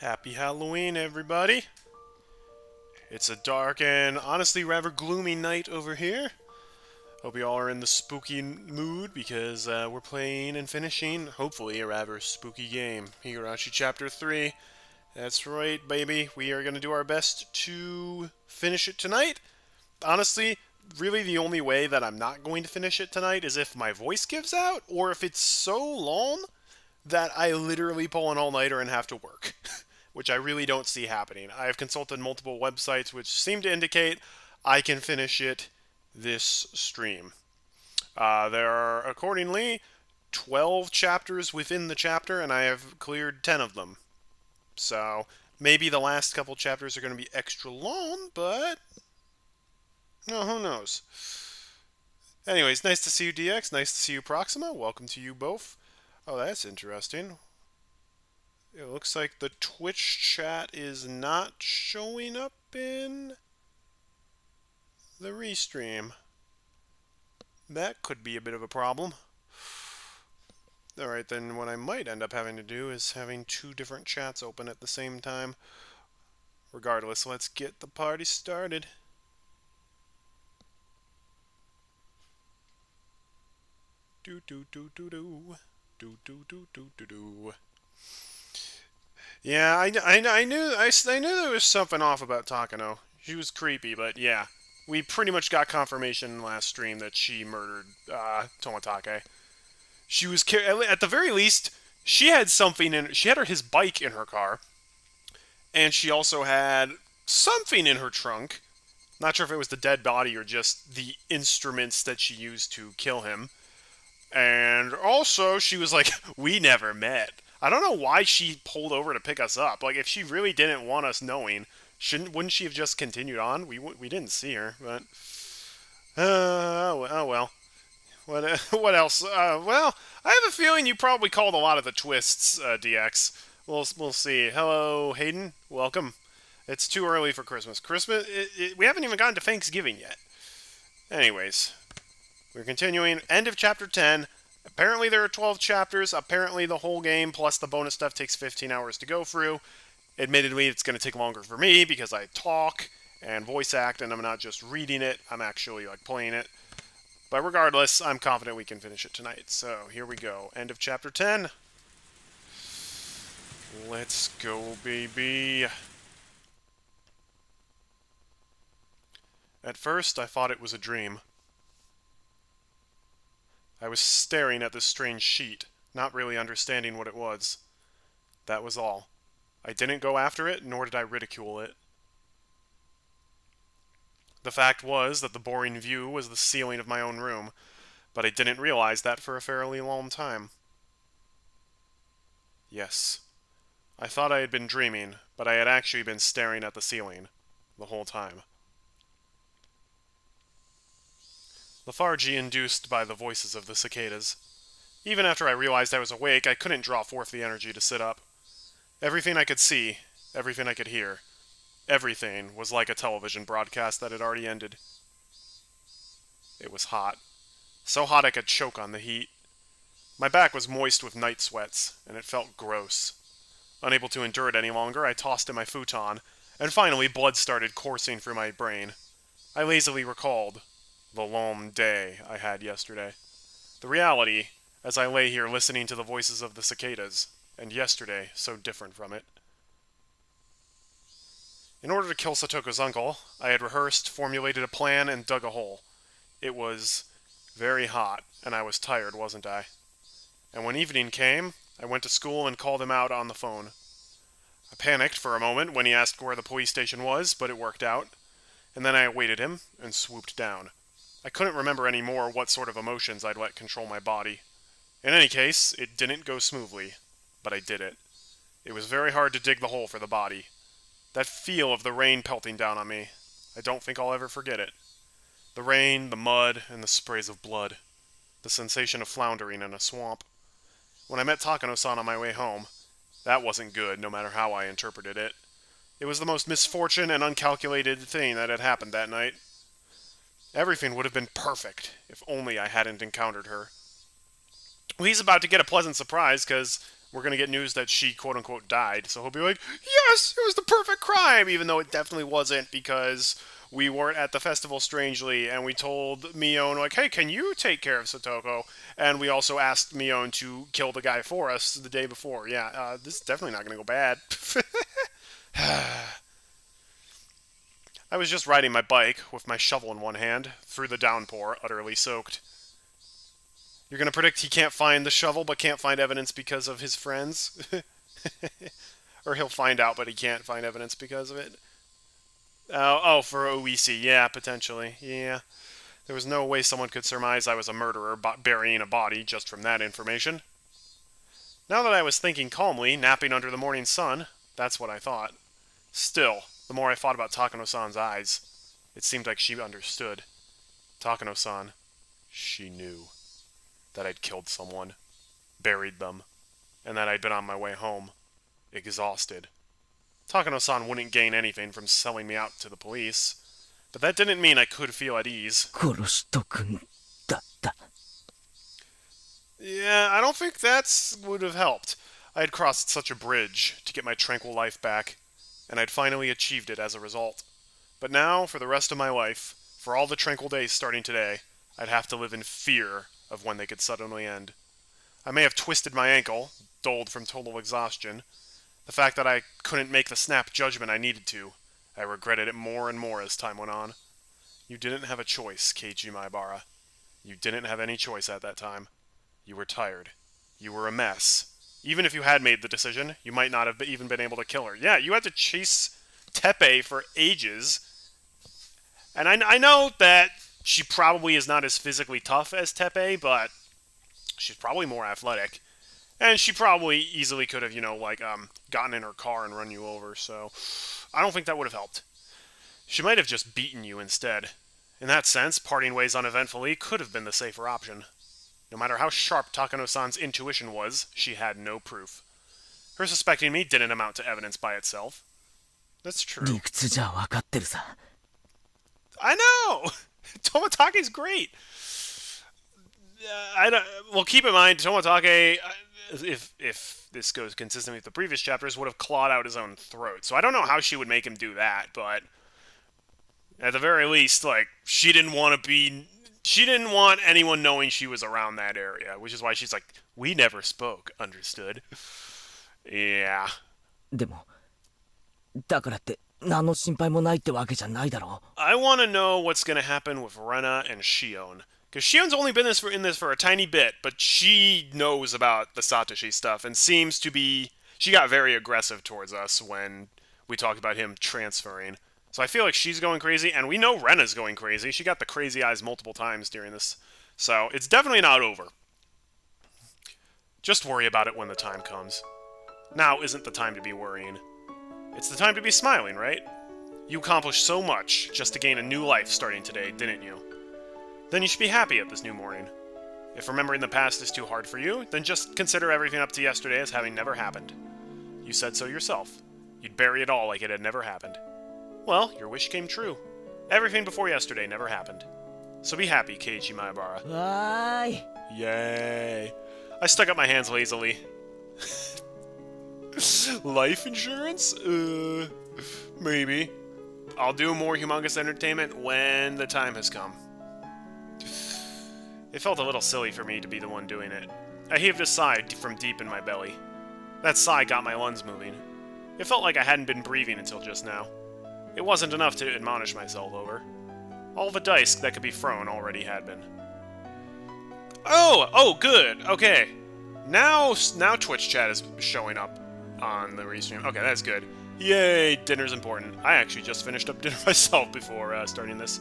Happy Halloween, everybody! It's a dark and honestly rather gloomy night over here. Hope you all are in the spooky mood because we're playing and finishing, hopefully, a rather spooky game. Higurashi Chapter 3. That's right, baby. We are going to do our best to finish it tonight. Honestly, really the only way that I'm not going to finish it tonight is if my voice gives out, or if it's so long that I literally pull an all-nighter and have to work. Which I really don't see happening. I have consulted multiple websites which seem to indicate I can finish it this stream. There are, accordingly, 12 chapters within the chapter, and I have cleared 10 of them. So, maybe the last couple chapters are going to be extra long, but... no, who knows? Anyways, nice to see you, DX. Nice to see you, Proxima. Welcome to you both. Oh, that's interesting. It looks like the Twitch chat is not showing up in the restream. That could be a bit of a problem. Alright, then what I might end up having to do is having two different chats open at the same time. Regardless, let's get the party started. Do do do do do. Do do do do do do. Yeah, I knew there was something off about Takano. She was creepy, but yeah. We pretty much got confirmation last stream that she murdered Tomatake. She was at the very least, she had something in she had his bike in her car, and she also had something in her trunk. Not sure if it was the dead body or just the instruments that she used to kill him. And also, she was like, "We never met." I don't know why she pulled over to pick us up. Like, if she really didn't want us knowing, wouldn't she have just continued on? We didn't see her, but oh well. What else? Well, I have a feeling you probably called a lot of the twists, DX. We'll see. Hello, Hayden. Welcome. It's too early for Christmas. We haven't even gotten to Thanksgiving yet. Anyways, we're continuing. End of chapter 10. Apparently there are 12 chapters. Apparently the whole game plus the bonus stuff takes 15 hours to go through. Admittedly, it's going to take longer for me because I talk and voice act, and I'm not just reading it. I'm actually playing it. But regardless, I'm confident we can finish it tonight. So here we go. End of chapter 10. Let's go, baby. At first, I thought it was a dream. I was staring at this strange sheet, not really understanding what it was. That was all. I didn't go after it, nor did I ridicule it. The fact was that the boring view was the ceiling of my own room, but I didn't realize that for a fairly long time. Yes. I thought I had been dreaming, but I had actually been staring at the ceiling the whole time. Lethargy induced by the voices of the cicadas. Even after I realized I was awake, I couldn't draw forth the energy to sit up. Everything I could see, everything I could hear, everything was like a television broadcast that had already ended. It was hot. So hot I could choke on the heat. My back was moist with night sweats, and it felt gross. Unable to endure it any longer, I tossed in my futon, and finally blood started coursing through my brain. I lazily recalled the long day I had yesterday. The reality, as I lay here listening to the voices of the cicadas, and yesterday so different from it. In order to kill Satoko's uncle, I had rehearsed, formulated a plan, and dug a hole. It was very hot, and I was tired, wasn't I? And when evening came, I went to school and called him out on the phone. I panicked for a moment when he asked where the police station was, but it worked out. And then I awaited him, and swooped down. I couldn't remember any more what sort of emotions I'd let control my body. In any case, it didn't go smoothly, but I did it. It was very hard to dig the hole for the body. That feel of the rain pelting down on me, I don't think I'll ever forget it. The rain, the mud, and the sprays of blood. The sensation of floundering in a swamp. When I met Takano-san on my way home, that wasn't good, no matter how I interpreted it. It was the most misfortune and uncalculated thing that had happened that night. Everything would have been perfect if only I hadn't encountered her. Well, he's about to get a pleasant surprise, because we're going to get news that she, quote-unquote, died. So he'll be like, yes, it was the perfect crime, even though it definitely wasn't, because we weren't at the festival, strangely, and we told Mion, like, hey, can you take care of Satoko? And we also asked Mion to kill the guy for us the day before. Yeah, this is definitely not going to go bad. I was just riding my bike, with my shovel in one hand, through the downpour, utterly soaked. You're going to predict he can't find the shovel, but can't find evidence because of his friends? Or he'll find out, but he can't find evidence because of it? Oh, for Oisi. Yeah, potentially. Yeah. There was no way someone could surmise I was a murderer burying a body just from that information. Now that I was thinking calmly, napping under the morning sun, that's what I thought. Still, the more I thought about Takano-san's eyes, it seemed like she understood. Takano-san, she knew that I'd killed someone, buried them, and that I'd been on my way home, exhausted. Takano-san wouldn't gain anything from selling me out to the police, but that didn't mean I could feel at ease. Yeah, I don't think that would have helped. I had crossed such a bridge to get my tranquil life back, and I'd finally achieved it as a result. But now, for the rest of my life, for all the tranquil days starting today, I'd have to live in fear of when they could suddenly end. I may have twisted my ankle, dulled from total exhaustion. The fact that I couldn't make the snap judgment I needed to, I regretted it more and more as time went on. You didn't have a choice, Keiichi Maebara. You didn't have any choice at that time. You were tired. You were a mess. Even if you had made the decision, you might not have even been able to kill her. Yeah, you had to chase Teppei for ages. And I know that she probably is not as physically tough as Teppei, but she's probably more athletic. And she probably easily could have, gotten in her car and run you over, so I don't think that would have helped. She might have just beaten you instead. In that sense, parting ways uneventfully could have been the safer option. No matter how sharp Takano-san's intuition was, she had no proof. Her suspecting me didn't amount to evidence by itself. That's true. I know! Tomotake's great! Well, keep in mind, Tomotage, if this goes consistent with the previous chapters, would have clawed out his own throat. So I don't know how she would make him do that, but at the very least, she didn't want anyone knowing she was around that area, which is why she's like, we never spoke, understood? Yeah. I want to know what's going to happen with Rena and Shion. Because Shion's only been in this for a tiny bit, but she knows about the Satoshi stuff, and seems to be... She got very aggressive towards us when we talked about him transferring. So I feel like she's going crazy, and we know Rena's going crazy. She got the crazy eyes multiple times during this. So it's definitely not over. Just worry about it when the time comes. Now isn't the time to be worrying. It's the time to be smiling, right? You accomplished so much just to gain a new life starting today, didn't you? Then you should be happy at this new morning. If remembering the past is too hard for you, then just consider everything up to yesterday as having never happened. You said so yourself. You'd bury it all like it had never happened. Well, your wish came true. Everything before yesterday never happened. So be happy, Keiichi Maebara. Aye. Yay. I stuck up my hands lazily. Life insurance? Maybe. I'll do more humongous entertainment when the time has come. It felt a little silly for me to be the one doing it. I heaved a sigh from deep in my belly. That sigh got my lungs moving. It felt like I hadn't been breathing until just now. It wasn't enough to admonish myself over. All the dice that could be thrown already had been. Oh, good. Okay. Now Twitch chat is showing up on the restream. Okay, that's good. Yay, dinner's important. I actually just finished up dinner myself before starting this,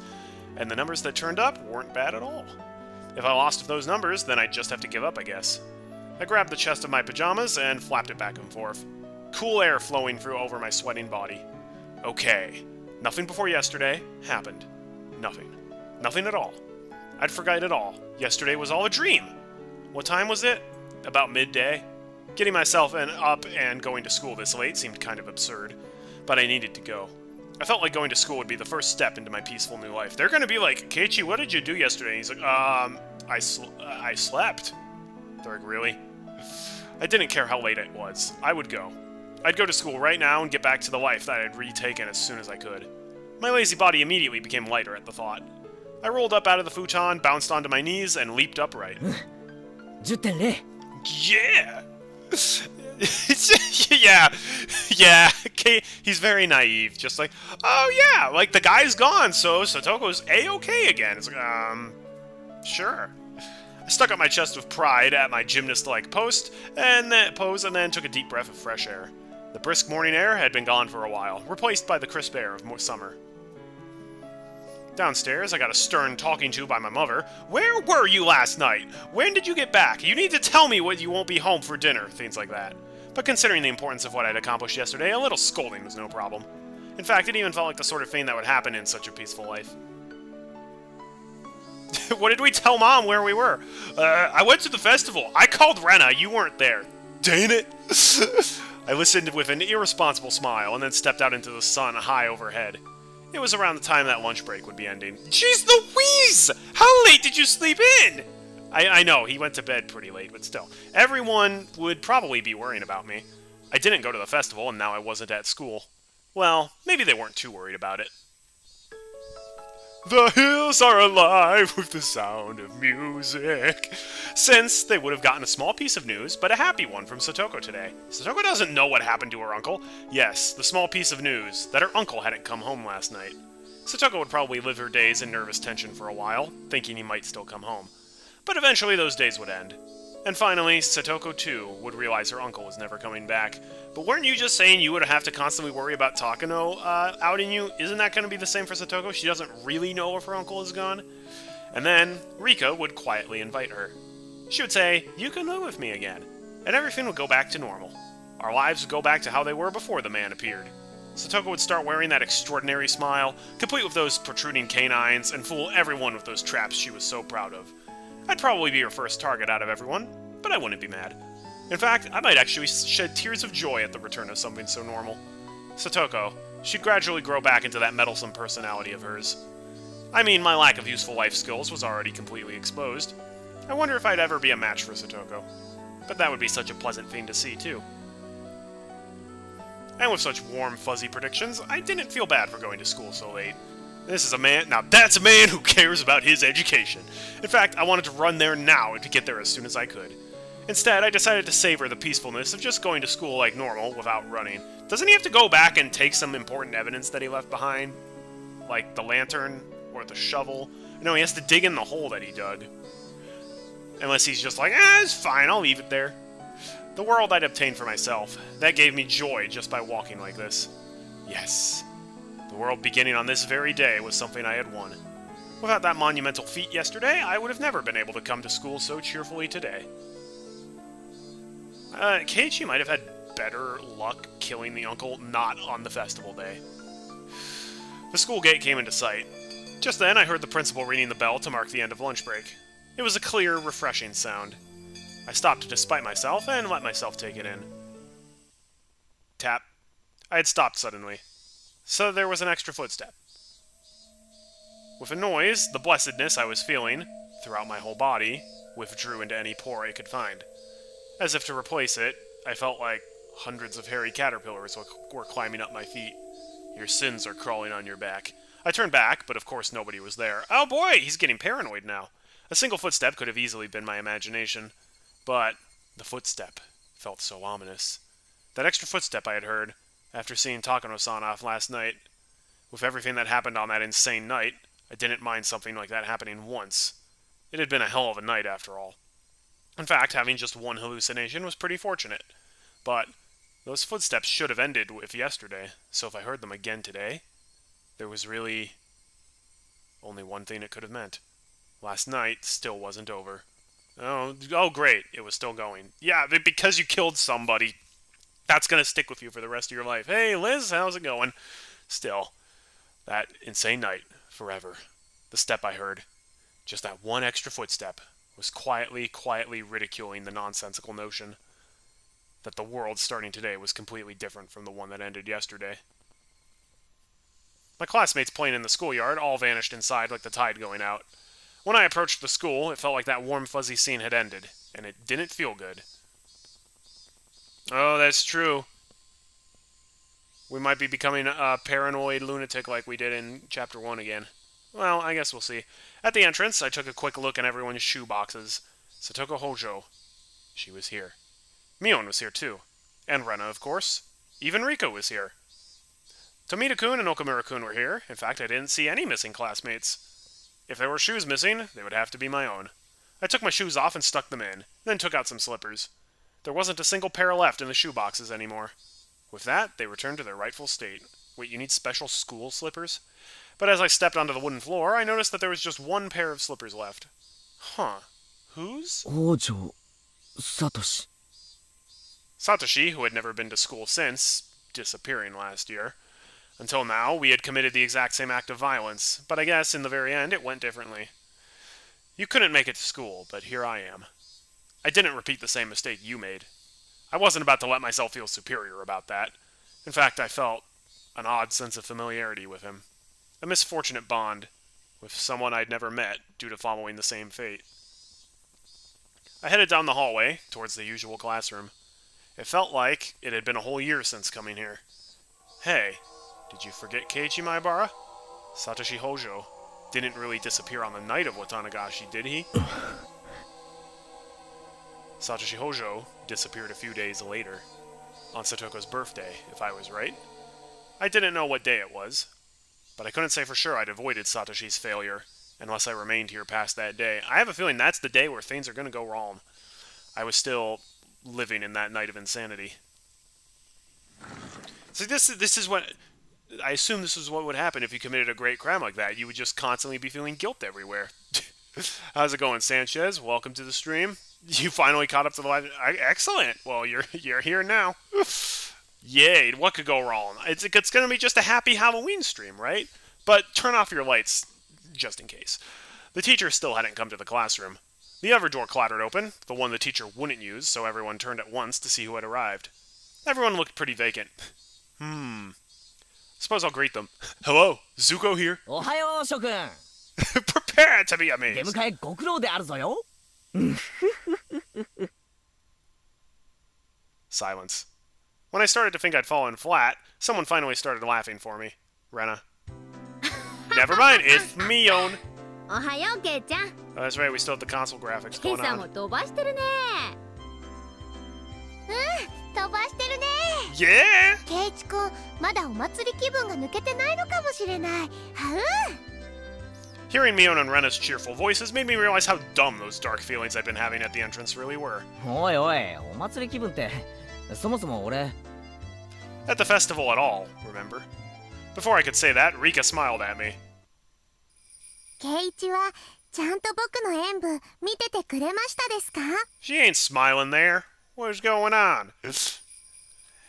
and the numbers that turned up weren't bad at all. If I lost those numbers, then I'd just have to give up, I guess. I grabbed the chest of my pajamas and flapped it back and forth. Cool air flowing through over my sweating body. Okay. Nothing before yesterday happened. Nothing. Nothing at all. I'd forgotten it all. Yesterday was all a dream. What time was it? About midday. Getting myself up and going to school this late seemed kind of absurd, but I needed to go. I felt like going to school would be the first step into my peaceful new life. They're gonna be like, Keiichi, what did you do yesterday? And he's like, I slept. They're like, really? I didn't care how late it was. I would go. I'd go to school right now and get back to the life that I had retaken as soon as I could. My lazy body immediately became lighter at the thought. I rolled up out of the futon, bounced onto my knees, and leaped upright. 10.0 Yeah! yeah, he's very naive, just like, oh yeah, like the guy's gone, so Satoko's A-okay again. It's like, sure. I stuck up my chest with pride at my gymnast-like pose, and then took a deep breath of fresh air. The brisk morning air had been gone for a while, replaced by the crisp air of summer. Downstairs, I got a stern talking to by my mother. Where were you last night? When did you get back? You need to tell me when you won't be home for dinner, things like that. But considering the importance of what I'd accomplished yesterday, a little scolding was no problem. In fact, it even felt like the sort of thing that would happen in such a peaceful life. What did we tell Mom where we were? I went to the festival. I called Rena. You weren't there. Dang it. I listened with an irresponsible smile and then stepped out into the sun high overhead. It was around the time that lunch break would be ending. Jeez Louise! How late did you sleep in? I know, he went to bed pretty late, but still. Everyone would probably be worrying about me. I didn't go to the festival, and now I wasn't at school. Well, maybe they weren't too worried about it. The hills are alive with the sound of music. Since they would have gotten a small piece of news, but a happy one from Satoko today. Satoko doesn't know what happened to her uncle. Yes, the small piece of news, that her uncle hadn't come home last night. Satoko would probably live her days in nervous tension for a while, thinking he might still come home. But eventually those days would end. And finally, Satoko too would realize her uncle was never coming back. But weren't you just saying you would have to constantly worry about Takano outing you? Isn't that going to be the same for Satoko? She doesn't really know if her uncle is gone. And then Rika would quietly invite her. She would say, "You can live with me again." And everything would go back to normal. Our lives would go back to how they were before the man appeared. Satoko would start wearing that extraordinary smile, complete with those protruding canines, and fool everyone with those traps she was so proud of. I'd probably be her first target out of everyone, but I wouldn't be mad. In fact, I might actually shed tears of joy at the return of something so normal. Satoko, she'd gradually grow back into that meddlesome personality of hers. I mean, my lack of useful life skills was already completely exposed. I wonder if I'd ever be a match for Satoko. But that would be such a pleasant thing to see, too. And with such warm, fuzzy predictions, I didn't feel bad for going to school so late. This is a man— now that's a man who cares about his education. In fact, I wanted to run there now and to get there as soon as I could. Instead, I decided to savor the peacefulness of just going to school like normal without running. Doesn't he have to go back and take some important evidence that he left behind? Like the lantern or the shovel? No, he has to dig in the hole that he dug. Unless he's just like, it's fine, I'll leave it there. The world I'd obtained for myself, that gave me joy just by walking like this. Yes. The world beginning on this very day was something I had won. Without that monumental feat yesterday, I would have never been able to come to school so cheerfully today. Keiichi might have had better luck killing the uncle not on the festival day. The school gate came into sight. Just then, I heard the principal ringing the bell to mark the end of lunch break. It was a clear, refreshing sound. I stopped despite myself and let myself take it in. Tap. I had stopped suddenly. So there was an extra footstep. With a noise, the blessedness I was feeling, throughout my whole body, withdrew into any pore it could find. As if to replace it, I felt like hundreds of hairy caterpillars were climbing up my feet. Your sins are crawling on your back. I turned back, but of course nobody was there. Oh boy, he's getting paranoid now. A single footstep could have easily been my imagination. But the footstep felt so ominous. That extra footstep I had heard, after seeing Takano-san off last night. With everything that happened on that insane night, I didn't mind something like that happening once. It had been a hell of a night after all. In fact, having just one hallucination was pretty fortunate. But those footsteps should have ended with yesterday, so if I heard them again today, there was really only one thing it could have meant. Last night still wasn't over. Oh, great, it was still going. Yeah, because you killed somebody, that's gonna stick with you for the rest of your life. Hey, Liz, how's it going? Still, that insane night, forever. The step I heard, just that one extra footstep, was quietly ridiculing the nonsensical notion that the world starting today was completely different from the one that ended yesterday. My classmates playing in the schoolyard all vanished inside like the tide going out. When I approached the school, it felt like that warm, fuzzy scene had ended, and it didn't feel good. Oh, that's true. We might be becoming a paranoid lunatic like we did in Chapter 1 again. Well, I guess we'll see. At the entrance, I took a quick look at everyone's shoe boxes. Satoko Hojo. She was here. Mion was here too. And Rena, of course. Even Riko was here. Tomita-kun and Okamura-kun were here. In fact, I didn't see any missing classmates. If there were shoes missing, they would have to be my own. I took my shoes off and stuck them in, then took out some slippers. There wasn't a single pair left in the shoe boxes anymore. With that, they returned to their rightful state. Wait, you need special school slippers? But as I stepped onto the wooden floor, I noticed that there was just one pair of slippers left. Huh. Whose? 王女サトシ Satoshi, who had never been to school since, disappearing last year. Until now, we had committed the exact same act of violence, but I guess in the very end it went differently. You couldn't make it to school, but here I am. I didn't repeat the same mistake you made. I wasn't about to let myself feel superior about that. In fact, I felt an odd sense of familiarity with him. A misfortunate bond with someone I'd never met due to following the same fate. I headed down the hallway towards the usual classroom. It felt like it had been a whole year since coming here. Hey, did you forget Keiichi Maibara? Satoshi Hojo didn't really disappear on the night of Watanagashi, did he? Satoshi Hojo disappeared a few days later, on Satoko's birthday, if I was right. I didn't know what day it was, but I couldn't say for sure I'd avoided Satoshi's failure, unless I remained here past that day. I have a feeling that's the day where things are going to go wrong. I was still living in that night of insanity. See, this is what... I assume this is what would happen if you committed a great crime like that. You would just constantly be feeling guilt everywhere. How's it going, Sanchez? Welcome to the stream. You finally caught up to the live... Excellent! Well, you're here now. Yay, what could go wrong? It's going to be just a happy Halloween stream, right? But turn off your lights, just in case. The teacher still hadn't come to the classroom. The other door clattered open, the one the teacher wouldn't use, so everyone turned at once to see who had arrived. Everyone looked pretty vacant. Suppose I'll greet them. Hello, Zuko here. おはよう諸君 Prepare to be 出 amazed. 迎えご苦労であるぞよ Silence. When I started to think I'd fallen flat, someone finally started laughing for me. Rena. Never mind, it's Mion. おはようケイちゃん Oh, that's right, we still have the console graphics 今 going 朝も on. 飛ばしてるね飛ばしてるね Yeah! ケイチくんまだお祭り気分が抜けてないのかもしれないは Hearing Mion and Rena's cheerful voices made me realize how dumb those dark feelings I'd been having at the entrance really were. おいおいお祭り気分ってそもそも俺 At the festival at all, remember? Before I could say that, Rika smiled at me. ケイチはちゃんと僕の演舞見ててくれましたですか She ain't smiling there. What's going on?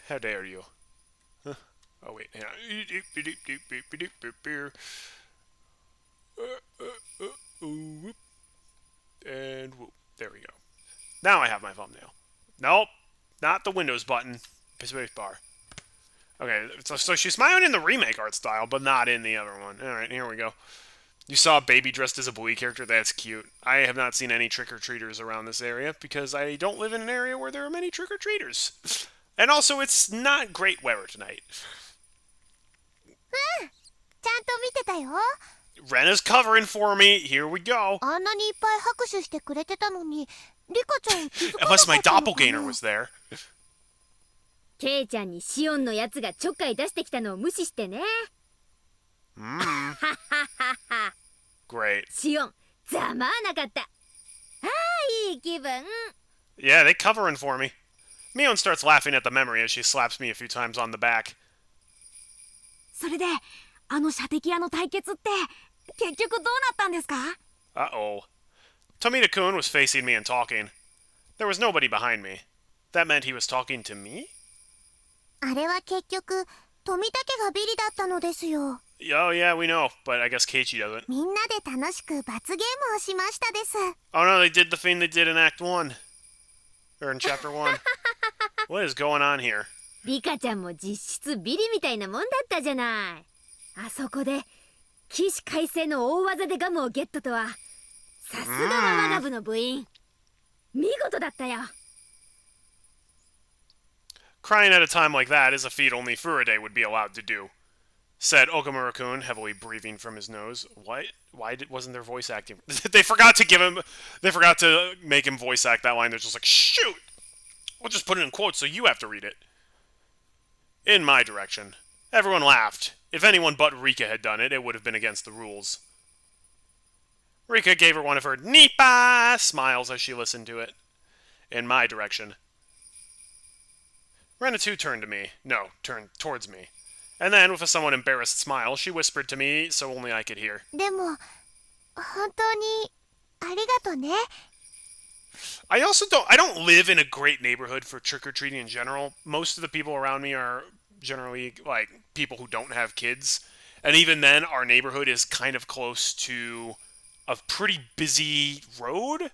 How dare you? Huh. Oh, wait, hang on. And whoop. There we go. Now I have my thumbnail. Nope, not the Windows button. Space bar. Okay, so she's smiling in the remake art style, but not in the other one. Alright, here we go. You saw a baby dressed as a Bluey character? That's cute. I have not seen any trick-or-treaters around this area, because I don't live in an area where there are many trick-or-treaters. And also, it's not great weather tonight. ちゃんと見てたよ Rena's covering for me. Here we go. あんなにいっぱい拍手してくれてたのにリカちゃん気づかな Unless か my ったのか doppelganger な was there. ケイちゃんにシオンのやつがちょっかい出してきたのを無視してね Great. シオンざまあなかったああいい気分 Yeah, they covering for me. Mion starts laughing at the memory as she slaps me a few times on the back. それであの射的屋の対決って結局どうなったんですか Uh-oh. Tomita-kun was facing me and talking. There was nobody behind me. That meant he was talking to me? あれは結局富田家がビリだったのですよ Oh, yeah, we know, but I guess Keiichi doesn't. みんなで楽しく罰ゲームをしましたです Oh no, they did the thing they did in Act 1. Or in Chapter 1. What is going on here? リカちゃんも実質ビリみたいなもんだったじゃないあそこで起死回生の大技でガムをゲットとはさすがは我が部の部員見事だったよ Crying at a time like that is a feat only Furude would be allowed to do, said Okamura-kun, heavily breathing from his nose. What? Why wasn't there voice acting? They forgot to make him voice act that line. They're just like, shoot! We'll just put it in quotes so you have to read it. In my direction. Everyone laughed. If anyone but Rika had done it, it would have been against the rules. Rika gave her one of her Nipa smiles as she listened to it. In my direction. Renatu turned to me. No, turned towards me. And then, with a somewhat embarrassed smile, she whispered to me so only I could hear. でも、本当にありがとね。I don't live in a great neighborhood for trick-or-treating in general. Most of the people around me are generally, like, people who don't have kids. And even then, our neighborhood is kind of close to a pretty busy road.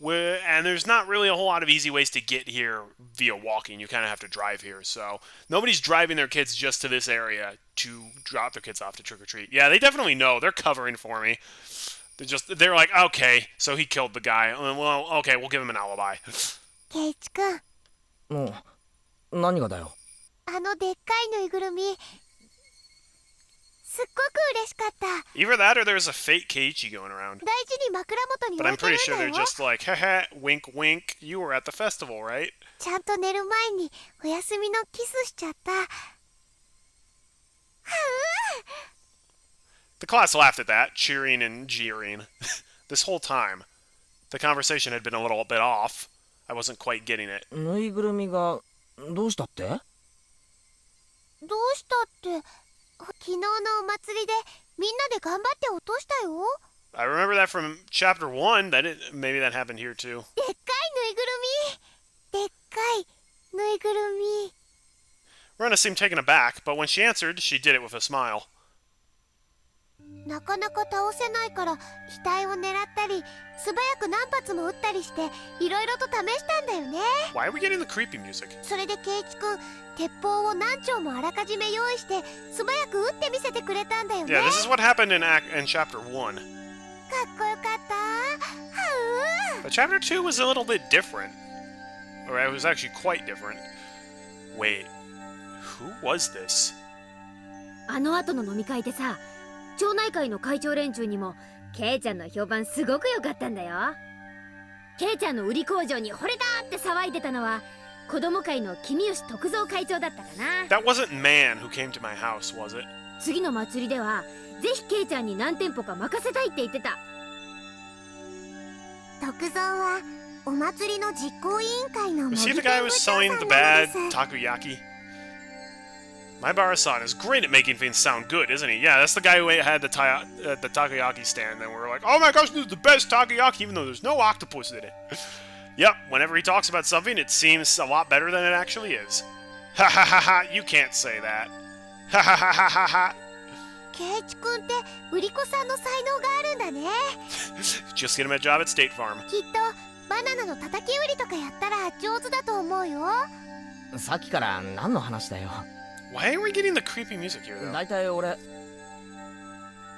And there's not really a whole lot of easy ways to get here via walking. You kind of have to drive here. So nobody's driving their kids just to this area to drop their kids off to trick-or-treat. Yeah, they definitely know. They're covering for me. They're like, okay, so he killed the guy. Well, okay, we'll give him an alibi. ケイチ君、もう何がだよ。あのでっかいぬいぐるみ、すっごく嬉しかった。Either that or there's a fake Keiichi going around. 大事に枕元に But 置 I'm いてる pretty ん sure だ they're よ。 just like, haha, wink wink, you were at the festival, right? ちゃんと寝る前にお休みのキスしちゃった。は The class laughed at that, cheering and jeering. This whole time, the conversation had been a little bit off. I wasn't quite getting it. ぬいぐるみがどうしたって？どうしたって、昨日のお祭りでみんなで頑張って落としたよ。 I remember that from chapter 1. Maybe that happened here too. でっかいぬいぐるみ。でっかいぬいぐるみ。 Rena seemed taken aback, but when she answered, she did it with a smile. なかなか倒せないから額を狙ったり素早く何発も撃ったりしていろいろと試したんだよね。 Why are we getting the creepy music? それでケイチ君、鉄砲を何丁もあらかじめ用意して素早く撃ってみせてくれたんだよね。 Yeah, this is what happened in chapter 1. かっこよかったは But chapter 2 was a little bit different. Or it was actually quite different. Wait, who was this? あの後の飲み会でさ、町内会の会長連中にもケイちゃんの評判すごく良かったんだよ。ケイちゃんの売り工場に惚れたって騒いでたのは子供会の君吉徳蔵会長だったかな。 That wasn't Man who came to my house, was it? 次の祭りではぜひケイちゃんに何店舗か任せたいって言ってた。徳蔵はお祭りの実行委員会の Was he the guy who was selling the bad takoyaki? Maibara-san is great at making things sound good, isn't he? Yeah, that's the guy who had the takoyaki stand, and we were like, oh my gosh, this is the best takoyaki, even though there's no octopus in it. Yep, whenever he talks about something, it seems a lot better than it actually is. Ha ha ha ha, you can't say that. Ha ha ha ha ha ha. ケイチ君って売り子さんの才能があるんだね。 Just get him a job at State Farm. きっとバナナの叩き売りとかやったら上手だと思うよ。さっきから何の話だよ。 Why are we getting the creepy music here, though? だいたい俺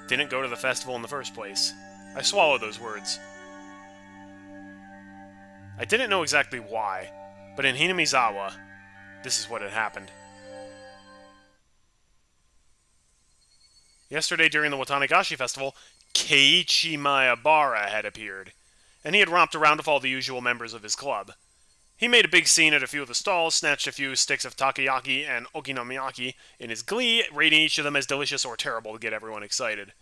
Didn't go to the festival in the first place. I swallowed those words. I didn't know exactly why, but in Hinamizawa, this is what had happened. Yesterday during the Watanagashi festival, Keiichi Maebara had appeared, and he had romped around with all the usual members of his club. He made a big scene at a few of the stalls, snatched a few sticks of takoyaki and okonomiyaki in his glee, rating each of them as delicious or terrible to get everyone excited.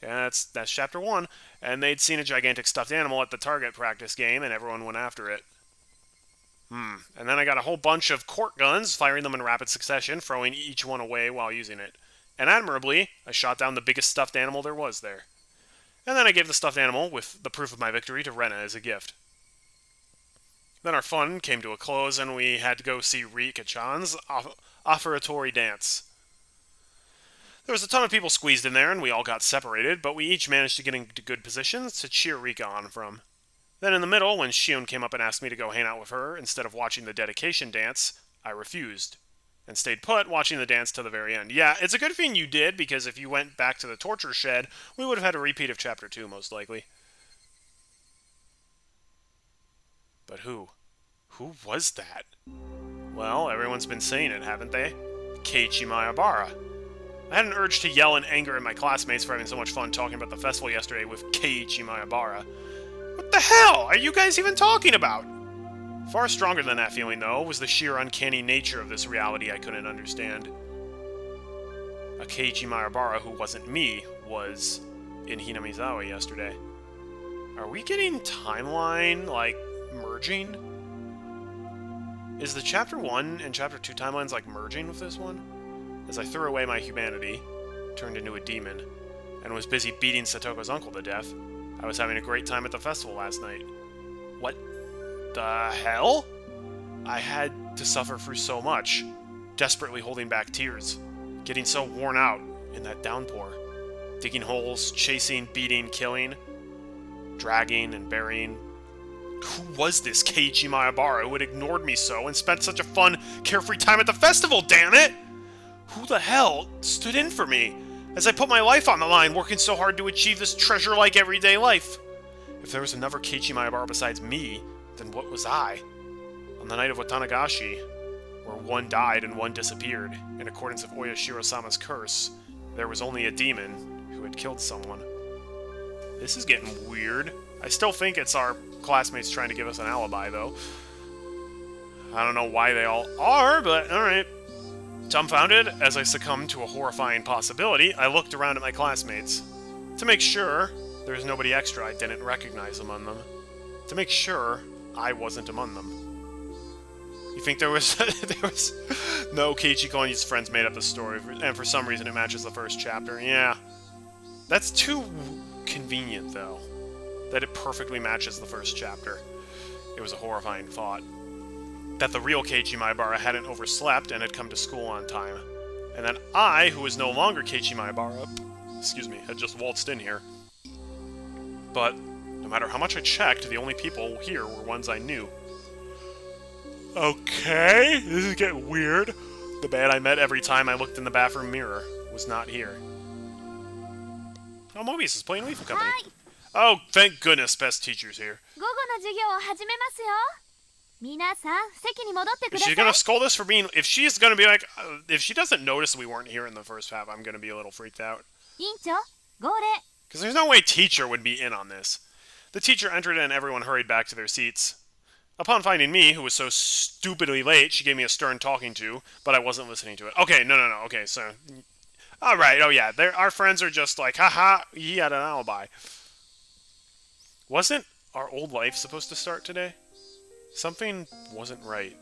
Yeah, that's chapter 1, and they'd seen a gigantic stuffed animal at the target practice game, and everyone went after it. And then I got a whole bunch of court guns, firing them in rapid succession, throwing each one away while using it. And admirably, I shot down the biggest stuffed animal there was there. And then I gave the stuffed animal, with the proof of my victory, to Rena as a gift. Then our fun came to a close, and we had to go see Rika-chan's offertory dance. There was a ton of people squeezed in there, and we all got separated, but we each managed to get into good positions to cheer Rika on from. Then in the middle, when Shion came up and asked me to go hang out with her instead of watching the dedication dance, I refused, and stayed put, watching the dance till the very end. Yeah, it's a good thing you did, because if you went back to the torture shed, we would have had a repeat of Chapter 2, most likely. But who? Who was that? Well, everyone's been saying it, haven't they? Keiichi Maebara. I had an urge to yell in anger at my classmates for having so much fun talking about the festival yesterday with Keiichi Maebara. What the hell are you guys even talking about? Far stronger than that feeling, though, was the sheer uncanny nature of this reality I couldn't understand. A Keiichi Maebara who wasn't me was in Hinamizawa yesterday. Are we getting timeline, like, merging? Is the Chapter 1 and Chapter 2 timelines, like, merging with this one? As I threw away my humanity, turned into a demon, and was busy beating Satoko's uncle to death, I was having a great time at the festival last night. What the hell? I had to suffer through so much, desperately holding back tears, getting so worn out in that downpour, digging holes, chasing, beating, killing, dragging and burying. Who was this Keiichi Maebara who had ignored me so and spent such a fun, carefree time at the festival, damn it? Who the hell stood in for me as I put my life on the line, working so hard to achieve this treasure-like everyday life? If there was another Keiichi Maebara besides me, then what was I? On the night of Watanagashi, where one died and one disappeared, in accordance with Oyashiro-sama's curse, there was only a demon who had killed someone. This is getting weird. I still think it's our classmates trying to give us an alibi, though. I don't know why they all are, but alright. Dumbfounded, as I succumbed to a horrifying possibility, I looked around at my classmates. To make sure there was nobody extra I didn't recognize among them. To make sure I wasn't among them. You think there was no, Keiichiko and his friends made up the story, and for some reason it matches the first chapter. Yeah. That's too convenient, though, that it perfectly matches the first chapter. It was a horrifying thought. That the real Keiichi Maebara hadn't overslept and had come to school on time. And that I, who was no longer Keiichi Maebara, had just waltzed in here. But no matter how much I checked, the only people here were ones I knew. Okay, this is getting weird. The man I met every time I looked in the bathroom mirror was not here. Oh, Mobius is playing Lethal Company. Hi. Oh, thank goodness, best teacher's here. 午後の授業を始めますよ。皆さん、席に戻ってくだ Is さ she い。 gonna scold us for being... If she's gonna be like... if she doesn't notice we weren't here in the first half, I'm gonna be a little freaked out. 委員長、号令。 Because there's no way teacher would be in on this. The teacher entered and everyone hurried back to their seats. Upon finding me, who was so stupidly late, she gave me a stern talking to, but I wasn't listening to it. Okay, no, okay, so... Alright, oh yeah, our friends are just like, haha, he had an alibi. Wasn't our old life supposed to start today? Something wasn't right.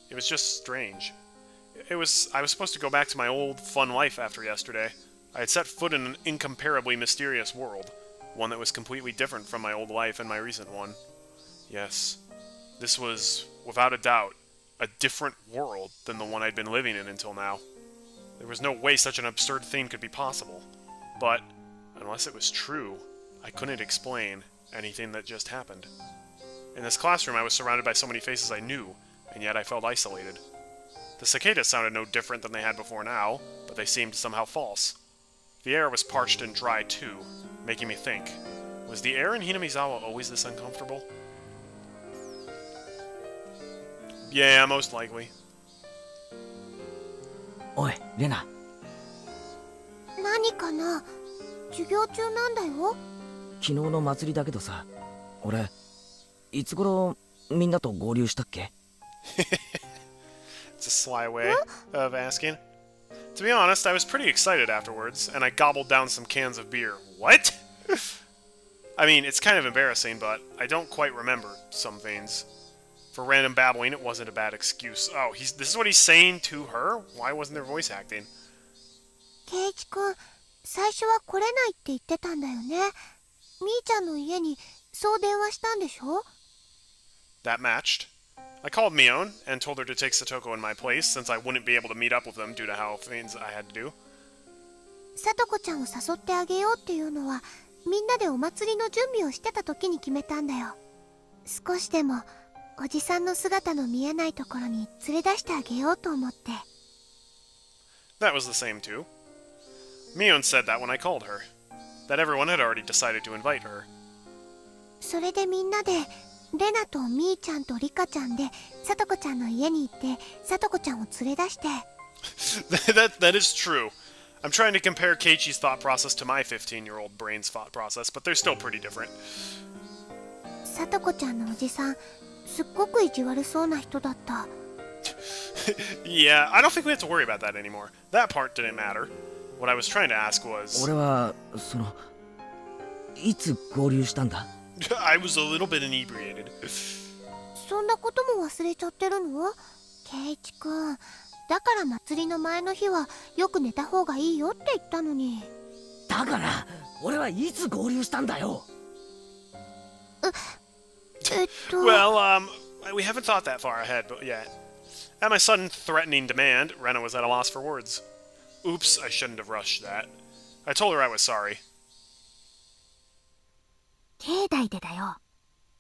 It was just strange. I was supposed to go back to my old, fun life after yesterday. I had set foot in an incomparably mysterious world. One that was completely different from my old life and my recent one. Yes. This was, without a doubt, a different world than the one I'd been living in until now. There was no way such an absurd thing could be possible. But, unless it was true, I couldn't explain anything that just happened. In this classroom, I was surrounded by so many faces I knew, and yet I felt isolated. The cicadas sounded no different than they had before now, but they seemed somehow false. The air was parched and dry, too, making me think, was the air in Hinamizawa always this uncomfortable? Yeah, most likely. おい、レナ。何かな？授業中なんだよ。昨日の祭りだけどさ、俺、いつ頃みんなと合流したっけ？ It's a sly way of asking. To be honest, I was pretty excited afterwards, and I gobbled down some cans of beer. What? I mean, it's kind of embarrassing, but I don't quite remember some things. For random babbling, it wasn't a bad excuse. Oh, this is what he's saying to her? Why wasn't there voice acting? ケイチ君、最初は来れないって言ってたんだよね。みーちゃんの家にそう電話したんでしょ？ That matched. I called Mion and told her to take Satoko in my place, since I wouldn't be able to meet up with them due to how things I had to do. さとこちゃんを誘ってあげようっていうのは、みんなでお祭りの準備をしてた時に決めたんだよ。少しでもおじさんの姿の見えないところに連れ出してあげようと思って。 That was the same too. Mion said that when I called her. That everyone had already decided to invite her. それでみんなでレナとミーちゃんとリカちゃんでサトコちゃんの家に行ってサトコちゃんを連れ出して。that is true. I'm trying to compare Keiichi's thought process to my 15-year-old brain's thought process, but they're still pretty different. サトコちゃんのおじさんすっごく意地悪そうな人だった。Yeah, I don't think we have to worry about that anymore. That part didn't matter. What I was trying to ask was... 俺は、いつ合流したんだ？ I was a little bit inebriated. そんなことも忘れちゃってるの？ケイチくん。だから祭りの前の日はよく寝た方がいいよって言ったのに。だから、俺はいつ合流したんだよ。Well, we haven't thought that far ahead, but yet. At my sudden threatening demand, Rena was at a loss for words. Oops, I shouldn't have rushed that. I told her I was sorry. 境内でだよ。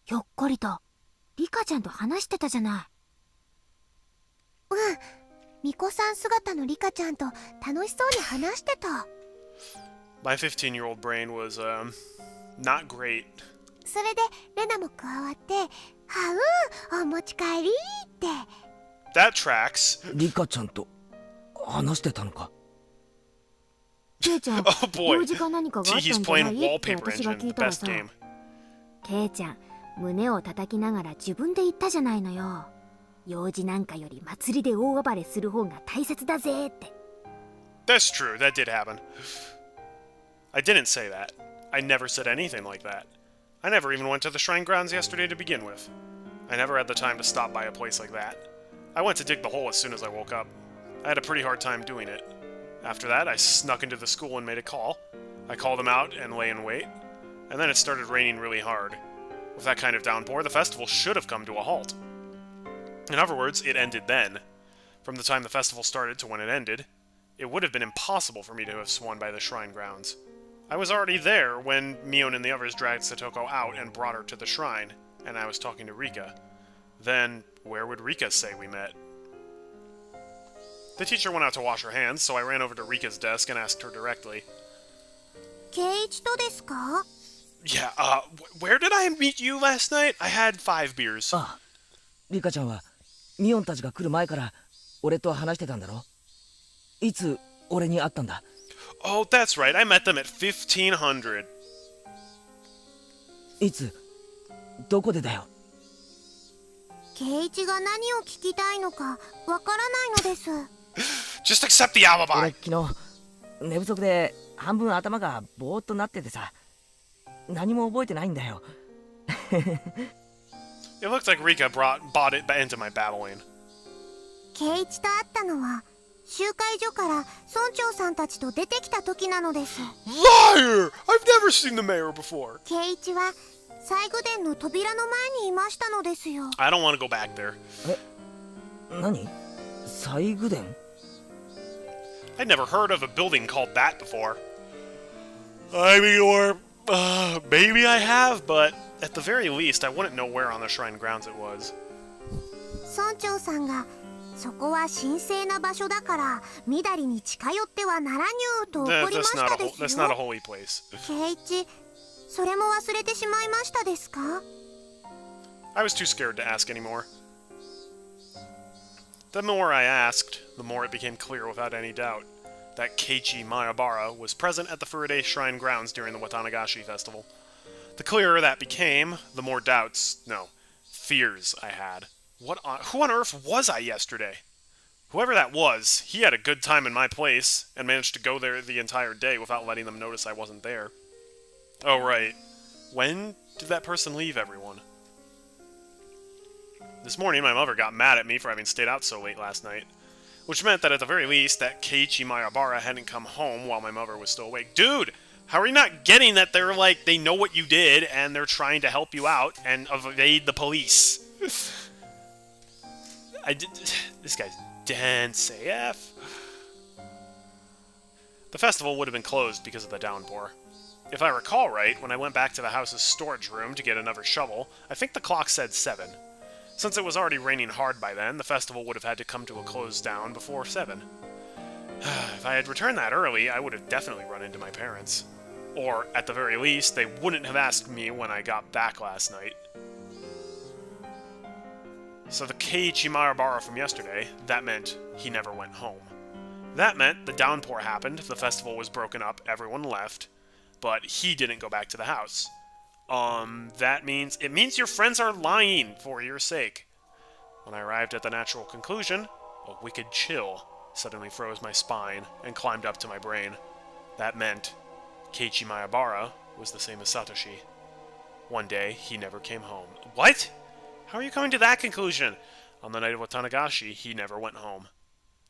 ひょっこりとリカちゃんと話してたじゃない。うん。巫女さん姿のリカちゃんと楽しそうに話してた。My 15-year-old brain was, not great. それでレナも加わって「はうお持ち帰り」って。That tracks. リカちゃんと話してたのか？ケイちゃん、 Oh boy. 用事か何かがあったんじ He's ゃ playing ないって Wallpaper 私が Engine, 聞 the いたら best さ、game. ケイちゃん胸を叩きながら自分で言ったじゃないのよ。用事なんかより祭りで大暴れする方が大切だぜって。 That's true, that did happen. I didn't say that. I never said anything like that. I never even went to the shrine grounds yesterday to begin with. I never had the time to stop by a place like that. I went to dig the hole as soon as I woke up. I had a pretty hard time doing it. After that, I snuck into the school and made a call. I called them out and lay in wait. And then it started raining really hard. With that kind of downpour, the festival should have come to a halt. In other words, it ended then. From the time the festival started to when it ended, it would have been impossible for me to have sworn by the shrine grounds. I was already there when Mion and the others dragged Satoko out and brought her to the shrine, and I was talking to Rika. Then, where would Rika say we met? The teacher went out to wash her hands, so I ran over to Rika's desk and asked her directly. ケイチとですか？ Yeah, where did I meet you last night? I had 5 beers. ああ、リカちゃんはミオンたちが来る前から俺と話してたんだろ？いつ俺に会ったんだ？ Oh, that's right. I met them at 1500. いつどこでだよ？ケイチが何を聞きたいのかわからないのです。Just accept the 俺 alibi. 昨日寝不足で半分頭がぼーっとなっててさ、何も覚えてないんだよ。It looked like Rika bought it into my babbling. ケイチと会ったのは集会所から村長さんたちと出てきた時なのです。 Liar! I've never seen the mayor before. ケイチは西宮殿の扉の前にいましたのですよ。 I don't want to go back there. 何？西宮殿？ I'd never heard of a building called that before. I mean, or maybe I have, but at the very least, I wouldn't know where on the shrine grounds it was. 村長さんがそこは神聖な場所だからみだりに近寄ってはならにゅうと怒りましたですよ。 That's not a holy place. ケイチ、それも忘れてしまいましたですか？ I was too scared to ask anymore. The more I asked, the more it became clear without any doubt that Keiichi Mayabara was present at the Furude Shrine grounds during the Watanagashi festival. The clearer that became, the more doubts, no, fears I had. Who on earth was I yesterday? Whoever that was, he had a good time in my place, and managed to go there the entire day without letting them notice I wasn't there. Oh right, when did that person leave everyone? This morning, my mother got mad at me for having stayed out so late last night, which meant that at the very least, that Keiichi Mayabara hadn't come home while my mother was still awake. Dude, how are you not getting that they're like, they know what you did, and they're trying to help you out and evade the police? This guy's dense AF. The festival would have been closed because of the downpour. If I recall right, when I went back to the house's storage room to get another shovel, I think the clock said 7. Since it was already raining hard by then, the festival would have had to come to a close down before 7. If I had returned that early, I would have definitely run into my parents. Or, at the very least, they wouldn't have asked me when I got back last night. So the Keiichi Maebara from yesterday, that meant he never went home. That meant the downpour happened, the festival was broken up, everyone left, but he didn't go back to the house. That means... It means your friends are lying for your sake. When I arrived at the natural conclusion, a wicked chill suddenly froze my spine and climbed up to my brain. That meant Keiichi Maebara was the same as Satoshi. One day, he never came home. What? How are you coming to that conclusion? On the night of Tatarigoroshi, he never went home.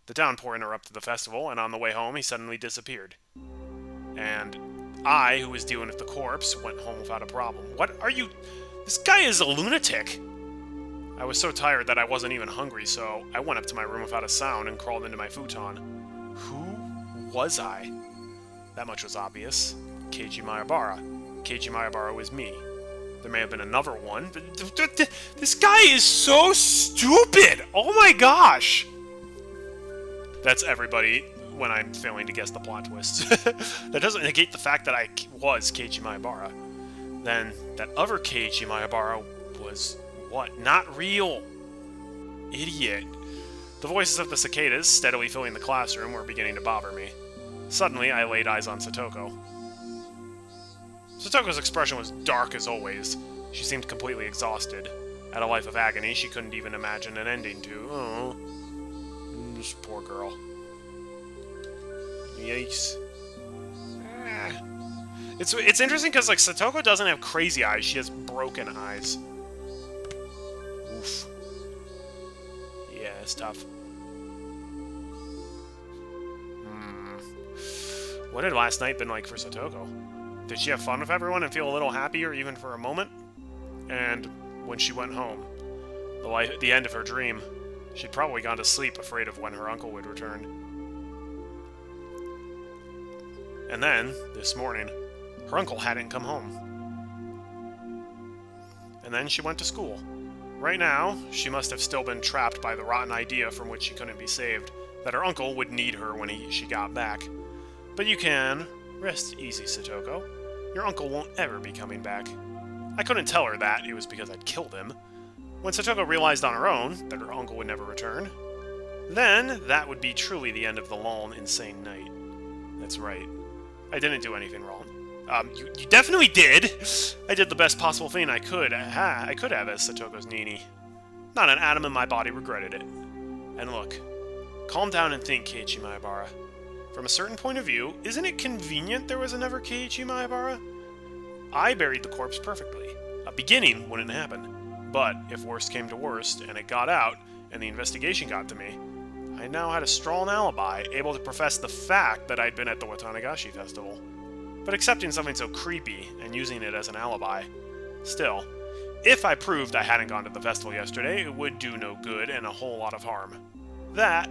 The downpour interrupted the festival, and on the way home, he suddenly disappeared. And I, who was dealing with the corpse, went home without a problem. What are you... This guy is a lunatic! I was so tired that I wasn't even hungry, so I went up to my room without a sound and crawled into my futon. Who was I? That much was obvious. Keiichi Maebara. Keiichi Maebara was me. There may have been another one, but this guy is so stupid! Oh my gosh! That's everybody when I'm failing to guess the plot twist. That doesn't negate the fact that I was Keiichi Maebara. Then, that other Keiichi Maebara was what? Not real! Idiot. The voices of the cicadas, steadily filling the classroom, were beginning to bother me. Suddenly, I laid eyes on Satoko. Satoko's expression was dark as always. She seemed completely exhausted. At a life of agony she couldn't even imagine an ending to. Oh. This poor girl. Yikes. It's interesting because, like, Satoko doesn't have crazy eyes, she has broken eyes. Oof. Yeah, it's tough. What had last night been like for Satoko? Did she have fun with everyone and feel a little happier even for a moment? And when she went home, the end of her dream, she'd probably gone to sleep afraid of when her uncle would return. And then, this morning, her uncle hadn't come home. And then she went to school. Right now, she must have still been trapped by the rotten idea from which she couldn't be saved, that her uncle would need her when she got back. But you can rest easy, Satoko. Your uncle won't ever be coming back. I couldn't tell her that it was because I'd killed him. When Satoko realized on her own that her uncle would never return, then that would be truly the end of the long, insane night. That's right. I didn't do anything wrong. You definitely did! I did the best possible thing I could have as Satoko's Nini. Not an atom in my body regretted it. And look, calm down and think, Keiichi Maebara. From a certain point of view, isn't it convenient there was another Keiichi Maebara? I buried the corpse perfectly. A beginning wouldn't happen. But if worst came to worst, and it got out, and the investigation got to me, I now had a strong alibi, able to profess the fact that I'd been at the Watanagashi festival. But accepting something so creepy, and using it as an alibi... Still, if I proved I hadn't gone to the festival yesterday, it would do no good and a whole lot of harm. That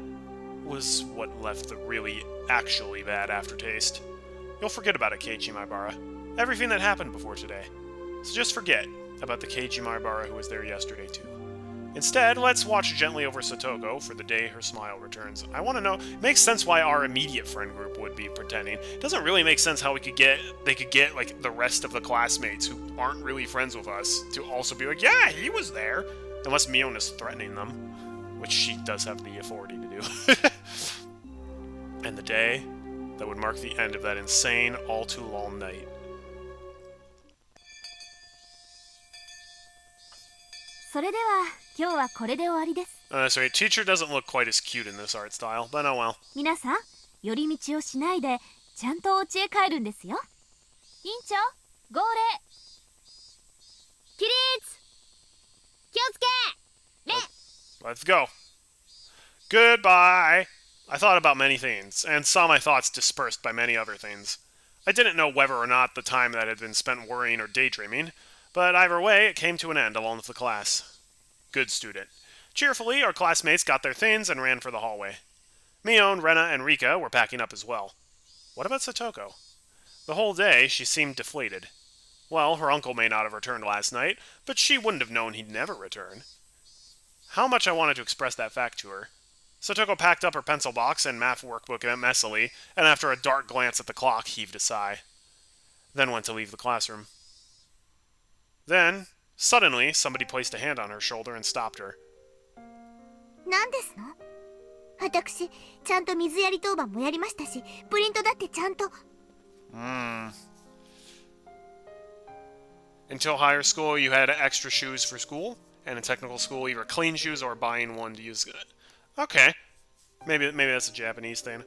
was what left the really, actually bad aftertaste. You'll forget about it, Keiichi Maebara. Everything that happened before today. So just forget about the Keiichi Maebara who was there yesterday too. Instead, let's watch gently over Satoko for the day her smile returns. I want to know, it makes sense why our immediate friend group would be pretending. It doesn't really make sense how they could get like the rest of the classmates who aren't really friends with us to also be like, yeah, he was there. Unless Mion is threatening them, which she does have the authority to do. And the day that would mark the end of that insane, all too long night. Sorry, teacher doesn't look quite as cute in this art style, but oh well. 皆さん、寄り道をしないでちゃんとお家へ帰るんですよ。委員長、号令。起立。気をつけ。Let's go. Goodbye. I thought about many things, and saw my thoughts dispersed by many other things. I didn't know whether or not the time that had been spent worrying or daydreaming, but either way, it came to an end along with the class. Good student. Cheerfully, our classmates got their things and ran for the hallway. Mion, Rena, and Rika were packing up as well. What about Satoko? The whole day, she seemed deflated. Well, her uncle may not have returned last night, but she wouldn't have known he'd never return. How much I wanted to express that fact to her. Satoko packed up her pencil box and math workbook messily, and after a dark glance at the clock, heaved a sigh. Then went to leave the classroom. Then, suddenly, somebody placed a hand on her shoulder and stopped her. 何ですの？私ちゃんと水やり当番もやりましたし、プリントだってちゃんと。Until higher school, you had extra shoes for school, and in technical school, either clean shoes or buying one to use. Okay, maybe that's a Japanese thing.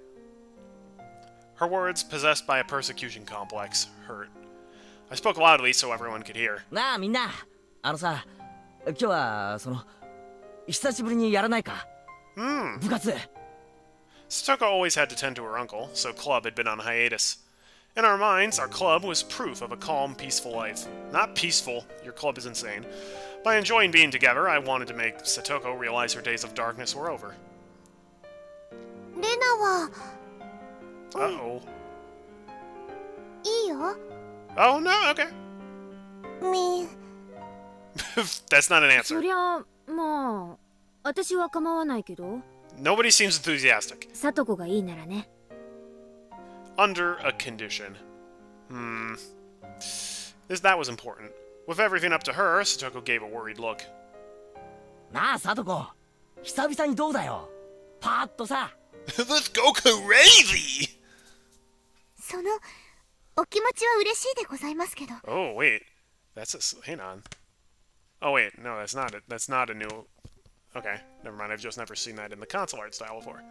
Her words, possessed by a persecution complex, hurt. I spoke loudly so everyone could hear. なあみんな、さ、今日は久しぶりにやらないか？部活。Satoko always had to tend to her uncle, so club had been on hiatus. In our minds, our club was proof of a calm, peaceful life. Not peaceful, your club is insane. By enjoying being together, I wanted to make Satoko realize her days of darkness were over. レナは Uh-oh. いいよ。 Oh, no, okay. み That's not an そ answer. りゃまあ私は構わないけど、 Nobody seems enthusiastic. サトコがいいならね。 Under a condition. That was important. With everything up to her, Satoko gave a worried look. なあサトコ、久々にどうだよ？パーッとさ。Let's go crazy! そのお気持ちは嬉しいでございますけど。 Oh, wait. Hang on. Oh, wait. No, that's not it. That's not a new... Okay, never mind. I've just never seen that in the console art style before.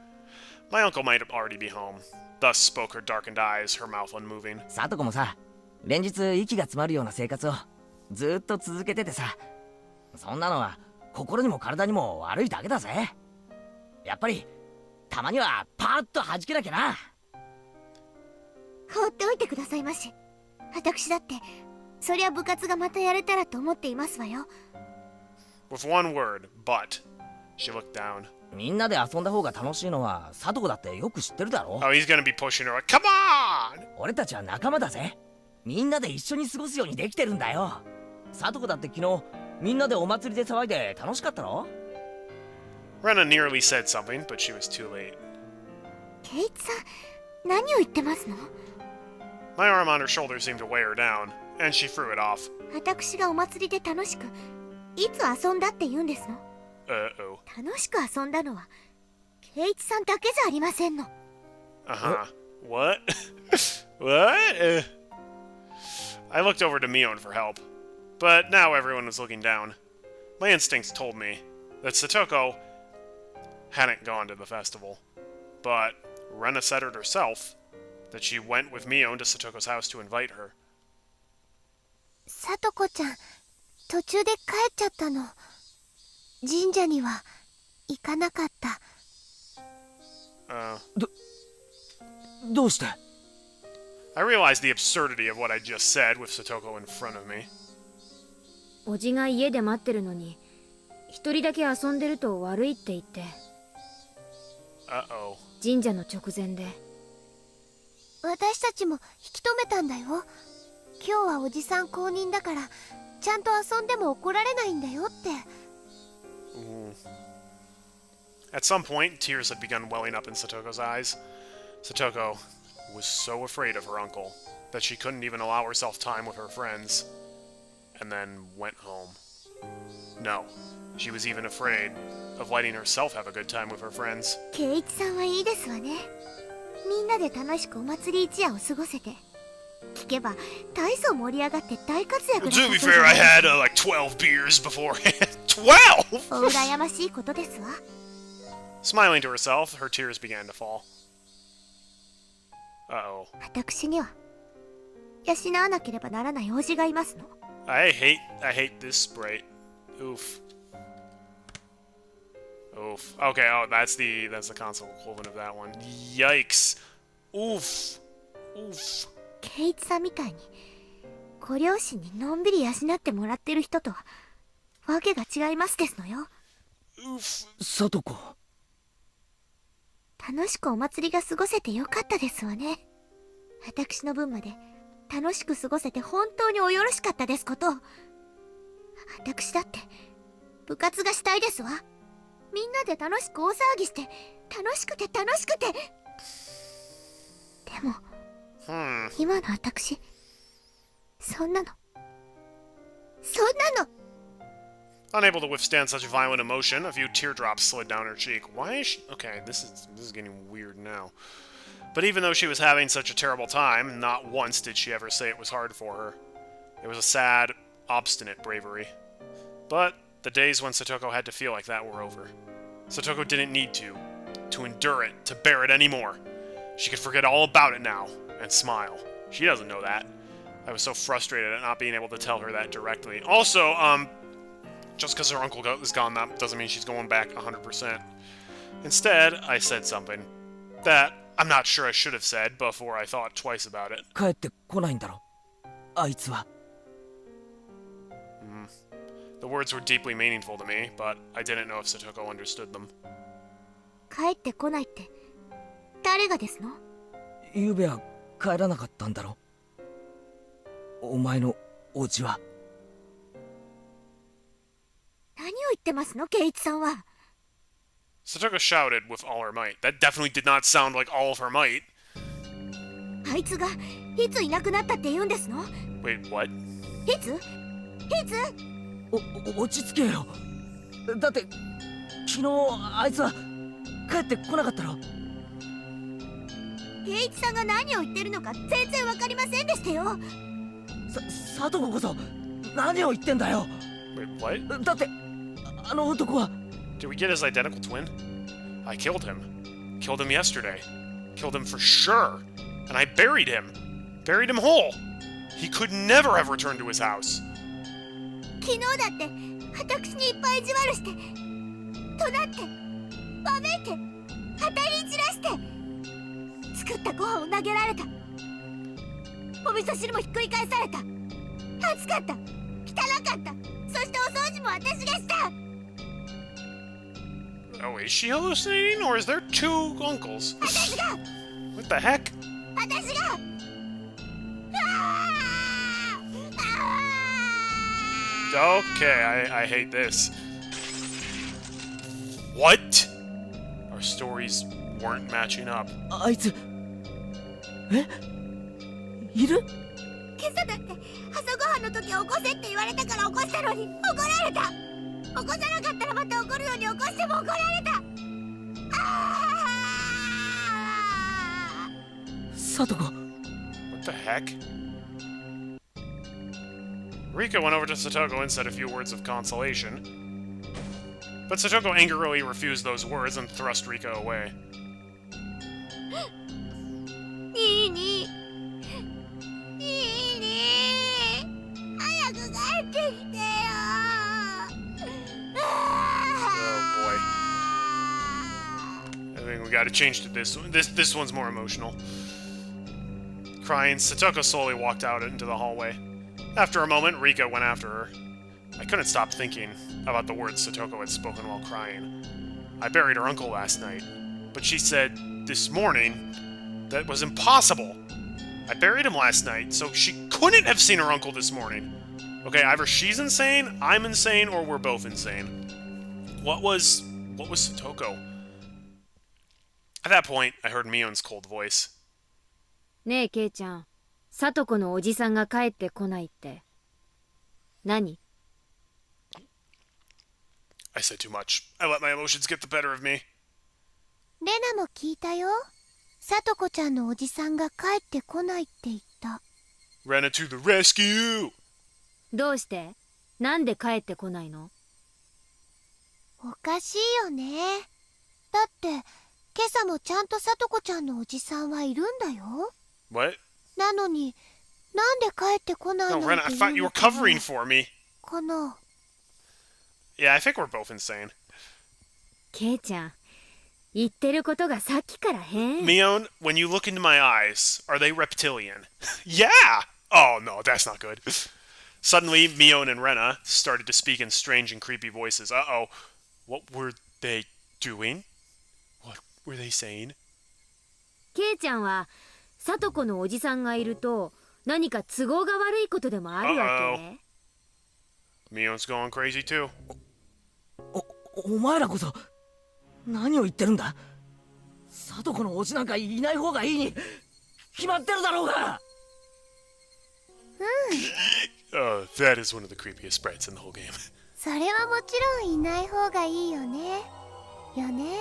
My uncle might already be home. Thus spoke her darkened eyes, her mouth unmoving. サトコもさ、連日息が詰まるような生活をずーっと続けててさ、そんなのは心にも体にも悪いだけだぜ。やっぱりたまにはパーッと弾けなきゃな。放っておいてくださいまし。私だってそりゃ部活がまたやれたらと思っていますわよ。 With one word, but. She looked down. みんなで遊んだ方が楽しいのはサトコだってよく知ってるだろ。 Oh, he's gonna be pushing her. Come on! 俺たちは仲間だぜ。みんなで一緒に過ごすようにできてるんだよ。サトコだって昨日みんなでお祭りで騒いで楽しかったろ。 Rena nearly said something, but she was too late. ケイチさん、何を言ってますの？ My arm on her shoulder seemed to weigh her down, and she threw it off. 私がお祭りで楽しくいつ遊んだって言うんですの？ Uh-oh. 楽しく遊んだのはケイチさんだけじゃありませんの。 Uh-huh. What? What? I looked over to Mion for help, but now everyone was looking down. My instincts told me that Satoko hadn't gone to the festival, but Rena said it herself that she went with Mion to Satoko's house to invite her. さとこちゃん、途中で帰っちゃったの。神社には行かなかった。どうして？ I realized the absurdity of what I just said with Satoko in front of me. おじが家で待ってるのに一人だけ遊んでると悪いって言って、 Uh-oh. 神社の直前で。私たちも引き止めたんだよ。今日はおじさん公認だからちゃんと遊んでも怒られないんだよって。 Ooh. At some point, tears had begun welling up in Satoko's eyes. Satoko was so afraid of her uncle that she couldn't even allow herself time with her friends, and then went home. No, she was even afraid of letting herself have a good time with her friends. ケイチさんはいいですわね。みんなで楽しくお祭り一夜を過ごせて。聞けば大層盛り上がって大活躍だった To そう be じゃな fair, い I had like 12 beers beforehand. 12! お羨ましいことですわ。 Smiling to herself, her tears began to fall. Uh-oh. 私には養わなければならないおじがいますの。 I hate this Sprite. Oof. Oof. Okay, oh, that's the console equivalent of that one. Yikes. Oof. Oof. ケイチさんみたいにご両親にのんびり養ってもらってる人とはわけが違いますですのよ。 Oof. サトコ。楽しくお祭りが過ごせてよかったですわね。私の分まで楽しく過ごせて本当におよろしかったですこと。私だって部活がしたいですわ。みんなで楽しく大騒ぎして楽しくて楽しくて。でも今の私そんなの Unable to withstand such violent emotion, a few teardrops slid down her cheek. Why is she... Okay, this is getting weird now. But even though she was having such a terrible time, not once did she ever say it was hard for her. It was a sad, obstinate bravery. But the days when Satoko had to feel like that were over. Satoko didn't need to endure it, to bear it anymore. She could forget all about it now, and smile. She doesn't know that. I was so frustrated at not being able to tell her that directly. Also, just because her uncle is gone, that doesn't mean she's going back 100%. Instead, I said something that I'm not sure I should have said before I thought twice about it. 帰ってこないんだろあいつは。The words were deeply meaningful to me, but I didn't know if Satoko understood them. 帰ってこないって誰がですの？ゆうべは帰らなかったんだろお前のお家は。何を言ってますの圭一さんは。 Satoko shouted with all her might. That definitely did not sound like all of her might. あいつがいついなくなったって言うんですの？ Wait, what? いつ？落ち着けよ。だって昨日あいつは帰ってこなかったろ。圭一さんが何を言ってるのか全然わかりませんでしたよ。さとここそ何を言ってんだよ。 Wait, what? だってあの男は。 Did we get his identical twin? I killed him. Killed him yesterday. Killed him for sure. And I buried him. Buried him whole. He could never have returned to his house. 昨日だって私にいっぱい意地悪して怒鳴ってわめいて当たり散らして作ったご飯を投げられた。お味噌汁もひっくり返された。暑かった汚かった。そしてお掃除も私がした。 Oh, is she hallucinating, or is there two uncles? 私が What the heck? 私がOkay, I hate this. What? Our stories weren't matching up. あいついる？今朝だって朝ごはんの時は起こせって言われたから起こしたのに怒られた。起こさなかったらまた怒るように起こしても怒られた。さとこ。 What the heck? Rika went over to Satoko and said a few words of consolation. But Satoko angrily refused those words and thrust Rika away. いいにいいに早く帰ってきてよ。 Oh boy. I think we gotta change to this one. This one's more emotional. Crying, Satoko slowly walked out into the hallway. After a moment, Rika went after her. I couldn't stop thinking about the words Satoko had spoken while crying. I buried her uncle last night, but she said this morning that was impossible. I buried him last night, so she couldn't have seen her uncle this morning. Okay, either she's insane, I'm insane, or we're both insane. What was Satoko? At that point, I heard Mion's cold voice. ねえケイちゃん、さとこのおじさんが帰ってこないって何？ I said too much. I let my emotions get the better of me. レナも聞いたよ。さとこちゃんのおじさんが帰ってこないって言った。 Rena to the rescue! どうして？なんで帰ってこないの？おかしいよね。だって今朝もちゃんとさとこちゃんのおじさんはいるんだよ。 What? なのになんで帰ってこない No, の Rena, I って thought 言 you う were のかな covering for me. かな。 Yeah, I think we're both insane. ケイちゃん、言ってることがさっきから変。 Mion, when you look into my eyes, are they reptilian? Yeah! Oh, no, that's not good. Suddenly, Mion and Rena started to speak in strange and creepy voices. Uh-oh. What were they doing? What were they saying? ケイちゃんはさとこのおじさんがいると何か都合が悪いことでもあるわけ？ Mion's going crazy too. お前らこそ何を言ってるんだ。さとこのおじなんかいない方がいいに決まってるだろうが。That is one of the creepiest sprites in the whole game. それはもちろんいない方がいいよね。よね。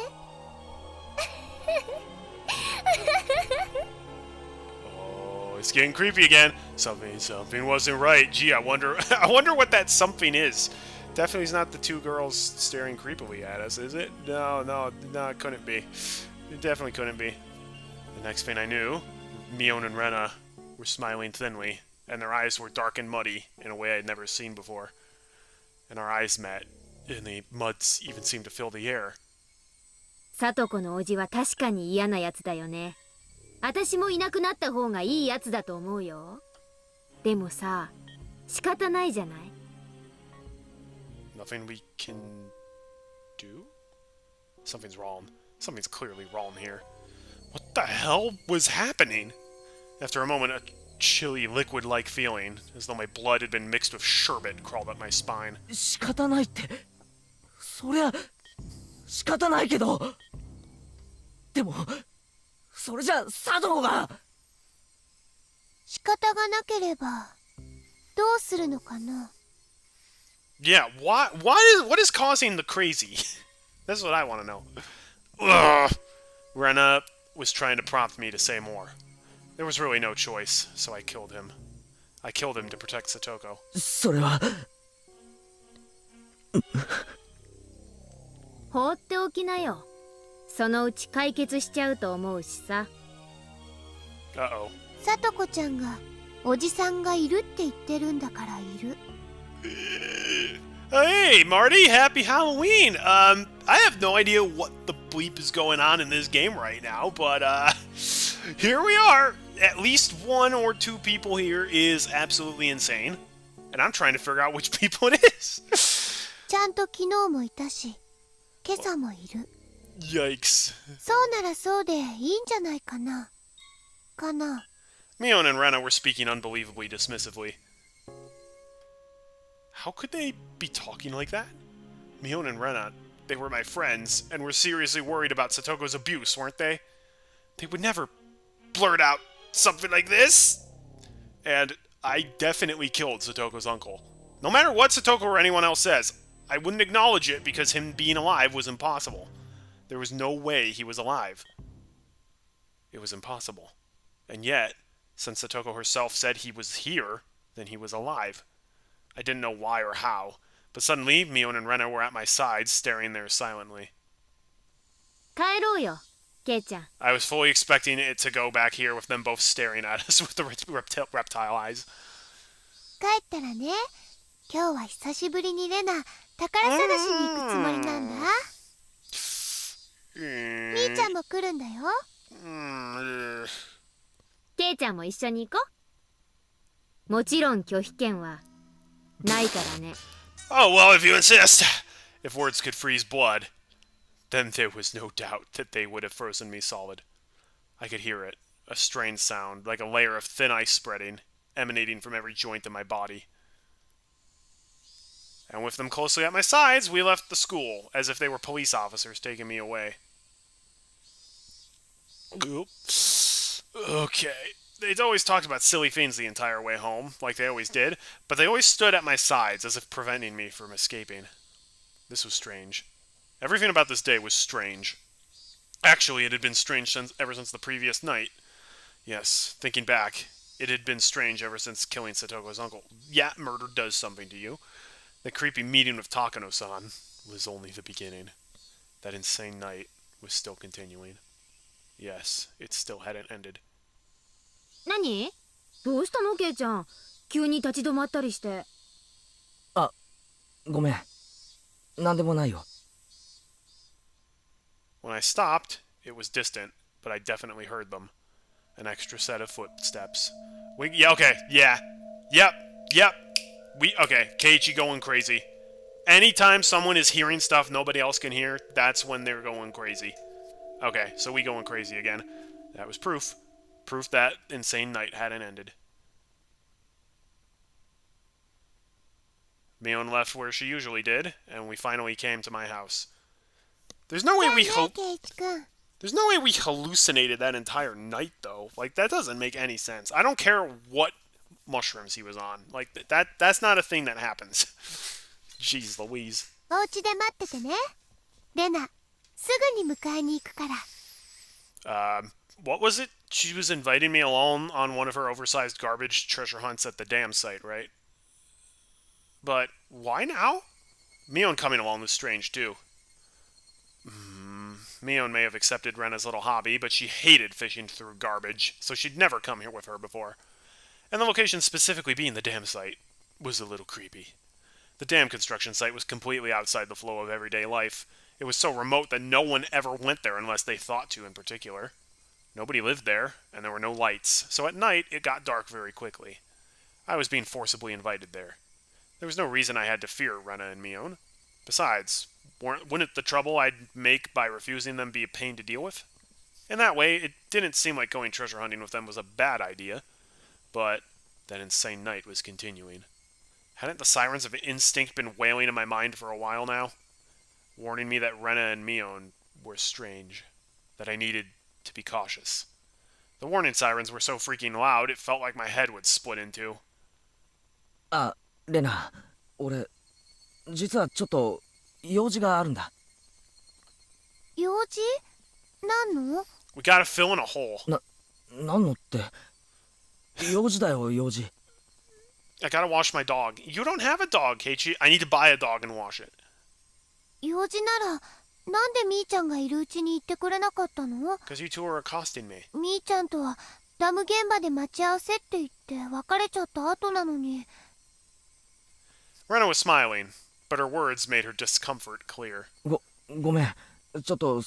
Oh, it's getting creepy again. Something wasn't right. Gee, I wonder what that something is. Definitely is not the two girls staring creepily at us, is it? No, it couldn't be. It definitely couldn't be. The next thing I knew, Mion and Rena were smiling thinly, and their eyes were dark and muddy in a way I'd never seen before. And our eyes met, and the muds even seemed to fill the air. サトコのおじは確かに嫌なやつだよね。私もいなくなった方がいいやつだと思うよ。でもさ、仕方ないじゃない。Nothing we can do? Something's wrong. Something's clearly wrong here. What the hell was happening? After a moment, a chilly, liquid-like feeling, as though my blood had been mixed with sherbet, crawled up my spine. 仕方ないって。そりゃ仕方ないけど。でもそれじゃサトコが。仕方がなければどうするのかな。Yeah, what is causing the crazy? That's what I want to know. Ugh. Rena was trying to prompt me to say more. There was really no choice, so I killed him. I killed him to protect Satoko. それは放っておきなよ。そのうち解決しちゃうと思うしさ。Uh-oh. さとこちゃんがおじさんがいるって言ってるんだからいる。Hey, Marty, happy Halloween! I have no idea what the bleep is going on in this game right now, but, here we are! At least one or two people here is absolutely insane, and I'm trying to figure out which people it is! ちゃんと昨日もいたし、今朝もいる。Yikes. そうならそうでいいんじゃないかな。かな。Mion and Rena were speaking unbelievably dismissively. How could they be talking like that? Mion and Rena, they were my friends, and were seriously worried about Satoko's abuse, weren't they? They would never blurt out something like this! And I definitely killed Satoko's uncle. No matter what Satoko or anyone else says, I wouldn't acknowledge it because him being alive was impossible. There was no way he was alive. It was impossible. And yet, since Satoko herself said he was here, then he was alive. I didn't know why or how, but suddenly Mion and Rena were at my side, staring there silently. 帰ろうよ、ケイちゃん。I was fully expecting it to go back here with them both staring at us with the reptile eyes. 帰ったらね、今日は久しぶりにレナ、宝探しに行くつもりなんだ。兄ちゃんも来るんだよ。ケイちゃんも一緒に行こう。もちろん拒否権はないからね。Oh, well, if you insist. If words could freeze blood, then there was no doubt that they would have frozen me solid. I could hear it, a strange sound, like a layer of thin ice spreading, emanating from every joint in my body. And with them closely at my sides, we left the school, as if they were police officers taking me away. Okay. They'd always talked about silly things the entire way home, like they always did, but they always stood at my sides, as if preventing me from escaping. This was strange. Everything about this day was strange. Actually, it had been strange ever since the previous night. Yes, thinking back, it had been strange ever since killing Satoko's uncle. Yeah, murder does something to you. The creepy meeting with Takano-san was only the beginning. That insane night was still continuing. Yes, it still hadn't ended. 何？どうしたのケイちゃん。急に立ち止まったりして。あ、ごめん。なんでもないよ。When I stopped, it was distant, but I definitely heard them. An extra set of footsteps. Yeah, okay, yeah. Yep. Okay, Keiichi going crazy. Anytime someone is hearing stuff nobody else can hear, that's when they're going crazy. Okay, so we going crazy again. That was proof. Proof that insane night hadn't ended. Mion left where she usually did, and we finally came to my house. There's no way There's no way we hallucinated that entire night, though. Like, that doesn't make any sense. I don't care what mushrooms he was on. Like, that's not a thing that happens. Jeez Louise. お家で待っててね。レナ、すぐに迎えに行くから。What was it? She was inviting me along on one of her oversized garbage treasure hunts at the dam site, right? But why now? Mion coming along was strange, too. Mion may have accepted Rena's little hobby, but she hated fishing through garbage, so she'd never come here with her before. And the location specifically being the dam site was a little creepy. The dam construction site was completely outside the flow of everyday life. It was so remote that no one ever went there unless they thought to in particular. Nobody lived there, and there were no lights, so at night it got dark very quickly. I was being forcibly invited there. There was no reason I had to fear Rena and Mion. Besides, wouldn't the trouble I'd make by refusing them be a pain to deal with? In that way, it didn't seem like going treasure hunting with them was a bad idea, but that insane night was continuing. Hadn't the sirens of instinct been wailing in my mind for a while now? Warning me that Rena and Mion were strange, that I needed to be cautious. The warning sirens were so freaking loud, it felt like my head would split in two. あ、レナ、俺、実はちょっと用事があるんだ。用事？何の？ We gotta fill in a hole. なんのって、用事だよ、用事。I gotta wash my dog. You don't have a dog, Keiichi. I need to buy a dog and wash it. 用事なら、なんでみーちゃんがいるうちに言ってくれなかったの？ Because you two are accosting me. みーちゃんとはダム現場で待ち合わせって言って別れちゃった後なのに。Rena was smiling, but her words made her discomfort clear. ごめん、ちょっと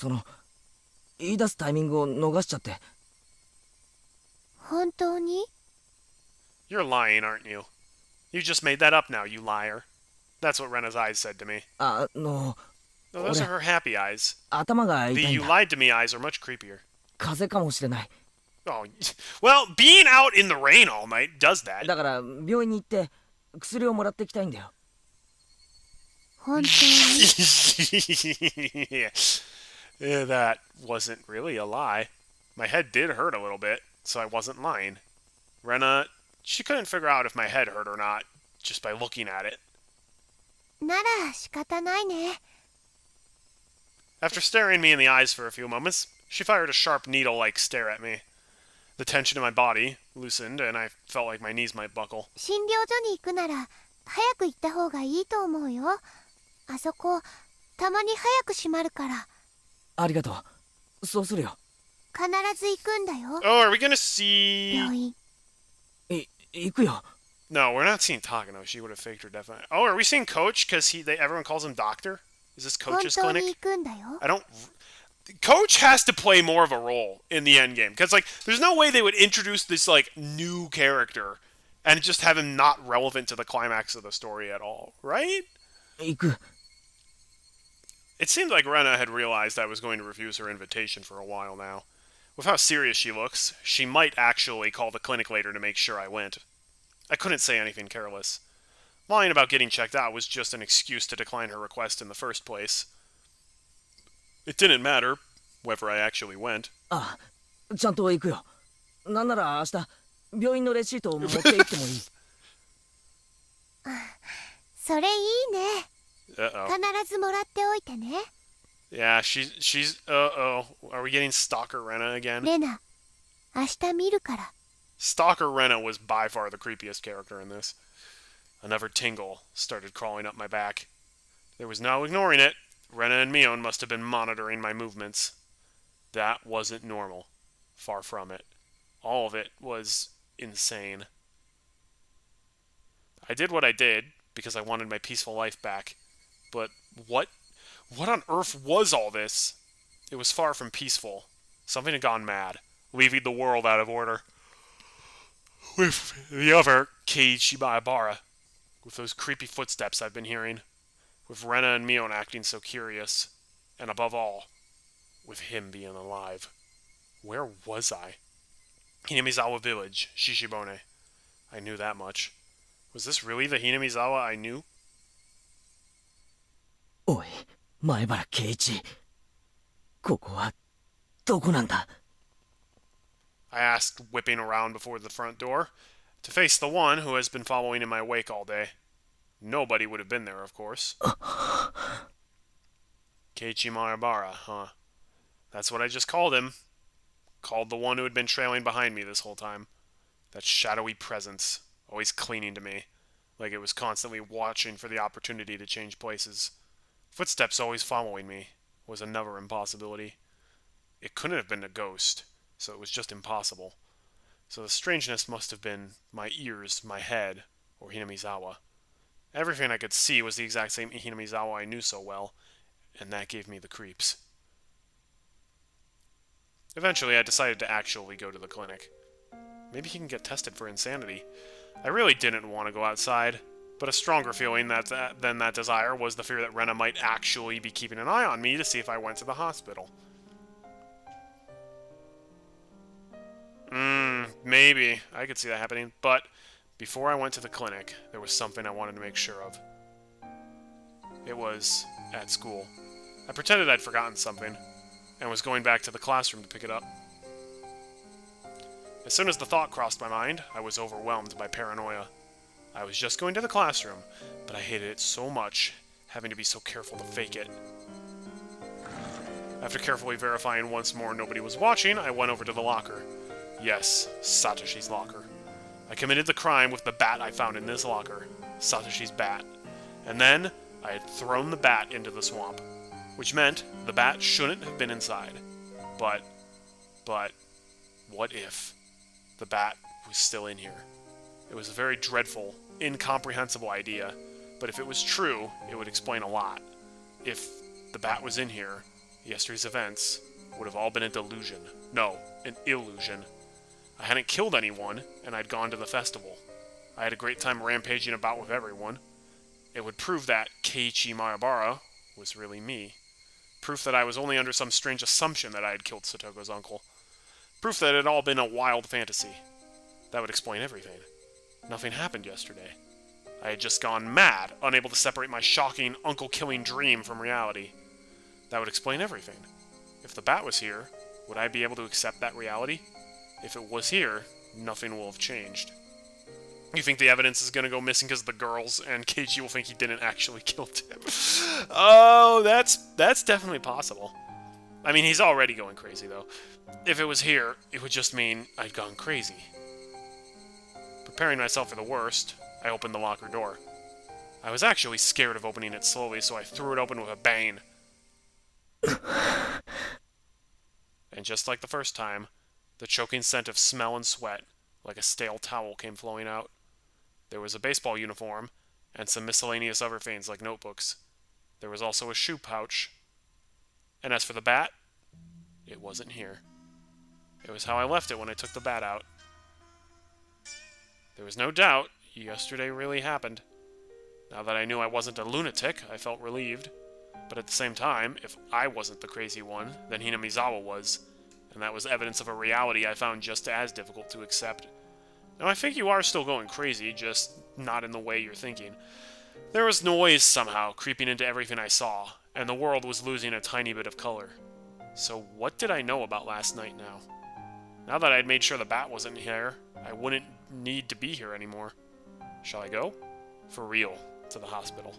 言い出すタイミングを逃しちゃって。本当に？ You're lying, aren't you? You just made that up now, you liar. That's what Rena's eyes said to me. No, those are her happy eyes. 頭が痛 The いん you だ。 lied to me eyes are much creepier. 風邪かもしれない。Oh, well, being out in the rain all night does that. だから病院に行って薬をもらってきたいんだよ。本当に？ Yeah, that wasn't really a lie. My head did hurt a little bit, so I wasn't lying. Rena, she couldn't figure out if my head hurt or not, just by looking at it. なら仕方ないね。 After staring me in the eyes for a few moments, she fired a sharp needle-like stare at me. The tension in my body loosened, and I felt like my knees might buckle. 診療所に行くなら早く行った方がいいと思うよ。あそこたまに早く閉まるから。ありがとう。そうするよ。必ず行くんだよ。 Oh, are we gonna see... 病院。行くよ。 No, we're not seeing Takano. She would have faked her death. Oh, are we seeing Coach? Because everyone calls him Doctor? Is this 本 Coach's 当に clinic? 行くんだよ。 I don't... Coach has to play more of a role in the endgame. Because, like, there's no way they would introduce this, like, new character and just have him not relevant to the climax of the story at all, right? 行く。 It seemed like Rena had realized I was going to refuse her invitation for a while now. With how serious she looks, she might actually call the clinic later to make sure I went. I couldn't say anything careless. Lying about getting checked out was just an excuse to decline her request in the first place. It didn't matter whether I actually went. あ、ちゃんと行くよ。なんなら明日病院のレシートを持って行ってもいい。それいいね。 Uh-oh. 必ずもらっておいてね。 Yeah, she's... Uh-oh. Are we getting Stalker Rena again? レナ、明日見るから。 Stalker Rena was by far the creepiest character in this. Another tingle started crawling up my back. There was no ignoring it. Rena and Mion must have been monitoring my movements. That wasn't normal. Far from it. All of it was insane. I did what I did because I wanted my peaceful life back. But what on earth was all this? It was far from peaceful. Something had gone mad, leaving the world out of order. With the other Keiichi Maebara, with those creepy footsteps I've been hearing, with Rena and Mion acting so curious, and above all, with him being alive. Where was I? Hinamizawa Village, Shishibone. I knew that much. Was this really the Hinamizawa I knew? おい、前原圭一。ここはどこなんだ？ I asked, whipping around before the front door, to face the one who has been following in my wake all day. Nobody would have been there, of course. Keiichi Maebara, huh? That's what I just called him. Called the one who had been trailing behind me this whole time. That shadowy presence, always clinging to me, like it was constantly watching for the opportunity to change places. Footsteps always following me was another impossibility. It couldn't have been a ghost, so it was just impossible. So the strangeness must have been my ears, my head, or Hinamizawa. Everything I could see was the exact same Hinamizawa I knew so well, and that gave me the creeps. Eventually, I decided to actually go to the clinic. Maybe he can get tested for insanity. I really didn't want to go outside, but a stronger feeling than that desire was the fear that Rena might actually be keeping an eye on me to see if I went to the hospital. Maybe. I could see that happening, but before I went to the clinic, there was something I wanted to make sure of. It was at school. I pretended I'd forgotten something, and was going back to the classroom to pick it up. As soon as the thought crossed my mind, I was overwhelmed by paranoia. I was just going to the classroom, but I hated it so much, having to be so careful to fake it. After carefully verifying once more nobody was watching, I went over to the locker. Yes, Satoshi's locker. I committed the crime with the bat I found in this locker, Satoshi's bat. And then, I had thrown the bat into the swamp, which meant the bat shouldn't have been inside. But, what if the bat was still in here? It was a very dreadful, incomprehensible idea, but if it was true, it would explain a lot. If the bat was in here, yesterday's events would have all been a delusion. No, an illusion. I hadn't killed anyone, and I'd gone to the festival. I had a great time rampaging about with everyone. It would prove that Keiichi Maebara was really me. Proof that I was only under some strange assumption that I had killed Satogo's uncle. Proof that it had all been a wild fantasy. That would explain everything. Nothing happened yesterday. I had just gone mad, unable to separate my shocking, uncle-killing dream from reality. That would explain everything. If the bat was here, would I be able to accept that reality? If it was here, nothing will have changed. You think the evidence is going to go missing because of the girls, and Keiichi will think he didn't actually kill Tim? Oh, that's definitely possible. I mean, he's already going crazy, though. If it was here, it would just mean I'd gone crazy. Preparing myself for the worst, I opened the locker door. I was actually scared of opening it slowly, so I threw it open with a bang. And just like the first time, the choking scent of smell and sweat, like a stale towel, came flowing out. There was a baseball uniform, and some miscellaneous other things like notebooks. There was also a shoe pouch. And as for the bat, it wasn't here. It was how I left it when I took the bat out. There was no doubt, yesterday really happened. Now that I knew I wasn't a lunatic, I felt relieved. But at the same time, if I wasn't the crazy one, then Hinamizawa was. And that was evidence of a reality I found just as difficult to accept. Now, I think you are still going crazy, just not in the way you're thinking. There was noise somehow creeping into everything I saw, and the world was losing a tiny bit of color. So what did I know about last night now? Now that I'd made sure the bat wasn't here, I wouldn't need to be here anymore. Shall I go? For real, to the hospital.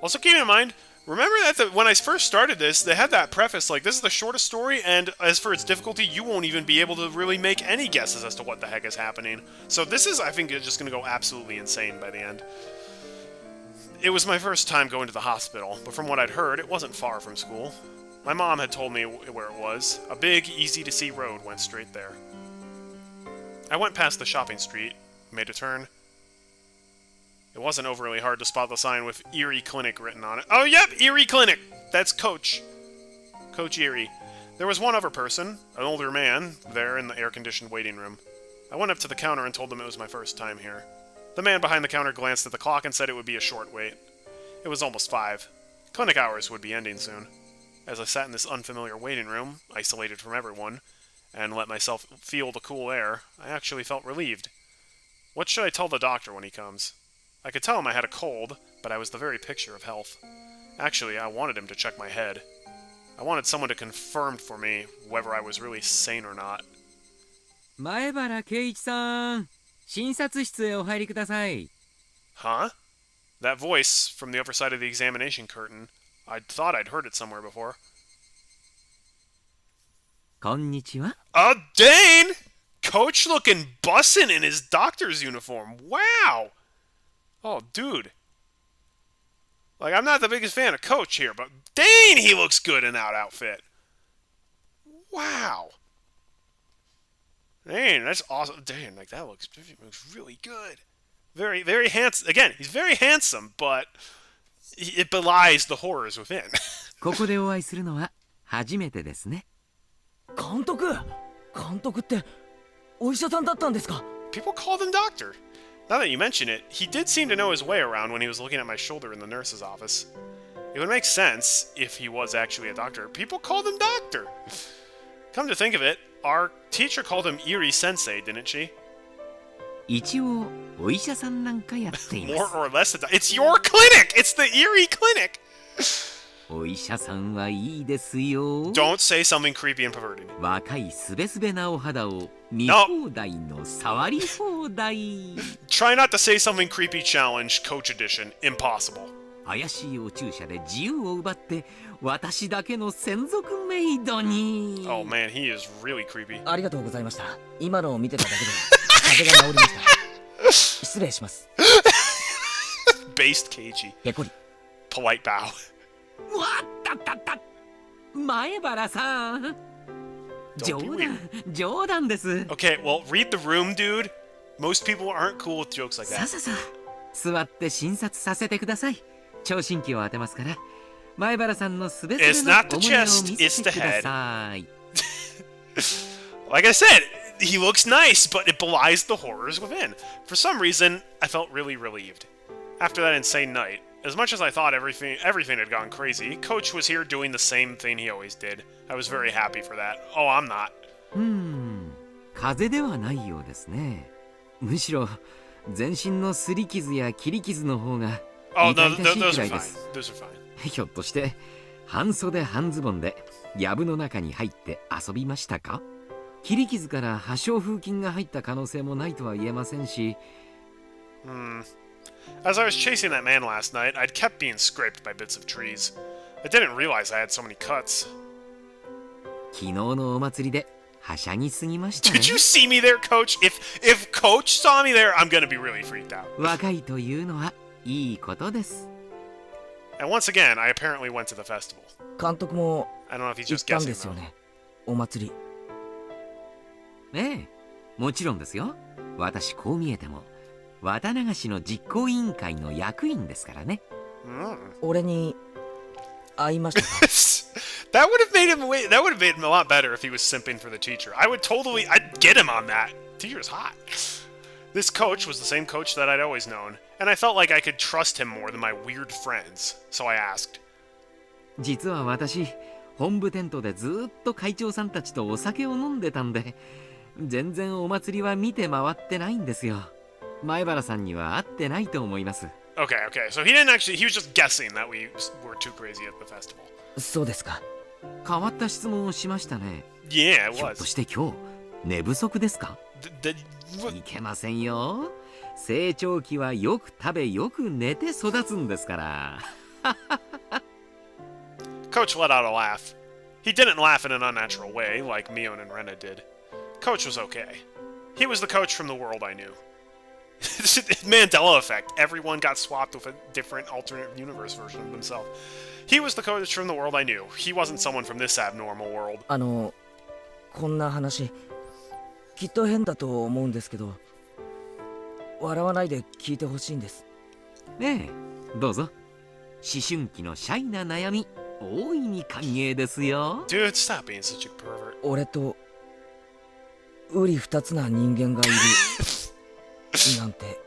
Also keep in mind, remember that when I first started this, they had that preface, like, this is the shortest story, and as for its difficulty, you won't even be able to really make any guesses as to what the heck is happening. So this is, I think, just going to go absolutely insane by the end. It was my first time going to the hospital, but from what I'd heard, it wasn't far from school. My mom had told me where it was. A big, easy-to-see road went straight there. I went past the shopping street, made a turn. It wasn't overly hard to spot the sign with Erie Clinic written on it. Oh, yep, Erie Clinic! That's Coach. Coach Erie. There was one other person, an older man, there in the air-conditioned waiting room. I went up to the counter and told them it was my first time here. The man behind the counter glanced at the clock and said it would be a short wait. It was almost 5. Clinic hours would be ending soon. As I sat in this unfamiliar waiting room, isolated from everyone, and let myself feel the cool air, I actually felt relieved. What should I tell the doctor when he comes? I could tell him I had a cold, but I was the very picture of health. Actually, I wanted him to check my head. I wanted someone to confirm for me whether I was really sane or not. 前原圭一さん、診察室へお入りください。Huh? That voice from the upper side of the examination curtain. I thought I'd heard it somewhere before. こんにちは。 Oh, Dane! Coach looking bussin' in his doctor's uniform. Wow! Oh, dude. Like, I'm not the biggest fan of Coach here, but Dane, he looks good in that outfit. Wow. Dane, that's awesome. Dane, like, that looks really good. Very, very handsome. Again, he's very handsome, but it belies the horrors within. ここでお会いするのは初めてですね。監督ってお医者さんだったんですか？ People called him doctor. Now that you mention it, he did seem to know his way around when he was looking at my shoulder in the nurse's office. It would make sense if he was actually a doctor. People called him doctor. Come to think of it, our teacher called him Erie Sensei, didn't she? 一応お医者さんなんかやっていま More す。 or less, it's your clinic! It's the Erie Clinic! お医者さんはいいですよ。 Don't say something creepy and perverted. 若いすべすべなお肌を見放題の触り放題。 Try not to say something creepy challenge, Coach Edition. Impossible. 怪しいお注射で自由を奪って私だけの専属メイドに。 Oh man, he is really creepy. ありがとうございました。今のを見てただけで風邪が治りました。失礼します。 Based cagey. ペコリ。 Polite bow. わったったった前原さん。 Don't be 冗談です。 Okay, well, read the room, dude. Most people aren't cool with jokes like さ that. あさあさあ座って診察させてください。聴診器を当てますから前原さんのすべて It's の not the お胸を chest, 見 it's せ the てください。 Like I said, he looks nice, but it belies the horrors within. For some reason, I felt really relieved. After that insane night, as much as I thought everything had gone crazy, Coach was here doing the same thing he always did. I was very happy for that. Oh, I'm not. 風邪ではないようですね。むしろ全身の擦り傷や切り傷の方が Oh, 痛 no, 々しい those くら are いで fine. す。 Those are fine. ひょっとして半袖半ズボンで藪の中に入って遊びましたか？切り傷から破傷風菌が入った可能性もないとは言えませんし。 As I was chasing that man last night, I'd kept being scraped by bits of trees. I didn't realize I had so many cuts. 昨日のお祭りではしゃぎすぎましたね。 Did you see me there, Coach? If Coach saw me there, I'm gonna be really freaked out. 若いというのはいいことです。 And once again, I apparently went to the festival. 監督も I don't know if he's 行っ just たん guessing ですよ though. ね。お祭り。ええ、もちろんですよ。私こう見えても綿流しの実行委員会の役員ですからね。俺に会いましたか？ That would have made him a lot better if he was simping for the teacher. I'd get him on that. Teacher's hot. This coach was the same coach that I'd always known, and I felt like I could trust him more than my weird friends. So I asked. 実は私本部テントでずっと会長さんたちとお酒を飲んでたんで全然お祭りは見て回ってないんですよ。前原さんには会ってないと思います。 Okay. So he was just guessing that we were too crazy at the festival. そうですか。変わった質問をしましたね。 Yeah, it ひょっと was. して今日寝不足ですか？ What? いけませんよ。成長期はよく食べよく寝て育つんですから。 Coach let out a laugh. He didn't laugh in an unnatural way, like Mion and Rena did. Coach was okay. He was the coach from the world I knew. Mandela effect. Everyone got swapped with a different alternate universe version of themselves. He was the coach from the world I knew. He wasn't someone from this abnormal world. こんな話きっと変だと思うんですけど笑わないで聞いてほしいんです。ねえ、どうぞ。思春期のシャイな悩み大いに歓迎ですよ。 Dude, stop being such a pervert. 俺と瓜二つな人間がいるなんて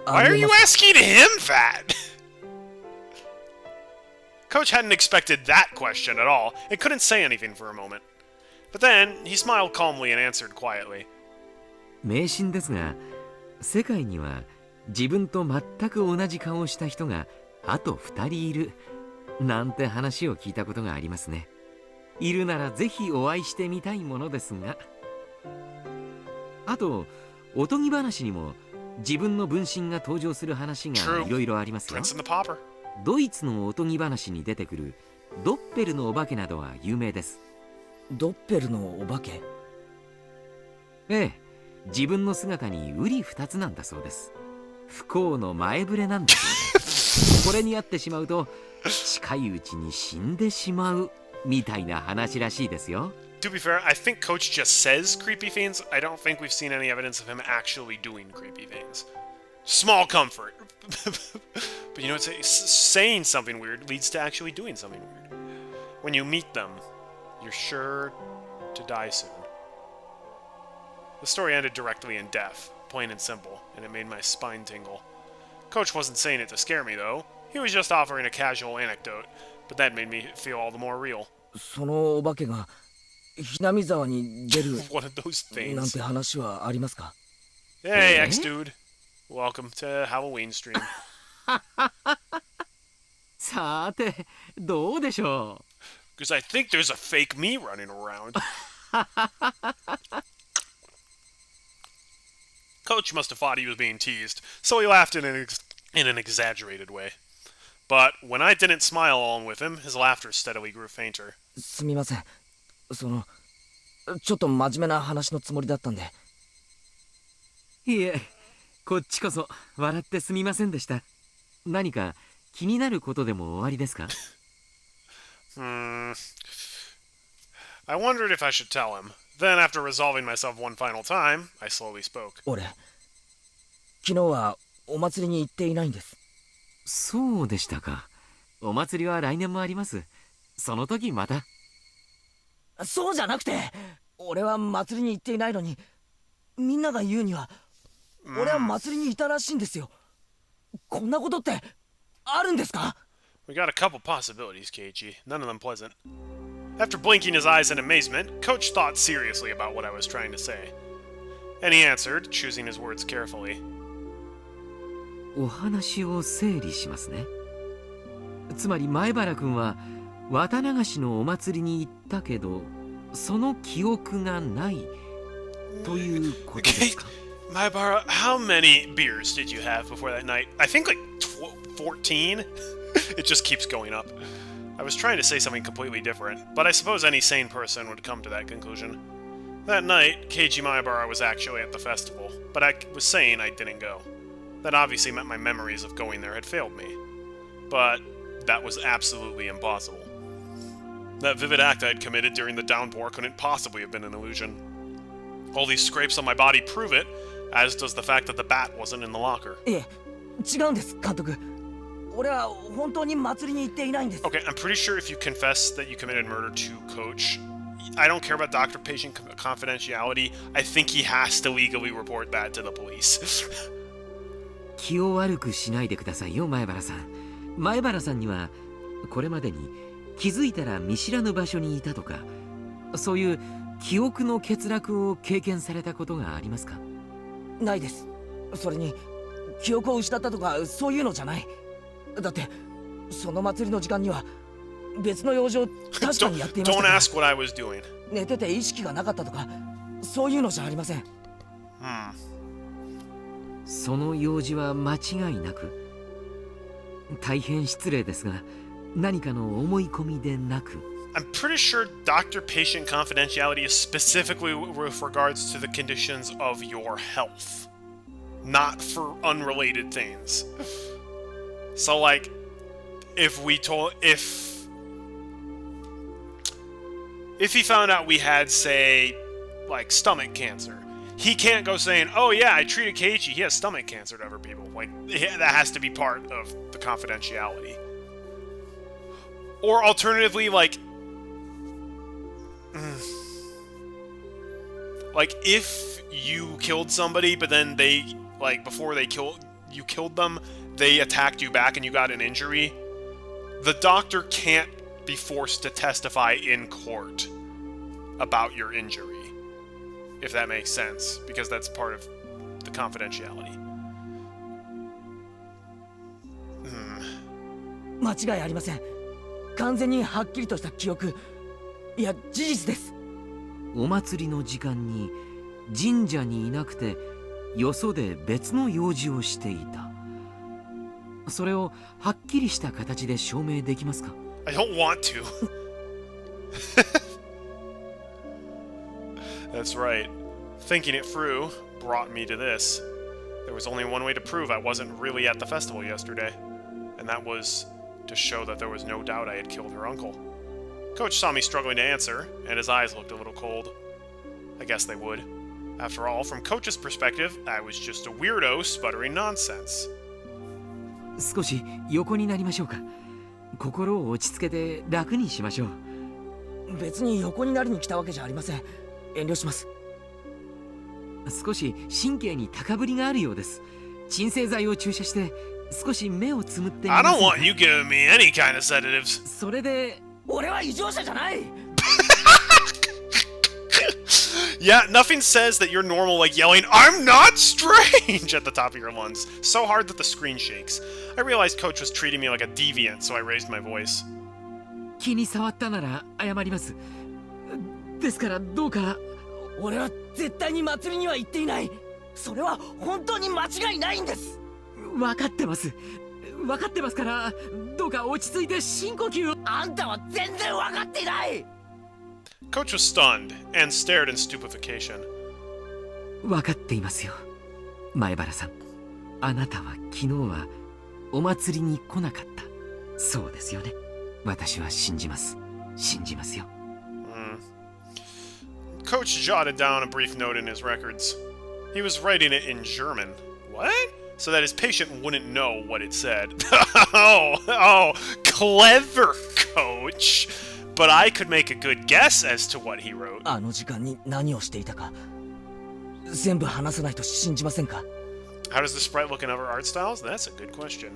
Why あ are りえ you ます asking him that? Coach hadn't expected that question at all and couldn't say anything for a moment. But then, he smiled calmly and answered quietly. 迷信ですが、世界には自分と全く同じ顔をした人があと2人いるなんて話を聞いたことがありますね。いるならぜひお会いしてみたいものですが。あとおとぎ話にも自分の分身が登場する話がいろいろありますよ。 Prince and the Pauper. ドイツのおとぎ話に出てくるドッペルのお化けなどは有名です。ドッペルのお化け。ええ、自分の姿に瓜二つなんだそうです。不幸の前触れなんだそうです。これに遭ってしまうと近いうちに死んでしまうみたいな話らしいですよ。To be fair, I think Coach just says creepy things. I don't think we've seen any evidence of him actually doing creepy things. Small comfort. But you know, saying something weird leads to actually doing something weird. When you meet them, you're sure to die soon. The story ended directly in death, plain and simple, and it made my spine tingle. Coach wasn't saying it to scare me, though. He was just offering a casual anecdote, but that made me feel all the more real. そのお化けがひなみ沢に出る One of those なん things. て話はありますか？ Hey, X-Dude. Welcome to Halloween stream. さてどうでしょ Because I think there's a fake me running around. Coach must have thought he was being teased, so he laughed in an exaggerated way. But when I didn't smile along with him, his laughter steadily grew fainter. すみません。ちょっと真面目な話のつもりだったんで。う。いえ、こっちこそ笑ってすみませんでした。何か気になることでもおありですか？ I wondered if I should tell him. Then, after resolving myself one final time, I slowly spoke. 俺、昨日はお祭りに行っていないんです。そうでしたか。お祭りは来年もあります。その時また。そうじゃなくて、俺は祭りに行っていないのに、みんなが言うには、俺は祭りにいたらしいんですよ。こんなことってあるんですか？ We got a couple possibilities, Keiichi. None of them pleasant. After blinking his eyes in amazement, Coach thought seriously about what I was trying to say. And he answered, choosing his words carefully. お話を整理しますね。つまり前原君は綿流しのお祭りに行ったけどその記憶がないということですか？ Maibara, how many beers did you have before that night? I think like 14? It just keeps going up. I was trying to say something completely different, but I suppose any sane person would come to that conclusion. That night, Keiji Maibara was actually at the festival, but I was saying I didn't go. That obviously meant my memories of going there had failed me. But that was absolutely impossible. That vivid act I had committed during the downpour couldn't possibly have been an illusion. All these scrapes on my body prove it, as does the fact that the bat wasn't in the locker. いえ、違うんです、監督。俺は本当に祭りに行っていないんです。 Okay, I'm pretty sure if you confess that you committed murder to Coach, I don't care about doctor-patient confidentiality. I think he has to legally report that to the police. 気を悪くしないでくださいよ前原さん。前原さんにはこれまでに気づいたら見知らぬ場所にいたとかそういう記憶の欠落を経験されたことがありますか？ないです。それに記憶を失ったとかそういうのじゃない。だってその祭りの時間には別の用事を確かにやっていました Don't から。 ask what I was doing. 寝てて意識がなかったとかそういうのじゃありません。その用事は間違いなく。大変失礼ですが何かの思い込みでなく。 I'm pretty sure doctor-patient confidentiality is specifically with regards to the conditions of your health, not for unrelated things. So, like, if he found out we had, say, like, stomach cancer, he can't go saying, "Oh yeah, I treated Keiichi. He has stomach cancer" to other people. Like, that has to be part of the confidentiality. Or alternatively, like if you killed somebody, but then they, like, before you killed them, they attacked you back and you got an injury, the doctor can't be forced to testify in court about your injury, if that makes sense, because that's part of the confidentiality. 間違いありません。完全にはっきりとした記憶、いや事実です。お祭りの時間に神社にいなくてよそで別の用事をしていた。それをはっきりした形で証明できますか？ I don't want to. That's right. Thinking it through brought me to this. There was only one way to prove I wasn't really at the festival yesterday, and that was to show that there was no doubt I had killed her uncle. Coach saw me struggling to answer, and his eyes looked a little cold. I guess they would. After all, from Coach's perspective, I was just a weirdo sputtering nonsense. 少し横になりましょうか。心を落ち着けて楽にしましょう。別に横になりに来たわけじゃありません。遠慮します。少し神経に高ぶりがあるようです。鎮静剤を注射して少し目をつむってみま I せんか？ don't want you giving me any kind of sedatives. それで俺は異常者じゃない。Yeah, nothing says that you're normal like yelling, "I'm not strange!" at the top of your lungs. So hard that the screen shakes. I realized Coach was treating me like a deviant, so I raised my voice. 気に障ったなら謝ります。ですからどうか。俺は絶対に祭りには行っていない。それは本当に間違いないんです。分かってます。分かってますから、どうか落ち着いて深呼吸を。あんたは全然分かっていない。Coach was stunned and stared in stupefaction. 分かっていますよ。前原さん、あなたは昨日はお祭りに来なかった。そうですよね。私は信じます。信じますよ。Coach jotted down a brief note in his records. He was writing it in German. What? So that his patient wouldn't know what it said. Oh, clever, Coach. But I could make a good guess as to what he wrote. あの時間に何をしていたか全部話さないと信じませんか？ How does the sprite look in other art styles? That's a good question.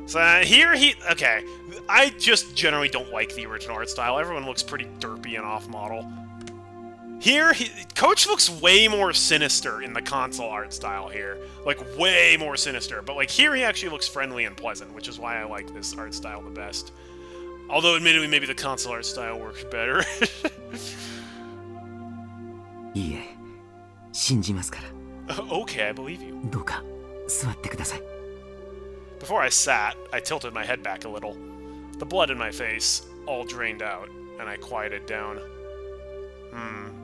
So okay, I just generally don't like the original art style. Everyone looks pretty derpy and off-model. Here, Coach looks way more sinister in the console art style here. Like, way more sinister. But, like, here he actually looks friendly and pleasant, which is why I like this art style the best. Although, admittedly, maybe the console art style works better. いいえ、信じますから。Okay, I believe you. どうか座ってください。Before I sat, I tilted my head back a little. The blood in my face all drained out, and I quieted down.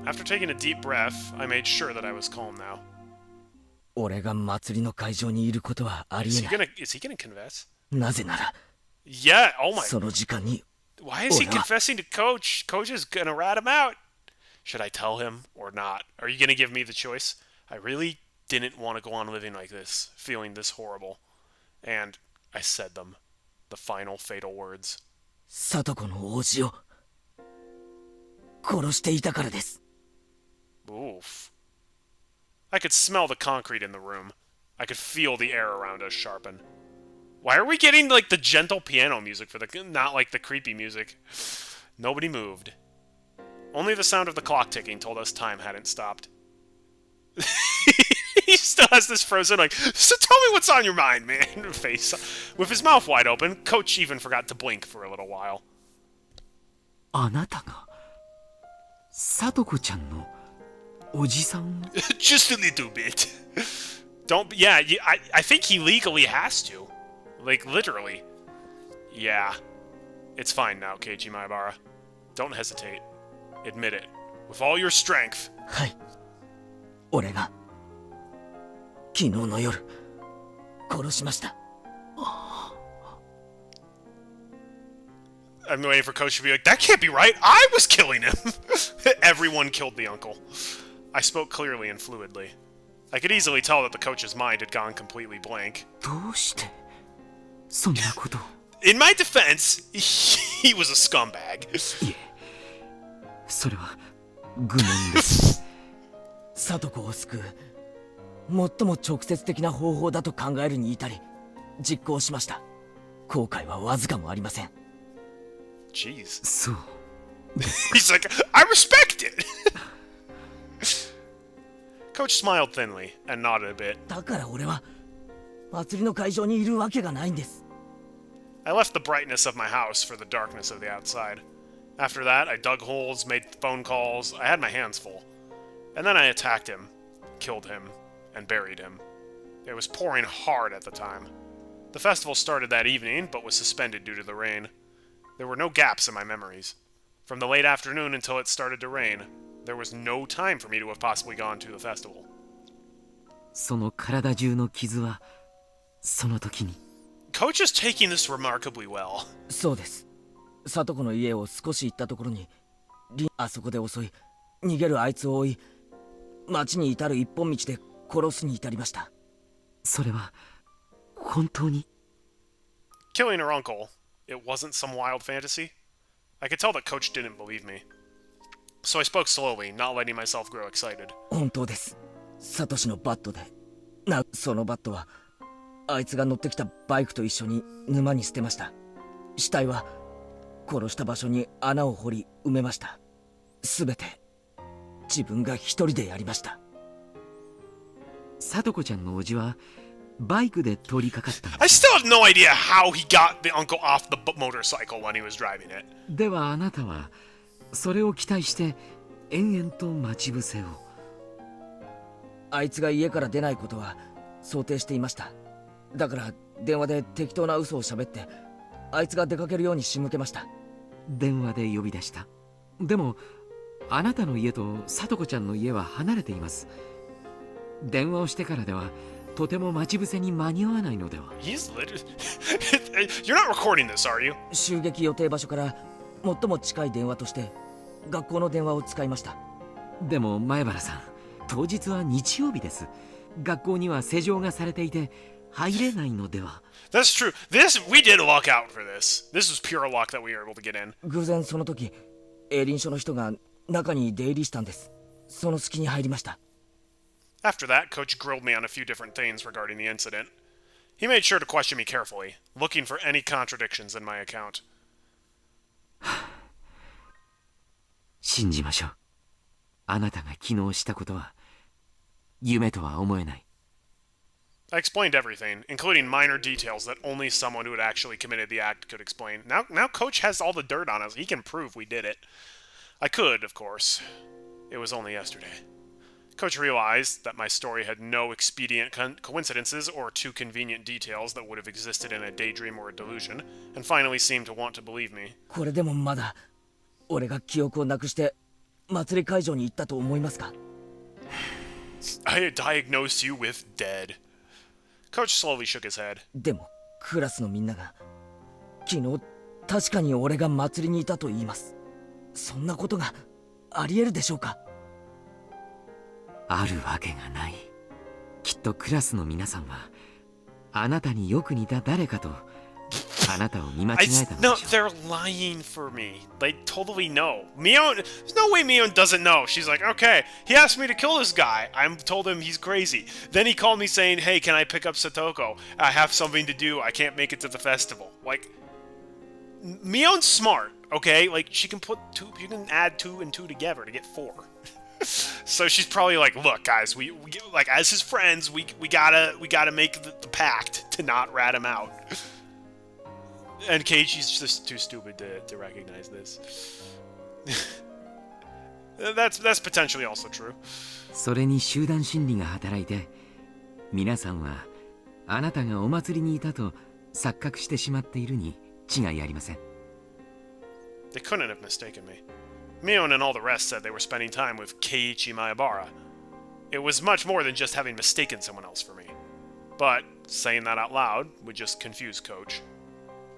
After taking a deep breath, I made sure that I was calm now. 俺が祭りの会場にいることはありえない。 Is he gonna confess? なぜなら Yeah, oh my... その時間に Why is he confessing to Coach? Coach is gonna rat him out. Should I tell him or not? Are you gonna give me the choice? I really didn't want to go on living like this, feeling this horrible. And I said them. The final fatal words. 聡子の王子を殺していたからです。 Oof. I could smell the concrete in the room. I could feel the air around us sharpen. Why are we getting, like, the gentle piano music for the... not, like, the creepy music? Nobody moved. Only the sound of the clock ticking told us time hadn't stopped. He still has this frozen, like, so tell me what's on your mind, man, face. With his mouth wide open, Coach even forgot to blink for a little while. あなたが聡子ちゃんのおじさん？Just a little bit. Yeah, I think he legally has to. Like, literally. Yeah. It's fine now, Keiichi Maebara. Don't hesitate. Admit it. With all your strength. はい。俺が昨日の夜殺しました。I'm waiting for Coach to be like, that can't be right! I was killing him! Everyone killed the uncle. I spoke clearly and fluidly. I could easily tell that the coach's mind had gone completely blank. どうしてそんなことを。 In my defense, he was a scumbag. いえ、それは愚問です。聡子を救う最も直接的な方法だと考えるに至り実行しました。後悔はわずかもありません。 Jeez. そう。 He's like, I respect it! Coach smiled thinly and nodded a bit. だから俺は祭りの会場にいるわけがないんです。 I left the brightness of my house for the darkness of the outside. After that, I dug holes, made phone calls. I had my hands full. And then I attacked him, killed him, and buried him. It was pouring hard at the time. The festival started that evening, but was suspended due to the rain. There were no gaps in my memories. From the late afternoon until it started to rain, there was no time for me to have possibly gone to the festival. その体中の傷はその時に。 Coach is taking this remarkably well. そうです。里子の家を少し行ったところにあそこで襲い逃げるあいつを追い町に至る一本道で殺すに至りました。それは本当に。 Killing her uncle, it wasn't some wild fantasy. I could tell that Coach didn't believe me. So I spoke slowly, not letting myself grow excited. 本当です。サトシのバットでそのバットはあいつが乗ってきたバイクと一緒に沼に捨てました。死体は殺した場所に穴を掘り埋めました。すべて自分が一人でやりました。さとこちゃんのおじはバイクで通りかかったん I still have no idea how he got the uncle off the motorcycle when he was driving it. ではあなたはそれを期待して延々と待ち伏せを。あいつが家から出ないことは想定していました。だから電話で適当な嘘を喋ってあいつが出かけるように仕向けました。電話で呼び出した。でもあなたの家とさとこちゃんの家は離れています。電話をしてからではとても待ち伏せに間に合わないのでは。 He's literally... You're not recording this, are you? 襲撃予定場所から最も近い電話として学校の電話を使いました。でも前原さん、当日は日曜日です。学校には施錠がされていて入れないのでは。 That's true. We did luck out for this. This was pure luck that we were able to get in. 偶然その時営林署の人が中に出入りしたんです。その隙に入りました。 After that, Coach grilled me on a few different things regarding the incident. He made sure to question me carefully, looking for any contradictions in my account. 信じましょう。あなたが昨日したことは夢とは思えない。 I explained everything, including minor details that only someone who had actually committed the act could explain. Now Coach has all the dirt on us. He can prove we did it. I could, of course. It was only yesterday. Coach realized that my story had no expedient coincidences or too convenient details that would have existed in a daydream or a delusion, and finally seemed to want to believe me. これでもまだ俺が記憶をなくして祭り会場に行ったと思いますか？ I had diagnosed you with dead. Coach slowly shook his head. でもクラスのみんなが昨日確かに俺が祭りにいたと言います。そんなことがあり得るでしょうか？あるわけがない。きっとクラスの皆さんはあなたによく似た誰かとあなたを見間違えたのでしょ No, う。 they're lying for me. They totally know. Mion, there's no way Mion doesn't know. She's like, okay, he asked me to kill this guy. I told him he's crazy. Then he called me saying, hey, can I pick up Satoko? I have something to do. I can't make it to the festival. Like, Mion's smart, okay? Like, she can add 2 and 2 together to get 4. So she's probably like, look, guys, we like as his friends, we gotta make the pact to not rat him out. And Keiichi's just too stupid to recognize this. That's potentially also true. それに集団心理が働いて皆さんはあなたがお祭りにいたと錯覚してしまっているに違いありません。 They couldn't have mistaken me. Mion and all the rest said they were spending time with Keiichi Maebara. It was much more than just having mistaken someone else for me. But saying that out loud would just confuse Coach.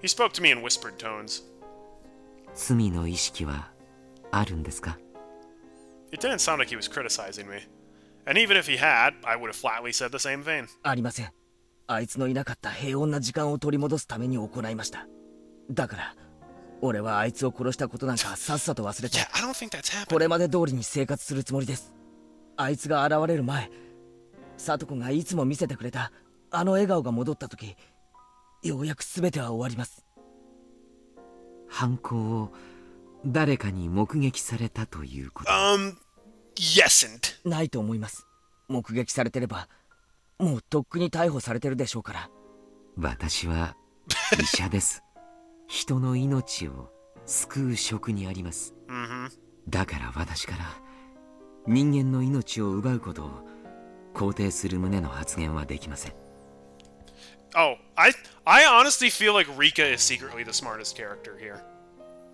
He spoke to me in whispered tones. 罪の意識はあるんですか？ It didn't sound like he was criticizing me. And even if he had, I would have flatly said the same thing. ありません。あいつのいなかった平穏な時間を取り戻すために行いました。だから俺はあいつを殺したことなんかさっさと忘れて Yeah, I don't think that's happening. これまで通りに生活するつもりです。あいつが現れる前、聡子がいつも見せてくれたあの笑顔が戻った時、ようやく全ては終わります。犯行を誰かに目撃されたということ。Yesn't. ないと思います。目撃されてればもうとっくに逮捕されてるでしょうから。私は医者です。人の命を救う職にあります。だから私から人間の命を奪うことを肯定する旨の発言はできません。 Oh, I honestly feel like Rika is secretly the smartest character here.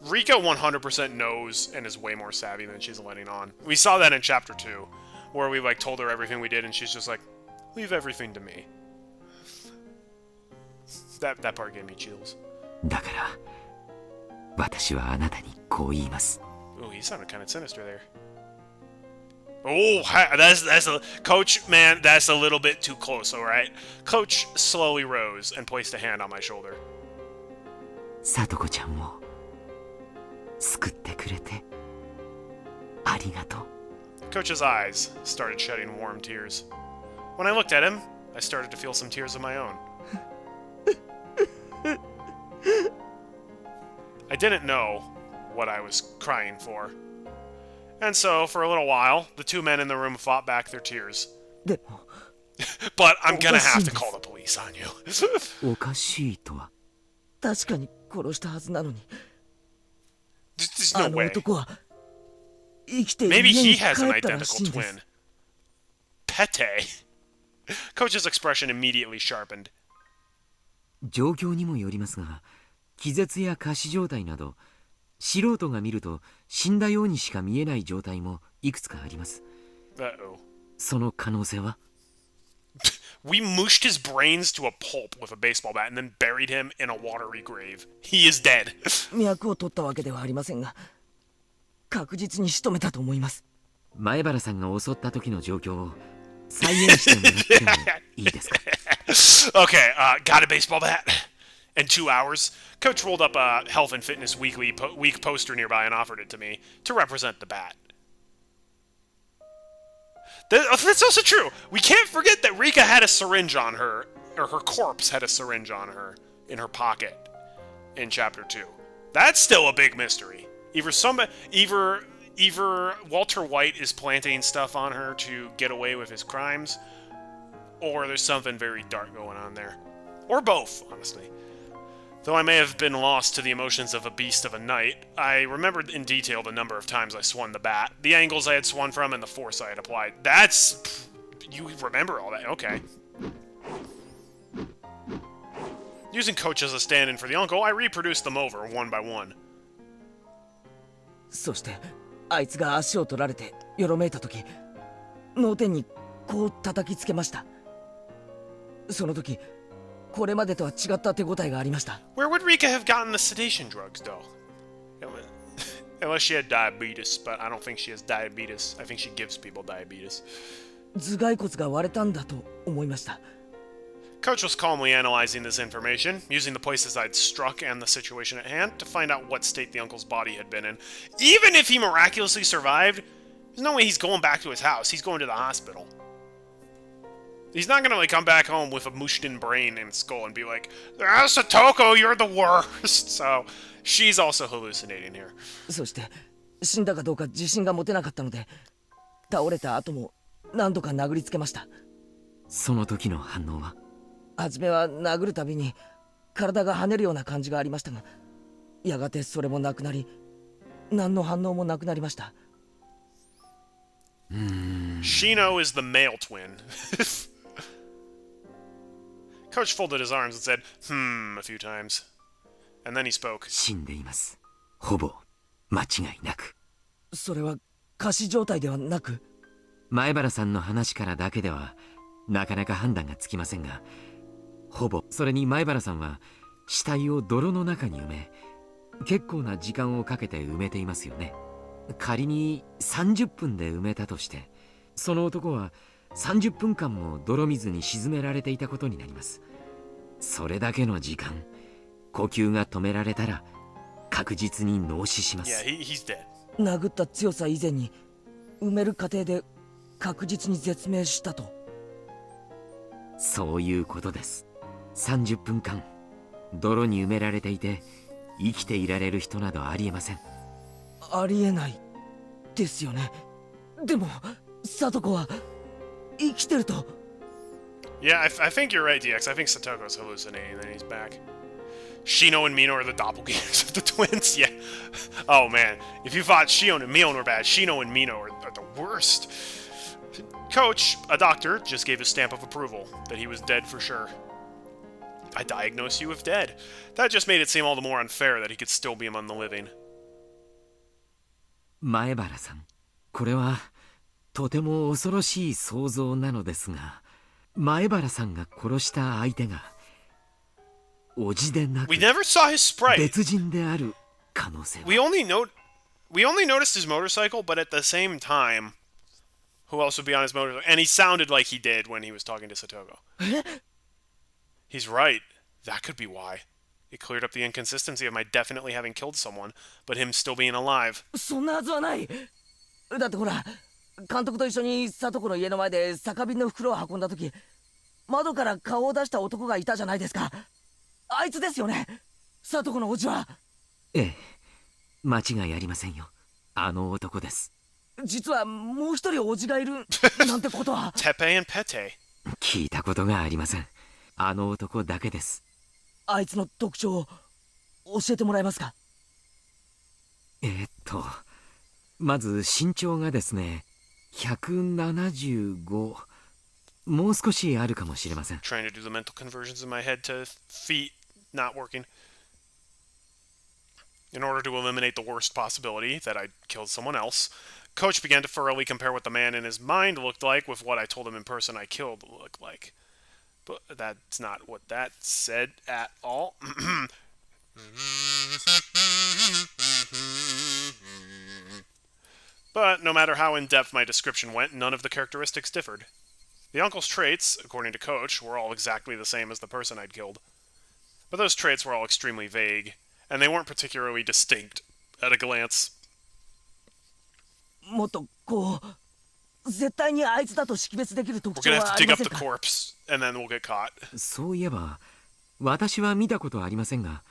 Rika 100% knows and is way more savvy than she's letting on. We saw that in chapter 2, where we like told her everything we did and she's just like, leave everything to me. That part gave me chills. だから私はあなたにこう言います。 Oh, he sounded kind of sinister there. Oh, that's a Coach, man, that's a little bit too close, all right? Coach slowly rose and placed a hand on my shoulder. さとこちゃんを救ってくれてありがとう。 Coach's eyes started shedding warm tears. When I looked at him, I started to feel some tears of my own. I didn't know what I was crying for. And so, for a little while, the two men in the room fought back their tears. でも But I'm gonna have to call the police on you. おかしいとは。確かに殺したはずなのに There's あ no の way. 男は生きて Maybe 家 he に has an 帰ったら identical しいんです twin. Pete. Coach's expression immediately sharpened. 状況にもよりますが、気絶や仮死状態など素人が見ると死んだようにしか見えない状態もいくつかあります。 Uh-oh. その可能性は We mooshed his brains to a pulp with a baseball bat and then buried him in a watery grave. He is dead. 脈を取ったわけではありませんが確実に仕留めたと思います。前原さんが襲った時の状況を再現してもらってもいいですか？ Okay, got a baseball bat. In 2 hours, Coach rolled up a Health and Fitness week poster nearby and offered it to me to represent the bat. That's also true. We can't forget that Rika had a syringe on her, or her corpse had a syringe on her in her pocket in chapter 2. That's still a big mystery. Either Walter White is planting stuff on her to get away with his crimes, or there's something very dark going on there. Or both, honestly. Though I may have been lost to the emotions of a beast of a night, I remembered in detail the number of times I swung the bat, the angles I had swung from, and the force I had applied. That's... You remember all that, okay. Using Coach as a stand-in for the uncle, I reproduced them over, one by one. そしてあいつが足を取られてよろめいた時脳天にこう叩きつけました。その時これまでとは違った手応えがありました。 Where would Rika have gotten the sedation drugs, though? Unless she had diabetes, but I don't think she has diabetes. I think she gives people diabetes. 頭蓋骨が割れたんだと思いました。 Coach was calmly analyzing this information, using the places I'd struck and the situation at hand to find out what state the uncle's body had been in. Even if he miraculously survived, there's no way he's going back to his house. He's going to the hospital. He's not gonna like come back home with a mushed-in brain and skull and be like, "Ah, Satoko, you're the worst." So she's also hallucinating here. そして死んだかどうか自信が持てなかったので倒れた後も何度か殴りつけました。その時の反応は？初めは殴るたびに体が跳ねるような感じがありましたが、やがてそれもなくなり、何の反応もなくなりました。Shino is the male twin. Coach folded his arms and said, a few times. And then he spoke. 死んでいます。ほぼ間違いなく。それは仮死状態ではなく、前原さんの話からだけではなかなか判断がつきませんが、ほぼ、それに前原さんは死体を泥の中に埋め、結構な時間をかけて埋めていますよね。仮に30分で埋めたとして、その男は30分間も泥水に沈められていたことになります。それだけの時間、呼吸が止められたら確実に脳死します。Yeah, he's dead. 殴った強さ以前に埋める過程で確実に絶命したと。そういうことです。30分間泥に埋められていて生きていられる人などありえません。ありえないですよね。でも聡子は生きてると。 Yeah, I think you're right, DX. I think Satoko's hallucinating and then he's back. Shino and Mino are the doppelgangers of the twins. Yeah. Oh man, if you thought Shino and Mino were bad, Shino and Mino are the worst. Coach, a doctor, just gave his stamp of approval that he was dead for sure. I diagnosed you with dead. That just made it seem all the more unfair that he could still be among the living. 前原さん、これはとても恐ろしい想像なのですが、前原さんが殺した相手が叔父でなく We never saw his sprite. 別人である可能性は。We only noticed his motorcycle, but at the same time, who else would be on his motorcycle? And he sounded like he did when he was talking to Satoko. He's right. That could be why. It cleared up the inconsistency of my definitely having killed someone, but him still being alive. そんなはずはない。だってほら、監督と一緒に里子の家の前で酒瓶の袋を運んだ時、窓から顔を出した男がいたじゃないですか。あいつですよね、里子の叔父は。ええ、間違いありませんよ。あの男です。実はもう一人叔父がいるなんてことは。Tepe and Pete. 聞いたことがありません。あの男だけです。あいつの特徴を教えてもらえますか。まず身長がですね、175、もう少しあるかもしれません。Trying to do the mental conversions in my head to feet not working. In order to eliminate the worst possibility that I'd killed someone else, Coach began to thoroughly compare what the man in his mind looked like with what I told him in person I killed looked like. But that's not what that said at all. But no matter how in-depth my description went, none of the characteristics differed. The uncle's traits, according to Coach, were all exactly the same as the person I'd killed. But those traits were all extremely vague, and they weren't particularly distinct at a glance. もっとこう絶対にあいつだと識別できる特 We're 徴 gonna は have あ to り dig ま up せん the か。 corpse, and then we'll get caught. そういえば、私は見たことありませんが、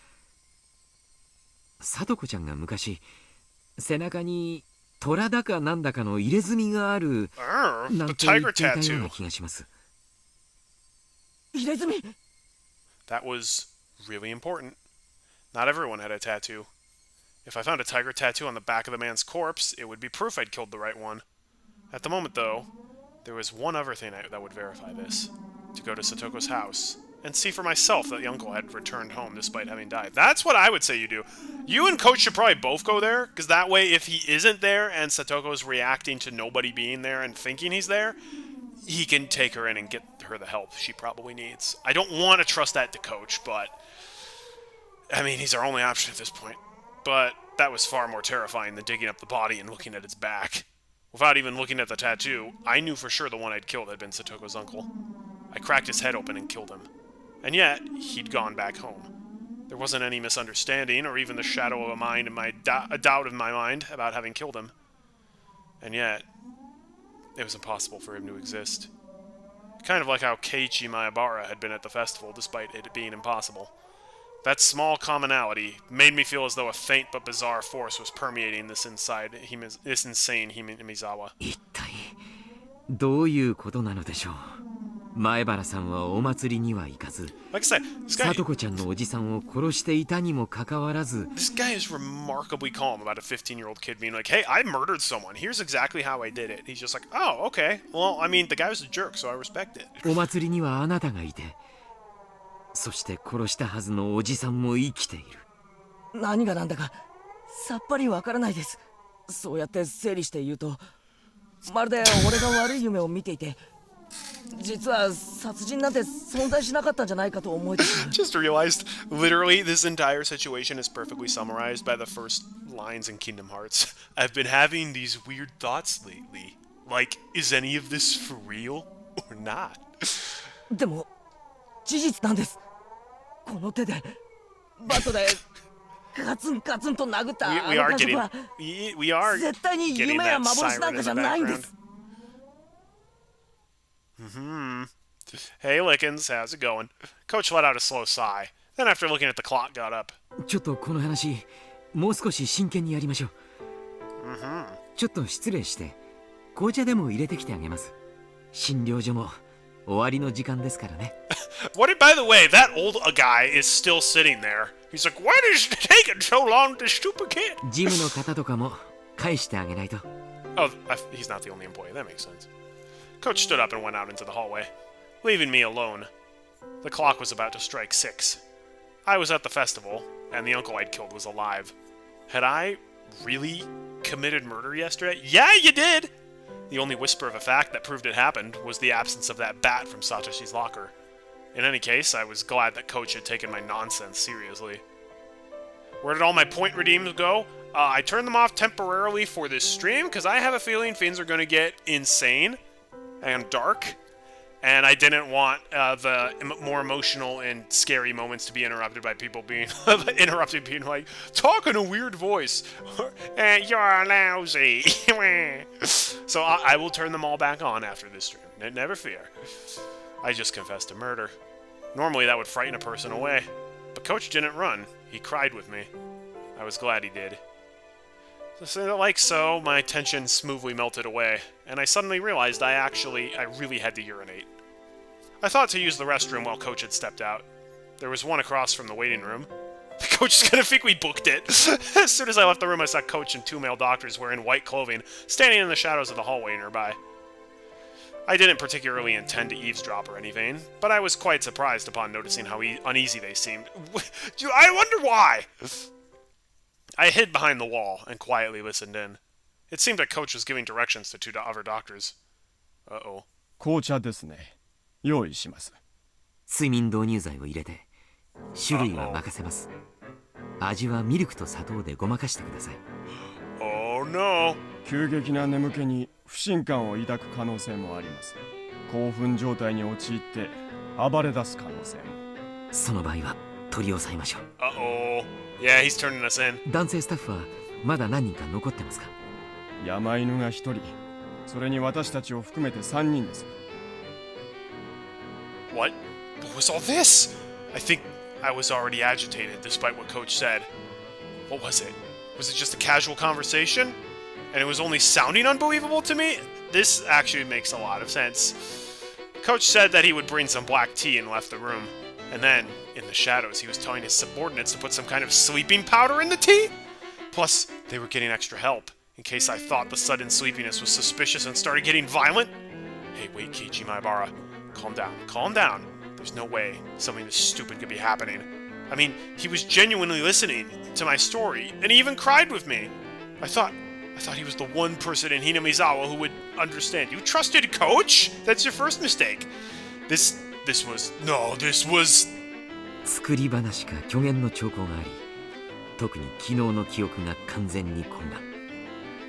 聡子ちゃんが昔、背中に虎だかなんだかの入れ墨がある、な The んて言 tiger っていたよう tattoo. な気がします。入れ墨。 That was really important. Not everyone had a tattoo. If I found a tiger tattoo on the back of the man's corpse, it would be proof I'd killed the right one. At the moment, though, there was one other thing that would verify this. To go to Satoko's house and see for myself that the uncle had returned home despite having died. That's what I would say you do. You and Coach should probably both go there, because that way if he isn't there and Satoko's reacting to nobody being there and thinking he's there, he can take her in and get her the help she probably needs. I don't want to trust that to Coach, but I mean, he's our only option at this point. But that was far more terrifying than digging up the body and looking at its back. Without even looking at the tattoo, I knew for sure the one I'd killed had been Satoko's uncle. I cracked his head open and killed him. And yet, he'd gone back home. There wasn't any misunderstanding or even the shadow of a doubt in my mind about having killed him. And yet, it was impossible for him to exist. Kind of like how Keiichi Maebara had been at the festival despite it being impossible. That small commonality made me feel as though a faint but bizarre force was permeating this insane Himizawa. 一体どういうことなのでしょう。前原さんはお祭りには行かず、 Like I said, 聡子ちゃんのおじさんを殺していたにもかかわらず、 this guy is remarkably calm about a 15-year-old kid being like, hey, I murdered someone. Here's exactly how I did it. He's just like, oh, okay. Well, I mean, the guy was a jerk, so I respect it. お祭りにはあなたがいて、そして殺したはずのおじさんも生きている。何がなんだかさっぱりわからないです。そうやって整理して言うと、まるで俺が悪い夢を見ていて、実は殺人なんて存在しなかったんじゃないかと思えてしまう。 Just realized, literally, this entire situation is perfectly summarized by the first lines in Kingdom Hearts. I've been having these weird thoughts lately. Like, is any of this for real or not? でも事実なんです。この手でバットでカツンカツンと殴ったあの We are 感触 getting, は we are 絶対に getting 夢や that 幻なん siren か in じ the ゃないんで background. す。Hey, Lickens, how's it going? Coach let out a slow sigh. Then, after looking at the clock, got up. ちょっとこの話、もう少し真剣にやりましょう。ちょっと失礼して、紅茶でも入れてきてあげます。診療所も終わりの時間ですからね。What? By the way, that old guy is still sitting there. He's like, "What is taking so long, this stupid kid?" ジムの方とかも返してあげないと。Oh, he's not the only employee. That makes sense. Coach stood up and went out into the hallway, leaving me alone. The clock was about to strike 6. I was at the festival, and the uncle I'd killed was alive. Had I really committed murder yesterday? Yeah, you did! The only whisper of a fact that proved it happened was the absence of that bat from Satoshi's locker. In any case, I was glad that Coach had taken my nonsense seriously. Where did all my point redeems go? I turned them off temporarily for this stream, because I have a feeling things are going to get insane and dark, and I didn't want the more emotional and scary moments to be interrupted by people being like, talk in a weird voice, and you're lousy. So I will turn them all back on after this stream. Never fear. I just confessed to murder. Normally that would frighten a person away, but Coach didn't run. He cried with me. I was glad he did. So, like so, my tension smoothly melted away, and I suddenly realized I really had to urinate. I thought to use the restroom while Coach had stepped out. There was one across from the waiting room. The coach is gonna think we booked it. As soon as I left the room, I saw Coach and 2 male doctors wearing white clothing, standing in the shadows of the hallway nearby. I didn't particularly intend to eavesdrop or anything, but I was quite surprised upon noticing how uneasy they seemed. I wonder why! I hid behind the wall and quietly listened in. It seemed like Coach was giving directions to 2 other doctors. Uh-oh. 紅茶ですね。用意します。睡眠導入剤を入れて、種類は任せます。味はミルクと砂糖でごまかしてください。Oh no! 急激な眠気に不信感を抱く可能性もあります。興奮状態に陥って暴れ出す可能性も。その場合は取り押さえましょう。Uh-oh. Yeah, he's turning us in. 男性スタッフはまだ何人か残ってますか？山犬が1人、それに私たちを含めて3人です。What was all this? I think I was already agitated, despite what Coach said. What was it? Was it just a casual conversation? And it was only sounding unbelievable to me? This actually makes a lot of sense. Coach said that he would bring some black tea and left the room. And then, in the shadows, he was telling his subordinates to put some kind of sleeping powder in the tea? Plus, they were getting extra help, in case I thought the sudden sleepiness was suspicious and started getting violent. Hey, wait, Keiichi Maebara. Calm down, calm down. There's no way something this stupid could be happening. I mean, he was genuinely listening to my story, and he even cried with me. I thought he was the one person in Hinamizawa who would understand. You trusted Coach? That's your first mistake. This was... 作り話か虚言の兆候があり、特に昨日の記憶が完全に混乱。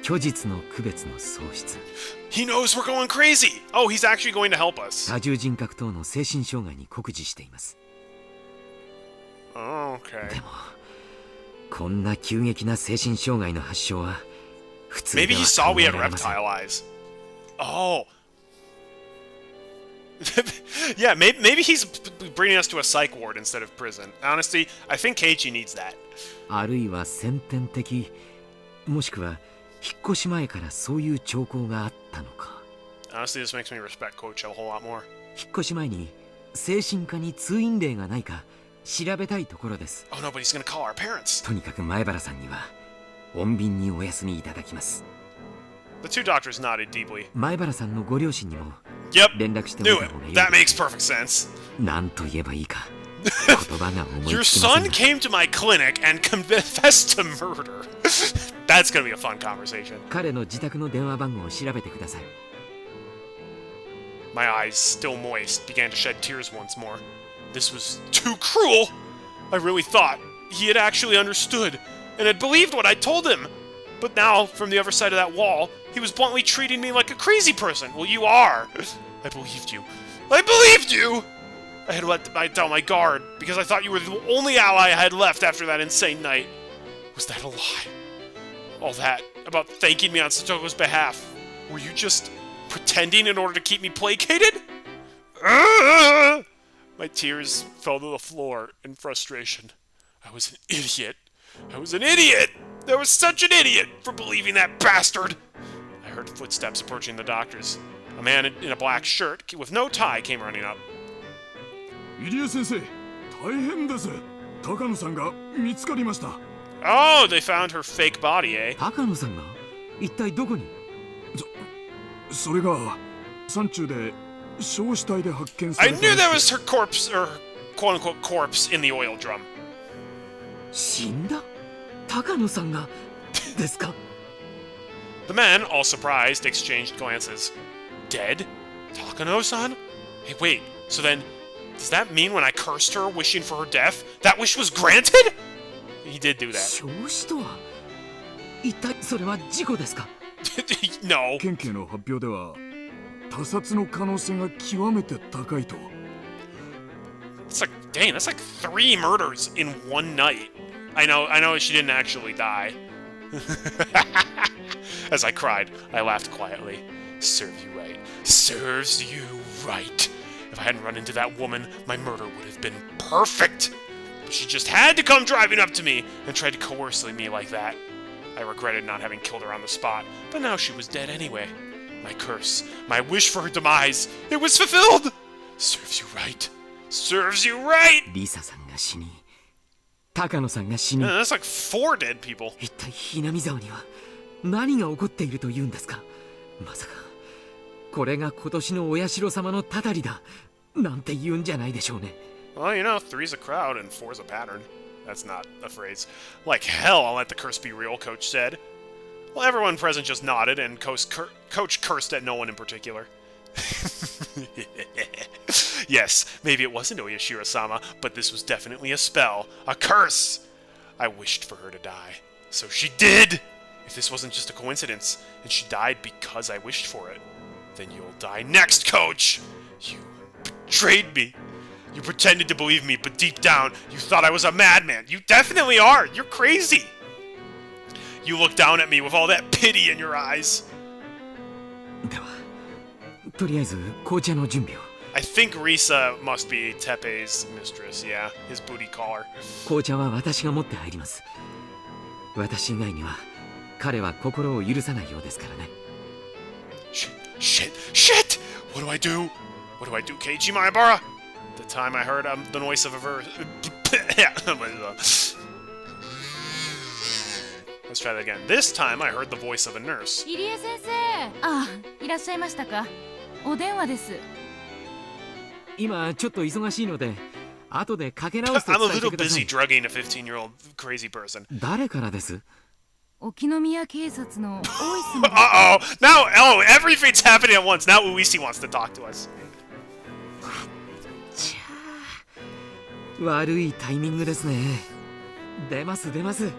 虚実の区別の喪失。He knows we're going crazy! Oh, he's actually going to help us. 多重人格等の精神障害に酷似しています。Okay. でも、こんな急激な精神障害の発症は普通では Maybe he saw 考 we え had られません。 reptile eyes. Oh. Yeah, maybe he's bringing us to a psych ward instead of prison. Honestly, I think Keiichi needs that. あるいは先天的、もしくは引っ越し前からそういう兆候があったのか。Honestly, this makes me respect Coach a whole lot more. 引っ越し前に精神科に通院例がないか調べたいところです。 Oh no, but he's gonna call our parents. とにかく前原さんには穏便にお休みいただきます。 The 2 doctors nodded deeply. 前原さんのご両親にも Yep, 連絡しておい knew た it. 方がいい。 That makes perfect sense. 何と言えばいいか言葉が思い Your つきません son が。 came to my clinic and confessed to murder. That's gonna be a fun conversation. 彼の自宅の電話番号を調べてください。 My eyes, still moist, began to shed tears once more. This was too cruel! I really thought he had actually understood and had believed what I told him. But now, from the other side of that wall, he was bluntly treating me like a crazy person. Well, you are. I believed you. I believed you! I had let down my guard because I thought you were the only ally I had left after that insane night. Was that a lie? All that about thanking me on Satoko's behalf. Were you just pretending in order to keep me placated? My tears fell to the floor in frustration. I was an idiot. I was an idiot! I was such an idiot for believing that bastard! I heard footsteps approaching the doctors. A man in a black shirt with no tie came running up. 入江先生、大変です。高野さんが見つかりました。Oh, they found her fake body, eh? 高野さんが一体どこに？それが山中で焼死体で発見さ I れた knew ら that しい was her corpse, or quote-unquote corpse, in the oil drum. 死んだ高野さんがですか？ The men, all surprised, exchanged glances. Dead? Takano-san? Hey, wait, so then, does that mean when I cursed her, wishing for her death, that wish was granted? He did do that. 焼死とは一体それは事故ですか？ No. 県警の発表では他殺の可能性が極めて高いと。 It's like, dang, that's like 3 murders in one night. I know she didn't actually die. As I cried, I laughed quietly. Serves you right. Serves you right. If I hadn't run into that woman, my murder would have been perfect. But she just had to come driving up to me and tried to coerce me like that. I regretted not having killed her on the spot, but now she was dead anyway. My curse, my wish for her demise, it was fulfilled! Serves you right. Serves you right! リサさんが死に高野さんが死に That's like 4 dead people. 一体ひなみ沢には何が起こっているというんですか？まさかこれが今年のお社様のたたりだなんて言うんじゃないでしょうね。 Well, you know, 3's a crowd and 4's a pattern. That's not a phrase. Like hell, I'll let the curse be real, Coach said. Well, everyone present just nodded, and Coach cursed at no one in particular. Yes, maybe it wasn't Oyashiro-sama, but this was definitely a spell. A curse! I wished for her to die. So she did! If this wasn't just a coincidence, and she died because I wished for it, then you'll die next, Coach! You betrayed me. You pretended to believe me, but deep down, you thought I was a madman. You definitely are! You're crazy! You look down at me with all that pity in your eyes. ではとりあえず紅茶の準備を。 I think Risa must be Tepe's mistress, yeah. His booty collar. 紅茶は私が持って入ります。私以外には彼は心を許さないようですからね。 Shit! What do I do? What do I do, Keiichi Maebara? The time I heard the noise of a verse. Let's try that again. This time I heard the voice of a nurse. 入江先生、あ、いらっしゃいましたか。お電話です。今ちょっと忙しいので後でかけ直すと I'm a 伝えて little くださ busy い。 drugging a 15-year-old crazy person. 誰からです？沖宮警察の大石様。Uh-oh! Now, everything's happening at once. Now Uisi wants to talk to us. ちゃ悪いタイミングですね。出ます出ます。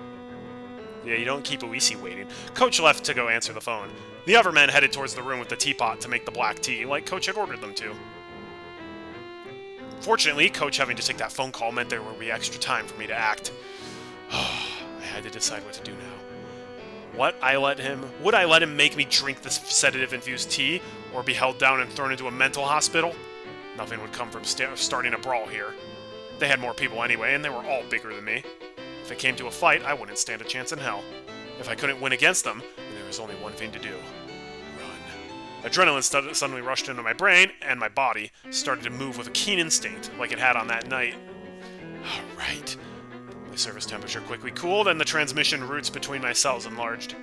Yeah, you don't keep Uisi waiting. Coach left to go answer the phone. The other men headed towards the room with the teapot to make the black tea, like Coach had ordered them to. Fortunately, Coach having to take that phone call meant there would be extra time for me to act. I had to decide what to do now. Would I let him make me drink this sedative-infused tea, or be held down and thrown into a mental hospital? Nothing would come from starting a brawl here. They had more people anyway, and they were all bigger than me. If it came to a fight, I wouldn't stand a chance in hell. If I couldn't win against them, then there was only one thing to do. Run. Adrenaline suddenly rushed into my brain, and my body started to move with a keen instinct, like it had on that night. Alright. The surface temperature quickly cooled, and the transmission routes between my cells enlarged.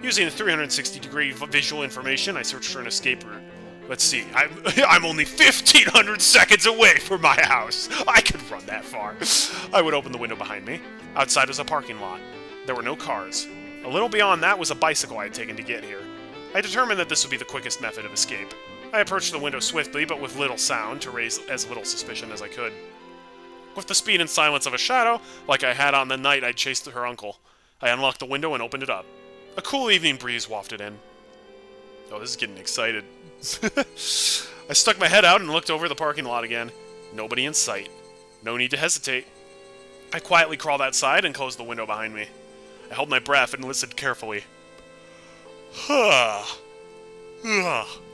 Using the 360-degree visual information, I searched for an escape route. Let's see, I'm only 1,500 seconds away from my house. I could run that far. I would open the window behind me. Outside was a parking lot. There were no cars. A little beyond that was a bicycle I had taken to get here. I determined that this would be the quickest method of escape. I approached the window swiftly, but with little sound, to raise as little suspicion as I could. With the speed and silence of a shadow, like I had on the night I chased her uncle, I unlocked the window and opened it up. A cool evening breeze wafted in. Oh, this is getting excited. I stuck my head out and looked over the parking lot again. Nobody in sight. No need to hesitate. I quietly crawled outside and closed the window behind me. I held my breath and listened carefully.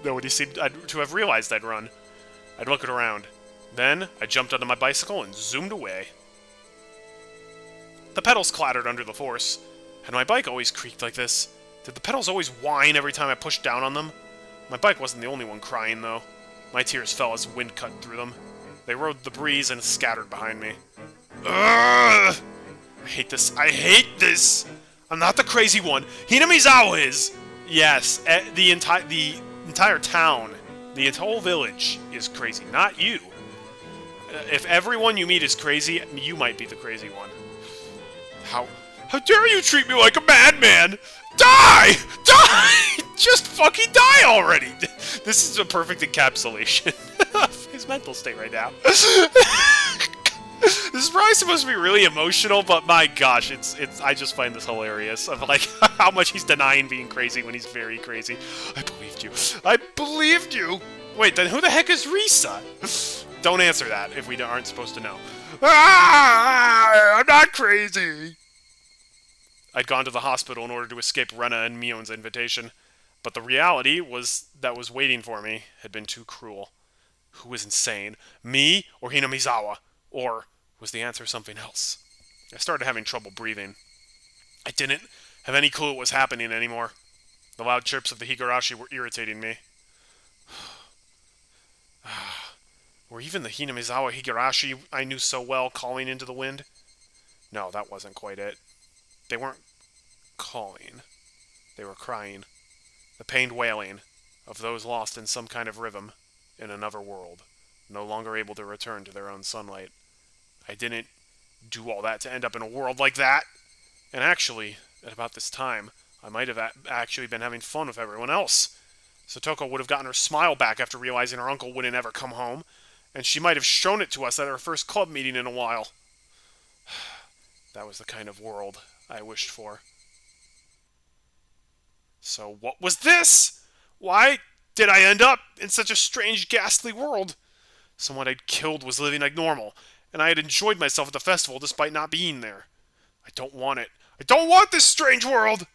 Nobody seemed to have realized I'd run. I'd look around. Then, I jumped onto my bicycle and zoomed away. The pedals clattered under the force. Had my bike always creaked like this? Did the pedals always whine every time I pushed down on them? My bike wasn't the only one crying, though. My tears fell as wind cut through them. They rode the breeze and scattered behind me. Ugh! I hate this. I hate this! I'm not the crazy one. Hinamizawa is! Yes, the entire town The whole village is crazy, not you. If everyone you meet is crazy, you might be the crazy one. How dare you treat me like a madman? Die! Die! Just fucking die already! This is a perfect encapsulation of his mental state right now. This is probably supposed to be really emotional, but my gosh, I just find this hilarious of like how much he's denying being crazy when he's very crazy. I believed you. I believed you! Wait, then who the heck is Risa? Don't answer that if we aren't supposed to know. Ah, I'm not crazy! I'd gone to the hospital in order to escape Rena and Mion's invitation, but the reality that was waiting for me had been too cruel. Who was insane? Me or Hinamizawa? Or was the answer something else? I started having trouble breathing. I didn't have any clue what was happening anymore. The loud chirps of the Higurashi were irritating me. Were even the Hinamizawa Higurashi I knew so well calling into the wind? No, that wasn't quite it. They weren't calling. They were crying. The pained wailing of those lost in some kind of rhythm in another world, no longer able to return to their own sunlight. I didn't do all that to end up in a world like that. And actually, at about this time, I might have actually been having fun with everyone else. Satoko would have gotten her smile back after realizing her uncle wouldn't ever come home, and she might have shown it to us at our first club meeting in a while. That was the kind of world I wished for. So what was this? Why did I end up in such a strange, ghastly world? Someone I'd killed was living like normal, and I had enjoyed myself at the festival despite not being there. I don't want it. I don't want this strange world!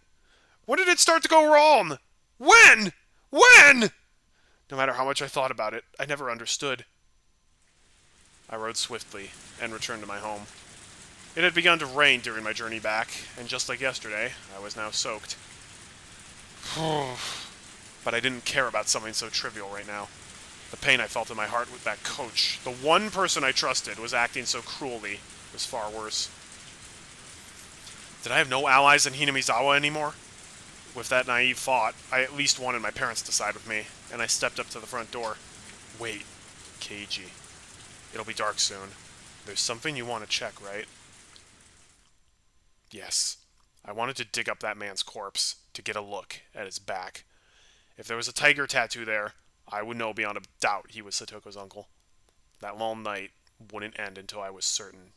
When did it start to go wrong? When? When? No matter how much I thought about it, I never understood. I rode swiftly and returned to my home. It had begun to rain during my journey back, and just like yesterday, I was now soaked. But I didn't care about something so trivial right now. The pain I felt in my heart with that coach, the one person I trusted, was acting so cruelly, was far worse. Did I have no allies in Hinamizawa anymore? With that naive thought, I at least wanted my parents to side with me, and I stepped up to the front door. Wait, Keiji. It'll be dark soon. There's something you want to check, right? Yes. I wanted to dig up that man's corpse, to get a look at his back. If there was a tiger tattoo there, I would know beyond a doubt he was Satoko's uncle. That long night wouldn't end until I was certain.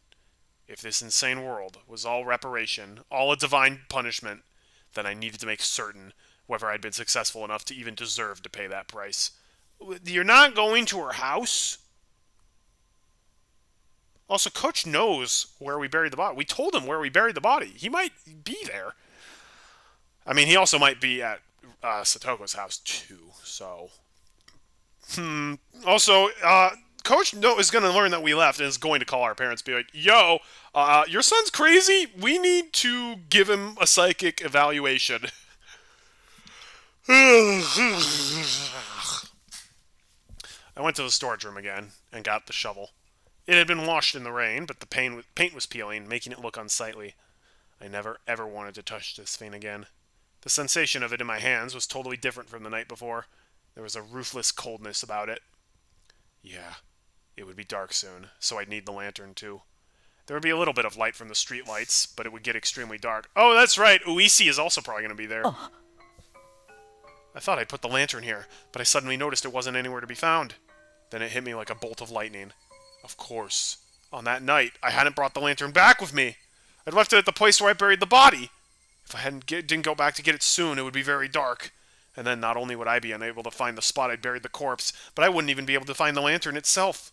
If this insane world was all reparation, all a divine punishment, then I needed to make certain whether I'd been successful enough to even deserve to pay that price. You're not going to her house? Also, Coach knows where we buried the body. We told him where we buried the body. He might be there. I mean, he also might be at Satoko's house, too, so... Also, Coach is going to learn that we left and is going to call our parents and be like, yo, your son's crazy. We need to give him a psychic evaluation. I went to the storage room again and got the shovel. It had been washed in the rain, but the paint was peeling, making it look unsightly. I never, ever wanted to touch this thing again. The sensation of it in my hands was totally different from the night before. There was a ruthless coldness about it. Yeah, it would be dark soon, so I'd need the lantern too. There would be a little bit of light from the street lights, but it would get extremely dark. Oh, that's right, Uisi is also probably going to be there. Oh. I thought I'd put the lantern here, but I suddenly noticed it wasn't anywhere to be found. Then it hit me like a bolt of lightning. Of course. On that night, I hadn't brought the lantern back with me. I'd left it at the place where I buried the body. If I didn't go back to get it soon, it would be very dark. And then not only would I be unable to find the spot I'd buried the corpse, but I wouldn't even be able to find the lantern itself.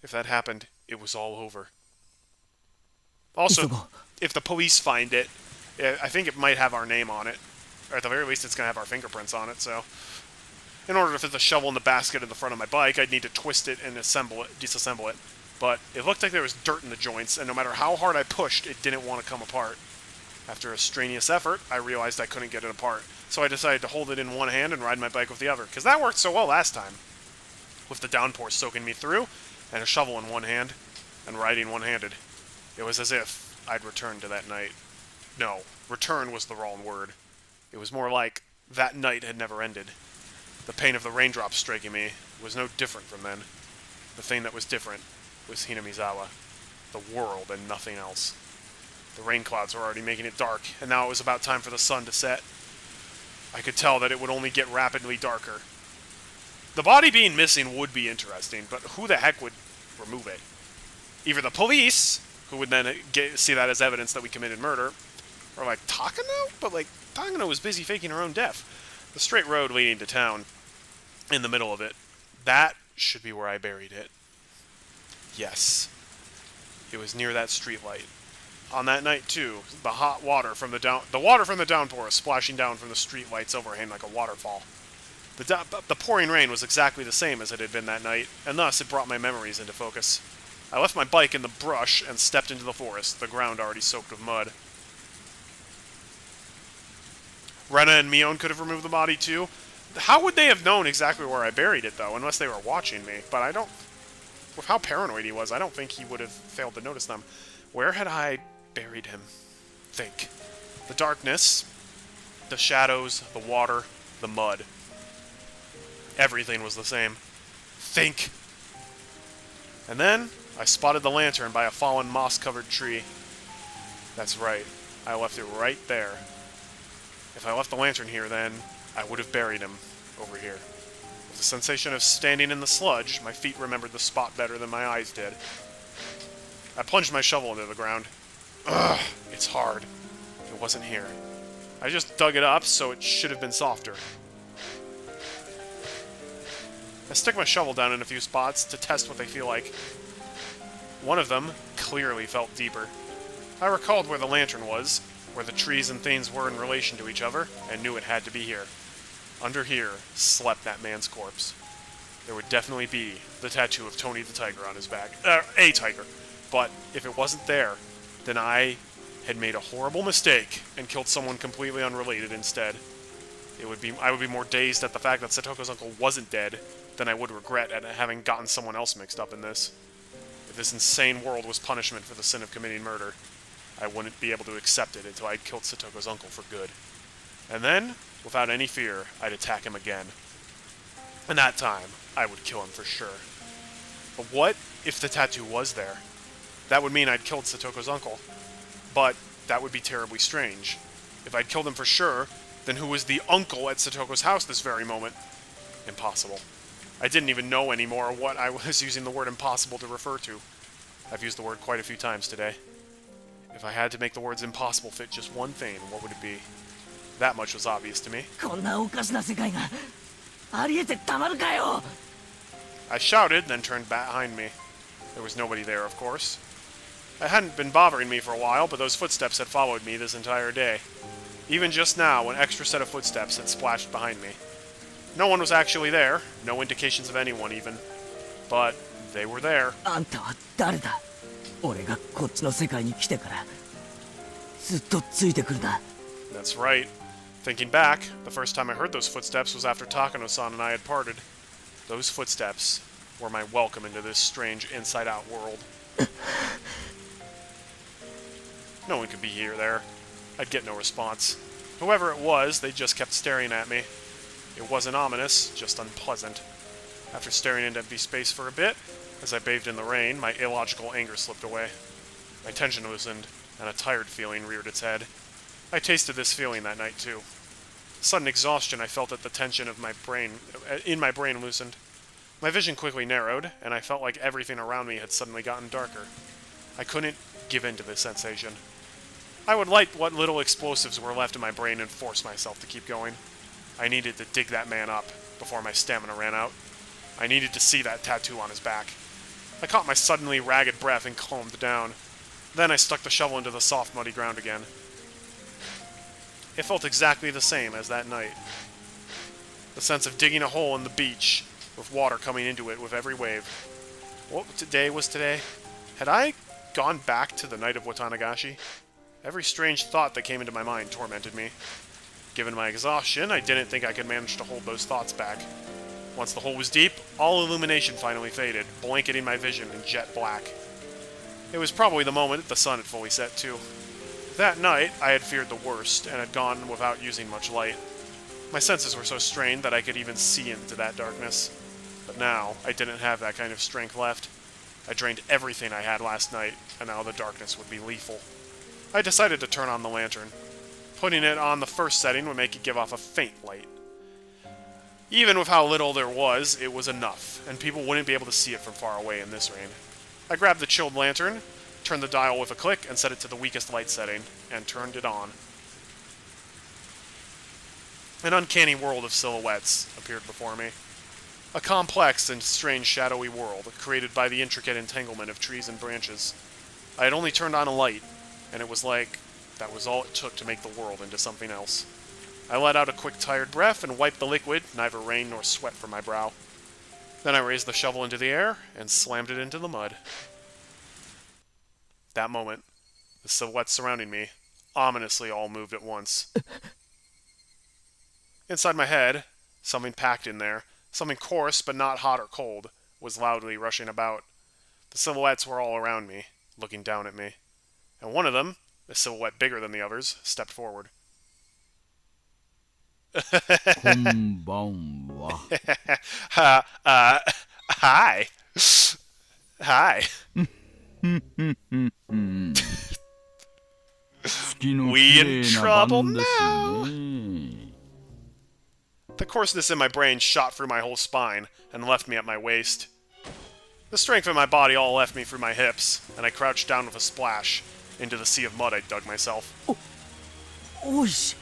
If that happened, it was all over. Also, if the police find it, I think it might have our name on it. Or at the very least, it's going to have our fingerprints on it, so... In order to fit the shovel in the basket in the front of my bike, I'd need to twist it and disassemble it. But it looked like there was dirt in the joints, and no matter how hard I pushed, it didn't want to come apart. After a strenuous effort, I realized I couldn't get it apart. So I decided to hold it in one hand and ride my bike with the other, because that worked so well last time. With the downpour soaking me through, and a shovel in one hand, and riding one-handed. It was as if I'd returned to that night. No, return was the wrong word. It was more like that night had never ended. The pain of the raindrops striking me was no different from then. The thing that was different was Hinamizawa. The world and nothing else. The rain clouds were already making it dark, and now it was about time for the sun to set. I could tell that it would only get rapidly darker. The body being missing would be interesting, but who the heck would remove it? Either the police, who would then see that as evidence that we committed murder, or like Takano? But like, Takano was busy faking her own death. The straight road leading to town, in the middle of it, that should be where I buried it. Yes. It was near that streetlight. On that night, too, the hot water from the water from the downpour was splashing down from the streetlights overhang like a waterfall. The pouring rain was exactly the same as it had been that night, and thus it brought my memories into focus. I left my bike in the brush and stepped into the forest, the ground already soaked with mud. Rena and Mion could have removed the body, too. How would they have known exactly where I buried it, though, unless they were watching me? But I don't... With how paranoid he was, I don't think he would have failed to notice them. Where had I buried him? Think. The darkness, the shadows, the water, the mud. Everything was the same. Think. And then, I spotted the lantern by a fallen moss-covered tree. That's right. I left it right there. If I left the lantern here, then I would have buried him over here. With the sensation of standing in the sludge, my feet remembered the spot better than my eyes did. I plunged my shovel into the ground. Ugh, it's hard. It wasn't here. I just dug it up, so it should have been softer. I stick my shovel down in a few spots to test what they feel like. One of them clearly felt deeper. I recalled where the lantern was, where the trees and things were in relation to each other, and knew it had to be here. Under here slept that man's corpse. There would definitely be the tattoo of Tony the Tiger on his back. A tiger. But if it wasn't there, then I had made a horrible mistake and killed someone completely unrelated instead. I would be more dazed at the fact that Satoko's uncle wasn't dead than I would regret at having gotten someone else mixed up in this. If this insane world was punishment for the sin of committing murder, I wouldn't be able to accept it until I'd killed Satoko's uncle for good. And then, without any fear, I'd attack him again. And that time, I would kill him for sure. But what if the tattoo was there? That would mean I'd killed Satoko's uncle. But that would be terribly strange. If I'd killed him for sure, then who was the uncle at Satoko's house this very moment? Impossible. I didn't even know anymore what I was using the word impossible to refer to. I've used the word quite a few times today. If I had to make the words impossible fit just one thing, what would it be? That much was obvious to me. こんなおかしな世界がありえてたまるかよ I shouted, then turned behind me. There was nobody there, of course. It hadn't been bothering me for a while, but those footsteps had followed me this entire day. Even just now, an extra set of footsteps had splashed behind me. No one was actually there, no indications of anyone even. But they were there. あんたは誰だ俺がこっちの世界に来てからずっとついてくるな That's right. Thinking back, the first time I heard those footsteps was after Takano-san and I had parted. Those footsteps were my welcome into this strange inside-out world. No one could be here there. I'd get no response. Whoever it was, they just kept staring at me. It wasn't ominous, just unpleasant. After staring into empty space for a bit, as I bathed in the rain, my illogical anger slipped away. My tension loosened, and a tired feeling reared its head. I tasted this feeling that night, too. Sudden exhaustion I felt at the tension of in my brain loosened. My vision quickly narrowed, and I felt like everything around me had suddenly gotten darker. I couldn't give in to this sensation. I would light what little explosives were left in my brain and force myself to keep going. I needed to dig that man up before my stamina ran out. I needed to see that tattoo on his back. I caught my suddenly ragged breath and calmed down. Then I stuck the shovel into the soft, muddy ground again. It felt exactly the same as that night. The sense of digging a hole in the beach, with water coming into it with every wave. What day was today? Had I gone back to the night of Watanagashi? Every strange thought that came into my mind tormented me. Given my exhaustion, I didn't think I could manage to hold those thoughts back. Once the hole was deep, all illumination finally faded, blanketing my vision in jet black. It was probably the moment that the sun had fully set, too. That night, I had feared the worst, and had gone without using much light. My senses were so strained that I could even see into that darkness. But now, I didn't have that kind of strength left. I drained everything I had last night, and now the darkness would be lethal. I decided to turn on the lantern. Putting it on the first setting would make it give off a faint light. Even with how little there was, it was enough, and people wouldn't be able to see it from far away in this rain. I grabbed the chilled lantern, turned the dial with a click, and set it to the weakest light setting, and turned it on. An uncanny world of silhouettes appeared before me. A complex and strange shadowy world, created by the intricate entanglement of trees and branches. I had only turned on a light, and it was like that was all it took to make the world into something else. I let out a quick, tired breath and wiped the liquid, neither rain nor sweat, from my brow. Then I raised the shovel into the air and slammed it into the mud. That moment, the silhouettes surrounding me ominously all moved at once. Inside my head, something packed in there, something coarse but not hot or cold, was loudly rushing about. The silhouettes were all around me, looking down at me. And one of them, a silhouette bigger than the others, stepped forward. こんばんは。Hi. Hi. 月の We 綺 in 麗な trouble 晩ですね。 The coarseness in my brain shot through my whole spine and left me at my waist. The strength in my body all left me through my hips, and I crouched down with a splash into the sea of mud I'd dug myself. おいし。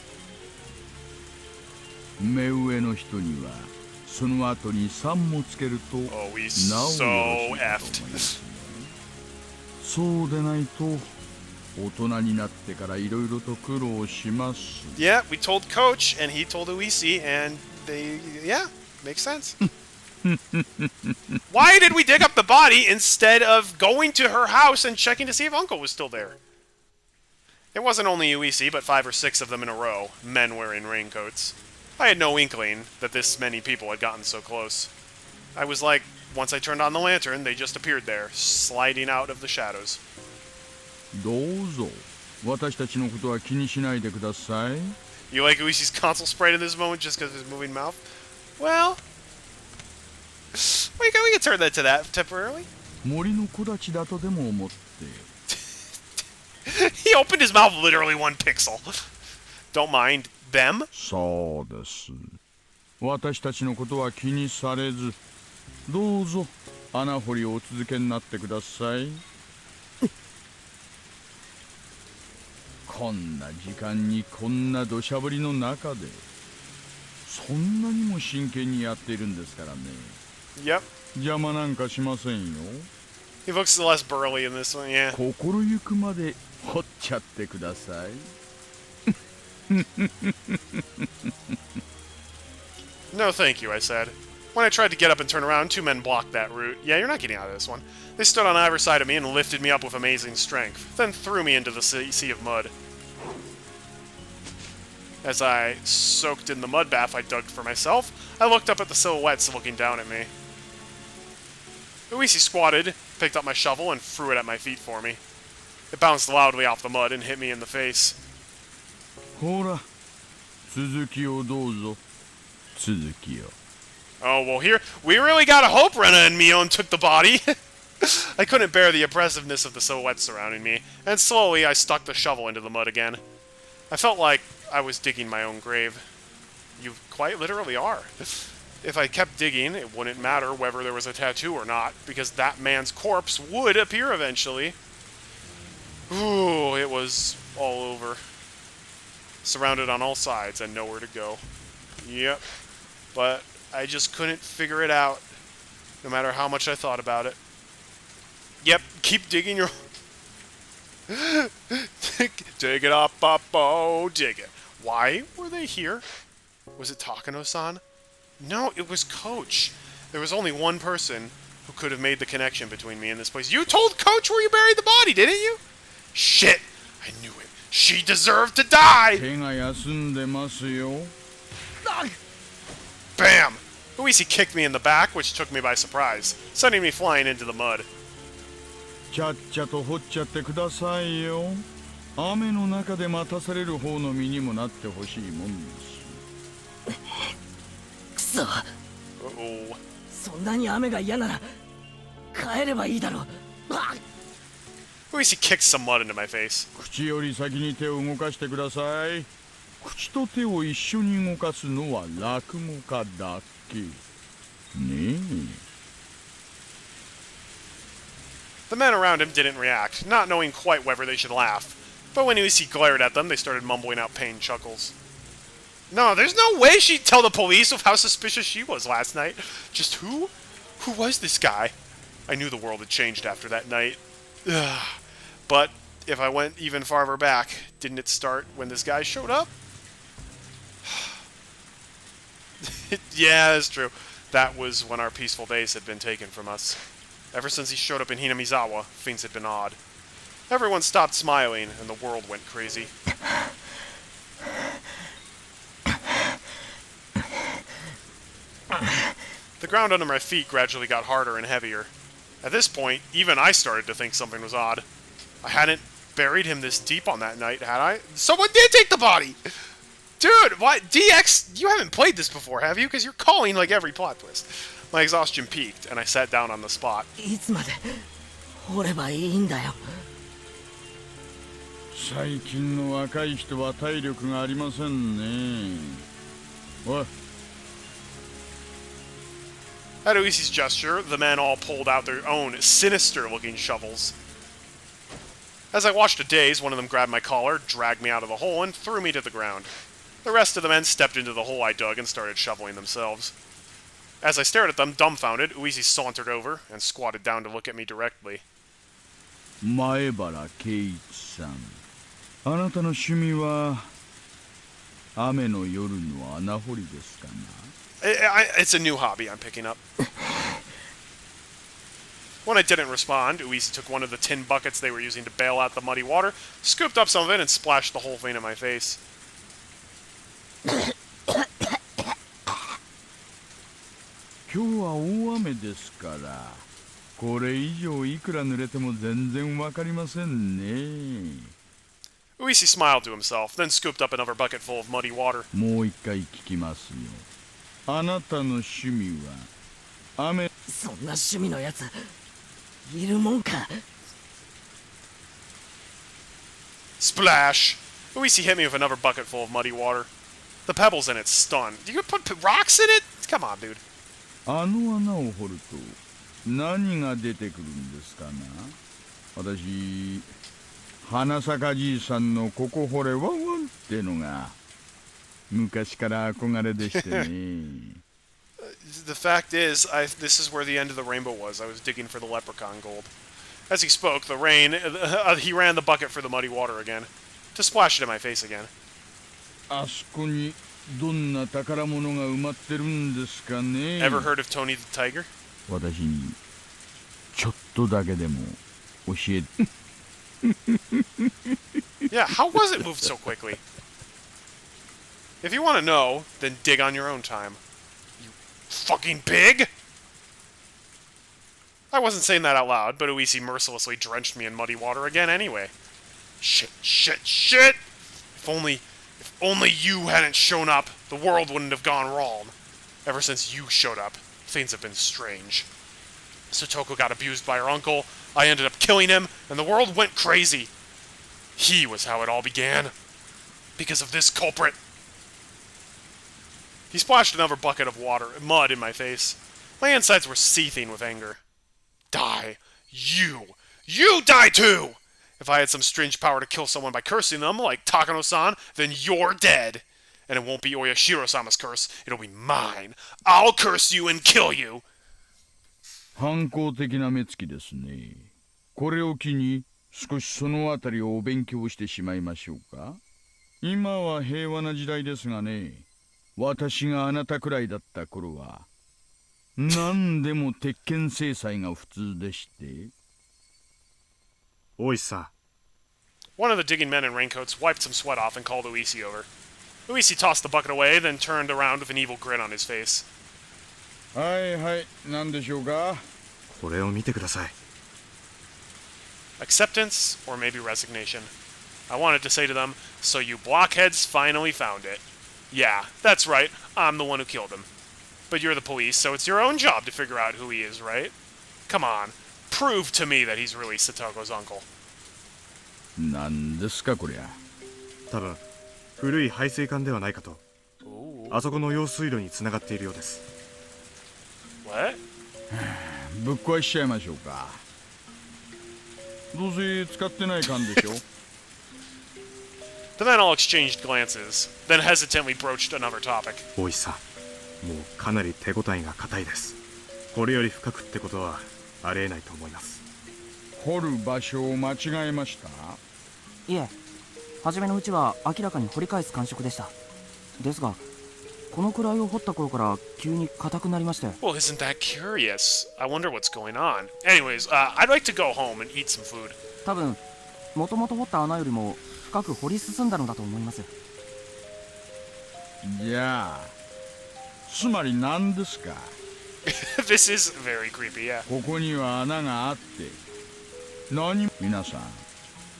目上の人にはその後に3もつけると Oh, we なお so よろしいと effed. 思いますね。そうでないと大人になってからいろいろと苦労します。 Yeah, we told Coach, and he told Uisi, and they... yeah, makes sense. Why did we dig up the body instead of going to her house and checking to see if Uncle was still there? It wasn't only Uisi, but 5 or 6 of them in a row, men wearing raincoats. I had no inkling that this many people had gotten so close. I was like, once I turned on the lantern, they just appeared there, sliding out of the shadows. どうぞ私たちのことは気にしないでください。 You like Uisi's console sprite in this moment just because of his moving mouth? Well... we can turn that to that temporarily. 森の木立だとでも思って。 He opened his mouth literally 1 pixel. Don't mind them. そうです。私たちのことは気にされず、どうぞ穴掘りをお続けになってください。こんな時間にこんな土砂降りの中で、そんなにも真剣にやっているんですからね。 Yep. 邪魔なんかしませんよ。 He looks less burly in this one, yeah. 心ゆくまで掘っちゃってください。No thank you, I said. When I tried to get up and turn around, 2 men blocked that route. Yeah, you're not getting out of this one. They stood on either side of me and lifted me up with amazing strength, then threw me into the sea of mud. As I soaked in the mud bath I dug for myself, I looked up at the silhouettes looking down at me. Uisi squatted, picked up my shovel, and threw it at my feet for me. It bounced loudly off the mud and hit me in the face. ほら、続きをどうぞ。続きを。 Oh, well, here, we really got a hope Rena and Mion took the body. I couldn't bear the oppressiveness of the silhouettes surrounding me, and slowly I stuck the shovel into the mud again. I felt like I was digging my own grave. You quite literally are. If I kept digging, it wouldn't matter whether there was a tattoo or not, because that man's corpse would appear eventually. Ooh, it was all over. Surrounded on all sides and nowhere to go. Yep. But I just couldn't figure it out, no matter how much I thought about it. Yep, keep digging your... dig it up, oh, dig it. Why were they here? Was it Takano-san? No, it was Coach. There was only one person who could have made the connection between me and this place. You told Coach where you buried the body, didn't you? Shit! I knew it. She deserved to die! 手が休んでますよ。 Bam! Uisi kicked me in the back, which took me by surprise, sending me flying into the mud. ちゃっちゃと掘っちゃってくださいよ。雨の中で待たされる方の身にもなってほしいもんです。くそ、 Uh-oh. そんなに雨が嫌なら帰ればいいだろう。あっ、 Uisi kicked some mud into my face. 口より先に手を動かしてください。口と手を一緒に動かすのは落語家だけ。ねえ。The men around him didn't react, not knowing quite whether they should laugh. But when Uisi glared at them, they started mumbling out pained chuckles. No, there's no way she'd tell the police of how suspicious she was last night. Just who? Who was this guy? I knew the world had changed after that night. Ugh. But if I went even farther back, didn't it start when this guy showed up? Yeah, that's true. That was when our peaceful days had been taken from us. Ever since he showed up in Hinamizawa, things had been odd. Everyone stopped smiling, and the world went crazy. The ground under my feet gradually got harder and heavier. At this point, even I started to think something was odd. I hadn't buried him this deep on that night, had I? Someone did take the body! Dude, what? DX, you haven't played this before, have you? Because you're calling like every plot twist. My exhaustion peaked, and I sat down on the spot. いつまでおればいいんだよ。最近の若い人は体力がありませんね。おい。 At Uisi's gesture, the men all pulled out their own sinister-looking shovels. As I watched a daze, one of them grabbed my collar, dragged me out of the hole, and threw me to the ground. The rest of the men stepped into the hole I dug and started shoveling themselves. As I stared at them, dumbfounded, Uisi sauntered over and squatted down to look at me directly. 前原圭一さん、あなたの趣味は雨の夜の穴掘りですかな。 It's a new hobby I'm picking up. When I didn't respond, Uisi took one of the tin buckets they were using to bail out the muddy water, scooped up some of it, and splashed the whole thing in my face. 今日は大雨ですから、これ以上いくら濡れても全然わかりませんね。 Uisi smiled to himself, then scooped up another bucket full of muddy water. もう一回聞きますよ。あなたの趣味は雨。そんな趣味のやついるもんか。 Splash! Uisi hit me with another bucket full of muddy water. The pebbles in it stunned. You could put rocks in it? Come on, dude. あの穴を掘ると何が出てくるんですかな。私、花坂じいさんのここ掘れワンワンってのが昔から憧れでしてね。The fact is, this is where the end of the rainbow was. I was digging for the leprechaun gold. As he spoke, the rain, he ran the bucket for the muddy water again, to splash it in my face again. あそこにどんな宝物が埋まってるんですかね。 Ever heard of Tony the Tiger? 私にちょっとだけでも教えて。Yeah, how was it moved so quickly? If you want to know, then dig on your own time. You fucking pig! I wasn't saying that out loud, but Uisi mercilessly drenched me in muddy water again anyway. Shit, shit, shit! If only you hadn't shown up, the world wouldn't have gone wrong. Ever since you showed up, things have been strange. Satoko got abused by her uncle, I ended up killing him, and the world went crazy. He was how it all began. Because of this culprit. He splashed another bucket of mud in my face. My insides were seething with anger. Die. You! You die too! If I had some strange power to kill someone by cursing them, like Takano-san, then you're dead. And it won't be Oyashiro-sama's curse, it'll be mine. I'll curse you and kill you! 反抗的な目つきですね。これを機に少しそのあたりをお勉強してしまいましょうか。今は平和な時代ですがね、私があなたくらいだった頃は何でも鉄拳制裁が普通でして。おいさ。 One of the digging men in raincoats wiped some sweat off and called Uisi over. Uisi tossed the bucket away, then turned around with an evil grin on his face. はいはい、何でしょうか。これを見てください。 Acceptance, or maybe resignation. I wanted to say to them, so you blockheads finally found it. Yeah, that's right. I'm the one who killed him. But you're the police, so it's your own job to figure out who he is, right? Come on. Prove to me that he's really Satoko's uncle. なんですかこりゃ。多分古い排水管ではないかと。あそこの用水路に繋がっているようです。What? ぶっ壊しちゃいましょうか。どうせ使ってない缶でしょ。The men all exchanged glances, then hesitantly broached another topic. おいさん、もうかなり手応えが硬いです。これより深くってことはありえないと思います。掘る場所を間違えました。いえ、初めのうちは明らかに掘り返す感触でした。ですが、このくらいを掘った頃から急に硬くなりまして。Well, isn't that curious? I wonder what's going on. Anyways, I'd like to go home and eat some food. 多分、もともと掘った穴よりも深く掘り進んだのだと思います。じゃあ、つまり何ですか。This is very creepy, yeah. ここには穴があって、皆さん、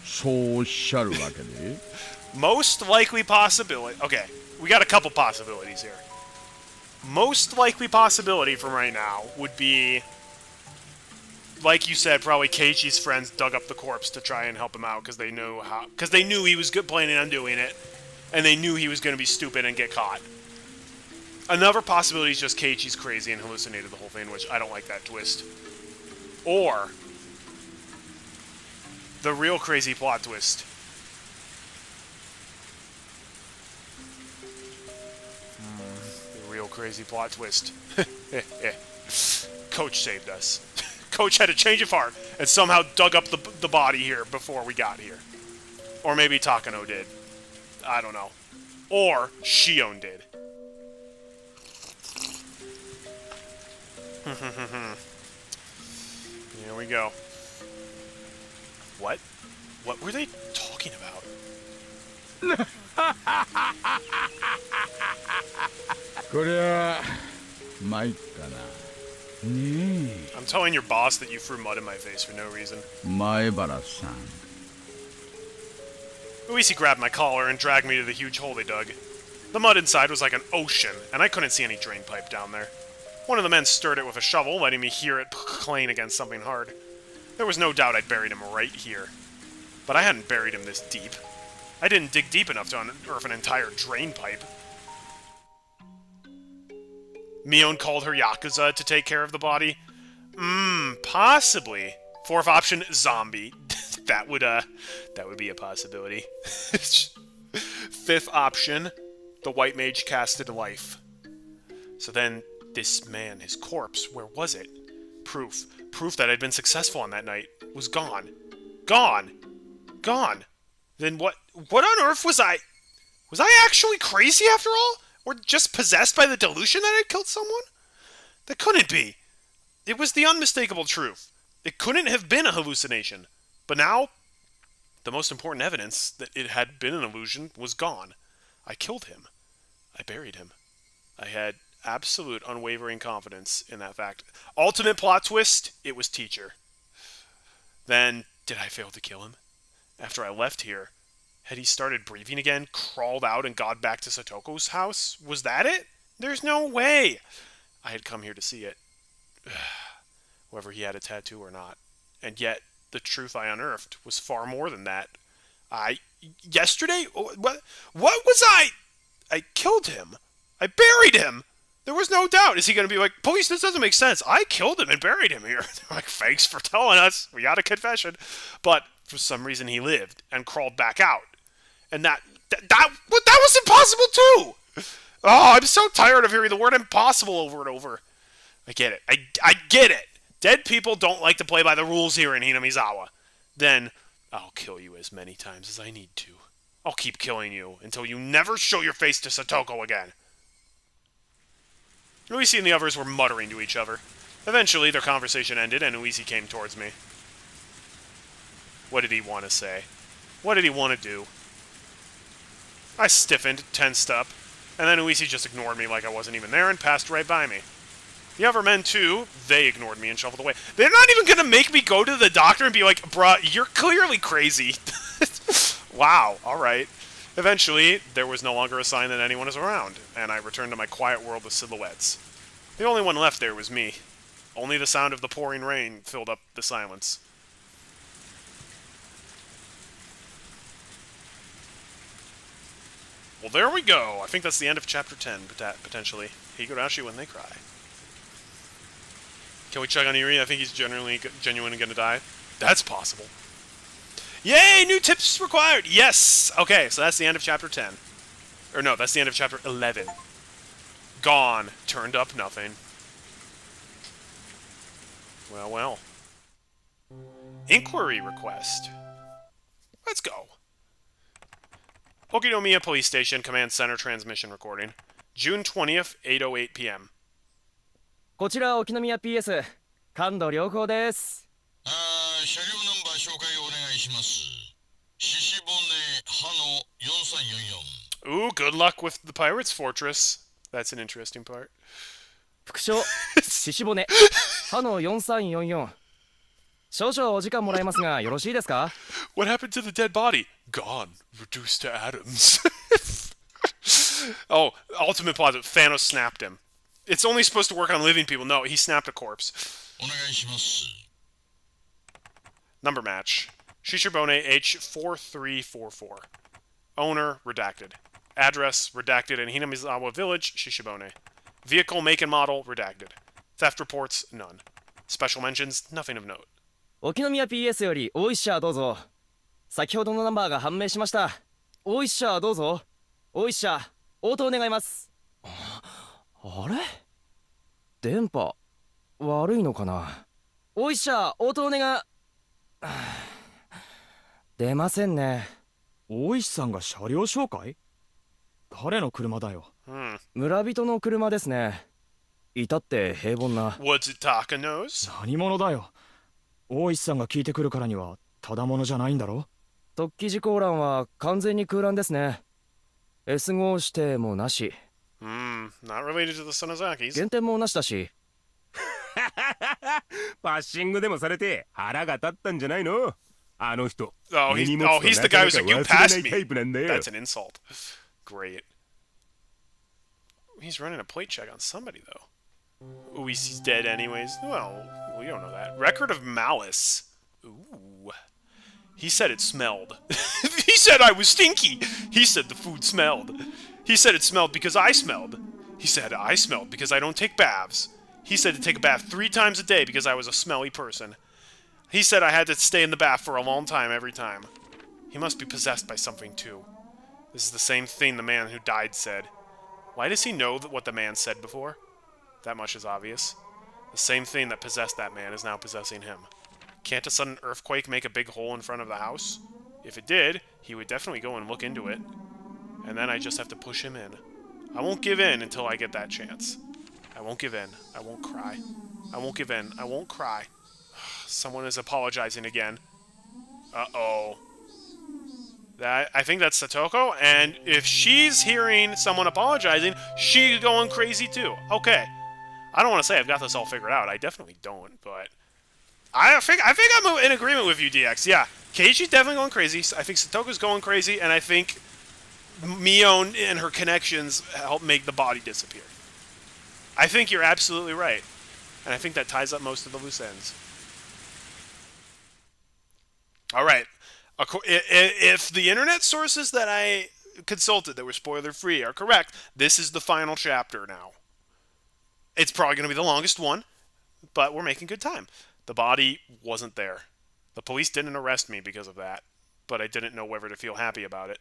そうおっしゃるわけで。Most likely possibility. Okay, we got a couple possibilities here. Most likely possibility from right now would be, like you said, probably Keiichi's friends dug up the corpse to try and help him out because they knew he was planning on doing it, and they knew he was going to be stupid and get caught. Another possibility is just Keiichi's crazy and hallucinated the whole thing, which I don't like that twist. Or the real crazy plot twist. The real crazy plot twist. Coach saved us. Coach had a change of heart and somehow dug up the body here before we got here. Or maybe Takano did. I don't know. Or Shion did. Here we go. What? What were they talking about? こりゃ参ったな。ねえ。I'm telling your boss that you threw mud in my face for no reason. 前原さん。Uisi grabbed my collar and dragged me to the huge hole they dug. The mud inside was like an ocean, and I couldn't see any drain pipe down there. One of the men stirred it with a shovel, letting me hear it clang against something hard. There was no doubt I'd buried him right here. But I hadn't buried him this deep. I didn't dig deep enough to unearth an entire drain pipe. Mion called her Yakuza to take care of the body. Possibly. Fourth option, zombie. that would be a possibility. Fifth option, the white mage casted life. So then, this man, his corpse, where was it? Proof that I'd been successful on that night, was gone. Gone! Then what on earth was I? Was I actually crazy after all? Or just possessed by the delusion that I'd killed someone? That couldn't be. It was the unmistakable truth. It couldn't have been a hallucination. But now, the most important evidence that it had been an illusion was gone. I killed him. I buried him. I had absolute unwavering confidence in that fact. Ultimate plot twist, it was Teacher. Then, did I fail to kill him? After I left here, had he started breathing again, crawled out, and got back to Satoko's house? Was that it? There's no way! I had come here to see it. Whether he had a tattoo or not. And yet, the truth I unearthed was far more than that. Yesterday? What was I? I killed him. I buried him. There was no doubt. Is he going to be like, police, this doesn't make sense. I killed him and buried him here. They're like, thanks for telling us. We got a confession. But for some reason he lived and crawled back out. And that was impossible too. Oh, I'm so tired of hearing the word impossible over and over. I get it. I get it. Dead people don't like to play by the rules here in Hinamizawa. Then I'll kill you as many times as I need to. I'll keep killing you until you never show your face to Satoko again. Uisi and the others were muttering to each other. Eventually, their conversation ended, and Uisi came towards me. What did he want to say? What did he want to do? I stiffened, tensed up, and then Uisi just ignored me like I wasn't even there and passed right by me. The other men, too, they ignored me and shuffled away. They're not even going to make me go to the doctor and be like, bruh, you're clearly crazy. Wow, alright. Eventually, there was no longer a sign that anyone was around, and I returned to my quiet world of silhouettes. The only one left there was me. Only the sound of the pouring rain filled up the silence. Well, there we go. I think that's the end of Chapter 10, potentially. Higurashi when they cry. Can we check on Yuri? I think he's genuinely going to die. That's possible. Yay! New tips required! Yes! Okay, so that's the end of Chapter 10. Or no, that's the end of Chapter 11. Gone. Turned up nothing. Well, well. Inquiry request. Let's go. Okinomiya Police Station Command Center Transmission Recording. June 20th, 8:08 p.m. こちら沖宮 PS 感度良好です。車両ナンバー紹介をお願いします。獅子骨歯の4344。Ooh, good luck with the Pirates Fortress. That's an interesting part. 副将獅子骨歯の4344。少々お時間もらえますがよろしいですか？ What happened to the dead body? Gone. Reduced to atoms. Oh, ultimate plot. Thanos snapped him. It's only supposed to work on living people. No, he snapped a corpse. お願いします。 Number match. Shishibone H4344. Owner, redacted. Address, redacted in Hinamizawa Village, Shishibone. Vehicle, make and model, redacted. Theft reports, none. Special mentions, nothing of note. 沖宮 PS より大石社どうぞ。先ほどのナンバーが判明しました。大石社どうぞ。大石社応答願います。あれ？電波悪いのかな。大石社応答願出ませんね。大石さんが車両紹介？誰の車だよ。村人の車ですね。至って平凡な。What's it, Takanos? 何者だよ。大石さんが聞いてくるからにはただものじゃないんだろ。突起事項欄は完全に空欄ですね。S 号指定もなし。Not related to the Sonozakis. 減点もなしだし。バッシングでもされて腹が立ったんじゃないの？あの人。Oh, he's the guy who's like, you passed me. That's an insult. Great. He's running a plate check on somebody, though. Ooh, he's dead anyways. Well, we don't know that. Record of malice. Ooh. He said it smelled. He said I was stinky. He said the food smelled. He said it smelled because I smelled. He said I smelled because I don't take baths. He said to take a bath 3 times a day because I was a smelly person. He said I had to stay in the bath for a long time every time. He must be possessed by something, too. This is the same thing the man who died said. Why does he know what the man said before? That much is obvious. The same thing that possessed that man is now possessing him. Can't a sudden earthquake make a big hole in front of the house? If it did, he would definitely go and look into it. And then I just have to push him in. I won't give in until I get that chance. I won't give in. I won't cry. I won't give in. I won't cry. Someone is apologizing again. Uh-oh. I think that's Satoko, and if she's hearing someone apologizing, she's going crazy too. Okay. I don't want to say I've got this all figured out. I definitely don't, but I think I'm in agreement with you, DX. Yeah, Keiichi's definitely going crazy. I think Satoko's going crazy, and I think Mion and her connections help make the body disappear. I think you're absolutely right, and I think that ties up most of the loose ends. All right. If the internet sources that I consulted that were spoiler-free are correct, this is the final chapter now. It's probably going to be the longest one, but we're making good time. The body wasn't there. The police didn't arrest me because of that, but I didn't know whether to feel happy about it.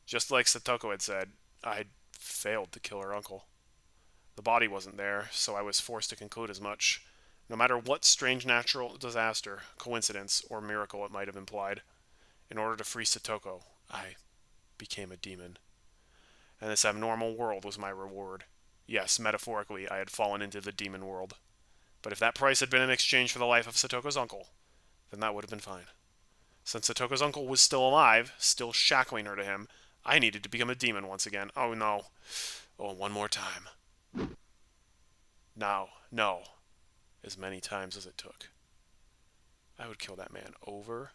Just like Satoko had said, I'd failed to kill her uncle. The body wasn't there, so I was forced to conclude as much, no matter what strange natural disaster, coincidence, or miracle it might have implied. In order to free Satoko, I became a demon. And this abnormal world was my reward. Yes, metaphorically, I had fallen into the demon world. But if that price had been in exchange for the life of Satoko's uncle, then that would have been fine. Since Satoko's uncle was still alive, still shackling her to him, I needed to become a demon once again. Oh no. Oh, one more time. Now, no. As many times as it took. I would kill that man over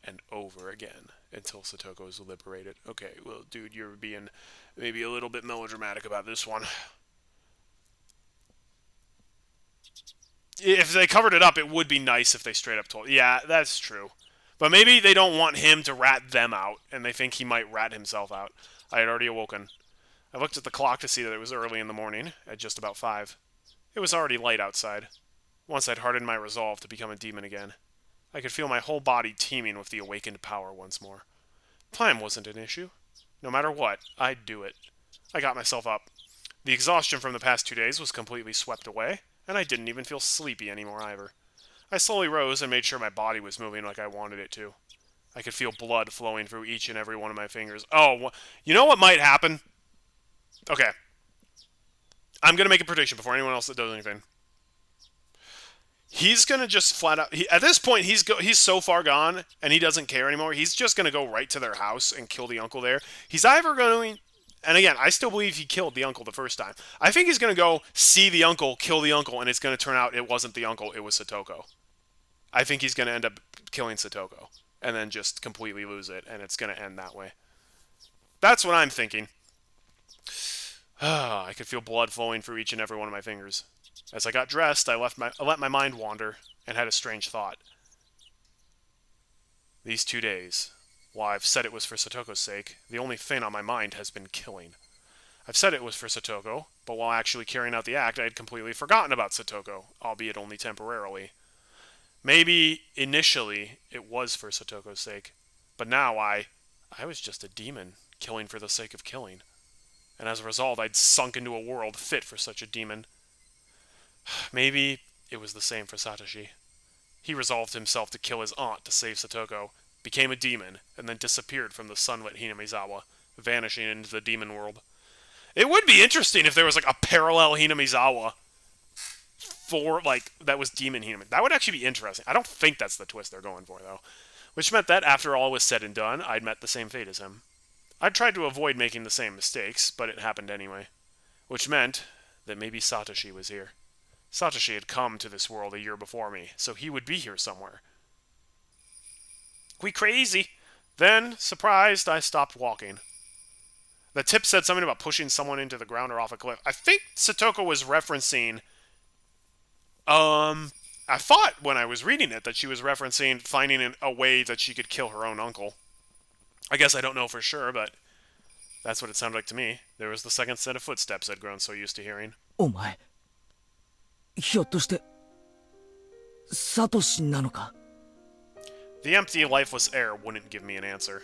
and over again until Satoko is liberated. Okay, well, dude, you're being maybe a little bit melodramatic about this one. If they covered it up, it would be nice if they straight up told... Yeah, that's true. But maybe they don't want him to rat them out, and they think he might rat himself out. I had already awoken. I looked at the clock to see that it was early in the morning, at just about 5. It was already light outside. Once I'd hardened my resolve to become a demon again. I could feel my whole body teeming with the awakened power once more. Time wasn't an issue. No matter what, I'd do it. I got myself up. The exhaustion from the past 2 days was completely swept away, and I didn't even feel sleepy anymore either. I slowly rose and made sure my body was moving like I wanted it to. I could feel blood flowing through each and every one of my fingers. Oh, you know what might happen? Okay. I'm going to make a prediction before anyone else that does anything. He's going to just flat out... at this point, he's so far gone, and he doesn't care anymore. He's just going to go right to their house and kill the uncle there. He's either going to... And again, I still believe he killed the uncle the first time. I think he's going to go see the uncle, kill the uncle, and it's going to turn out it wasn't the uncle, it was Satoko. I think he's going to end up killing Satoko, and then just completely lose it, and it's going to end that way. That's what I'm thinking. I could feel blood flowing through each and every one of my fingers. As I got dressed, I let my mind wander, and had a strange thought. These 2 days... While I've said it was for Satoko's sake, the only thing on my mind has been killing. I've said it was for Satoko, but while actually carrying out the act, I had completely forgotten about Satoko, albeit only temporarily. Maybe, initially, it was for Satoko's sake, but now I was just a demon, killing for the sake of killing. And as a result, I'd sunk into a world fit for such a demon. Maybe it was the same for Satoshi. He resolved himself to kill his aunt to save Satoko, became a demon, and then disappeared from the sunlit Hinamizawa, vanishing into the demon world. It would be interesting if there was, like, a parallel Hinamizawa that was demon Hinami. That would actually be interesting. I don't think that's the twist they're going for, though. Which meant that, after all was said and done, I'd met the same fate as him. I'd tried to avoid making the same mistakes, but it happened anyway. Which meant that maybe Satoshi was here. Satoshi had come to this world a year before me, so he would be here somewhere. We crazy. Then, surprised, I stopped walking. The tip said something about pushing someone into the ground or off a cliff. I think Satoko was referencing... I thought when I was reading it that she was referencing finding a way that she could kill her own uncle. I guess I don't know for sure, but that's what it sounded like to me. There was the second set of footsteps I'd grown so used to hearing. お前、ひょっとして、サトシなのか? The empty, lifeless air wouldn't give me an answer.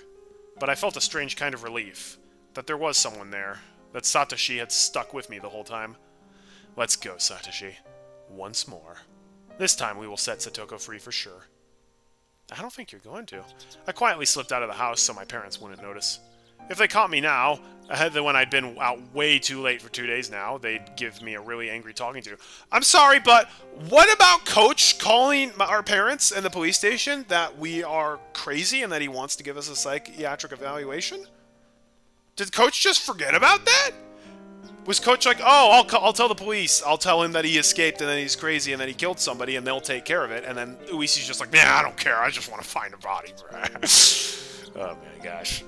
But I felt a strange kind of relief, that there was someone there, that Satoshi had stuck with me the whole time. Let's go, Satoshi. Once more. This time we will set Satoko free for sure. I don't think you're going to. I quietly slipped out of the house so my parents wouldn't notice. If they caught me now, ahead of when I'd been out way too late for 2 days now, they'd give me a really angry talking to. I'm sorry, but what about Coach calling our parents and the police station that we are crazy and that he wants to give us a psychiatric evaluation? Did Coach just forget about that? Was Coach like, oh, I'll tell the police. I'll tell him that he escaped and that he's crazy and that he killed somebody and they'll take care of it. And then Uisi's just like, man, I don't care. I just want to find a body, bro. Oh, my gosh.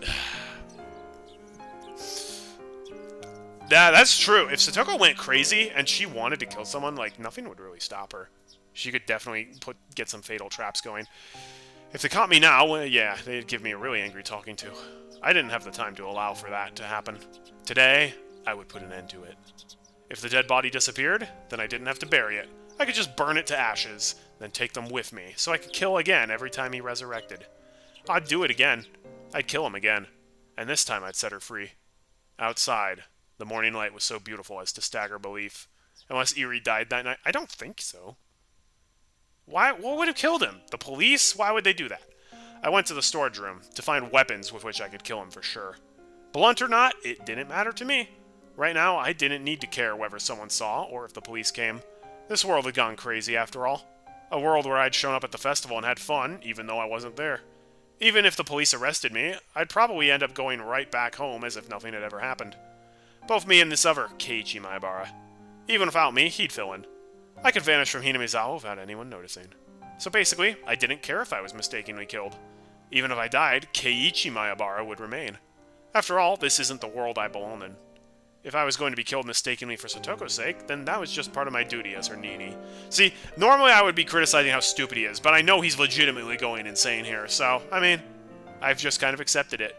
Yeah, that's true. If Satoko went crazy and she wanted to kill someone, like, nothing would really stop her. She could definitely get some fatal traps going. If they caught me now, well, yeah, they'd give me a really angry talking to. I didn't have the time to allow for that to happen. Today, I would put an end to it. If the dead body disappeared, then I didn't have to bury it. I could just burn it to ashes, then take them with me, so I could kill again every time he resurrected. I'd do it again. I'd kill him again. And this time I'd set her free. Outside, the morning light was so beautiful as to stagger belief. Unless Eerie died that night. I don't think so. Why? What would have killed him? The police? Why would they do that? I went to the storage room to find weapons with which I could kill him for sure. Blunt or not, it didn't matter to me. Right now, I didn't need to care whether someone saw or if the police came. This world had gone crazy after all. A world where I'd shown up at the festival and had fun, even though I wasn't there. Even if the police arrested me, I'd probably end up going right back home as if nothing had ever happened. Both me and this other Keiichi Maebara. Even without me, he'd fill in. I could vanish from Hinamizawa without anyone noticing. So basically, I didn't care if I was mistakenly killed. Even if I died, Keiichi Mayabara would remain. After all, this isn't the world I belong in. If I was going to be killed mistakenly for Satoko's sake, then that was just part of my duty as her nini. See, normally I would be criticizing how stupid he is, but I know he's legitimately going insane here, so, I mean, I've just kind of accepted it.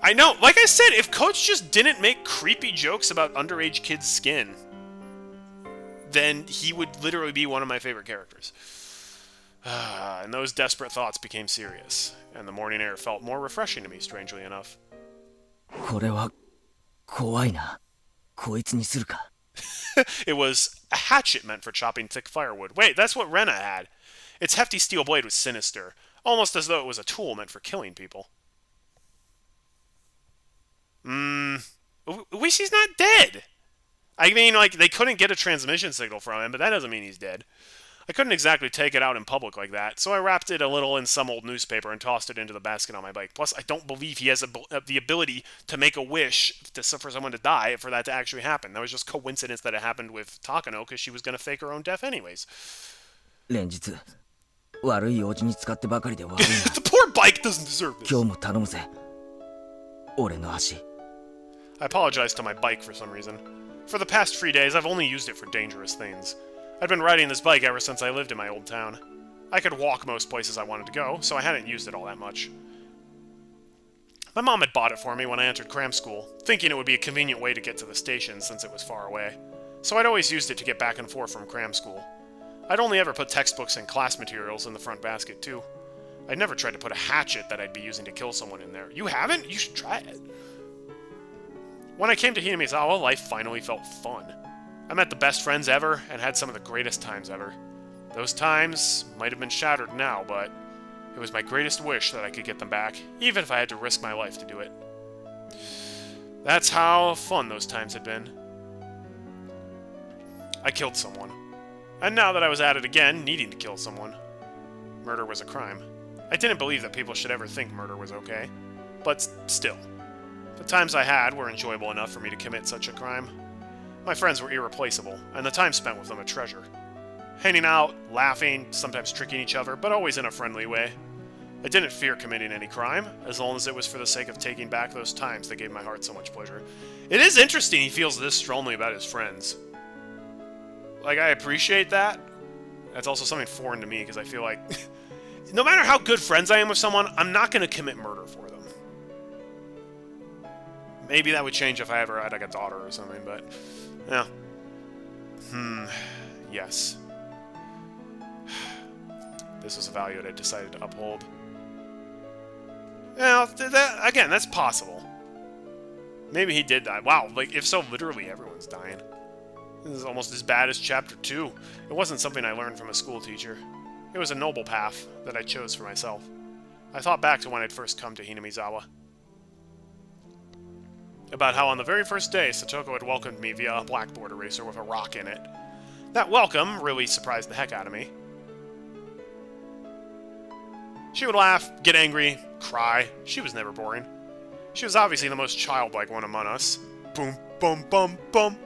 I know, like I said, if Coach just didn't make creepy jokes about underage kids' skin, then he would literally be one of my favorite characters. And those desperate thoughts became serious, and the morning air felt more refreshing to me, strangely enough. これは怖いな。こいつにするか。It was a hatchet meant for chopping thick firewood. Wait, that's what Rena had. Its hefty steel blade was sinister, almost as though it was a tool meant for killing people. At least he's not dead. I mean, like, they couldn't get a transmission signal from him, but that doesn't mean he's dead. I couldn't exactly take it out in public like that, so I wrapped it a little in some old newspaper and tossed it into the basket on my bike. Plus, I don't believe he has the ability to make a wish for someone to die for that to actually happen. That was just coincidence that it happened with Takano because she was going to fake her own death anyways. 連日悪い用事に使ってばかりで悪いな。 The poor bike doesn't deserve this. 今日も頼むぜ。俺の足。I apologize to my bike for some reason. For the past 3 days, I've only used it for dangerous things. I'd been riding this bike ever since I lived in my old town. I could walk most places I wanted to go, so I hadn't used it all that much. My mom had bought it for me when I entered cram school, thinking it would be a convenient way to get to the station since it was far away. So I'd always used it to get back and forth from cram school. I'd only ever put textbooks and class materials in the front basket, too. I'd never tried to put a hatchet that I'd be using to kill someone in there. You haven't? You should try it. When I came to Hinamizawa, life finally felt fun. I met the best friends ever, and had some of the greatest times ever. Those times might have been shattered now, but it was my greatest wish that I could get them back, even if I had to risk my life to do it. That's how fun those times had been. I killed someone. And now that I was at it again, needing to kill someone. Murder was a crime. I didn't believe that people should ever think murder was okay. But still, the times I had were enjoyable enough for me to commit such a crime. My friends were irreplaceable, and the time spent with them a treasure. Hanging out, laughing, sometimes tricking each other, but always in a friendly way. I didn't fear committing any crime, as long as it was for the sake of taking back those times that gave my heart so much pleasure. It is interesting he feels this strongly about his friends. Like, I appreciate that. That's also something foreign to me, because I feel like no matter how good friends I am with someone, I'm not going to commit murder for them. Maybe that would change if I ever had, like, a daughter or something, but yeah. Yes. This was a value that I decided to uphold. Well, again, that's possible. Maybe he did die. Wow, like, if so, literally everyone's dying. This is almost as bad as Chapter 2. It wasn't something I learned from a school teacher. It was a noble path that I chose for myself. I thought back to when I'd first come to Hinamizawa. About how on the very first day, Satoko had welcomed me via a blackboard eraser with a rock in it. That welcome really surprised the heck out of me. She would laugh, get angry, cry. She was never boring. She was obviously the most childlike one among us. Boom, boom, boom, boom.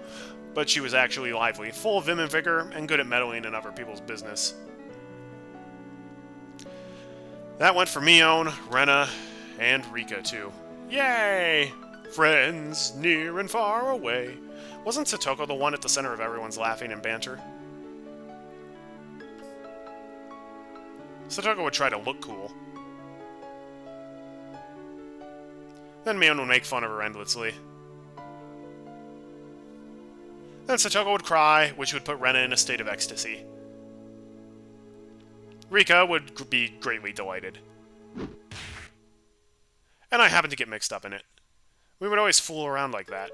But she was actually lively, full of vim and vigor, and good at meddling in other people's business. That went for Mion, Rena, and Rika, too. Yay! Friends near and far away. Wasn't Satoko the one at the center of everyone's laughing and banter? Satoko would try to look cool. Then Mion would make fun of her endlessly. Then Satoko would cry, which would put Rena in a state of ecstasy. Rika would be greatly delighted. And I happened to get mixed up in it. We would always fool around like that.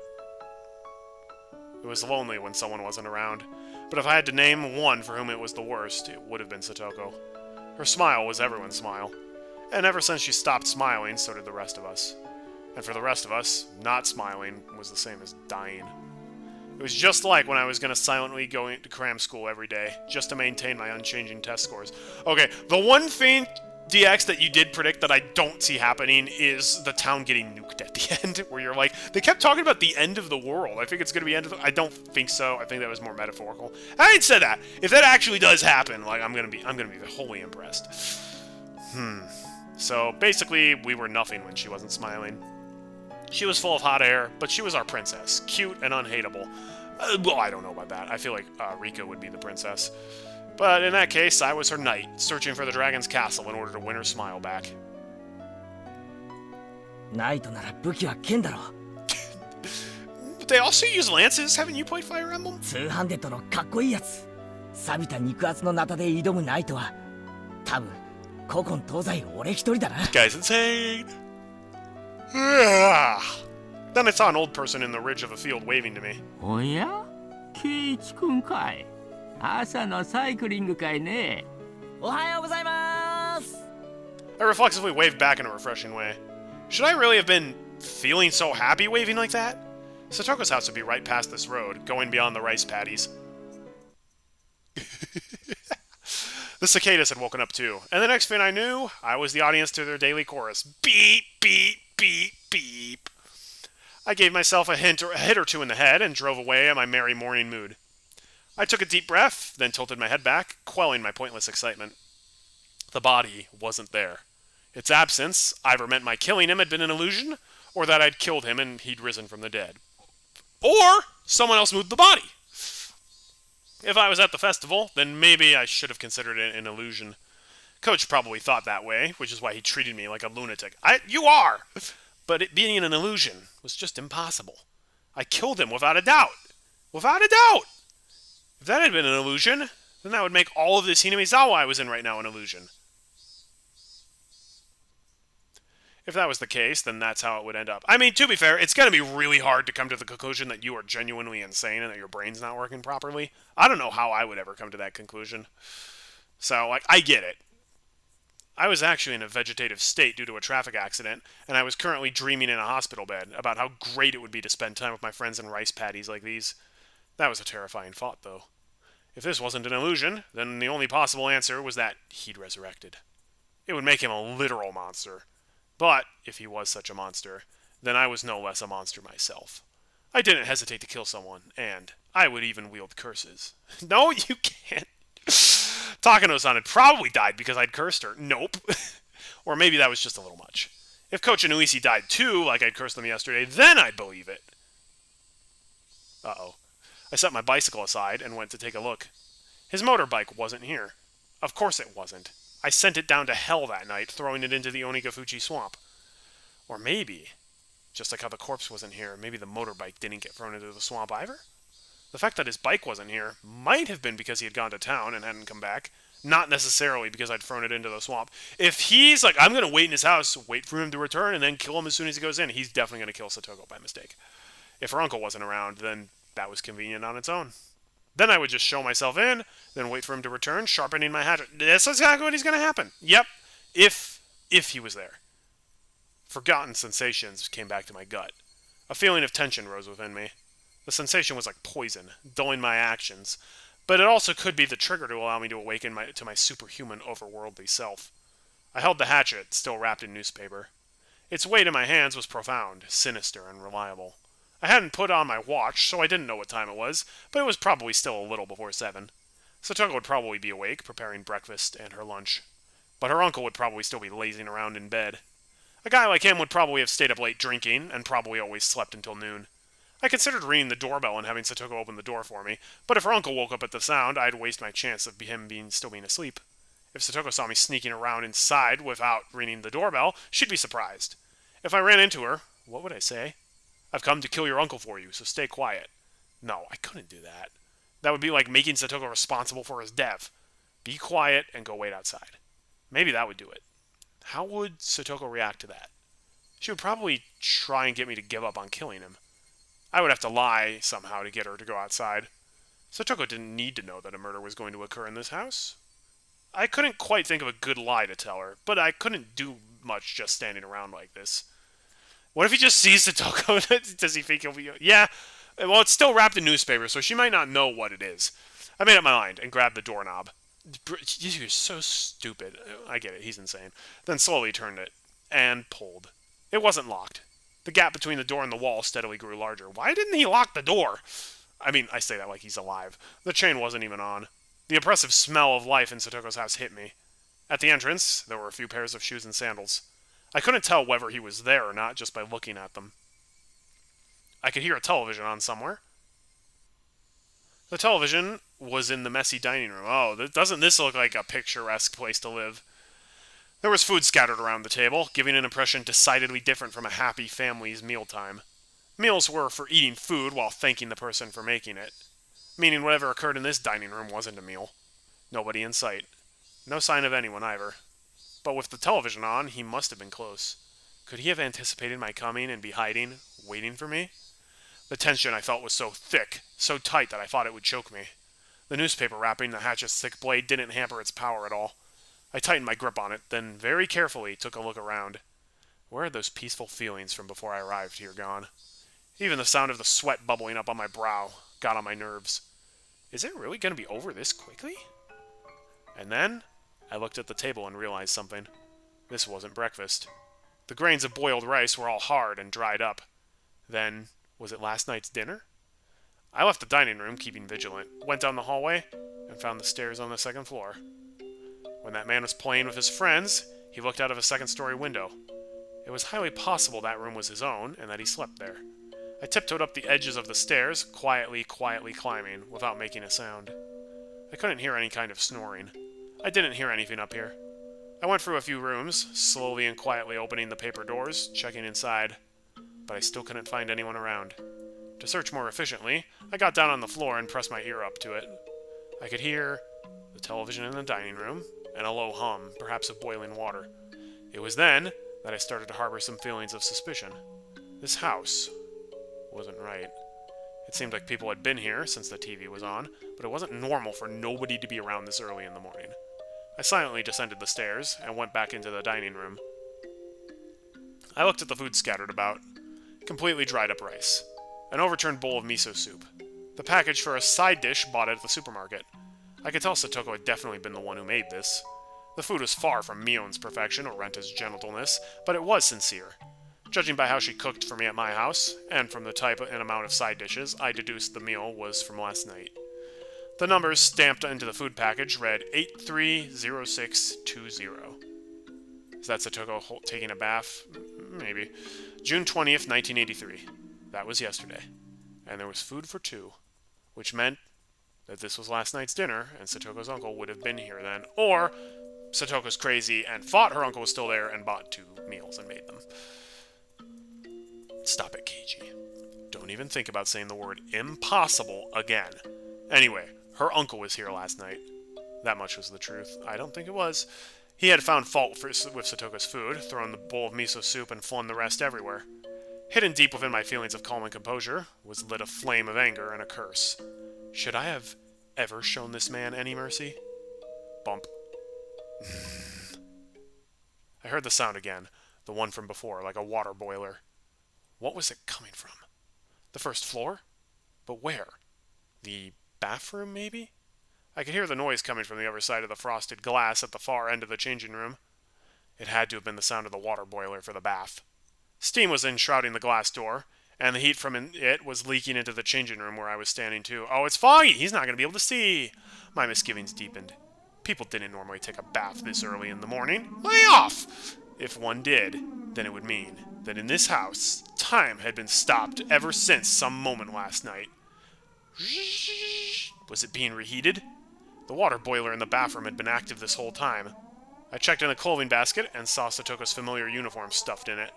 It was lonely when someone wasn't around, but if I had to name one for whom it was the worst, it would have been Satoko. Her smile was everyone's smile, and ever since she stopped smiling, so did the rest of us. And for the rest of us, not smiling was the same as dying. It was just like when I was going to silently go to cram school every day, just to maintain my unchanging test scores. Okay, the one thing, DX, that you did predict that I don't see happening is the town getting nuked at the end, where you're like, they kept talking about the end of the world. I think it's going to be end of the... I don't think so. I think that was more metaphorical. I ain't said that. If that actually does happen, like, I'm gonna be wholly impressed. So basically, we were nothing when she wasn't smiling. She was full of hot air, but she was our princess. Cute and unhateable. Well, I don't know about that. I feel like Rika would be the princess. But in that case, I was her knight, searching for the dragon's castle in order to win her smile back. ナイトなら武器は剣だろ。 They also use lances? Haven't you played Fire Emblem? ツーハンデッドのかっこいいやつ。錆びた肉厚のナタで挑むナイトは、多分古今東西俺一人だな。 This guy's insane. Then I saw an old person in the ridge of a field waving to me. おやケイチ君かい。朝のサイクリングかいね。おはようございます。 I reflexively waved back in a refreshing way. Should I really have been feeling so happy waving like that? Satoko's house would be right past this road, going beyond the rice paddies. The cicadas had woken up too, and the next thing I knew, I was the audience to their daily chorus. Beep, beep, beep, beep. I gave myself a hit or two in the head and drove away in my merry morning mood. I took a deep breath, then tilted my head back, quelling my pointless excitement. The body wasn't there. Its absence either meant my killing him had been an illusion, or that I'd killed him and he'd risen from the dead. Or someone else moved the body. If I was at the festival, then maybe I should have considered it an illusion. Coach probably thought that way, which is why he treated me like a lunatic. You are! But it being an illusion was just impossible. I killed him without a doubt. Without a doubt! If that had been an illusion, then that would make all of this Hinamizawa I was in right now an illusion. If that was the case, then that's how it would end up. I mean, to be fair, it's going to be really hard to come to the conclusion that you are genuinely insane and that your brain's not working properly. I don't know how I would ever come to that conclusion. So, like, I get it. I was actually in a vegetative state due to a traffic accident, and I was currently dreaming in a hospital bed about how great it would be to spend time with my friends in rice paddies like these. That was a terrifying thought, though. If this wasn't an illusion, then the only possible answer was that he'd resurrected. It would make him a literal monster. But, if he was such a monster, then I was no less a monster myself. I didn't hesitate to kill someone, and I would even wield curses. No, you can't. Takano-san had probably died because I'd cursed her. Nope. Or maybe that was just a little much. If Coach Inuisi died too, like I'd cursed them yesterday, then I'd believe it. Uh-oh. I set my bicycle aside and went to take a look. His motorbike wasn't here. Of course it wasn't. I sent it down to hell that night, throwing it into the Onigafuchi swamp. Or maybe, just like how the corpse wasn't here, maybe the motorbike didn't get thrown into the swamp either? The fact that his bike wasn't here might have been because he had gone to town and hadn't come back, not necessarily because I'd thrown it into the swamp. If he's like, I'm going to wait in his house, wait for him to return, and then kill him as soon as he goes in, he's definitely going to kill Satoko by mistake. If her uncle wasn't around, then that was convenient on its own. Then I would just show myself in, then wait for him to return, sharpening my hatchet. That's exactly what is going to happen. Yep, if he was there. Forgotten sensations came back to my gut. A feeling of tension rose within me. The sensation was like poison, dulling my actions, but it also could be the trigger to allow me to awaken to my superhuman, overworldly self. I held the hatchet, still wrapped in newspaper. Its weight in my hands was profound, sinister, and reliable. I hadn't put on my watch, so I didn't know what time it was, but it was probably still a little before 7. Satoko would probably be awake, preparing breakfast and her lunch. But her uncle would probably still be lazing around in bed. A guy like him would probably have stayed up late drinking, and probably always slept until noon. I considered ringing the doorbell and having Satoko open the door for me, but if her uncle woke up at the sound, I'd waste my chance of him still being asleep. If Satoko saw me sneaking around inside without ringing the doorbell, she'd be surprised. If I ran into her, what would I say? I've come to kill your uncle for you, so stay quiet. No, I couldn't do that. That would be like making Satoko responsible for his death. Be quiet and go wait outside. Maybe that would do it. How would Satoko react to that? She would probably try and get me to give up on killing him. I would have to lie somehow to get her to go outside. Satoko didn't need to know that a murder was going to occur in this house. I couldn't quite think of a good lie to tell her, but I couldn't do much just standing around like this. What if he just sees Satoko? Does he think he'll be... Yeah, well, it's still wrapped in newspaper, so she might not know what it is. I made up my mind and grabbed the doorknob. You're so stupid. I get it, he's insane. Then slowly turned it and pulled. It wasn't locked. The gap between the door and the wall steadily grew larger. Why didn't he lock the door? I mean, I say that like he's alive. The chain wasn't even on. The oppressive smell of life in Satoko's house hit me. At the entrance, there were a few pairs of shoes and sandals. I couldn't tell whether he was there or not just by looking at them. I could hear a television on somewhere. The television was in the messy dining room. Oh, doesn't this look like a picturesque place to live? There was food scattered around the table, giving an impression decidedly different from a happy family's mealtime. Meals were for eating food while thanking the person for making it. Meaning whatever occurred in this dining room wasn't a meal. Nobody in sight. No sign of anyone either. But with the television on, he must have been close. Could he have anticipated my coming and be hiding, waiting for me? The tension I felt was so thick, so tight that I thought it would choke me. The newspaper wrapping the hatchet's thick blade didn't hamper its power at all. I tightened my grip on it, then very carefully took a look around. Where had those peaceful feelings from before I arrived here gone? Even the sound of the sweat bubbling up on my brow got on my nerves. Is it really going to be over this quickly? And then, I looked at the table and realized something. This wasn't breakfast. The grains of boiled rice were all hard and dried up. Then, was it last night's dinner? I left the dining room, keeping vigilant, went down the hallway, and found the stairs on the second floor. When that man was playing with his friends, he looked out of a second-story window. It was highly possible that room was his own, and that he slept there. I tiptoed up the edges of the stairs, quietly climbing, without making a sound. I couldn't hear any kind of snoring. I didn't hear anything up here. I went through a few rooms, slowly and quietly opening the paper doors, checking inside. But I still couldn't find anyone around. To search more efficiently, I got down on the floor and pressed my ear up to it. I could hear the television in the dining room, and a low hum, perhaps of boiling water. It was then that I started to harbor some feelings of suspicion. This house wasn't right. It seemed like people had been here since the TV was on, but it wasn't normal for nobody to be around this early in the morning. I silently descended the stairs and went back into the dining room. I looked at the food scattered about. Completely dried up rice. An overturned bowl of miso soup. The package for a side dish bought at the supermarket. I could tell Satoko had definitely been the one who made this. The food was far from Mion's perfection or Renta's gentleness, but it was sincere. Judging by how she cooked for me at my house, and from the type and amount of side dishes, I deduced the meal was from last night. The numbers stamped into the food package read 830620. Is that Satoko taking a bath? Maybe. June 20th, 1983. That was yesterday. And there was food for two, which meant that this was last night's dinner, and Satoko's uncle would have been here then. Or Satoko's crazy and thought her uncle was still there and bought two meals and made them. Stop it, Keiji. Don't even think about saying the word impossible again. Anyway, her uncle was here last night. That much was the truth. I don't think it was. He had found fault with Satoko's food, thrown the bowl of miso soup and flung the rest everywhere. Hidden deep within my feelings of calm and composure was lit a flame of anger and a curse. Should I have ever shown this man any mercy? Bump. I heard the sound again, the one from before, like a water boiler. What was it coming from? The first floor? But where? The bathroom, maybe? I could hear the noise coming from the other side of the frosted glass at the far end of the changing room. It had to have been the sound of the water boiler for the bath. Steam was enshrouding the glass door, and the heat from it was leaking into the changing room where I was standing too. Oh, it's foggy! He's not going to be able to see! My misgivings deepened. People didn't normally take a bath this early in the morning. Lay off! If one did, then it would mean that in this house, time had been stopped ever since some moment last night. Was it being reheated? The water boiler in the bathroom had been active this whole time. I checked in the clothing basket and saw Satoko's familiar uniform stuffed in it.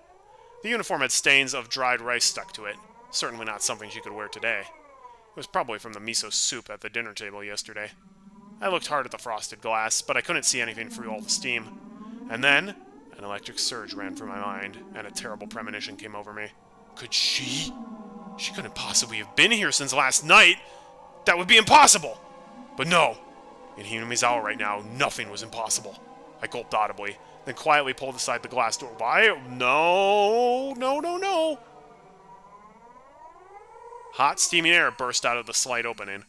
The uniform had stains of dried rice stuck to it. Certainly not something she could wear today. It was probably from the miso soup at the dinner table yesterday. I looked hard at the frosted glass, but I couldn't see anything through all the steam. And then, an electric surge ran through my mind, and a terrible premonition came over me. Could she? She couldn't possibly have been here since last night! That would be impossible! But no! In Hinamizawa right now, nothing was impossible. I gulped audibly, then quietly pulled aside the glass door. Why? No! No! Hot, steaming air burst out of the slight opening.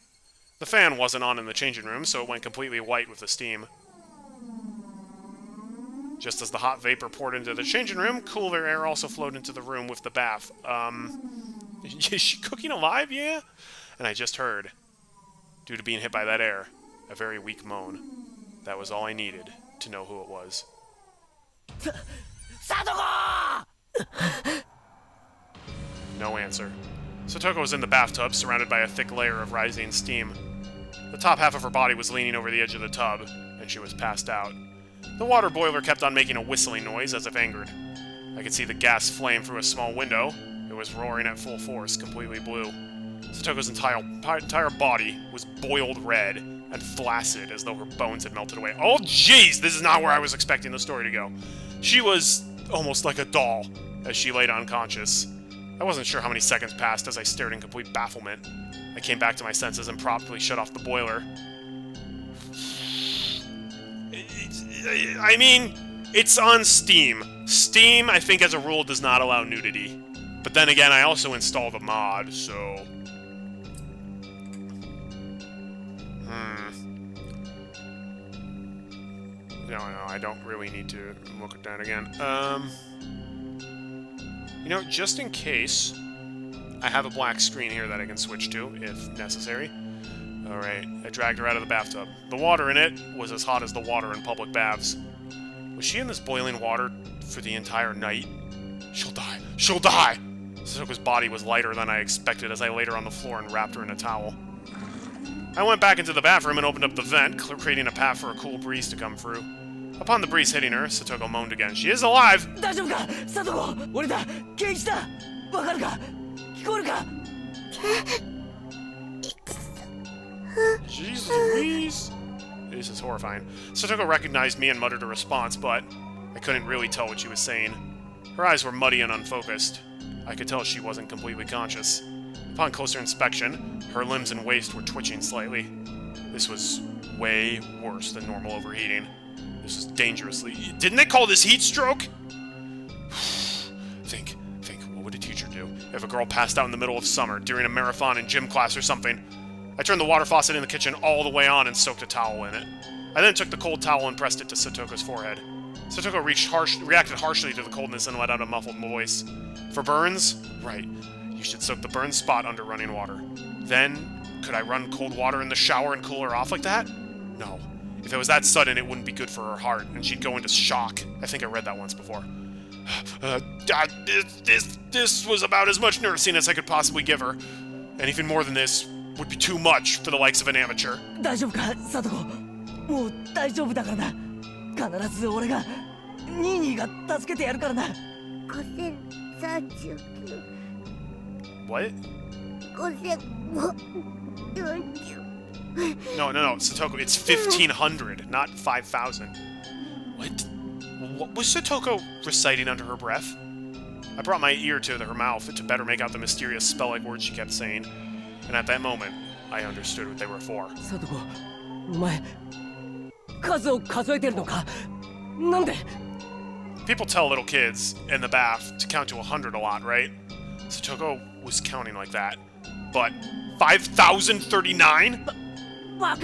The fan wasn't on in the changing room, so it went completely white with the steam. Just as the hot vapor poured into the changing room, cooler air also flowed into the room with the bath. Is she cooking alive? Yeah? And I just heard, due to being hit by that air, a very weak moan. That was all I needed to know who it was. Satoko! No answer. Satoko was in the bathtub, surrounded by a thick layer of rising steam. The top half of her body was leaning over the edge of the tub, and she was passed out. The water boiler kept on making a whistling noise, as if angered. I could see the gas flame through a small window. It was roaring at full force, completely blue. Satoko's entire body was boiled red and flaccid, as though her bones had melted away. Oh, jeez! This is not where I was expecting the story to go. She was almost like a doll, as she laid unconscious. I wasn't sure how many seconds passed as I stared in complete bafflement. I came back to my senses and promptly shut off the boiler. I mean, it's on Steam. Steam, I think, as a rule, does not allow nudity. But then again, I also installed a mod, so... No, I don't really need to look at that again. You know, just in case, I have a black screen here that I can switch to, if necessary. Alright, I dragged her out of the bathtub. The water in it was as hot as the water in public baths. Was she in this boiling water for the entire night? She'll die. She'll die! Satoko's body was lighter than I expected as I laid her on the floor and wrapped her in a towel. I went back into the bathroom and opened up the vent, creating a path for a cool breeze to come through. Upon the breeze hitting her, Satoko moaned again. She is alive! Jesus Louise! This is horrifying. Satoko recognized me and muttered a response, but I couldn't really tell what she was saying. Her eyes were muddy and unfocused. I could tell she wasn't completely conscious. Upon closer inspection, her limbs and waist were twitching slightly. This was way worse than normal overheating. This was dangerously... Didn't they call this heat stroke? Think, what would a teacher do if a girl passed out in the middle of summer during a marathon in gym class or something? I turned the water faucet in the kitchen all the way on and soaked a towel in it. I then took the cold towel and pressed it to Satoko's forehead. Satoko reacted harshly to the coldness and let out a muffled voice. For burns? Right. You should soak the burned spot under running water. Then, could I run cold water in the shower and cool her off like that? No. If it was that sudden, it wouldn't be good for her heart, and she'd go into shock. I think I read that once before. This was about as much nursing as I could possibly give her. Anything more than this would be too much for the likes of an amateur. What? No, Satoko, it's 1,500, not 5,000. What was Satoko reciting under her breath? I brought my ear to her mouth to better make out the mysterious spell-like words she kept saying, and at that moment, I understood what they were for. Satoko, People tell little kids in the bath to count to 100 a lot, right? Satoko was counting like that. But 5,039? What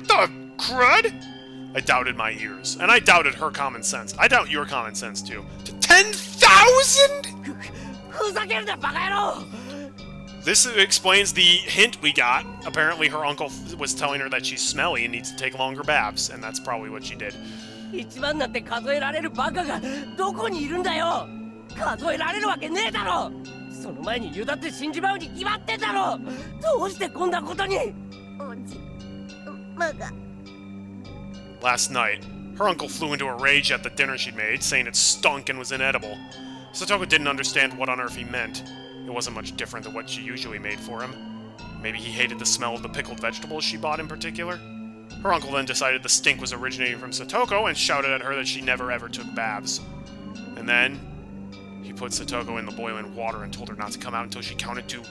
the crud? I doubted my ears, and I doubted her common sense. I doubt your common sense, too. To 10,000?! This explains the hint we got. Apparently her uncle was telling her that she's smelly and needs to take longer baths, and that's probably what she did. Last night, her uncle flew into a rage at the dinner she'd made, saying it stunk and was inedible. Satoko didn't understand what on earth he meant. It wasn't much different than what she usually made for him. Maybe he hated the smell of the pickled vegetables she bought in particular? Her uncle then decided the stink was originating from Satoko and shouted at her that she never ever took baths. And then, he put Satoko in the boiling water and told her not to come out until she counted to...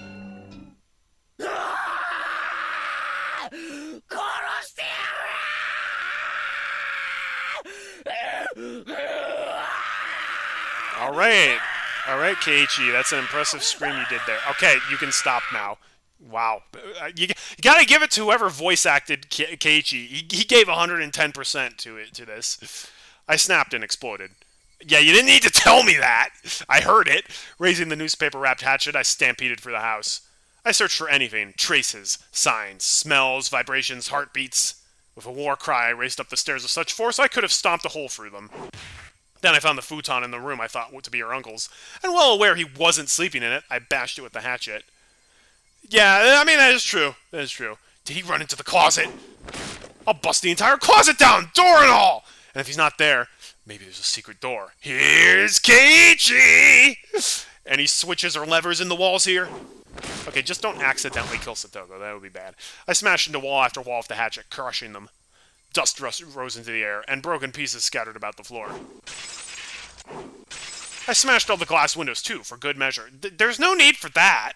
Alright, Keiichi, that's an impressive scream you did there. Okay, you can stop now. Wow. You gotta give it to whoever voice acted Keiichi. He gave 110% to this. I snapped and exploded. Yeah, you didn't need to tell me that! I heard it. Raising the newspaper-wrapped hatchet, I stampeded for the house. I searched for anything, traces, signs, smells, vibrations, heartbeats. With a war cry, I raced up the stairs with such force I could have stomped a hole through them. Then I found the futon in the room I thought to be her uncle's, and well aware he wasn't sleeping in it, I bashed it with the hatchet. Yeah, I mean, that is true. That is true. Did he run into the closet? I'll bust the entire closet down, door and all! And if he's not there, maybe there's a secret door. Here's Keiichi! Any switches or levers in the walls here? Okay, just don't accidentally kill Satoko. That would be bad. I smashed into wall after wall with the hatchet, crushing them. Dust rose into the air, and broken pieces scattered about the floor. I smashed all the glass windows, too, for good measure. There's no need for that.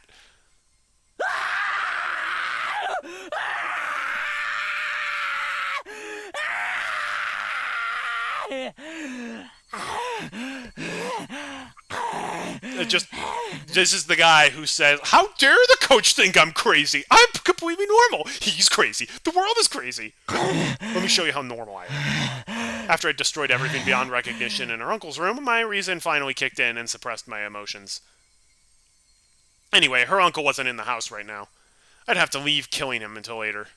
This is the guy who says, "How dare the coach think I'm crazy? I'm completely normal. He's crazy. The world is crazy." Let me show you how normal I am. After I destroyed everything beyond recognition in her uncle's room, my reason finally kicked in and suppressed my emotions. Anyway, her uncle wasn't in the house right now. I'd have to leave killing him until later.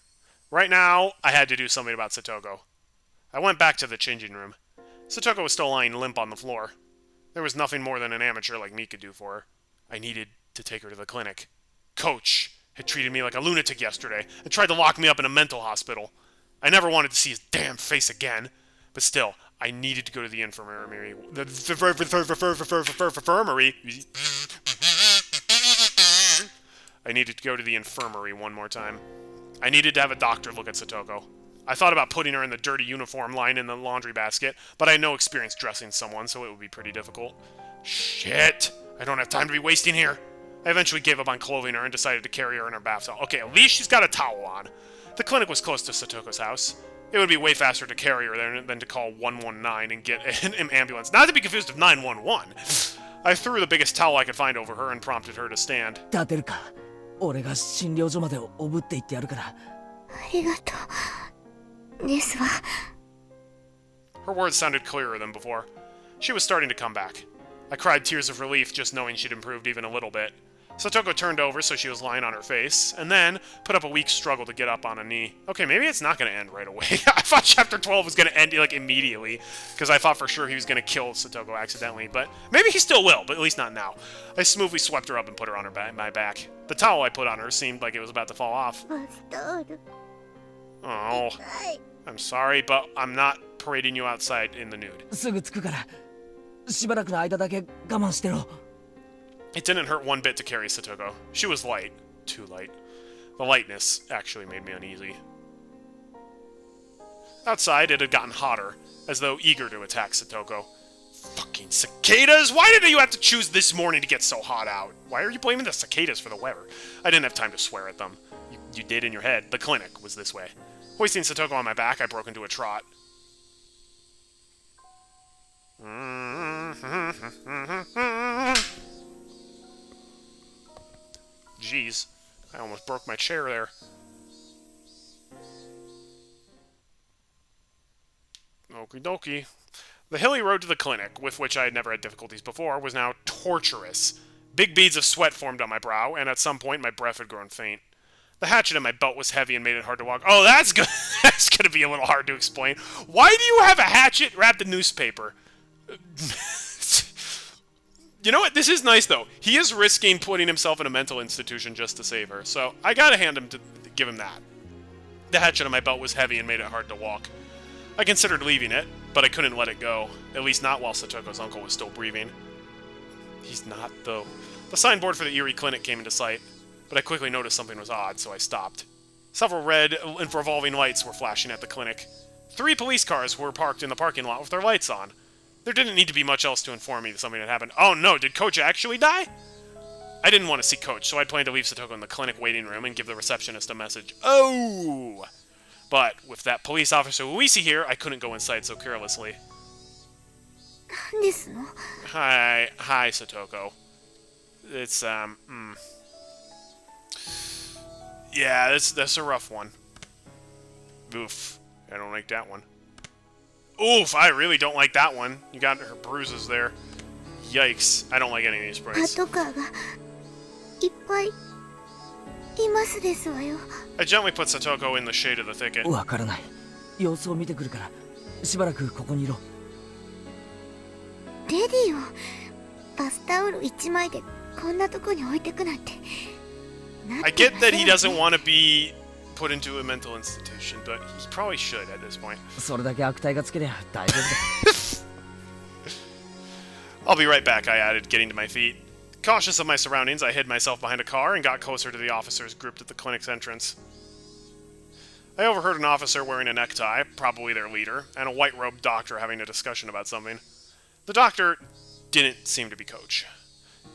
Right now, I had to do something about Satoko. I went back to the changing room. Satoko was still lying limp on the floor. There was nothing more than an amateur like me could do for her. I needed to take her to the clinic. Coach had treated me like a lunatic yesterday and tried to lock me up in a mental hospital. I never wanted to see his damn face again. But still, I needed to go to the infirmary. I needed to go to the infirmary one more time. I needed to have a doctor look at Satoko. I thought about putting her in the dirty uniform lying in the laundry basket, but I had no experience dressing someone, so it would be pretty difficult. Shit! I don't have time to be wasting here. I eventually gave up on clothing her and decided to carry her in her bath towel. Okay, at least she's got a towel on. The clinic was close to Satoko's house. It would be way faster to carry her than to call 119 and get an ambulance. Not to be confused with 911. I threw the biggest towel I could find over her and prompted her to stand. 立てるか。俺が診療所までおぶって行ってやるから。ありがとう。ですわ。Her words sounded clearer than before. She was starting to come back. I cried tears of relief just knowing she'd improved even a little bit. Satoko turned over so she was lying on her face, and then put up a weak struggle to get up on a knee. Okay, maybe it's not going to end right away. I thought Chapter 12 was going to end, like, immediately, because I thought for sure he was going to kill Satoko accidentally, but maybe he still will, but at least not now. I smoothly swept her up and put her on my back. The towel I put on her seemed like it was about to fall off. Oh, I'm sorry, but I'm not parading you outside in the nude. すぐ着くから。しばらくの間だけ我慢してろ。 It didn't hurt one bit to carry Satoko. She was light. Too light. The lightness actually made me uneasy. Outside, it had gotten hotter, as though eager to attack Satoko. Fucking cicadas! Why did you have to choose this morning to get so hot out? Why are you blaming the cicadas for the weather? I didn't have time to swear at them. You did in your head. The clinic was this way. Hoisting Satoko on my back, I broke into a trot. Jeez, I almost broke my chair there. Okie dokie. The hilly road to the clinic, with which I had never had difficulties before, was now torturous. Big beads of sweat formed on my brow, and at some point my breath had grown faint. The hatchet in my belt was heavy and made it hard to walk. Oh, that's good. That's going to be a little hard to explain. Why do you have a hatchet wrapped in newspaper? You know what? This is nice, though. He is risking putting himself in a mental institution just to save her, so I gotta give him that. The hatchet on my belt was heavy and made it hard to walk. I considered leaving it, but I couldn't let it go. At least not while Satoko's uncle was still breathing. He's not, though. The signboard for the Erie Clinic came into sight, but I quickly noticed something was odd, so I stopped. Several red and revolving lights were flashing at the clinic. 3 police cars were parked in the parking lot with their lights on. There didn't need to be much else to inform me that something had happened. Oh no, did Coach actually die? I didn't want to see Coach, so I'd planned to leave Satoko in the clinic waiting room and give the receptionist a message. Oh! But with that police officer Luisi here, I couldn't go inside so carelessly. Hi, Satoko. It's, yeah, that's a rough one. Oof, I don't like that one. Oof, I really don't like that one. You got her bruises there. Yikes, I don't like any of these sprays. いますですわよ。 I gently put Satoko in the shade of the thicket. わからない。様子を見てくるから、しばらくここにいろ。レディをバスタオル1枚でこんなとこに置いてくなんて。 I get that he doesn't want to be put into a mental institution, but he probably should at this point. それだけ悪態がつけりゃ大丈夫だ。I'll be right back, I added, getting to my feet. Cautious of my surroundings, I hid myself behind a car and got closer to the officers grouped at the clinic's entrance. I overheard an officer wearing a necktie, probably their leader, and a white-robed doctor having a discussion about something. The doctor didn't seem to be Coach.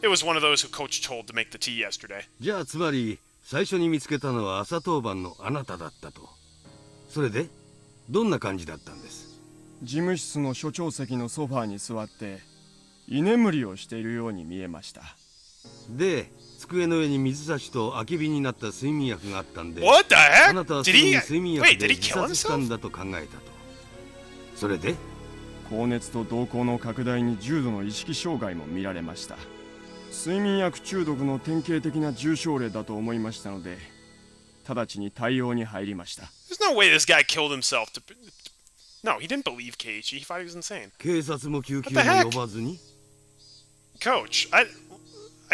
It was one of those who Coach told to make the tea yesterday. じゃあつまり最初に見つけたのは朝当番のあなただったと。それでどんな感じだったんです？事務室の所長席のソファーに座って居眠りをしているように見えました。で、机の上に水差しと空き瓶になった睡眠薬があったんで、 What the heck? あなたはすぐに睡眠薬で自殺したんだと考えたと。それで高熱と瞳孔の拡大に重度の意識障害も見られました。睡眠薬中毒の典型的な重症例だと思いましたので、直ちに対応に入りました。There's no way this guy killed himself to... No, he didn't believe Keiichi. He thought he was insane. 警察も救急も呼ばずに？ Coach, I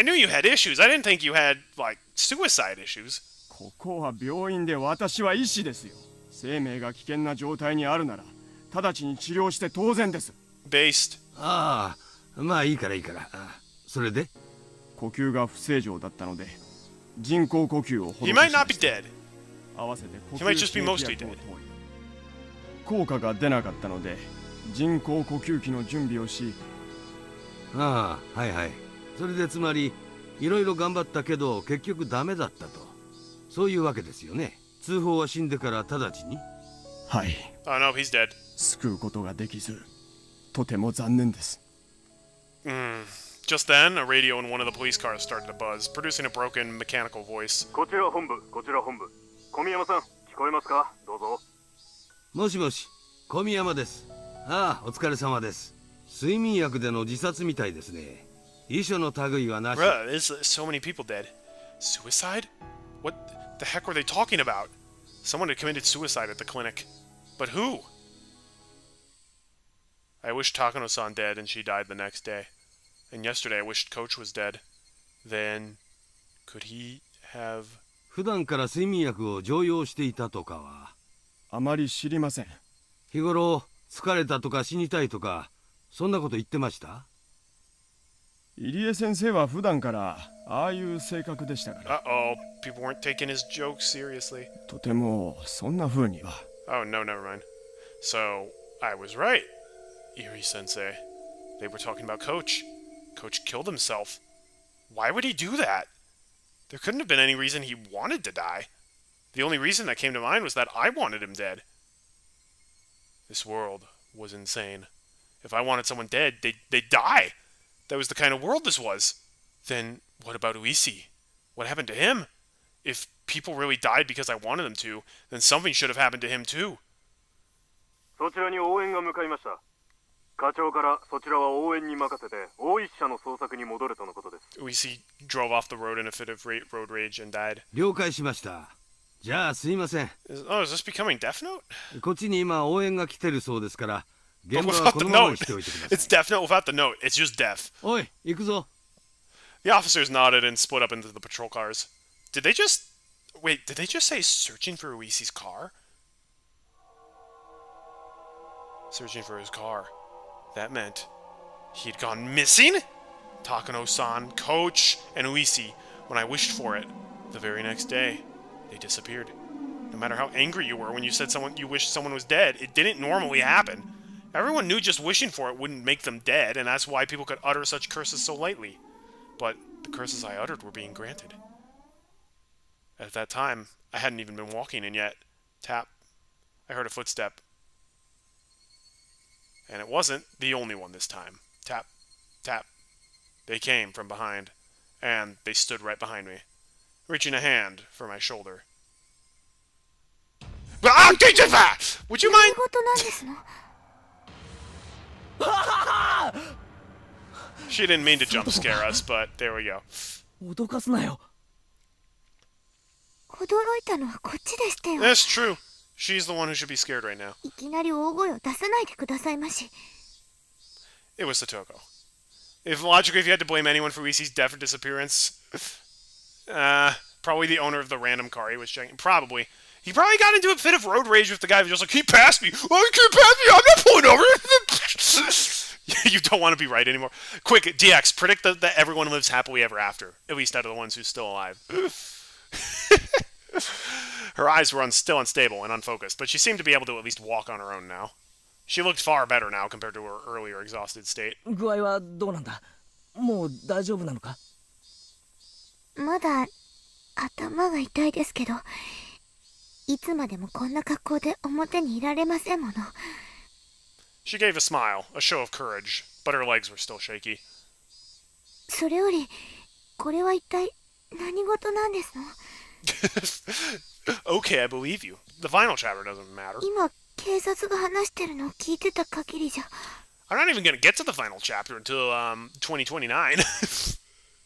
knew you had issues. I didn't think you had, like, suicide issues. ここは病院で私は医師ですよ。生命が危険な状態にあるなら、直ちに治療して当然です。Based. ああ、まあいいからいいから。それで呼吸が不正常だったので、人工呼吸を施し He ま might し not た。 be dead. 合わせて呼 He might 吸 just be 刺 mostly 激薬を dead. 投与。効果が出なかったので、人工呼吸器の準備をし。ああ、はいはい。それでつまりいろいろ頑張ったけど結局ダメだったと。そういうわけですよね。通報は死んでから直ちに？はい。Oh no, he's dead. 救うことができず、とても残念です。Just then, a radio in one of the police cars started to buzz, producing a broken mechanical voice. こちら本部、こちら本部。小宮山さん、聞こえますか？どうぞ。もしもし、小宮山です。ああ、お疲れ様です。睡眠薬での自殺みたいですね。遺書の類はなし。Bruh, there's so many people dead. Suicide? What the heck were they talking about? Someone had committed suicide at the clinic. But who? I wished Takano-san dead and she died the next day. And yesterday I wished Coach was dead. Then, could he have... 普段から睡眠薬を常用していたとかは？あまり知りません。日頃疲れたとか死にたいとかそんなこと言ってました？入江先生は普段からああいう性格でしたから。Uh-oh, people weren't taking his jokes seriously. とてもそんな風には。Oh, no, never mind. So, I was right, Irie-sensei. They were talking about Coach. Coach killed himself. Why would he do that? There couldn't have been any reason he wanted to die. The only reason that came to mind was that I wanted him dead. This world was insane. If I wanted someone dead, they'd die. That was the kind of world this was. Then, what about Uisi? What happened to him? If people really died because I wanted them to, then something should have happened to him too. そちらに応援が向かいました。課長からそちらは応援に任せて大石社の捜索に戻るとのことです。Uisi drove off the road in a fit of road rage and died. 了解しました。じゃあすいません。Oh, is this becoming Death Note? こっちに今応援が来てるそうですから、現 But 場は without こ the のままに note. しておいてください。 It's Death Note without the note. It's just death. おい、行くぞ。The officers nodded and split up into the patrol cars. Did they just... Wait, did they just say searching for Uisi's car? Searching for his car. That meant he'd gone missing? Takano-san, Coach, and Uisi, when I wished for it, the very next day, they disappeared. No matter how angry you were when you said you wished someone was dead, it didn't normally happen. Everyone knew just wishing for it wouldn't make them dead, and that's why people could utter such curses so lightly. But the curses I uttered were being granted. At that time, I hadn't even been walking, and yet, tap, I heard a footstep. And it wasn't the only one this time. Tap, tap. They came from behind, and they stood right behind me, reaching a hand for my shoulder. Would you mind? 事なんですの？ She didn't mean to jump scare us, but there we go. 脅かすなよ。驚いたのはこっちでしたよ。 That's true. She's the one who should be scared right now. いきなり大声を出さないでくださいまし。 It was Satoko. Logically, if you had to blame anyone for Uisi's death or disappearance, probably the owner of the random car he was checking. Probably. He probably got into a fit of road rage with the guy who was just like, he passed me! Oh, he can't pass me! I'm not pulling over! You don't want to be right anymore. Quick, DX, predict that everyone lives happily ever after. At least out of the ones who's still alive. Her eyes were still unstable and unfocused, but she seemed to be able to at least walk on her own now. She looked far better now compared to her earlier exhausted state. 具合はどうなんだ？もう大丈夫なのか？まだ頭が痛いですけど、いつまでもこんな格好で表にいられませんもの。 She gave a smile, a show of courage, but her legs were still shaky. それより、これは一体何事なんですの？ Okay, I believe you. The final chapter doesn't matter. 今、警察が話してるのを聞いてた限りじゃ。 I'm not even gonna get to the final chapter until 2029.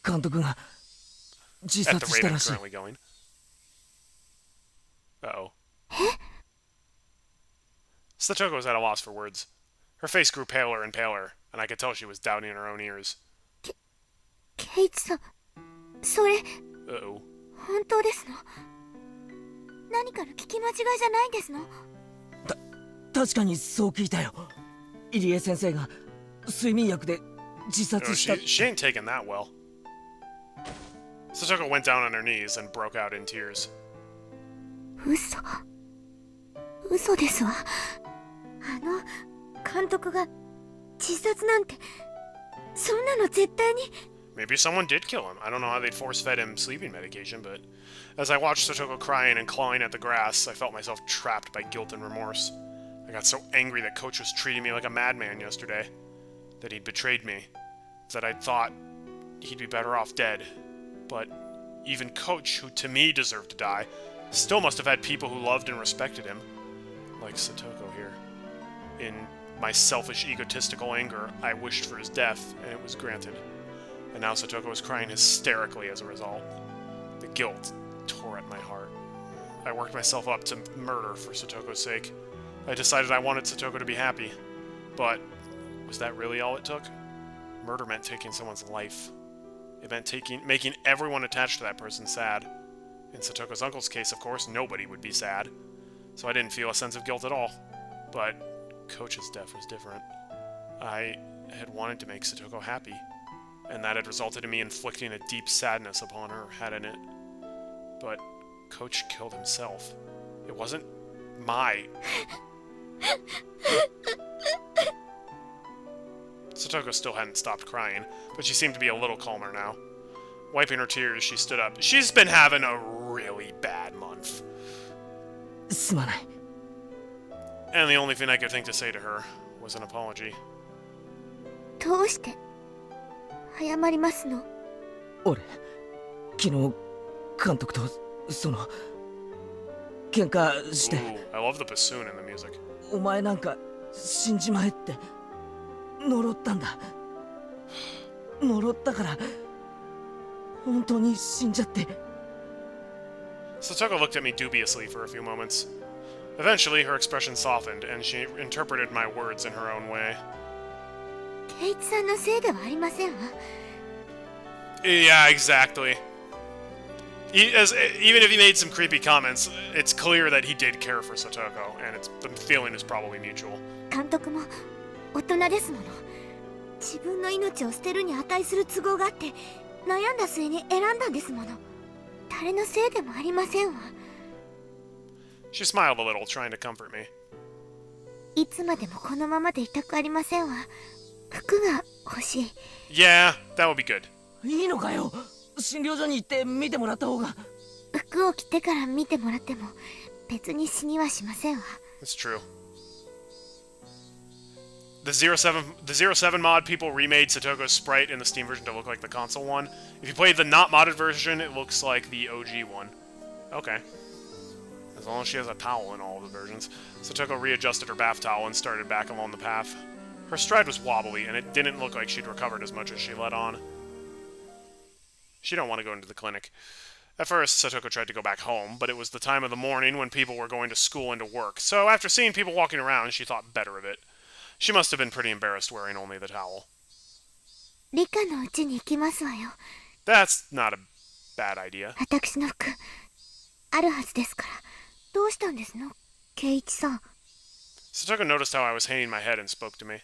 監督が自 At the 殺し rate た I'm らしい。 currently going. Uh-oh. Satoko was at a loss for words. Her face grew paler and paler, and I could tell she was doubting her own ears. ケイチさん、それ、 Uh-oh. 本当ですの？何かの聞き間違いじゃないんですの？確かにそう聞いたよ。入江先生が睡眠薬で自 No, 殺した。 she ain't taken that well. Satoko went down on her knees and broke out in tears. 嘘ですわ。監督が自殺なんて、そんなの絶対に。 Maybe someone did kill him. I don't know how they'd force-fed him sleeping medication, but as I watched Satoko crying and clawing at the grass, I felt myself trapped by guilt and remorse. I got so angry that Coach was treating me like a madman yesterday, that he'd betrayed me, that I thought he'd be better off dead. But even Coach, who to me deserved to die, still must have had people who loved and respected him, like Satoko here. In my selfish, egotistical anger, I wished for his death, and it was granted. And now Satoko was crying hysterically as a result. The guilt tore at my heart. I worked myself up to murder for Satoko's sake. I decided I wanted Satoko to be happy. But was that really all it took? Murder meant taking someone's life. It meant making everyone attached to that person sad. In Satoko's uncle's case, of course, nobody would be sad. So I didn't feel a sense of guilt at all. But Coach's death was different. I had wanted to make Satoko happy. And that had resulted in me inflicting a deep sadness upon her, hadn't it? But Coach killed himself. It wasn't my... Satoko still hadn't stopped crying, but she seemed to be a little calmer now. Wiping her tears, she stood up. She's been having a really bad month. すまない。 And the only thing I could think to say to her was an apology. どうして謝りますの？俺、昨日監督と喧嘩して。 Ooh, I love the bassoon in the music. お前なんか死んじまえって呪ったんだ。呪ったから本当に死んじゃって。 Satoko looked at me dubiously for a few moments. Eventually, her expression softened, and she interpreted my words in her own way. ケイチさんのせいではありませんわ。 Yeah, exactly. Even if he made some creepy comments, it's clear that he did care for Satoko, and the feeling is probably mutual. 監督も大人ですもの。自分の命を捨てるに値する都合があって悩んだ末に選んだんですもの。誰のせいでもありませんわ。 She smiled a little, trying to comfort me. いつまでもこのままでいたくありませんわ。服が欲しい。 Yeah, that would be good. いいのかよ。診療所に行って見てもらった方が。服を着てから見てもらっても別に死にはしませんわ。 It's true. The 07 mod people remade Satoko's sprite in the Steam version to look like the console one. If you play the not modded version, it looks like the OG one. Okay. As long as she has a towel in all of the versions. Satoko readjusted her bath towel and started back along the path. Her stride was wobbly, and it didn't look like she'd recovered as much as she let on. She don't want to go into the clinic. At first, Satoko tried to go back home, but it was the time of the morning when people were going to school and to work, so after seeing people walking around, she thought better of it. She must have been pretty embarrassed wearing only the towel. リカの家に行きますわよ。 That's not a bad idea. 私の服、あるはずですから。どうしたんですの、圭一さん。 Satoko noticed how I was hanging my head and spoke to me.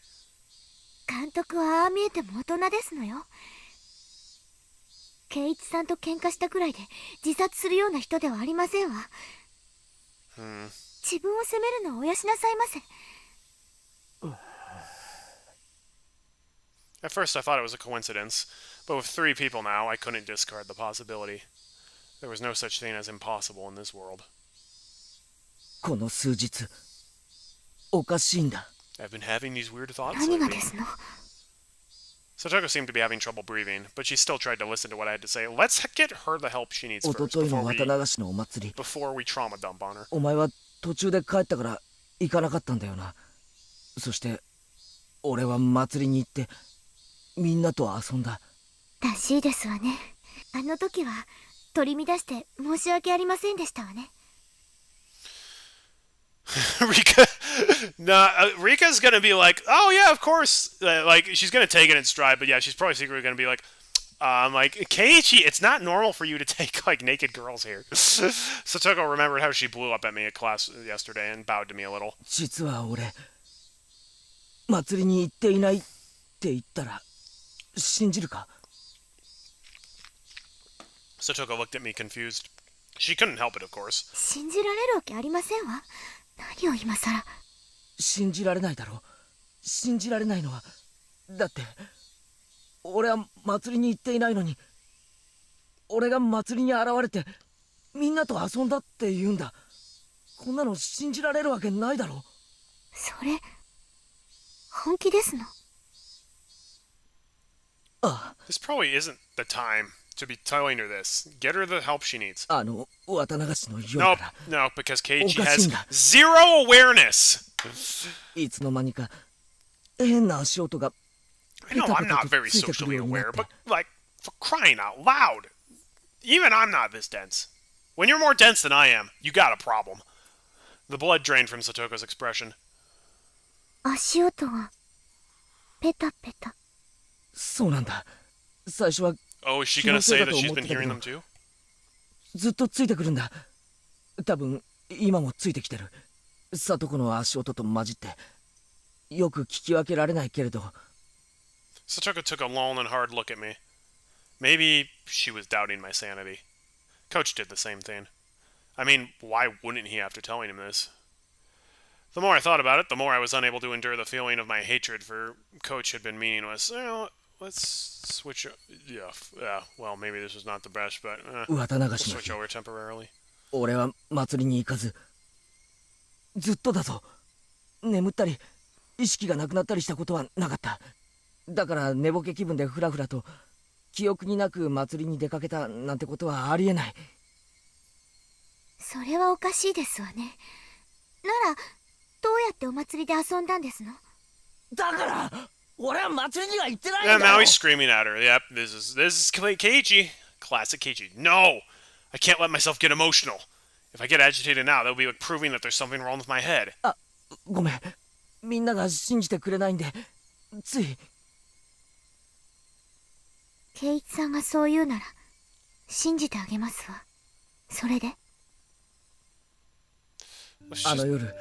監督はああ見えても大人ですのよ。圭一さんと喧嘩したくらいで自殺するような人ではありませんわ。自分を責めるのをおやしなさいませ。 At first, I thought it was a coincidence, but with 3 people now, I couldn't discard the possibility. There was no such thing as impossible in this world. この数日おかしいんだ。 I've been having these weird thoughts 何が lately. ですの。 Satoko seemed to be having trouble breathing, but she still tried to listen to what I had to say. Let's get her the help she needs お first とといの綿流しのお祭り、 before we trauma dump on her. お前は途中で帰ったから行かなかったんだよな。そして俺は祭りに行ってみんなと遊んだ。らしいですわね。あの時は取り乱して申し訳ありませんでしたわね。Rika's gonna be like, oh yeah, of course. Like, she's gonna take it in stride, but yeah, she's probably secretly gonna be like, Keiichi, it's not normal for you to take, like, naked girls here. Satoko remembered how she blew up at me at class yesterday and bowed to me a little. 実は俺、祭りに行っていないって言ったら信じるか？ Satoko looked at me confused. She couldn't help it, of course. 信じられるわけありませんわ。何を今さら。信じられないだろ。信じられないのは、だって俺は祭りに行っていないのに、俺が祭りに現れてみんなと遊んだって言うんだ。こんなの信じられるわけないだろ。それ本気ですの？ああ。 This probably isn't the time to be telling her this. Get her the help she needs. あの綿流しの夜 Nope, から no, because Keiichi has おかしいんだ。 zero awareness. いつの間にか変な足音が I know I'm not very socially aware, but, like, for crying out loud. Even I'm not this dense. When you're more dense than I am, you got a problem. The blood drained from Satoko's expression. 足音がペタペタ。そうなんだ。最初は Oh, is she gonna say that she's been hearing them too? ずっとついてくるんだ。多分今もついてきてる。里子の足音と混じってよく聞き分けられないけれど。 Satoko took a long and hard look at me. Maybe she was doubting my sanity. Coach did the same thing. I mean, why wouldn't he after telling him this? The more I thought about it, the more I was unable to endure the feeling of my hatred for Coach had been meaningless. You know, let's switch. Yeah. Well, maybe this was not the best, but we'll switch over temporarily. 俺は祭りに行かず、ずっとだぞ。眠ったり意識がなくなったりしたことはなかった。だから寝ぼけ気分でフラフラと記憶になく祭りに出かけたなんてことはありえない。それはおかしいですわね。ならどうやってお祭りで遊んだんですの？だから俺は祭りには行ってないんだ And よ。 now he's screaming at her. Yep, this is Keiichi. Classic Keiichi. No! I can't let myself get emotional. If I get agitated now, that'll be like proving that there's something wrong with my head. あ、ごめん。みんなが信じてくれないんで、つい。圭一さんがそう言うなら信じてあげますわ。それで。あの夜、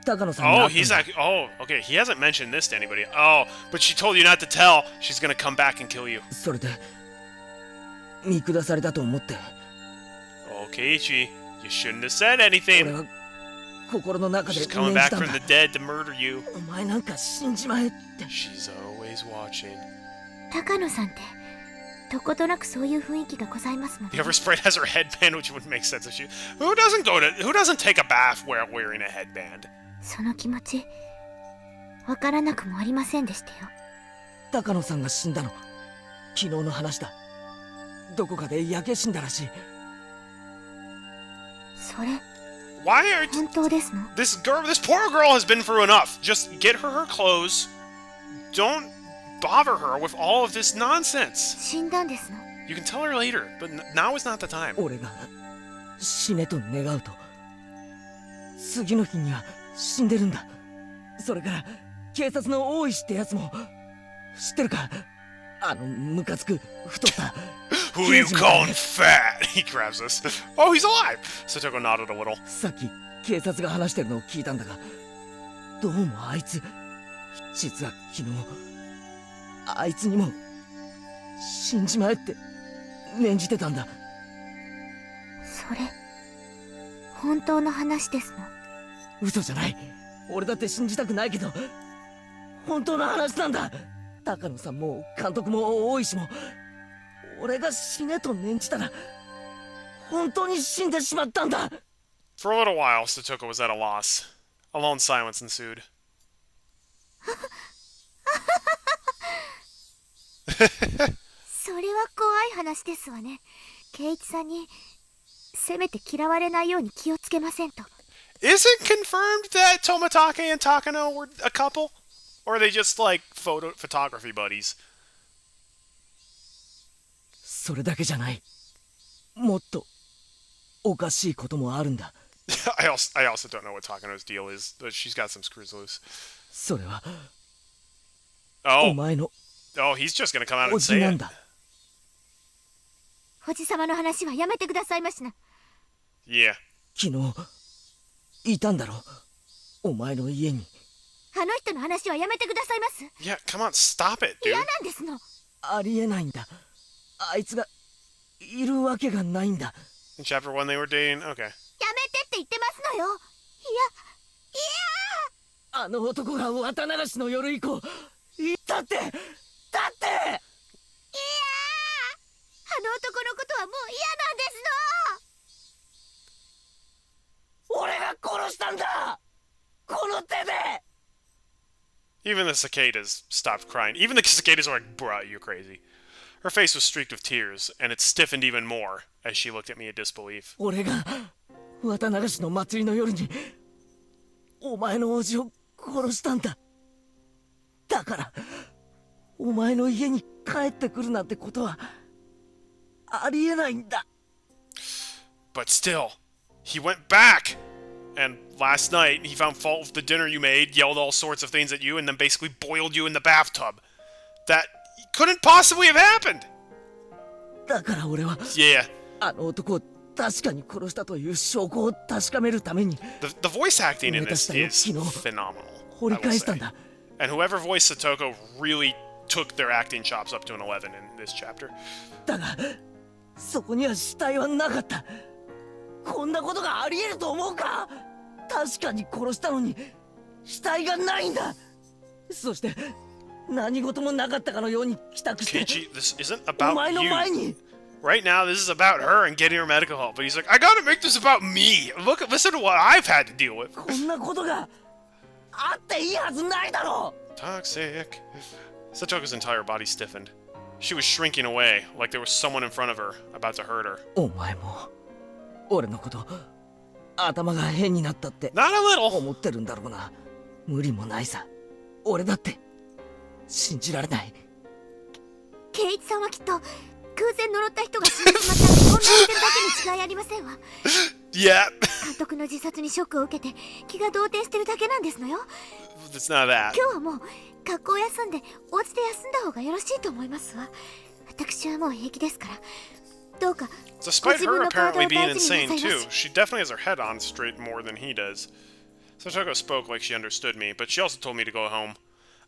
高野さんが。 Oh, he's like, oh, okay. He hasn't mentioned this to anybody. Oh, but she told you not to tell. She's gonna come back and kill you. それで見下されたと思って。 Oh, Keiichi, you shouldn't have said anything. 俺は心の中で She's 念 coming じ back たん from だ。 the dead to murder you. お前なんか死んじまえって。 She's always watching. 高野さんってどことなくそういう雰囲気がございますもんね。 The Eversprite has her headband, which would make sense if she. Who doesn't take a bath while wearing a headband? その気持ちわからなくもありませんでしたよ。高野さんが死んだの昨日の話だ。どこかで焼け死んだらしい。それ Why are 本当ですの？ this poor girl has been through enough. Just get her clothes. Don't bother her with all of this nonsense. 死んだんですの？ You can tell her later, but now is not the time. 俺が死ねと願うと次の日には死んでるんだ。それから警察の大石ってやつも知ってるか？ムカつく太った Who are you calling fat? He grabs us. Oh, he's alive! Satoko nodded a little. さっき警察が話してるのを聞いたんだが、どうもあいつ実は昨日あいつにも死んじまえって念じてたんだ。それ本当の話ですの？嘘じゃない。俺だって信じたくないけど本当の話なんだ。高野さんも監督も大石も俺が死ねと念じたら本当に死んでしまったんだ。 For a little while, Satoko was at a loss. A long silence ensued. それは怖い話ですわね。圭一さんにせめて嫌われないように気をつけませんと。Is it confirmed that Tomatake and Takano were a couple? Or are they just like photography buddies? それだけじゃない。もっとおかしいこともあるんだ。I also don't know what Takano's deal is, but she's got some screws loose. それは Oh, お前の oh, he's just gonna come out お and じ say なん it. だ。おじさまの話はやめてくださいましな。 Yeah. 昨日いたんだろお前の家に。あの人の話はやめてくださいます。 Yeah, come on, stop it, 嫌 dude. なんですの。ありえないんだ。あいつがいるわけがないんだ。 In chapter 1 they were dating? Okay. やめてって言ってますのよ。いやあの男が綿流しの夜以降言ったってだって。あの男のことはもう嫌なんです俺が殺したんだこの手で。 Even the cicadas stopped crying. Even the cicadas were like, bruh, you're crazy. Her face was streaked with tears, and it stiffened even more as she looked at me in disbelief. 俺が綿流しの祭りの夜にお前の叔父を殺したんだ。だからお前の家に帰ってくるなんてことはありえないんだ。 But still, he went back! And last night, he found fault with the dinner you made, yelled all sorts of things at you, and then basically boiled you in the bathtub. That couldn't possibly have happened! だから俺は Yeah. あの男を確かに殺したという証拠を確かめるために The voice acting in this is phenomenal. 掘り返したんだ。 And whoever voiced Satoko really took their acting chops up to an 11 in this chapter. だがそこには死体はなかった。こんなことがあり得ると思うか？確かに殺したのに死体がないんだ。そして何事もなかったかのように帰宅して Keiichi, this isn't お about 前の前 you. に Right now, this is about her and getting her medical help. But he's like, I gotta make this about me. Listen to what I've had to deal with. こんなことがあっていいはずないだろう。 Toxic. Satoko's entire body stiffened. She was shrinking away, like there was someone in front of her, about to hurt her. お前も俺のこと頭が変になったって Not a little. 思ってるんだろうな。無理もないさ。俺だって信じられない。圭一さんはきっと偶然呪った人が死んでしまったんで混乱してるだけに違いありませんわ。 Yeah. 監督の自殺にショックを受けて気が動転してるだけなんですのよ。 It's not that. 今日はもう学校を休んでお家で休んだ方がよろしいと思いますわ。私はもう平気ですから。どうか Despite her apparently being ご自分 insane の体を大事になさいま too, し。 she definitely has her head on straight more than he does. Satoko spoke like she understood me, but she also told me to go home.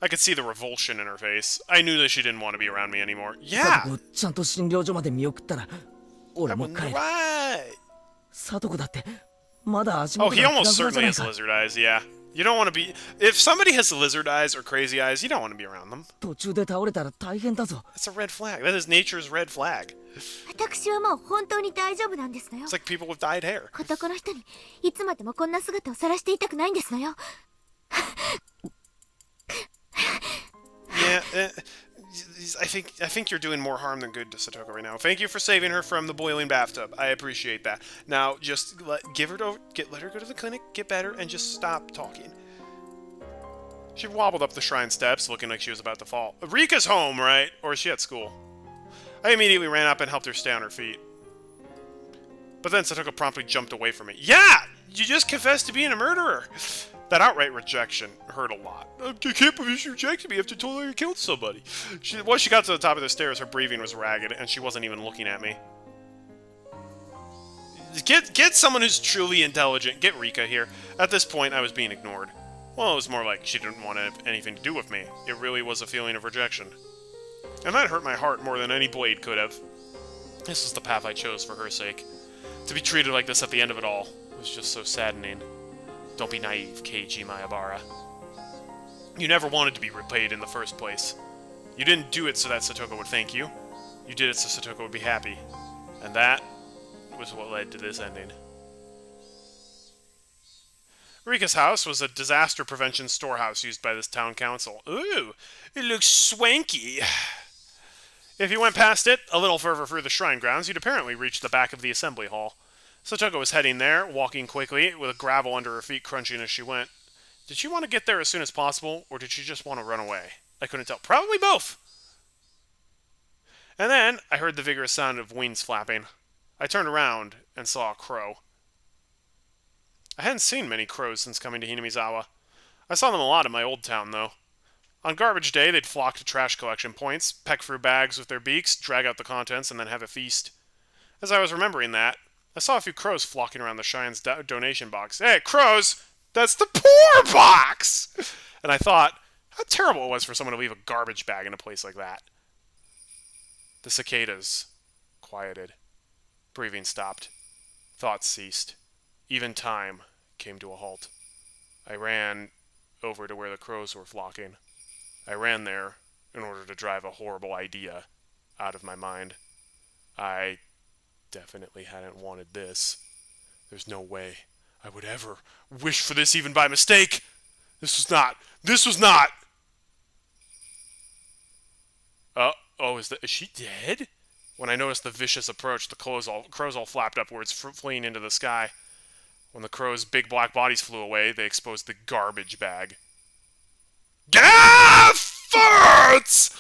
I could see the revulsion in her face. I knew that she didn't want to be around me anymore. サ Yeah! トコをちゃんと診療所まで見送ったら俺も帰る。 Right! サトコだってまだ足 Oh, 元 he が almost フラフラ certainly じゃない has か。 lizard eyes, yeah. You don't want to be... If somebody has lizard eyes or crazy eyes, you don't want to be around them. 途中で倒れたら大変だぞ。 That's a red flag. That is nature's red flag. 私はもう本当に大丈夫なんですのよ。 It's like people with dyed hair. 男の人にいつまでもこんな姿を晒していたくないんですのよ。 Yeah, I think you're doing more harm than good to Satoko right now. Thank you for saving her from the boiling bathtub. I appreciate that. Now, just let her go to the clinic, get better, and just stop talking. She wobbled up the shrine steps, looking like she was about to fall. Rika's home, right? Or is she at school? I immediately ran up and helped her stay on her feet. But then Satoko promptly jumped away from me. Yeah! You just confessed to being a murderer! That outright rejection hurt a lot. I can't believe you rejected me after telling her you killed somebody. Once she got to the top of the stairs, her breathing was ragged, and she wasn't even looking at me. Get someone who's truly intelligent. Get Rika here. At this point, I was being ignored. Well, it was more like she didn't want anything to do with me. It really was a feeling of rejection. And that hurt my heart more than any blade could have. This was the path I chose for her sake. To be treated like this at the end of it all was just so saddening. Don't be naive, Keiji Mayabara. You never wanted to be repaid in the first place. You didn't do it so that Satoko would thank you. You did it so Satoko would be happy. And that was what led to this ending. Rika's house was a disaster prevention storehouse used by this town council. Ooh, it looks swanky. If you went past it, a little further through the shrine grounds, you'd apparently reach the back of the assembly hall. Satoko was heading there, walking quickly, with gravel under her feet crunching as she went. Did she want to get there as soon as possible, or did she just want to run away? I couldn't tell. Probably both! And then, I heard the vigorous sound of wings flapping. I turned around and saw a crow. I hadn't seen many crows since coming to Hinamizawa. I saw them a lot in my old town, though. On garbage day, they'd flock to trash collection points, peck through bags with their beaks, drag out the contents, and then have a feast. As I was remembering that, I saw a few crows flocking around the Shine's donation box. Hey, crows! That's the poor box! And I thought, how terrible it was for someone to leave a garbage bag in a place like that. The cicadas quieted. Breathing stopped. Thoughts ceased. Even time came to a halt. I ran over to where the crows were flocking. I ran there in order to drive a horrible idea out of my mind. I definitely hadn't wanted this. There's no way I would ever wish for this even by mistake. This was not. Is she dead? When I noticed the vicious approach, the crows all flapped upwards, fleeing into the sky. When the crows' big black bodies flew away, they exposed the garbage bag. Farts!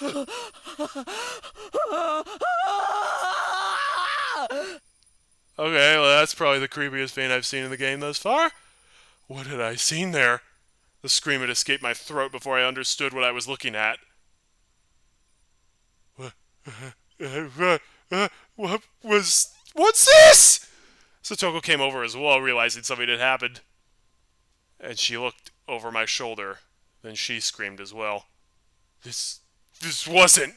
Okay, well that's probably the creepiest thing I've seen in the game thus far. What had I seen there? The scream had escaped my throat before I understood what I was looking at. What's this? Satoko came over as well, realizing something had happened. And she looked over my shoulder. Then she screamed as well. This wasn't...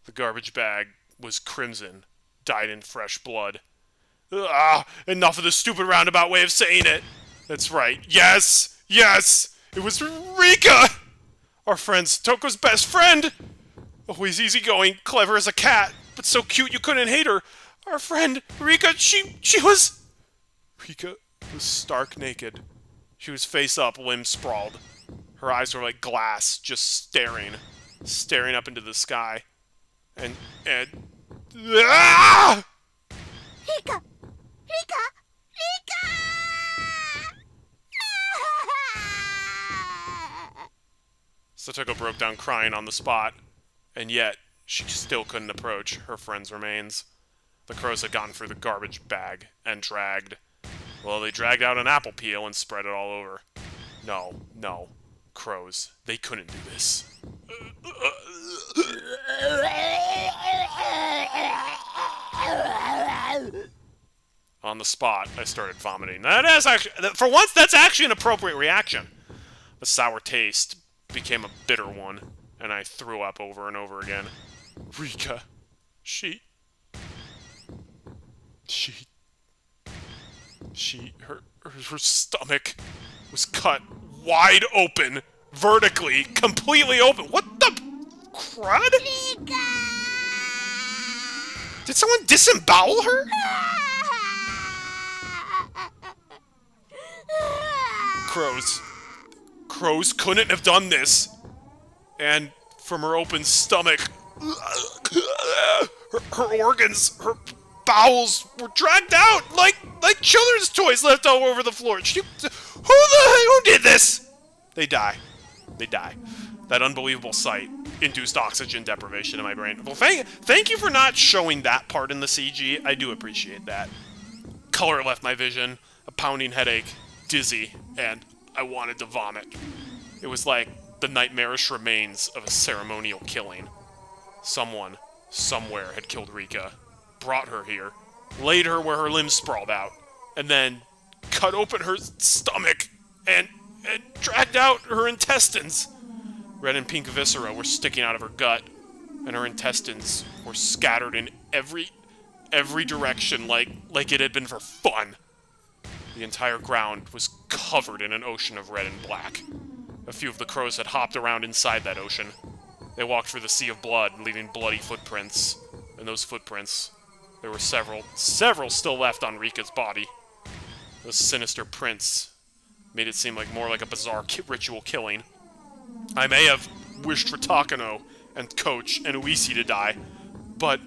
The garbage bag was crimson, dyed in fresh blood. Enough of the stupid roundabout way of saying it. That's right. Yes! It was Rika! Our friend Toko's best friend! Always easygoing, clever as a cat, but so cute you couldn't hate her. Our friend Rika, she was... Rika was stark naked. She was face up, limbs sprawled. Her eyes were like glass, just staring up into the sky. And Rika! Satoko broke down crying on the spot, and yet she still couldn't approach her friend's remains. The crows had gone through the garbage bag and dragged. Well, they dragged out an apple peel and spread it all over. No. Crows. They couldn't do this. On the spot, I started vomiting. That is actually, for once, that's actually an appropriate reaction. The sour taste became a bitter one, and I threw up over and over again. Rika, her stomach was cut wide open, vertically, completely open. What the crud? Rika! Did someone disembowel her? Crows couldn't have done this. And from her open stomach, her organs, her bowels were dragged out like children's toys left all over the floor. Who did this? They die. That unbelievable sight induced oxygen deprivation in my brain. Well, thank you for not showing that part in the CG. I do appreciate that. Color left my vision, a pounding headache, dizzy, and I wanted to vomit. It was like the nightmarish remains of a ceremonial killing. Someone, somewhere, had killed Rika, brought her here, laid her where her limbs sprawled out, and then cut open her stomach and dragged out her intestines. Red and pink viscera were sticking out of her gut, and her intestines were scattered in every direction like it had been for fun. The entire ground was covered in an ocean of red and black. A few of the crows had hopped around inside that ocean. They walked through the sea of blood, leaving bloody footprints. And those footprints, there were several still left on Rika's body. Those sinister prints made it seem more like a bizarre ritual killing. I may have wished for Takano and Coach and Uisi to die, but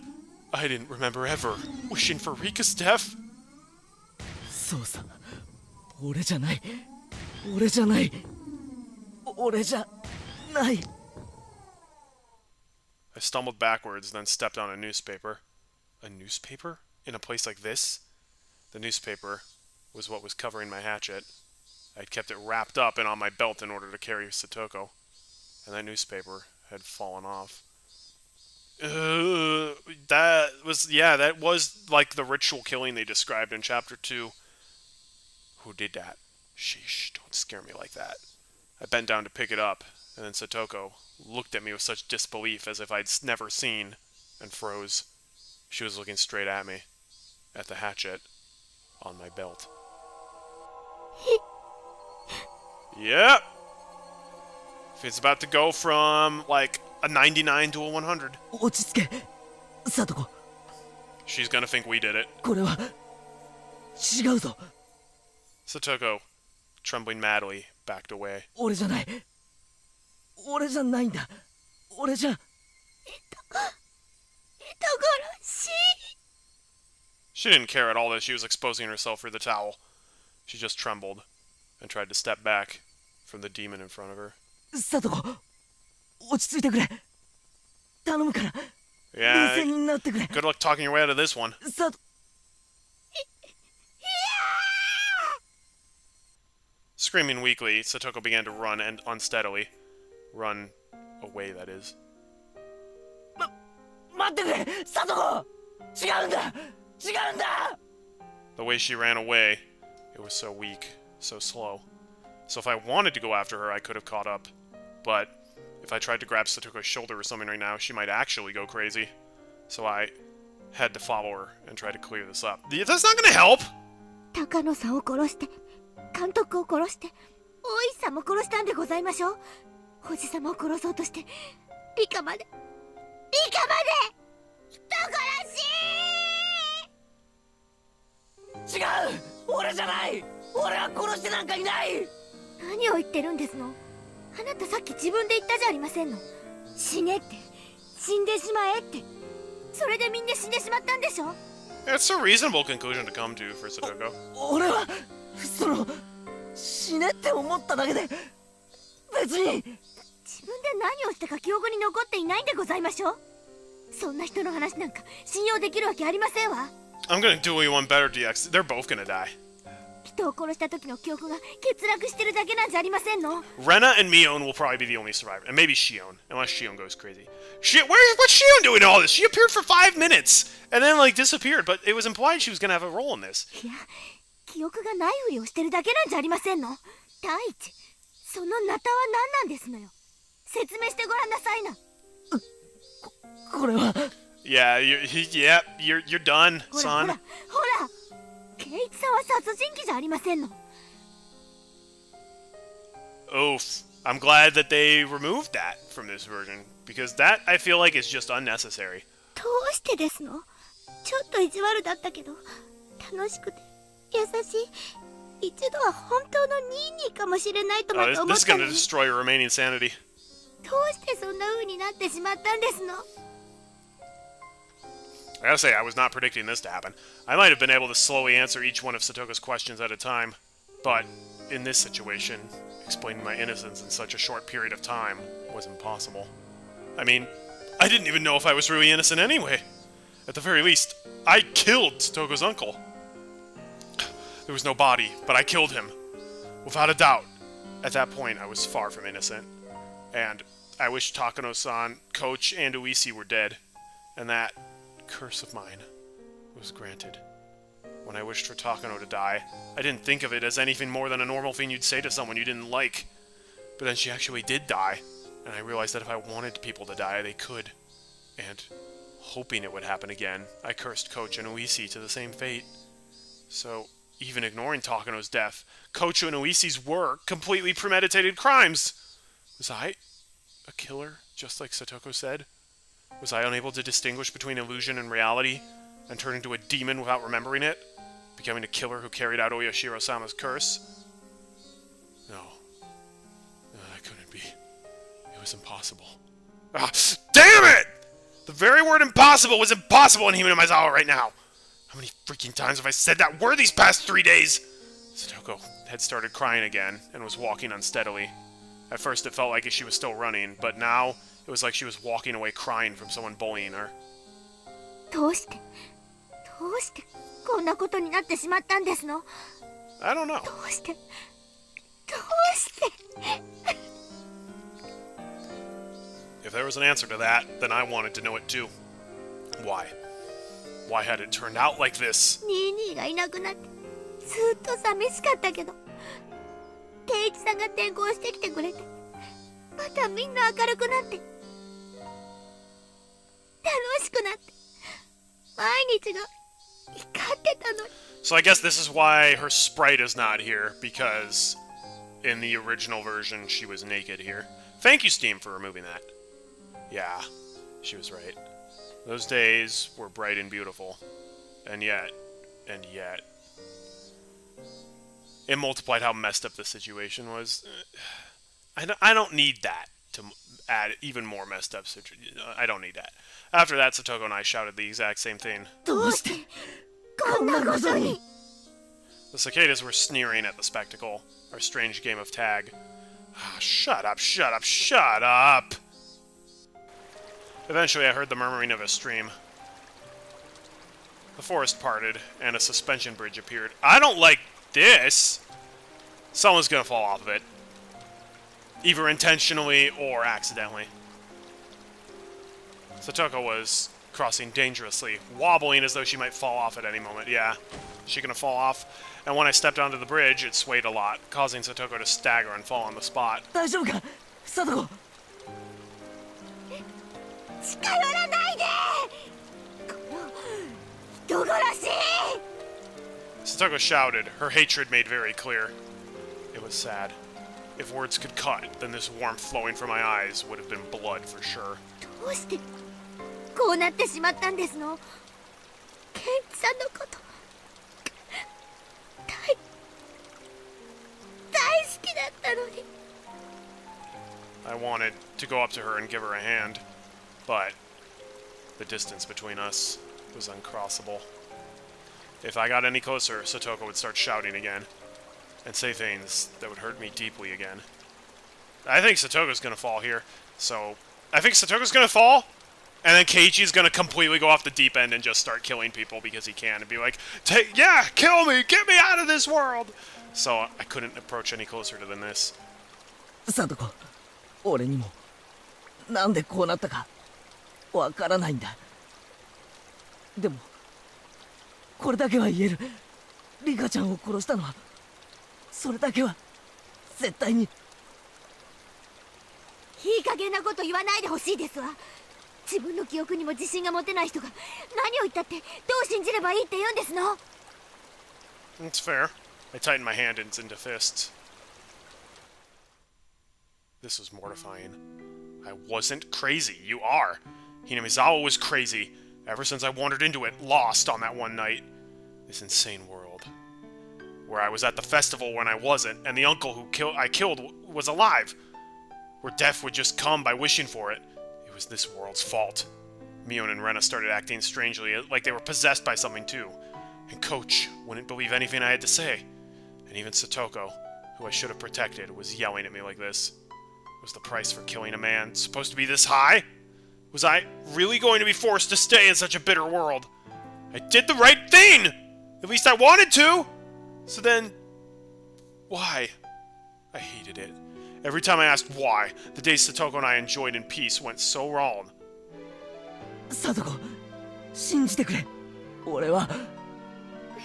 I didn't remember ever wishing for Rika's death. そうさ、俺じゃない、俺じゃない、俺じゃない。I stumbled backwards, then stepped on a newspaper. A newspaper? In a place like this? The newspaper was what was covering my hatchet. I'd kept it wrapped up and on my belt in order to carry Satoko. And that newspaper had fallen off. That was like the ritual killing they described in Chapter 2. Who did that? Sheesh, don't scare me like that. I bent down to pick it up, and then Satoko looked at me with such disbelief as if I'd never seen, and froze. She was looking straight at me, at the hatchet on my belt. Yep! It's about to go from, a 99 to a 100. 落ち着け、サトコ。 She's gonna think we did it. これは違うぞ。 Satoko, trembling madly, backed away. 俺じゃない。俺じゃないんだ。俺じゃ。She didn't care at all that she was exposing herself for the towel. She just trembled and tried to step back from the demon in front of her. サトコ、落ち着いてくれ。頼むから。 Yeah, 冷静になってくれ。 good luck talking your way out of this one. サト。Screaming weakly, Satoko began to run and unsteadily. Run away, that is. 待ってくれ、サトコ。違うんだ。違うんだ。 The way she ran away, it was so weak, so slow. So if I wanted to go after her, I could have caught up. But if I tried to grab Satoko's shoulder or something right now, she might actually go crazy. So I had to follow her and try to clear this up. That's not gonna help! 高野さんを殺して、監督を殺して、大石さんも殺したんでございましょう。おじさまを殺そうとして、リカまで人殺し。違う、俺じゃない。俺は殺してなんかいない。何を言ってるんですの。あなたさっき自分で言ったじゃありませんの。死ねって、死んでしまえって。それでみんな死んでしまったんでしょ。 It's a reasonable conclusion to come to for Satoko. 俺は死ねって思っただけで別に。自分で何をしたか記憶に残っていないんでございましょう。そんな人の話なんか信用できるわけありませんわ。 I'm gonna do you one better, DX. They're both gonna die. 人を殺した時の記憶が欠落してるだけなんじゃありませんの。 Rena and Mion will probably be the only survivor. And maybe Shion, unless Shion goes crazy. What's Shion doing in all this? She appeared for 5 minutes and then disappeared, but it was implied she was gonna have a role in this. いや、記憶がないふりをしてるだけなんじゃありませんの。第一、そのナタは何なんですのよ。説明してごらんなさいな。これは。Yeah, you're done, ほら son. ほら、ケイチさんは殺人鬼じゃありませんの。 Oof. I'm glad that they removed that from this version, because that, I feel like, is just unnecessary. どうしてですの。ちょっと意地悪だったけど、楽しくて優しい。一度は本当のニーニーかもしれないとまた This 思っ is た gonna のに。 destroy your remaining sanity. どうしてそんな風になってしまったんですの。 I gotta say, I was not predicting this to happen. I might have been able to slowly answer each one of Satoko's questions at a time, but in this situation, explaining my innocence in such a short period of time was impossible. I mean, I didn't even know if I was really innocent anyway. At the very least, I killed Satoko's uncle. There was no body, but I killed him. Without a doubt. At that point, I was far from innocent. And I wish Takano-san, Coach, and Uisi were dead. And that curse of mine was granted. When I wished for Takano to die, I didn't think of it as anything more than a normal thing you'd say to someone you didn't like. But then she actually did die, and I realized that if I wanted people to die, they could. And, hoping it would happen again, I cursed Coach and Uisi to the same fate. So, even ignoring Takano's death, Kocho and Uisi's were completely premeditated crimes. Was I a killer, just like Satoko said? Was I unable to distinguish between illusion and reality, and turn into a demon without remembering it? Becoming a killer who carried out Oyashiro-sama's curse? No, that couldn't be. It was impossible. Ah, damn it! The very word impossible was impossible in Hime no Maezawa right now! How many freaking times have I said that word these past 3 days? Satoko had started crying again, and was walking unsteadily. At first it felt like she was still running, but now it was like she was walking away crying from someone bullying her. どうしてこんなことになってしまったんですの? I don't know. どうして If there was an answer to that, then I wanted to know it too. Why? Why had it turned out like this? ニーがいなくなってずっと寂しかったけど、圭一さんが転校してきてくれて、またみんな明るくなって、楽しくなって、毎日が光ってたのに。 So I guess this is why her sprite is not here, because in the original version she was naked here. Thank you, Steam, for removing that. Yeah, she was right. Those days were bright and beautiful. And yet, it multiplied how messed up the situation was. I don't need that to add even more messed up situation. I don't need that. After that, Satoko and I shouted the exact same thing. The cicadas were sneering at the spectacle, our strange game of tag. Ah, shut up, shut up, shut up! Eventually, I heard the murmuring of a stream. The forest parted, and a suspension bridge appeared. I don't like this! Someone's gonna fall off of it. Either intentionally or accidentally. Satoko was crossing dangerously, wobbling as though she might fall off at any moment. Yeah, she gonna fall off? And when I stepped onto the bridge, it swayed a lot, causing Satoko to stagger and fall on the spot. 大丈夫か、Satoko? 近寄らないで、この人殺し! Satoko shouted, her hatred made very clear. It was sad. If words could cut, then this warmth flowing from my eyes would have been blood for sure. どうしてこうなってしまったんですの? ケンチさんのこと大好きだったのに。 I wanted to go up to her and give her a hand, but the distance between us was uncrossable. If I got any closer, Satoko would start shouting again, and say things that would hurt me deeply again. I think Satoko's gonna fall here, so I think Satoko's gonna fall, and then Keiichi's gonna completely go off the deep end and just start killing people because he can, and be like, yeah, kill me, get me out of this world! So I couldn't approach any closer to than this. Satoko, 俺にもなんでこうなったかわからないんだ。でもこれだけは言える。リカちゃんを殺したのはそれだけは絶対に。いい加減なこと言わないでほしいですわ。自分の記憶にも自信が持てない人が何を言ったってどう信じればいいって言うんですの? It's fair. I tightened my hand into fists. This was mortifying. I wasn't crazy. You are. Hinamizawa was crazy, ever since I wandered into it, lost on that one night. This insane world. Where I was at the festival when I wasn't, and the uncle who I killed was alive. Where death would just come by wishing for it. It was this world's fault. Mion and Rena started acting strangely, like they were possessed by something too. And Coach wouldn't believe anything I had to say. And even Satoko, who I should have protected, was yelling at me like this. Was the price for killing a man supposed to be this high? Was I really going to be forced to stay in such a bitter world? I did the right thing! At least I wanted to! So then... why? I hated it. Every time I asked why, the days Satoko and I enjoyed in peace went so wrong. サトコ、信じてくれ。俺は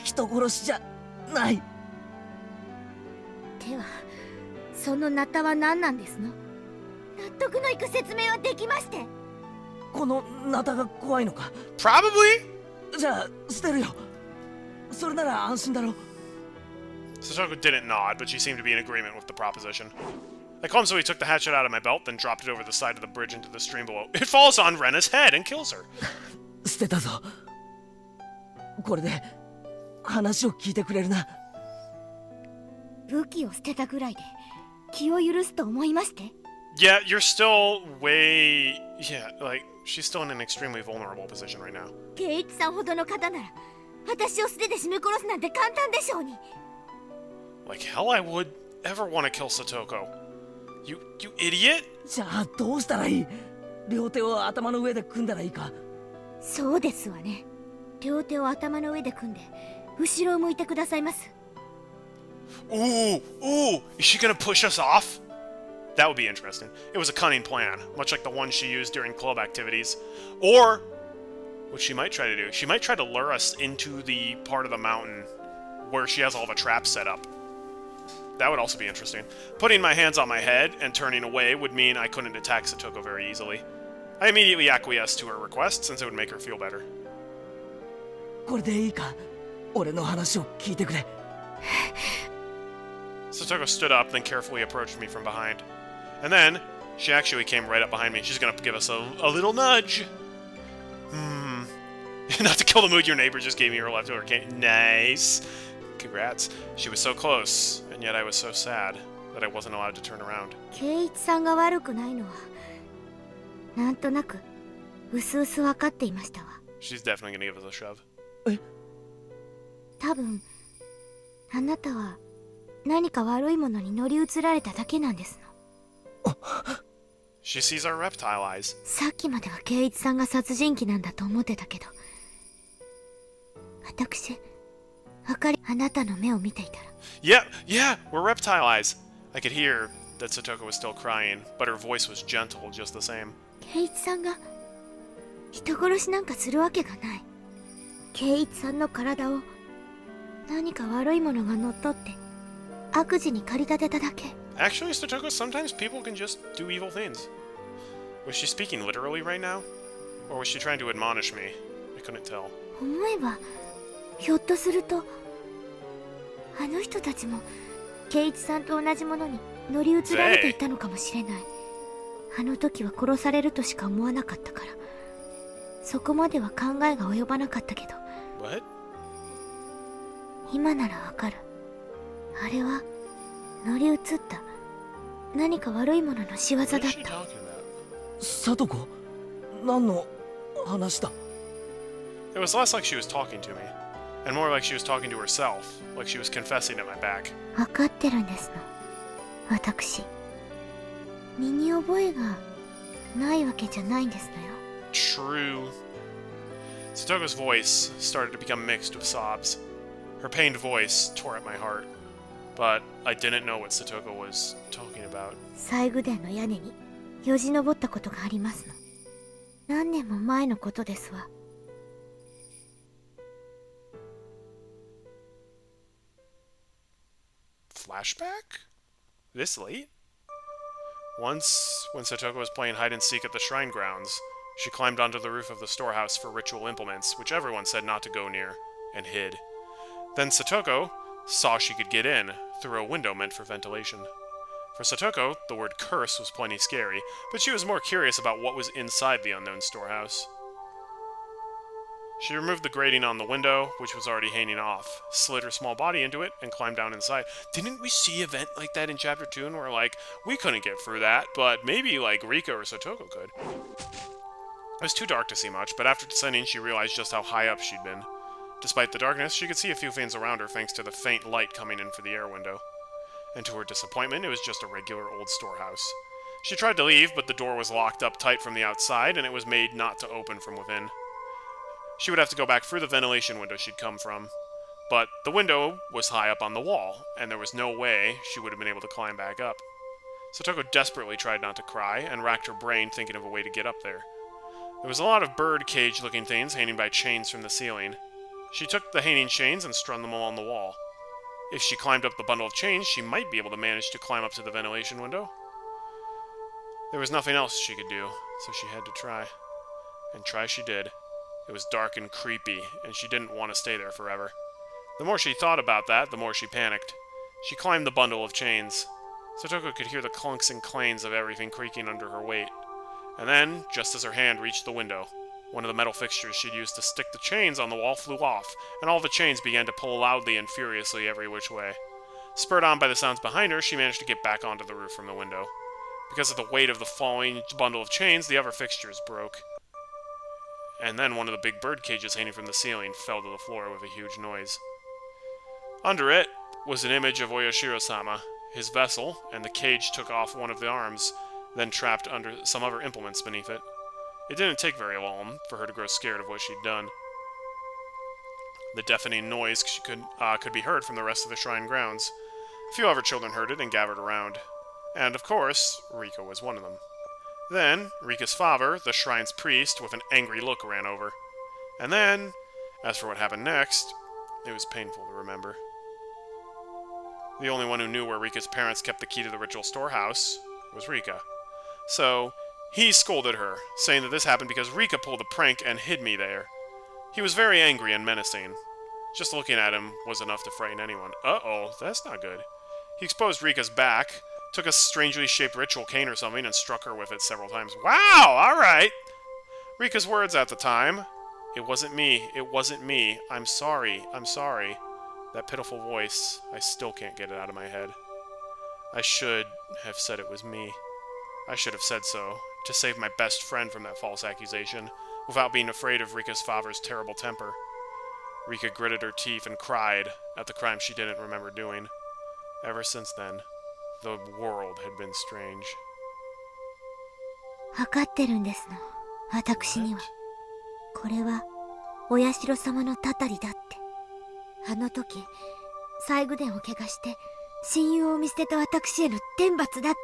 人殺しじゃない。では、そのナタは何なんですの？納得のいく説明はできまして。このナタが怖いのか？ Probably? じゃあ捨てるよ。それなら安心だろ。Satoko didn't nod, but she seemed to be in agreement with the proposition. I clumsily took the hatchet out of my belt, then dropped it over the side of the bridge into the stream below. It falls on Rena's head and kills her. 捨てたぞ。これで話を聞いてくれるな。武器を捨てたぐらいで気を許すと思いまして。Yeah, you're still way... yeah, like, she's still in an extremely vulnerable position right now. 圭一さんほどの方なら、私を素手で絞め殺すなんて簡単でしょうに。Like hell I would ever want to kill Satoko. You idiot! じゃあどうしたらいい？両手を頭の上で組んだらいいか？そうですわね。両手を頭の上で組んで、後ろを向いてくださいます。Ooh, is she gonna push us off? That would be interesting. It was a cunning plan, much like the one she used during club activities. Or, what she might try to do, she might try to lure us into the part of the mountain where she has all the traps set up. That would also be interesting. Putting my hands on my head and turning away would mean I couldn't attack Satoko very easily. I immediately acquiesced to her request, since it would make her feel better. これでいいか？俺の話を聞いてくれ。Satoko stood up, then carefully approached me from behind. And then, she actually came right up behind me. She's gonna give us a little nudge. Not to kill the mood, your neighbor just gave me her leftover candy. Nice. Congrats. She was so close, and yet I was so sad that I wasn't allowed to turn around. 圭一さんが悪くないのは、なんとなく、うすうす分かっていましたわ。She's definitely gonna give us a shove. 多分、あなたは何か悪いものに乗り移られただけなんですの。She sees our reptile eyes. さっきまでは圭一さんが殺人鬼なんだと思ってたけど、私、あなたの目を見ていたら。Yeah, we're reptile eyes. I could hear that Satoko was still crying, but her voice was gentle just the same. 圭一さんが人殺しなんかするわけがない。圭一さんの体を何か悪いものが乗っ取って悪事に駆り立てただけ。Actually, Satoko, sometimes people can just do evil things. Was she speaking literally right now? Or was she trying to admonish me? I couldn't tell. 思えば、ひょっとすると、あの人たちも圭一さんと同じものに乗り移られていたのかもしれない。あの時は殺されるとしか思わなかったから、そこまでは考えが及ばなかったけど。What? 今ならわかる。あれは乗り移った何か悪いものの仕業だった。サトコ、何の話だ？ It was less like she was talking to me, and more like she was talking to herself, like she was confessing at my back. わかってるんですの。私、身に覚えがないわけじゃないんですのよ。True. Satoko's voice started to become mixed with sobs. Her pained voice tore at my heart, but I didn't know what Satoko was talking about. 西宮殿の屋根によじ登ったことがありますの。何年も前のことですわ。Flashback? This late? Once, when Satoko was playing hide-and-seek at the shrine grounds, she climbed onto the roof of the storehouse for ritual implements, which everyone said not to go near, and hid. Then Satoko saw she could get in through a window meant for ventilation. For Satoko, the word curse was plenty scary, but she was more curious about what was inside the unknown storehouse. She removed the grating on the window, which was already hanging off, slid her small body into it, and climbed down inside. Didn't we see an event like that in Chapter 2, and we're like, we couldn't get through that, but maybe, like, Rika or Satoko could? It was too dark to see much, but after descending, she realized just how high up she'd been. Despite the darkness, she could see a few things around her thanks to the faint light coming in through the air window. And to her disappointment, it was just a regular old storehouse. She tried to leave, but the door was locked up tight from the outside, and it was made not to open from within. She would have to go back through the ventilation window she'd come from. But the window was high up on the wall, and there was no way she would have been able to climb back up. Satoko desperately tried not to cry, and racked her brain thinking of a way to get up there. There was a lot of bird cage-looking things hanging by chains from the ceiling. She took the hanging chains and strung them along the wall. If she climbed up the bundle of chains, she might be able to manage to climb up to the ventilation window. There was nothing else she could do, so she had to try. And try she did. It was dark and creepy, and she didn't want to stay there forever. The more she thought about that, the more she panicked. She climbed the bundle of chains. Satoko could hear the clunks and clangs of everything creaking under her weight. And then, just as her hand reached the window, one of the metal fixtures she'd used to stick the chains on the wall flew off, and all the chains began to pull loudly and furiously every which way. Spurred on by the sounds behind her, she managed to get back onto the roof from the window. Because of the weight of the falling bundle of chains, the other fixtures broke. And then one of the big bird cages hanging from the ceiling fell to the floor with a huge noise. Under it was an image of Oyashiro-sama, his vessel, and the cage took off one of the arms, then trapped under some other implements beneath it. It didn't take very long for her to grow scared of what she'd done. The deafening noise could be heard from the rest of the shrine grounds. A few other children heard it and gathered around. And, of course, Rika was one of them. Then, Rika's father, the shrine's priest, with an angry look ran over. And then, as for what happened next, it was painful to remember. The only one who knew where Rika's parents kept the key to the ritual storehouse was Rika. So, he scolded her, saying that this happened because Rika pulled a prank and hid me there. He was very angry and menacing. Just looking at him was enough to frighten anyone. Uh-oh, that's not good. He exposed Rika's back, took a strangely shaped ritual cane or something, and struck her with it several times. Wow, alright! Rika's words at the time. It wasn't me, it wasn't me. I'm sorry, I'm sorry. That pitiful voice, I still can't get it out of my head. I should have said it was me. I should have said so, to save my best friend from that false accusation, without being afraid of Rika's father's terrible temper. Rika gritted her teeth and cried at the crime she didn't remember doing. Ever since then, the world had been strange. わかってるんですの、私には。これは、お社様のたたりだって。あの時、西宮殿を怪我して、親友を見捨てた私への天罰だって。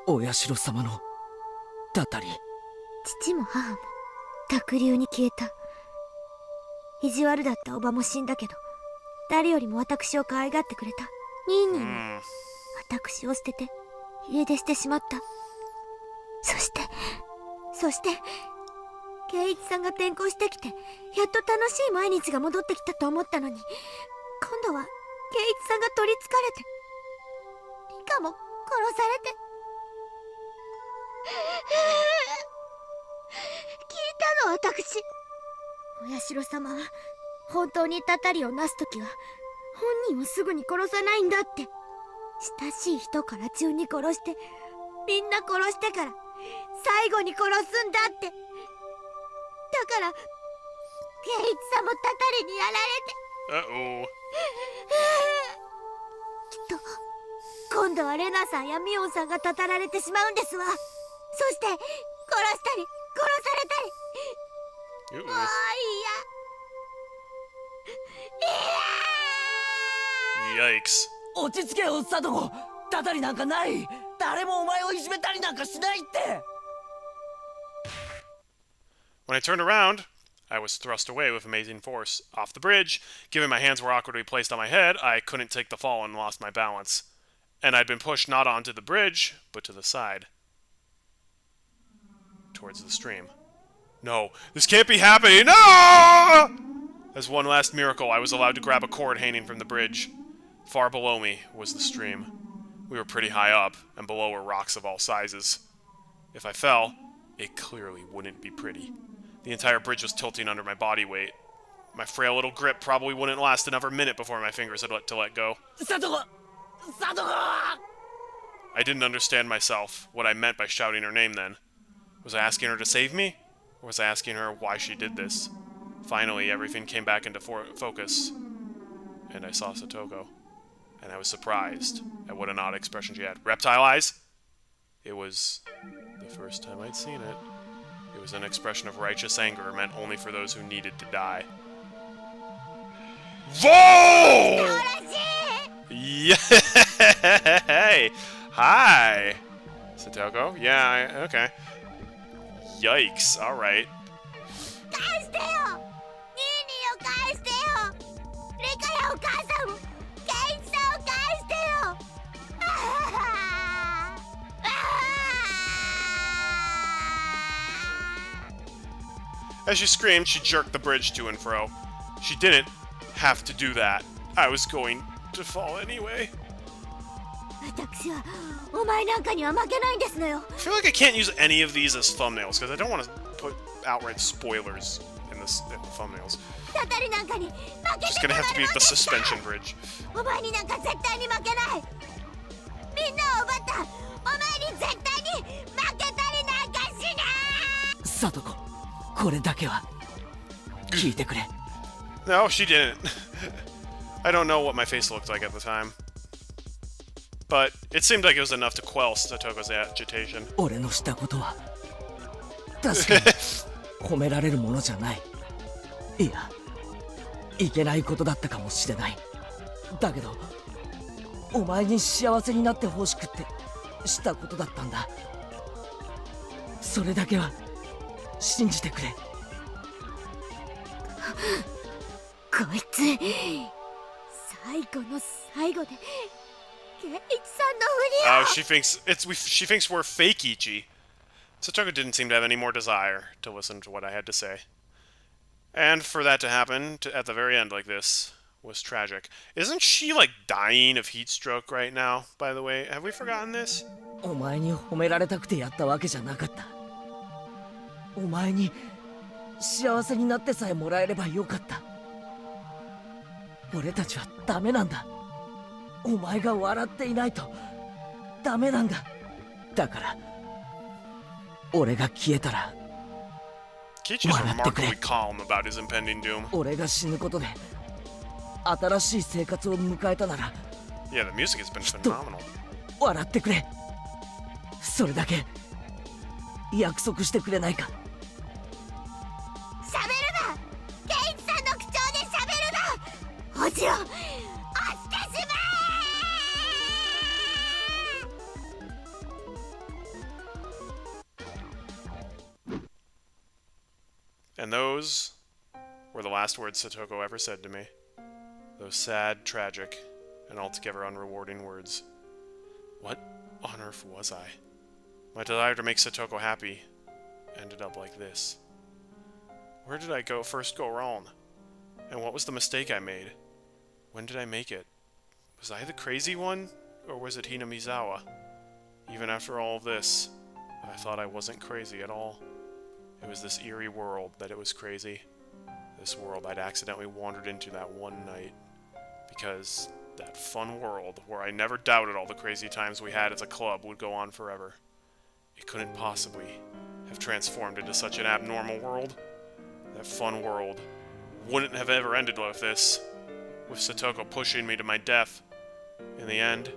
お社様のたたり。父も母も、濁流に消えた。意地悪だったおばも死んだけど、誰よりも私を可愛がってくれたニーニーも、私を捨てて家出してしまった。そして圭一さんが転校してきて、やっと楽しい毎日が戻ってきたと思ったのに、今度は圭一さんが取りつかれて、リカも殺されて。聞いたの私。お社様は本当にたたりをなすときは本人をすぐに殺さないんだって。親しい人から順に殺して、みんな殺してから最後に殺すんだって。だから圭一さんもたたりにやられて。きっと今度はレナさんやミオンさんがたたられてしまうんですわ。そして殺したり殺されたり。もういや。Yikes. 落ち着けよ、サトコ。たたりなんかない。誰もお前をいじめたりなんかしないって。When I turned around, I was thrust away with amazing force. Off the bridge, given my hands were awkwardly placed on my head, I couldn't take the fall and lost my balance. And I'd been pushed not onto the bridge, but to the side. Towards the stream. No, this can't be happening! No! As one last miracle, I was allowed to grab a cord hanging from the bridge. Far below me was the stream. We were pretty high up, and below were rocks of all sizes. If I fell, it clearly wouldn't be pretty. The entire bridge was tilting under my body weight. My frail little grip probably wouldn't last another minute before my fingers had to let go. Satoko! Satoko! I didn't understand myself, what I meant by shouting her name then. Was I asking her to save me? Or was I asking her why she did this? Finally, everything came back into focus, and I saw Satoko, and I was surprised at what an odd expression she had. Reptile eyes? It was the first time I'd seen it. It was an expression of righteous anger meant only for those who needed to die. Whoa! Yay! Hi! Satoko? Yeah, okay. Yikes, alright. As she screamed, she jerked the bridge to and fro. She didn't have to do that. I was going to fall anyway. I feel like I can't use any of these as thumbnails because I don't want to put outright spoilers in the thumbnails. Just gonna have to be the suspension bridge. Satoko, これだけは聞いてくれ。No, she didn't. I don't know what my face looked like at the time. But it seemed like it was enough to quell Satoko's agitation. 俺のしたことは確かに褒められるものじゃない。いや、いけないことだったかもしれない。だけど、お前に幸せになってほしくってしたことだったんだ。それだけは信じてくれ。こいつ最後の最後でケイイチさんのふりを。Oh, she thinks we're fake Ichi. Satoko didn't seem to have any more desire to listen to what I had to say. And for that to happen at the very end like this was tragic. Isn't she like dying of heat stroke right now, by the way? Have we forgotten this? お前に褒められたくてやったわけじゃなかった。お前に幸せになってさえもらえればよかった。俺たちはダメなんだ。お前が笑っていないとダメなんだ。だから俺が消えたら Kiichi's remarkably calm about his impending doom. 俺が死ぬことで新しい生活を迎えたなら Yeah, the music has been phenomenal. 笑ってくれ。それだけ約束してくれないか。喋るな。ケイイチさんの口調で喋るな。もちろん落ちてしまえ。 And those were the last words Satoko ever said to me. Those sad, tragic, and altogether unrewarding words. What on earth was I? My desire to make Satoko happy ended up like this. Where did I first go wrong? And what was the mistake I made? When did I make it? Was I the crazy one? Or was it Hinamizawa? Even after all of this, I thought I wasn't crazy at all. It was this eerie world that it was crazy. This world I'd accidentally wandered into that one night. Because that fun world, where I never doubted all the crazy times we had as a club, would go on forever. It couldn't possibly have transformed into such an abnormal world. That fun world wouldn't have ever ended like this, with Satoko pushing me to my death. In the end,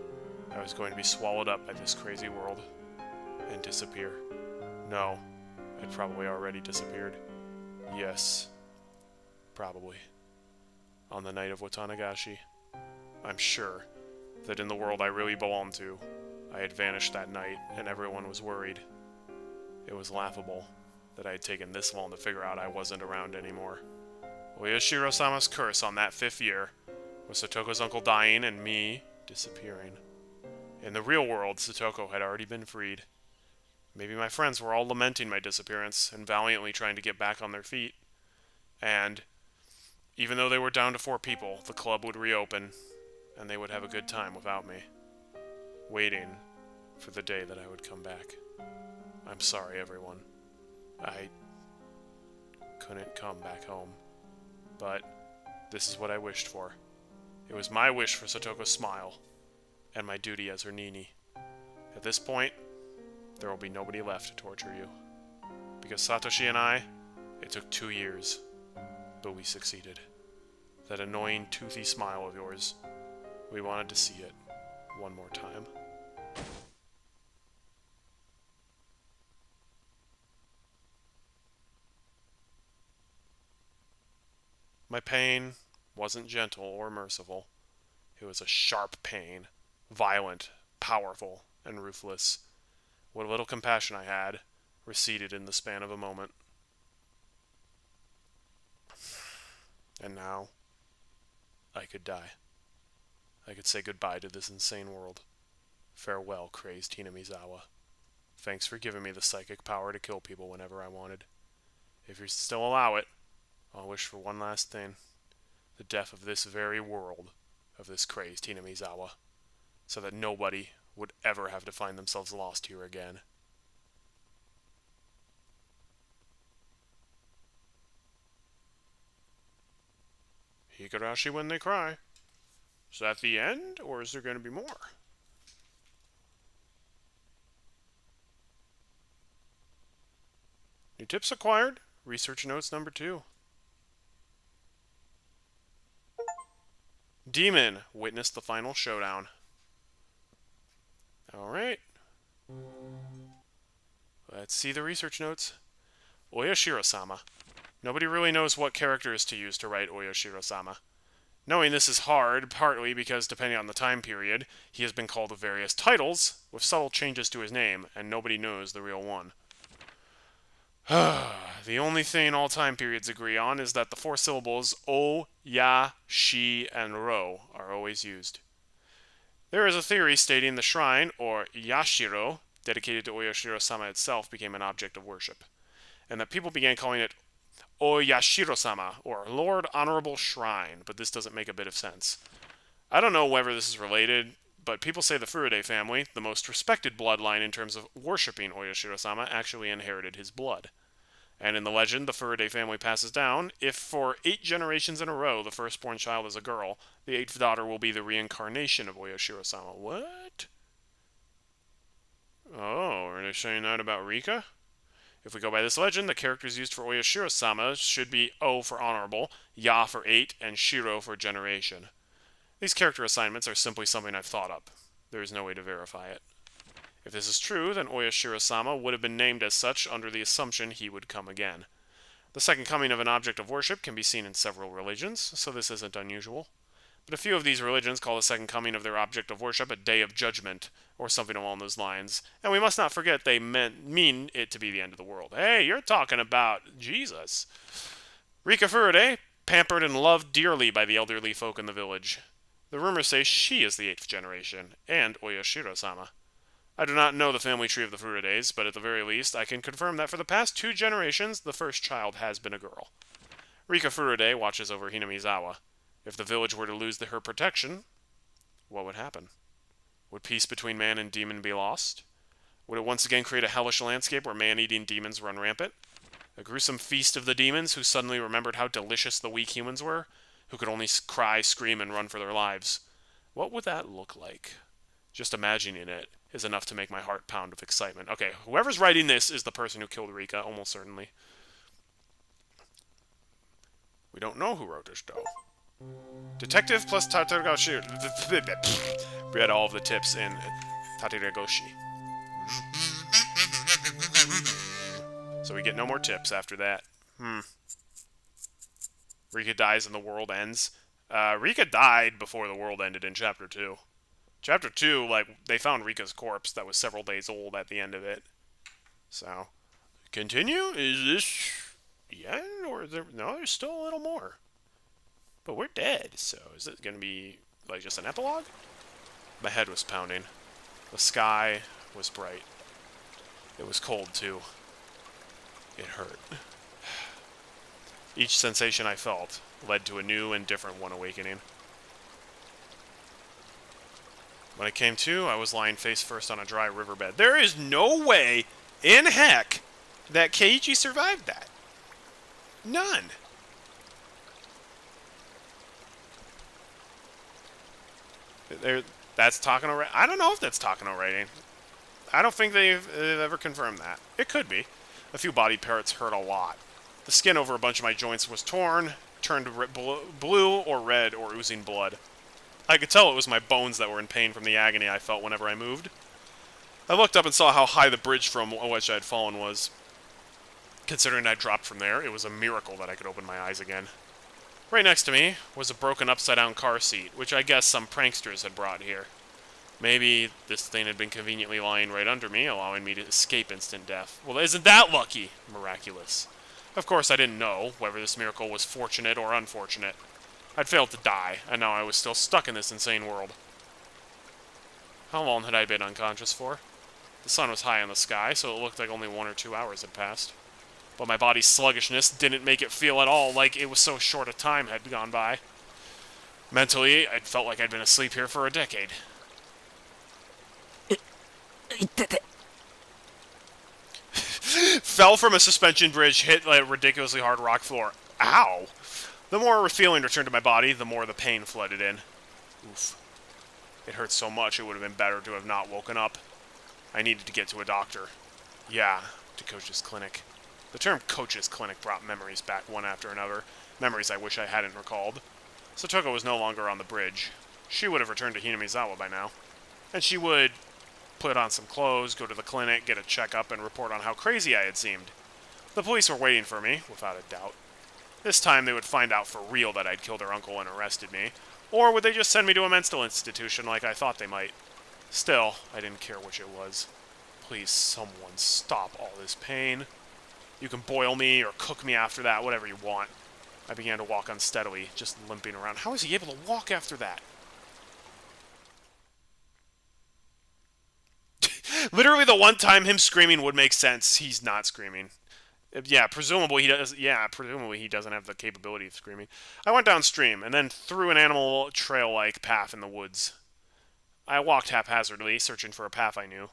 I was going to be swallowed up by this crazy world and disappear. No, I'd probably already disappeared. Yes, probably. On the night of Watanagashi, I'm sure that in the world I really belonged to, I had vanished that night and everyone was worried. It was laughable that I had taken this long to figure out I wasn't around anymore. Oyashiro-sama's curse on that 5th year was Satoko's uncle dying and me disappearing. In the real world, Satoko had already been freed. Maybe my friends were all lamenting my disappearance and valiantly trying to get back on their feet. And even though they were down to 4 people, the club would reopen and they would have a good time without me, waiting for the day that I would come back. I'm sorry, everyone. I couldn't come back home. But this is what I wished for. It was my wish for Satoko's smile, and my duty as her Nini. At this point, there will be nobody left to torture you. Because Satoshi and I, it took 2 years, but we succeeded. That annoying, toothy smile of yours, we wanted to see it one more time. My pain wasn't gentle or merciful. It was a sharp pain, violent, powerful, and ruthless. What little compassion I had receded in the span of a moment. And now, I could die. I could say goodbye to this insane world. Farewell, crazed Hinamizawa. Thanks for giving me the psychic power to kill people whenever I wanted. If you still allow it, I'll wish for one last thing. The death of this very world, of this crazed Hinamizawa, so that nobody would ever have to find themselves lost here again. Higurashi when they cry. Is that the end, or is there going to be more? New tips acquired. Research notes number 2. Demon. Witness the final showdown. Alright. Let's see the research notes. Oyashiro-sama. Nobody really knows what characters to use to write Oyashiro-sama. Knowing this is hard, partly because, depending on the time period, he has been called with various titles, with subtle changes to his name, and nobody knows the real one. The only thing all time periods agree on is that the 4 syllables O, Ya, Shi, and Ro are always used. There is a theory stating the shrine, or Yashiro, dedicated to Oyashiro-sama itself, became an object of worship, and that people began calling it Oyashiro-sama, or Lord Honorable Shrine, but this doesn't make a bit of sense. I don't know whether this is related, but people say the Furude family, the most respected bloodline in terms of worshipping Oyashiro-sama, actually inherited his blood. And in the legend, the Furude family passes down. If for 8 generations in a row the firstborn child is a girl, the 8th daughter will be the reincarnation of Oyashiro-sama. What? Oh, are they saying that about Rika? If we go by this legend, the characters used for Oyashiro-sama should be O for honorable, Ya for 8, and Shiro for generation. These character assignments are simply something I've thought up. There is no way to verify it. If this is true, then Oyashiro-sama would have been named as such under the assumption he would come again. The second coming of an object of worship can be seen in several religions, so this isn't unusual. But a few of these religions call the second coming of their object of worship a day of judgment, or something along those lines, and we must not forget they mean it to be the end of the world. Hey, you're talking about Jesus. Rika Furude, pampered and loved dearly by the elderly folk in the village. The rumors say she is the 8th generation, and Oyashiro-sama. I do not know the family tree of the Furudes, but at the very least, I can confirm that for the past 2 generations, the first child has been a girl. Rika Furude watches over Hinamizawa. If the village were to lose her protection, what would happen? Would peace between man and demon be lost? Would it once again create a hellish landscape where man-eating demons run rampant? A gruesome feast of the demons who suddenly remembered how delicious the weak humans were, who could only cry, scream, and run for their lives. What would that look like? Just imagining it is enough to make my heart pound with excitement. Okay, whoever's writing this is the person who killed Rika, almost certainly. We don't know who wrote this, though. Detective plus Tatarigoroshi. We had all of the tips in Tatarigoroshi. So we get no more tips after that. Rika dies and the world ends. Rika died before the world ended in Chapter 2. Chapter 2, like, they found Rika's corpse that was several days old at the end of it. So, continue? Is this the end? Or is there... No, there's still a little more. But we're dead, so is it going to be, like, just an epilogue? My head was pounding. The sky was bright. It was cold, too. It hurt. Each sensation I felt led to a new and different one awakening. When I came to, I was lying face first on a dry riverbed. There is no way in heck that Keiichi survived that. None. That's Takano writing. I don't know if that's Takano writing. I don't think they've ever confirmed that. It could be. A few body parts hurt a lot. The skin over a bunch of my joints was torn, turned blue or red or oozing blood. I could tell it was my bones that were in pain from the agony I felt whenever I moved. I looked up and saw how high the bridge from which I had fallen was. Considering I dropped from there, it was a miracle that I could open my eyes again. Right next to me was a broken upside-down car seat, which I guess some pranksters had brought here. Maybe this thing had been conveniently lying right under me, allowing me to escape instant death. Well, isn't that lucky? Miraculous. Of course, I didn't know whether this miracle was fortunate or unfortunate. I'd failed to die, and now I was still stuck in this insane world. How long had I been unconscious for? The sun was high in the sky, so it looked like only 1 or 2 hours had passed. But my body's sluggishness didn't make it feel at all like it was so short a time had gone by. Mentally, I'd felt like I'd been asleep here for a decade. Fell from a suspension bridge, hit a ridiculously hard rock floor. Ow! The more feeling returned to my body, the more the pain flooded in. Oof. It hurt so much it would have been better to have not woken up. I needed to get to a doctor. Yeah, to Coach's clinic. The term Coach's clinic brought memories back one after another. Memories I wish I hadn't recalled. Satoko was no longer on the bridge. She would have returned to Hinamizawa by now. And she would put on some clothes, go to the clinic, get a checkup, and report on how crazy I had seemed. The police were waiting for me, without a doubt. This time they would find out for real that I'd killed her uncle and arrested me. Or would they just send me to a mental institution like I thought they might? Still, I didn't care which it was. Please, someone stop all this pain. You can boil me or cook me after that, whatever you want. I began to walk unsteadily, just limping around. How was he able to walk after that? Literally the one time him screaming would make sense. He's not screaming. Yeah, presumably he does. Yeah, presumably he doesn't have the capability of screaming. I went downstream and then through an animal trail-like path in the woods. I walked haphazardly, searching for a path I knew.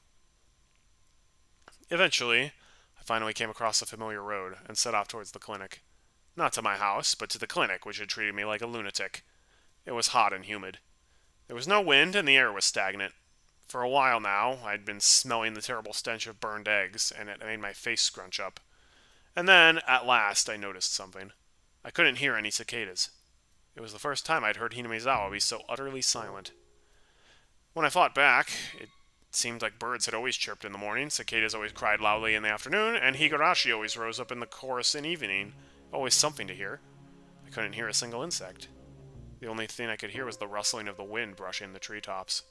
Eventually, I finally came across a familiar road and set off towards the clinic. Not to my house, but to the clinic, which had treated me like a lunatic. It was hot and humid. There was no wind and the air was stagnant. For a while now, I'd been smelling the terrible stench of burned eggs, and it made my face scrunch up. And then, at last, I noticed something. I couldn't hear any cicadas. It was the first time I'd heard Hinamizawa be so utterly silent. When I thought back, it seemed like birds had always chirped in the morning, cicadas always cried loudly in the afternoon, and Higurashi always rose up in the chorus in evening. Always something to hear. I couldn't hear a single insect. The only thing I could hear was the rustling of the wind brushing the treetops.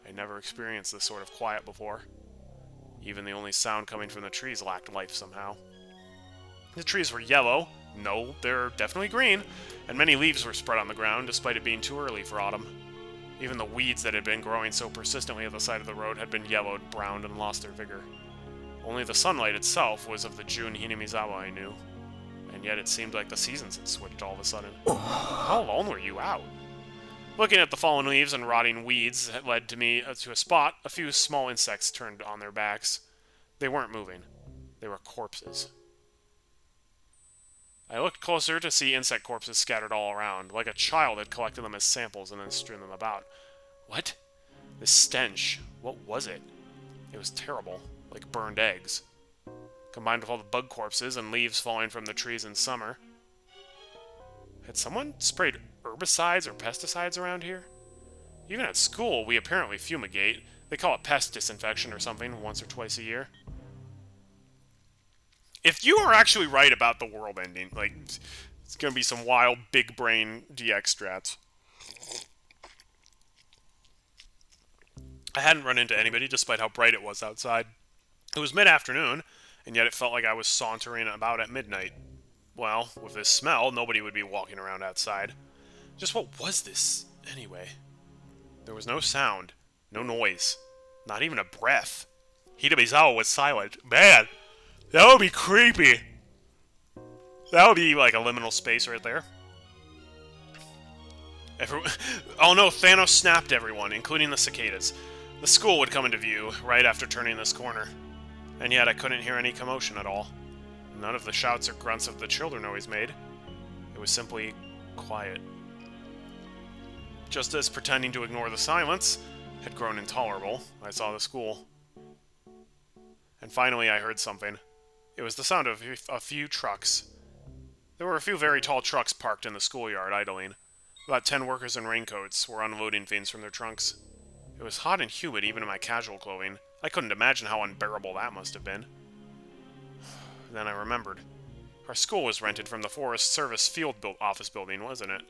I never experienced this sort of quiet before. Even the only sound coming from the trees lacked life somehow. The trees were yellow. No, they're definitely green. And many leaves were spread on the ground, despite it being too early for autumn. Even the weeds that had been growing so persistently at the side of the road had been yellowed, browned, and lost their vigor. Only the sunlight itself was of the June Hinamizawa I knew. And yet it seemed like the seasons had switched all of a sudden. How long were you out? Looking at the fallen leaves and rotting weeds had led me to a spot. A few small insects turned on their backs. They weren't moving. They were corpses. I looked closer to see insect corpses scattered all around, like a child had collected them as samples and then strewn them about. What? This stench. What was it? It was terrible, like burned eggs. Combined with all the bug corpses and leaves falling from the trees in summer. Had someone sprayed herbicides or pesticides around here? Even at school, we apparently fumigate. They call it pest disinfection or something once or twice a year. If you are actually right about the world ending, like, it's gonna be some wild big brain DX strats. I hadn't run into anybody despite how bright it was outside. It was mid-afternoon, and yet it felt like I was sauntering about at midnight. Well, with this smell, nobody would be walking around outside. Just what was this, anyway? There was no sound, no noise, not even a breath. Hinamizawa was silent. Man, that would be creepy. That would be like a liminal space right there. Oh no, Thanos snapped everyone, including the cicadas. The school would come into view right after turning this corner. And yet I couldn't hear any commotion at all. None of the shouts or grunts of the children always made. It was simply quiet. Just as pretending to ignore the silence had grown intolerable, I saw the school. And finally I heard something. It was the sound of a few trucks. There were a few very tall trucks parked in the schoolyard idling. About 10 workers in raincoats were unloading things from their trunks. It was hot and humid even in my casual clothing. I couldn't imagine how unbearable that must have been. Then I remembered. Our school was rented from the Forest Service office building, wasn't it?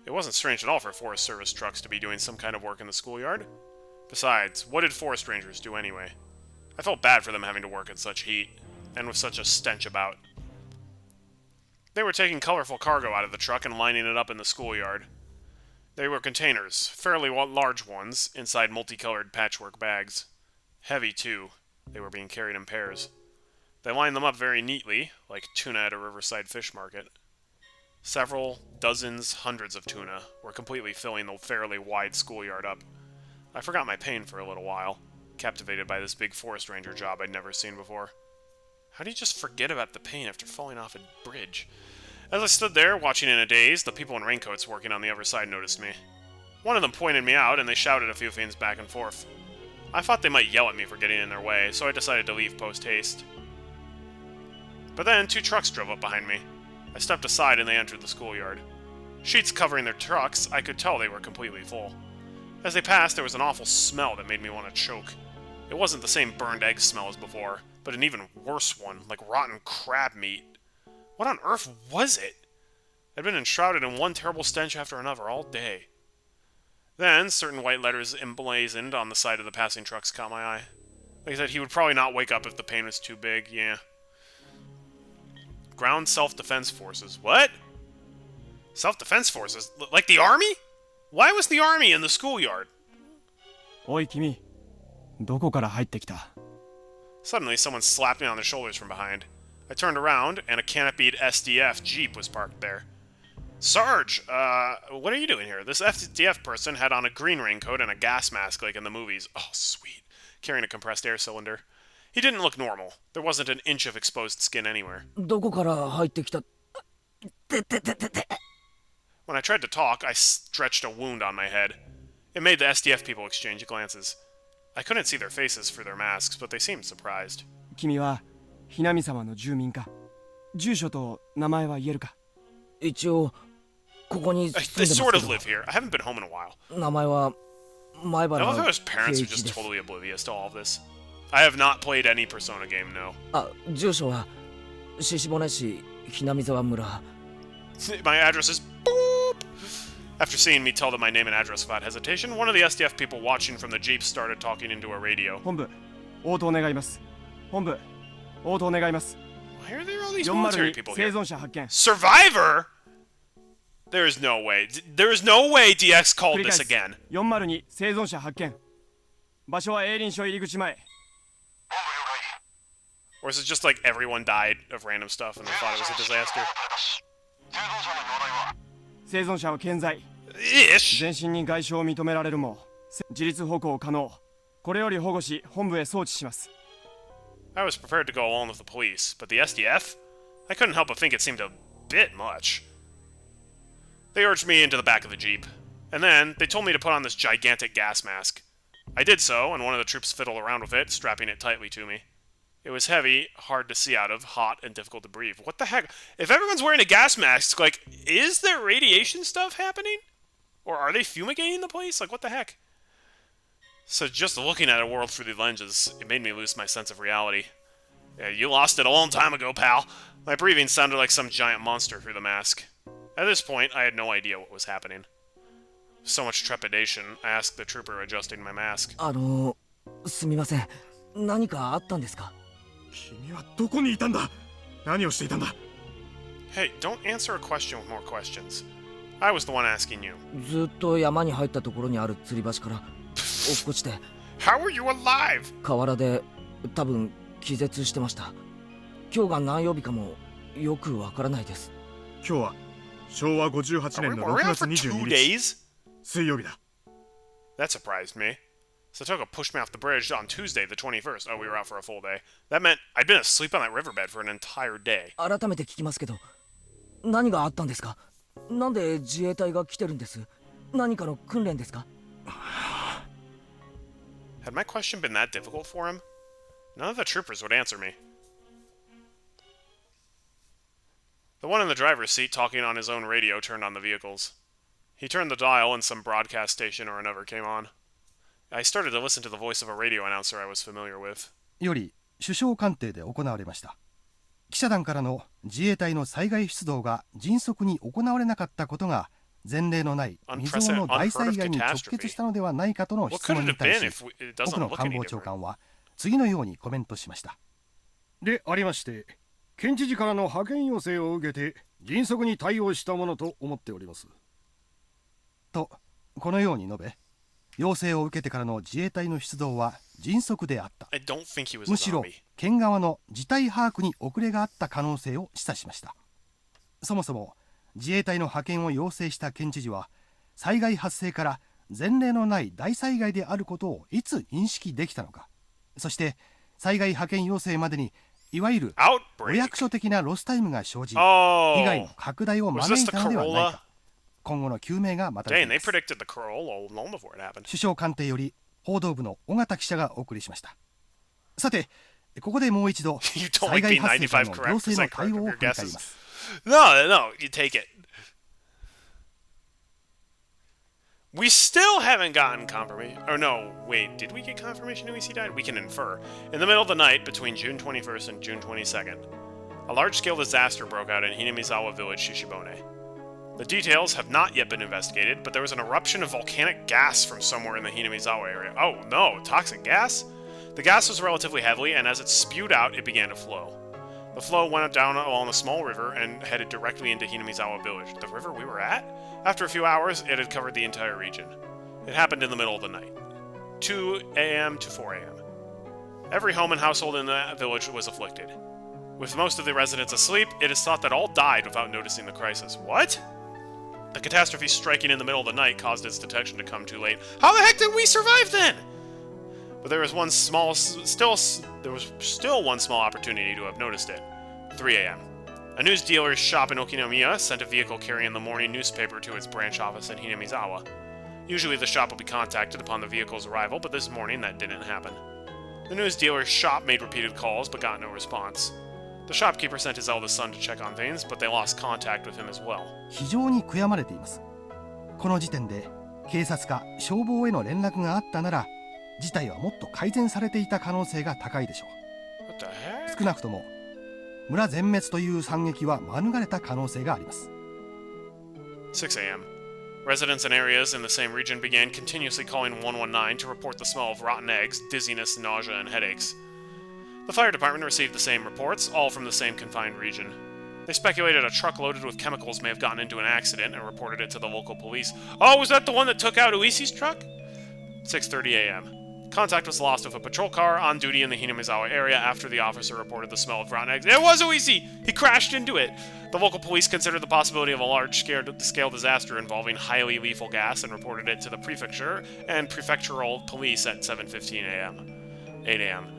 It wasn't strange at all for Forest Service trucks to be doing some kind of work in the schoolyard. Besides, what did forest rangers do anyway? I felt bad for them having to work in such heat, and with such a stench about. They were taking colorful cargo out of the truck and lining it up in the schoolyard. They were containers, fairly large ones, inside multicolored patchwork bags. Heavy, too. They were being carried in pairs. They lined them up very neatly, like tuna at a riverside fish market. Several, dozens, hundreds of tuna were completely filling the fairly wide schoolyard up. I forgot my pain for a little while, captivated by this big forest ranger job I'd never seen before. How do you just forget about the pain after falling off a bridge? As I stood there, watching in a daze, the people in raincoats working on the other side noticed me. One of them pointed me out, and they shouted a few things back and forth. I thought they might yell at me for getting in their way, so I decided to leave post-haste. But then, 2 trucks drove up behind me. I stepped aside and they entered the schoolyard. Sheets covering their trucks, I could tell they were completely full. As they passed, there was an awful smell that made me want to choke. It wasn't the same burned egg smell as before, but an even worse one, like rotten crab meat. What on earth was it? I'd been enshrouded in one terrible stench after another all day. Then, certain white letters emblazoned on the side of the passing trucks caught my eye. Like I said, he would probably not wake up if the pain was too big, yeah. Ground Self-Defense Forces. What? Self-Defense Forces? Like the army? Why was the army in the schoolyard? Oi, Kimi. どこから入ってきた? Suddenly, someone slapped me on the shoulders from behind. I turned around, and a canopied SDF Jeep was parked there. Sarge, what are you doing here? This SDF person had on a green raincoat and a gas mask like in the movies. Oh, sweet. Carrying a compressed air cylinder. He didn't look normal. There wasn't an inch of exposed skin anywhere. どこから入ってきた? When I tried to talk, I stretched a wound on my head. It made the SDF people exchange glances. I couldn't see their faces through their masks, but they seemed surprised. 君はひなみ様の住民か? 住所と名前は言えるか? 一応ここに住んでますけど。 I sort of live here. I haven't been home in a while. 名前は前原 I love how his parents are 圭一 just です。 totally oblivious to all of this. I have not played any Persona game, no. あ、住所は獅子骨市ひなみ沢村。 My address is boop! After seeing me tell them my name and address without hesitation, one of the SDF people watching from the Jeep started talking into a radio. 本部、応答願います。本部、応答願います。 Why are there all these military 402 people 生 here? 存者発見。 Survivor? There is no way. There is no way DX 繰 called り返 this す。 again. 402生存者発見。場所は営林署入り口前。 Or is it just like everyone died of random stuff and they thought it was a disaster? 生存者は健在。 Ish! 全身に外傷を認められるも自立歩行可能。これより保護し本部へ送致します。 I was prepared to go along with the police, but the SDF? I couldn't help but think it seemed a bit much. They urged me into the back of the Jeep, and then they told me to put on this gigantic gas mask. I did so, and one of the troops fiddled around with it, strapping it tightly to me. It was heavy, hard to see out of, hot, and difficult to breathe. What the heck? If everyone's wearing a gas mask, like, is there radiation stuff happening? Or are they fumigating the place? Like, what the heck? So just looking at a world through the lenses, it made me lose my sense of reality. Yeah, you lost it a long time ago, pal. My breathing sounded like some giant monster through the mask. At this point, I had no idea what was happening. So much trepidation, I asked the trooper adjusting my mask. すみません。何かあったんですか? 君はどこにいたんだ? 何をしていたんだ? Hey, don't answer a question with more questions. I was the one asking you. ずっと山に入ったところにある吊り橋から落っこちて。 How were you alive? 河原で多分気絶してました。今日が何曜日かもよくわからないです。今日は昭和58年の6月22日。水曜日だ。 That surprised me. Satoka pushed me off the bridge on Tuesday, the 21st. Oh, we were out for a full day. That meant I'd been asleep on that riverbed for an entire day. 改めて聞きますけど、何があったんですか? なんで自衛隊が来てるんです? 何かの訓練ですか? Had my question been that difficult for him? None of the troopers would answer me. The one in the driver's seat talking on his own radio turned on the vehicles. He turned the dial and some broadcast station or another came on. I started to listen to the voice of a radio announcer I was familiar with. より首相官邸で行われました。記者団からの自衛隊の災害出動が迅速に行われなかったことが前例のない未曾有の大災害に直結したのではないかとの質問に対し、奥野官房長官は次のようにコメントしました。でありまして、県知事からの派遣要請を受けて迅速に対応したものと思っております。とこのように述べ、要請を受けてからの自衛隊の出動は迅速であった。むしろ県側の事態把握に遅れがあった可能性を示唆しました。そもそも自衛隊の派遣を要請した県知事は、災害発生から前例のない大災害であることをいつ認識できたのか、そして災害派遣要請までにいわゆるお役所的なロスタイムが生じ、被害の拡大を招いたのではないか、今後の究明が待たれています。首相官邸より報道部の尾形記者がお送りしました。さて、ここでもう一度災害発生からの行政の対応を振り返ります。No, you take it. We still haven't gotten confirmation. Or no, wait, did we get confirmation Uisi died? We can infer. In the middle of the night between June 21st and June 22nd, a large-scale disaster broke out in Hinamizawa village, Shishibone. The details have not yet been investigated, but there was an eruption of volcanic gas from somewhere in the Hinamizawa area. Oh no, toxic gas? The gas was relatively heavy, and as it spewed out, it began to flow. The flow went down along a small river and headed directly into Hinamizawa village, the river we were at? After a few hours, it had covered the entire region. It happened in the middle of the night, 2 a.m. to 4 a.m. Every home and household in the village was afflicted. With most of the residents asleep, it is thought that all died without noticing the crisis. What? The catastrophe striking in the middle of the night caused its detection to come too late. How the heck did we survive then? But there was still one small opportunity to have noticed it. 3 a.m. A news dealer's shop in Okinomiya sent a vehicle carrying the morning newspaper to its branch office in Hinamizawa. Usually the shop will be contacted upon the vehicle's arrival, but this morning that didn't happen. The news dealer's shop made repeated calls, but got no response. The shopkeeper sent his eldest son to check on things, but they lost contact with him as well. 非常に悔やまれています。この時点で警察か消防への連絡があったなら、事態はもっと改善されていた可能性が高いでしょう。少なくとも村全滅という惨劇は免れた可能性があります。6 a.m. Residents in areas in the same region began continuously calling 119 to report the smell of rotten eggs, dizziness, nausea, and headaches. The fire department received the same reports, all from the same confined region. They speculated a truck loaded with chemicals may have gotten into an accident and reported it to the local police. Oh, was that the one that took out Uisi's truck? 6:30 a.m. Contact was lost with a patrol car on duty in the Hinamizawa area after the officer reported the smell of rotten eggs. It was Uisi! He crashed into it! The local police considered the possibility of a large-scale disaster involving highly lethal gas and reported it to the prefecture and prefectural police at 7:15 a.m. 8 a.m.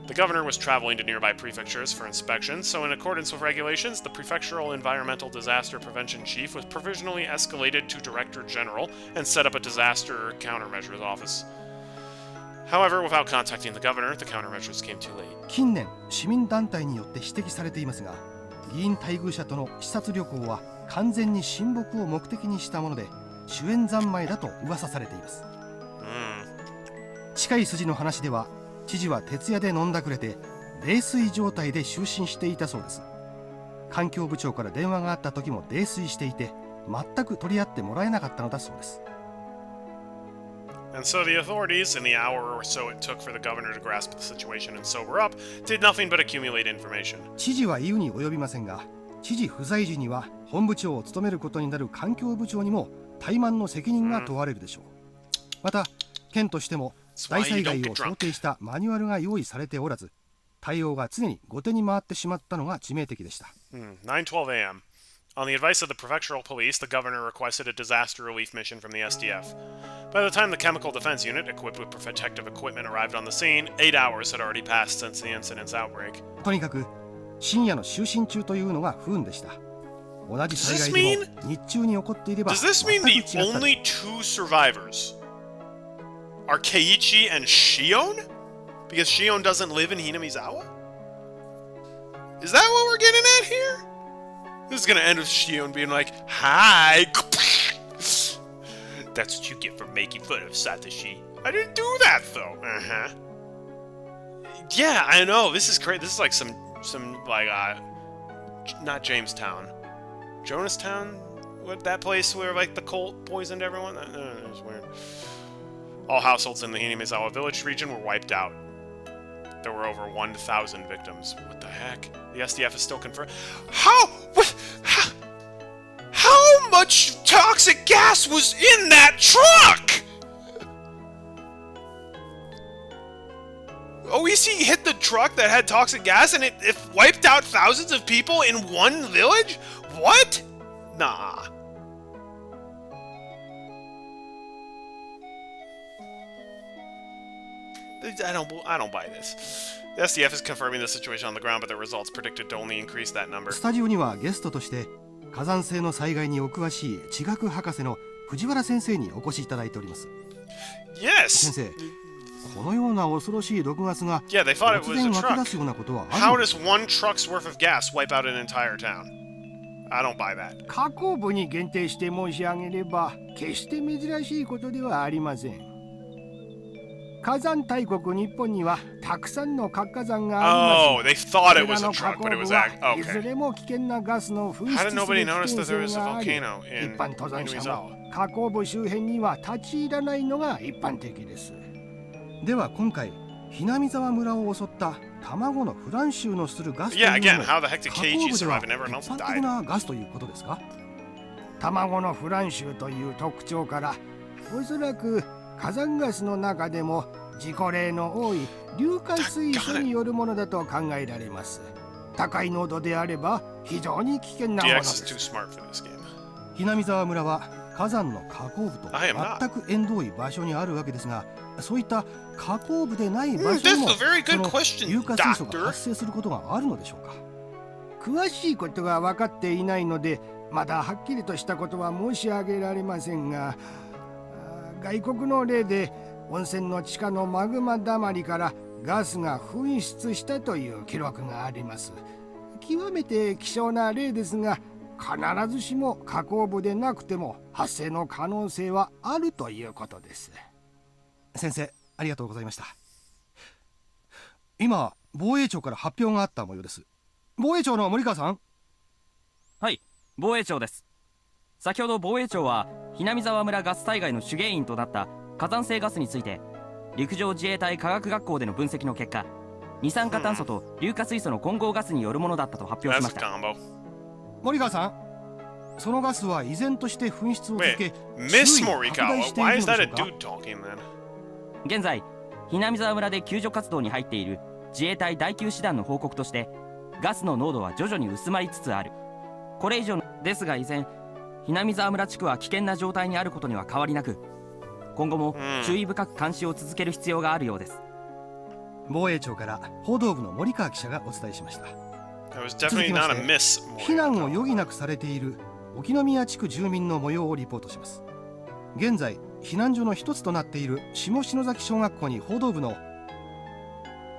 The governor was traveling to nearby prefectures for inspection, so in accordance with regulations, the prefectural environmental disaster prevention chief was provisionally escalated to Director General and set up a disaster countermeasures office. However, without contacting the governor, the countermeasures came too late. 近年、市民団体によって指摘されていますが、議員待遇者との視察旅行は完全に親睦を目的にしたもので、主演三昧だと噂されています。近い筋の話では、知事は徹夜で飲んだくれて、泥酔状態で就寝していたそうです。環境部長から電話があった時も泥酔していて、全く取り合ってもらえなかったのだそうです。And so the authorities, in the hour or so it took for the governor to grasp the situation and sober up, did nothing but accumulate information. 知事は言うに及びませんが、知事不在時には本部長を務めることになる環境部長にも怠慢の責任が問われるでしょう。また、県としても大災害を想定したマニュアルが用意されておらず、対応が常に後手に回ってしまったのが致命的でした。9:12 a.m. On the advice of the prefectural police, the governor requested a disaster relief mission from the SDF. By the time the chemical defense unit, equipped with protective equipment, arrived on the scene, 8 hours had already passed since the incident's outbreak. とにかく深夜の就寝中というのが不運でした。同じ災害でも日中に起こっていれば Does this mean the only two survivors are Keiichi and Shion? Because Shion doesn't live in Hinamizawa? Is that what we're getting at here? This is gonna end with Shion being like, "Hi." That's what you get for making fun of Satoshi. I didn't do that though. Yeah, I know. This is crazy. This is like some like not Jamestown. Jonestown? What, that place where like the Colt poisoned everyone? That was weird. All households in the Hinamizawa village region were wiped out. There were over 1,000 victims. What the heck? The SDF is still confirmed. How much toxic gas was in that truck? OEC hit the truck that had toxic gas and it wiped out thousands of people in one village? What? Nah. I don't buy this. The SDF is confirming the situation on the ground, but the results predicted to only increase that number. スタジオにはゲストとして火山性の災害にお詳しい地学博士の藤原先生にお越しいただいております。Yes. 先生、このような恐ろしい毒ガスが Yeah, they thought it 突 was 然 a 湧き truck. 出すようなことはあ How るので does しょう one truck's worth of gas wipe out an entire town? I don't buy that. 火口部に限定して申し上げれば決して珍しいことではありません。火山大国日本にはたくさんの活火山があります。 they thought it was a truck, but it wasいずれも危険なガスの噴出 How す did る nobody 危 notice 険 that there 性 was a があり、 volcano 一 in 般登山者 Higurashi? も火口部周辺には立ち入らないのが一般的です。では今回、ひなみ沢村を襲った卵のフラン臭のするガスという Yeah, の again, も how the heck did 火口 KG 部では survive and everyone 一 else 般 died? 的なガスということですか？卵のフラン臭という特徴からおそらく火山ガスの中でも事故例の多い硫化水素によるものだと考えられます。高い濃度であれば非常に危険なもので DX is す。 too smart for this game. ひなみ沢村は火山の河口部と I am not. 全く縁遠い場所にあるわけですが、そういった河口部でない場所 That's にも a very そ good の question, 硫化水素が doctor. 発生することがあるのでしょうか？詳しいことが分かっていないのでまだはっきりとしたことは申し上げられませんが、外国の例で温泉の地下のマグマだまりからガスが噴出したという記録があります。極めて希少な例ですが、必ずしも河口部でなくても発生の可能性はあるということです。先生、ありがとうございました。今、防衛庁から発表があった模様です。防衛庁の森川さん。はい、防衛庁です。先ほど防衛庁はひなみ沢村ガス災害の主原因となった火山性ガスについて陸上自衛隊科学学校での分析の結果、二酸化炭素と硫化水素の混合ガスによるものだったと発表しました。森川さん、そのガスは依然として噴出を続け、 Miss 周囲に拡大 Morikawa, してい why る is の that で a しょうか？ dude talking then? 現在ひなみ沢村で救助活動に入っている自衛隊第9師団の報告として、ガスの濃度は徐々に薄まりつつある。これ以上ですが、依然ひなみ沢村地区は危険な状態にあることには変わりなく、今後も注意深く監視を続ける必要があるようです。防衛庁から報道部の森川記者がお伝えしました。 That was 続 definitely きま not し a て、 miss. 避難を余儀なくされている沖宮地区住民の模様をリポートします。現在、避難所の一つとなっている下篠崎小学校に報道部の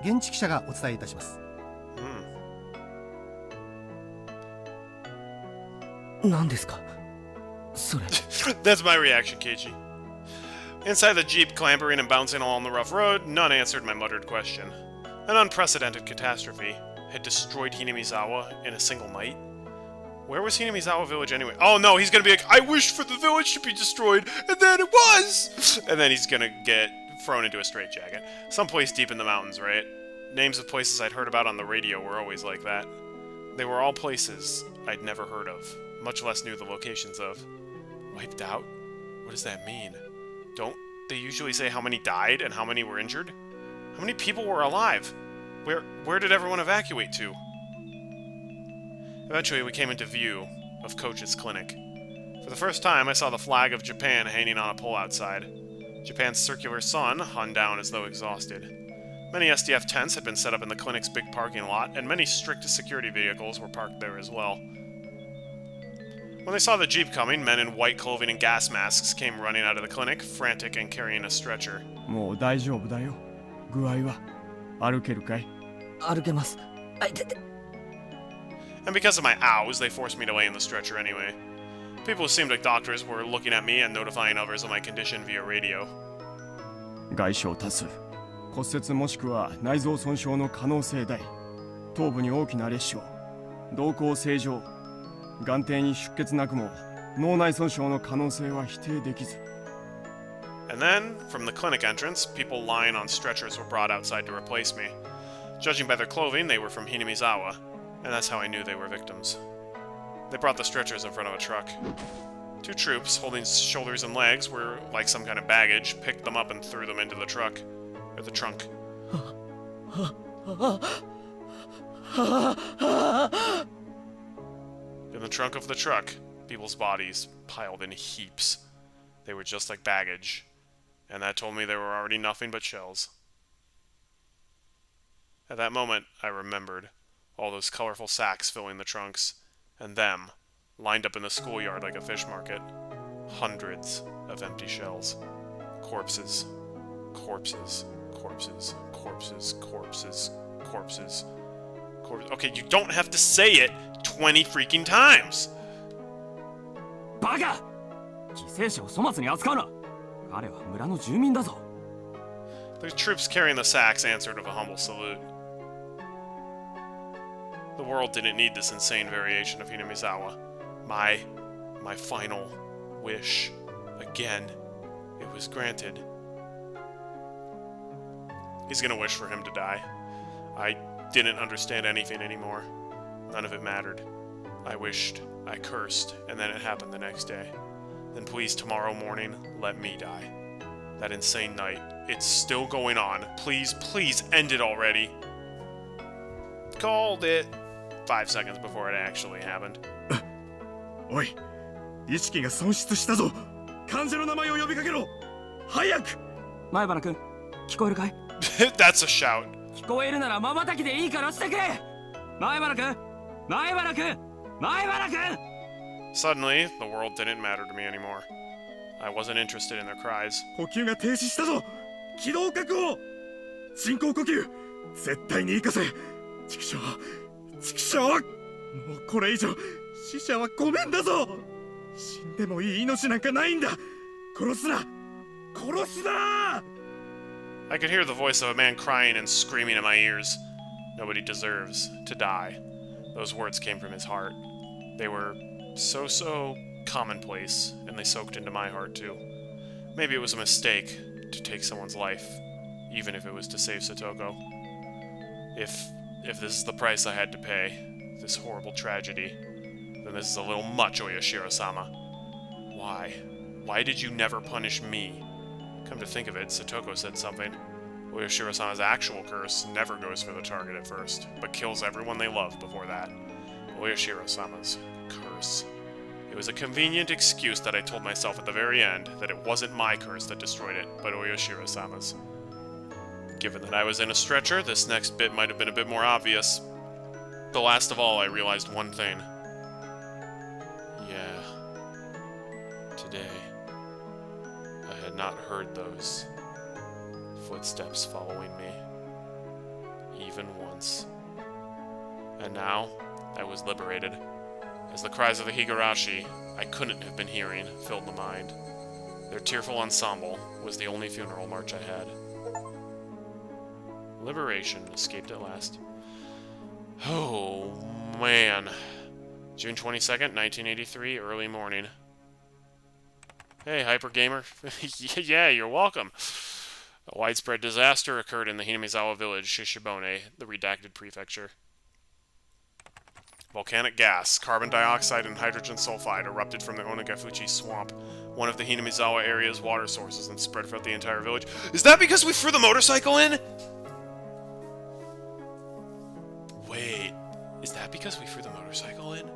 現地記者がお伝えいたします。何ですかそれ？ That's my reaction, KG. Inside the jeep, clambering and bouncing along the rough road, none answered my muttered question. An unprecedented catastrophe had destroyed Hinamizawa in a single night. Where was Hinamizawa village anyway? Oh no, he's gonna be like, I wished for the village to be destroyed, and then it was! And then he's gonna get thrown into a straitjacket. Someplace deep in the mountains, right? Names of places I'd heard about on the radio were always like that. They were all places I'd never heard of, much less knew the locations of. Wiped out? What does that mean? Don't they usually say how many died and how many were injured? How many people were alive? Where did everyone evacuate to? Eventually we came into view of Coach's clinic. For the first time I saw the flag of Japan hanging on a pole outside. Japan's circular sun hung down as though exhausted. Many SDF tents had been set up in the clinic's big parking lot, and many strict security vehicles were parked there as well. When they saw the jeep coming, men in white clothing and gas masks came running out of the clinic, frantic and carrying a stretcher. もう大丈夫だよ。具合は歩けるかい？歩けます。And because of my ows, they forced me to lay in the stretcher anyway. People who seemed like doctors were looking at me and notifying others of my condition via radio. 外傷多数。骨折もしくは内臓損傷の可能性大。頭部に大きな裂傷。動向正常。眼底に出血なくも脳内損傷の可能性は否定できず。 And then, from the clinic entrance, people lying on stretchers were brought outside to replace me. Judging by their clothing, they were from Hinamizawa, and that's how I knew they were victims. They brought the stretchers in front of a truck. Two troops, holding shoulders and legs, were like some kind of baggage, picked them up and threw them into the truck. Or the trunk. In the trunk of the truck, people's bodies piled in heaps. They were just like baggage, and that told me they were already nothing but shells. At that moment, I remembered all those colorful sacks filling the trunks, and them, lined up in the schoolyard like a fish market. Hundreds of empty shells. Corpses. Corpses. Corpses. Corpses. Corpses. Corpses. Corpses. Okay, you don't have to say it 20 freaking times! バカ！犠牲者を粗末に扱うな。彼は村の住民だぞ。 The troops carrying the sacks answered with a humble salute. The world didn't need this insane variation of Hinamizawa. My final wish. Again, it was granted. He's gonna wish for him to die. I didn't understand anything anymore. None of it mattered. I wished, I cursed, and then it happened the next day. Then please, tomorrow morning, let me die. That insane night. It's still going on. Please, please end it already. Called it. 5 seconds before it actually happened. おい、意識が損失したぞ。患者の名前を呼びかけろ。早く。前原君、聞こえるかい？ That's a shout. 聞こえるなら瞬きでいいからしてくれ。前原君、前原君、前原君。 Suddenly, the world didn't matter to me anymore. I wasn't interested in their cries. 呼吸が停止したぞ。気道確保。人工呼吸。絶対に生かせ。畜生。畜生。もうこれ以上死者はごめんだぞ。死んでもいい命なんかないんだ。殺すな。殺すな。 I could hear the voice of a man crying and screaming in my ears. Nobody deserves to die. Those words came from his heart. They were so commonplace, and they soaked into my heart too. Maybe it was a mistake to take someone's life, even if it was to save Satoko. If this is the price I had to pay, this horrible tragedy, then this is a little much, Oyashiro-sama. Why? Why did you never punish me? Come to think of it, Satoko said something. Oyashiro-sama's actual curse never goes for the target at first, but kills everyone they love before that. Oyashiro-sama's curse. It was a convenient excuse that I told myself at the very end that it wasn't my curse that destroyed it, but Oyashiro-sama's. Given that I was in a stretcher, this next bit might have been a bit more obvious. But last of all, I realized one thing. Yeah. Today, I had not heard those footsteps following me. Even once. And now, I was liberated. As the cries of the Higurashi, I couldn't have been hearing, filled the mind. Their tearful ensemble was the only funeral march I had. Liberation escaped at last. Oh, man. June 22nd, 1983, early morning. Hey, Hyper Gamer. Yeah, you're welcome. A widespread disaster occurred in the Hinamizawa village, Shishibone, the redacted prefecture. Volcanic gas, carbon dioxide and hydrogen sulfide erupted from the Onagafuchi swamp, one of the Hinamizawa area's water sources, and spread throughout the entire village. Is that because we threw the motorcycle in? Wait, is that because we threw the motorcycle in?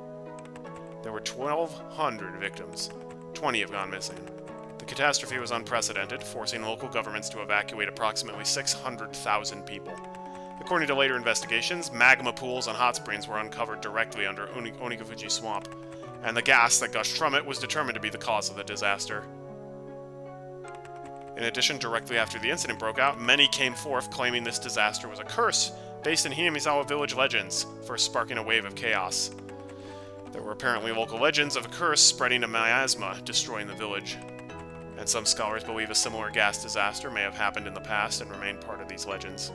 There were 1,200 victims. 20 have gone missing. The catastrophe was unprecedented, forcing local governments to evacuate approximately 600,000 people. According to later investigations, magma pools and hot springs were uncovered directly under Onagafuchi swamp, and the gas that gushed from it was determined to be the cause of the disaster. In addition, directly after the incident broke out, many came forth claiming this disaster was a curse based in Hinamizawa village legends, first sparking a wave of chaos. There were apparently local legends of a curse spreading to miasma, destroying the village. And some scholars believe a similar gas disaster may have happened in the past and remain part of these legends.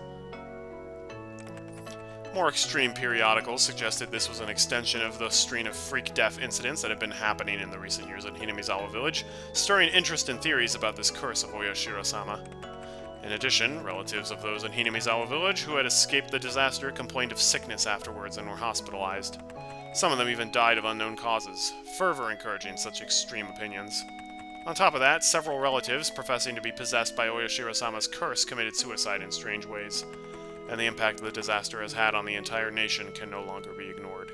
More extreme periodicals suggested this was an extension of the string of freak death incidents that had been happening in the recent years in Hinamizawa Village, stirring interest in theories about this curse of Oyashiro-sama. In addition, relatives of those in Hinamizawa Village who had escaped the disaster complained of sickness afterwards and were hospitalized. Some of them even died of unknown causes, further encouraging such extreme opinions. On top of that, several relatives professing to be possessed by Oyashiro-sama's curse committed suicide in strange ways, and the impact the disaster has had on the entire nation can no longer be ignored.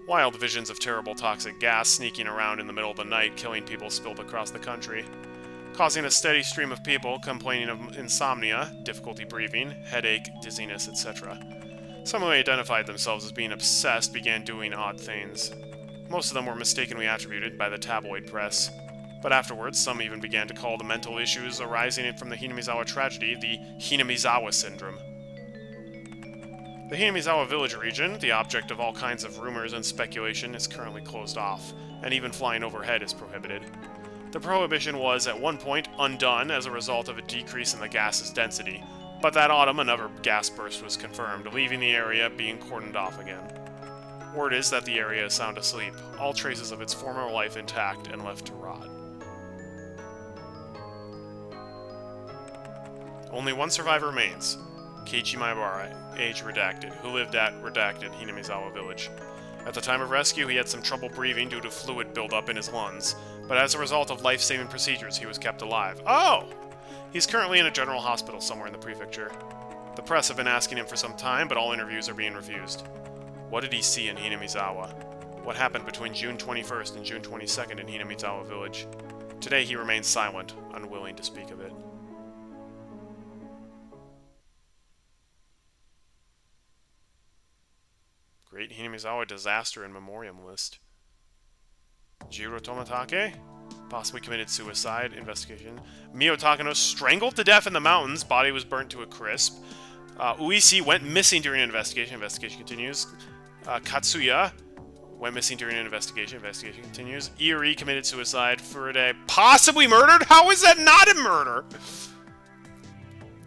Wild visions of terrible toxic gas sneaking around in the middle of the night, killing people spilled across the country, causing a steady stream of people complaining of insomnia, difficulty breathing, headache, dizziness, etc. Some who identified themselves as being obsessed began doing odd things. Most of them were mistakenly attributed by the tabloid press. But afterwards, some even began to call the mental issues arising from the Hinamizawa tragedy the Hinamizawa syndrome. The Hinamizawa village region, the object of all kinds of rumors and speculation, is currently closed off, and even flying overhead is prohibited. The prohibition was, at one point, undone as a result of a decrease in the gas's density, but that autumn another gas burst was confirmed, leaving the area being cordoned off again. Word is that the area is sound asleep, all traces of its former life intact and left to rot. Only one survivor remains, Keiichi Maebara, age redacted, who lived at redacted Hinamizawa village. At the time of rescue, he had some trouble breathing due to fluid buildup in his lungs, but as a result of life-saving procedures, he was kept alive. Oh! He's currently in a general hospital somewhere in the prefecture. The press have been asking him for some time, but all interviews are being refused. What did he see in Hinamizawa? What happened between June 21st and June 22nd in Hinamizawa village? Today he remains silent, unwilling to speak of it. Great Hinamizawa disaster and memoriam list. Jiro Tomatake? Possibly committed suicide. Investigation. Mio Takano strangled to death in the mountains. Body was burnt to a crisp. Uisi went missing during an investigation. Investigation continues. Katsuya went missing during an investigation. Investigation continues. Irie committed suicide. Furude possibly murdered? How is that not a murder?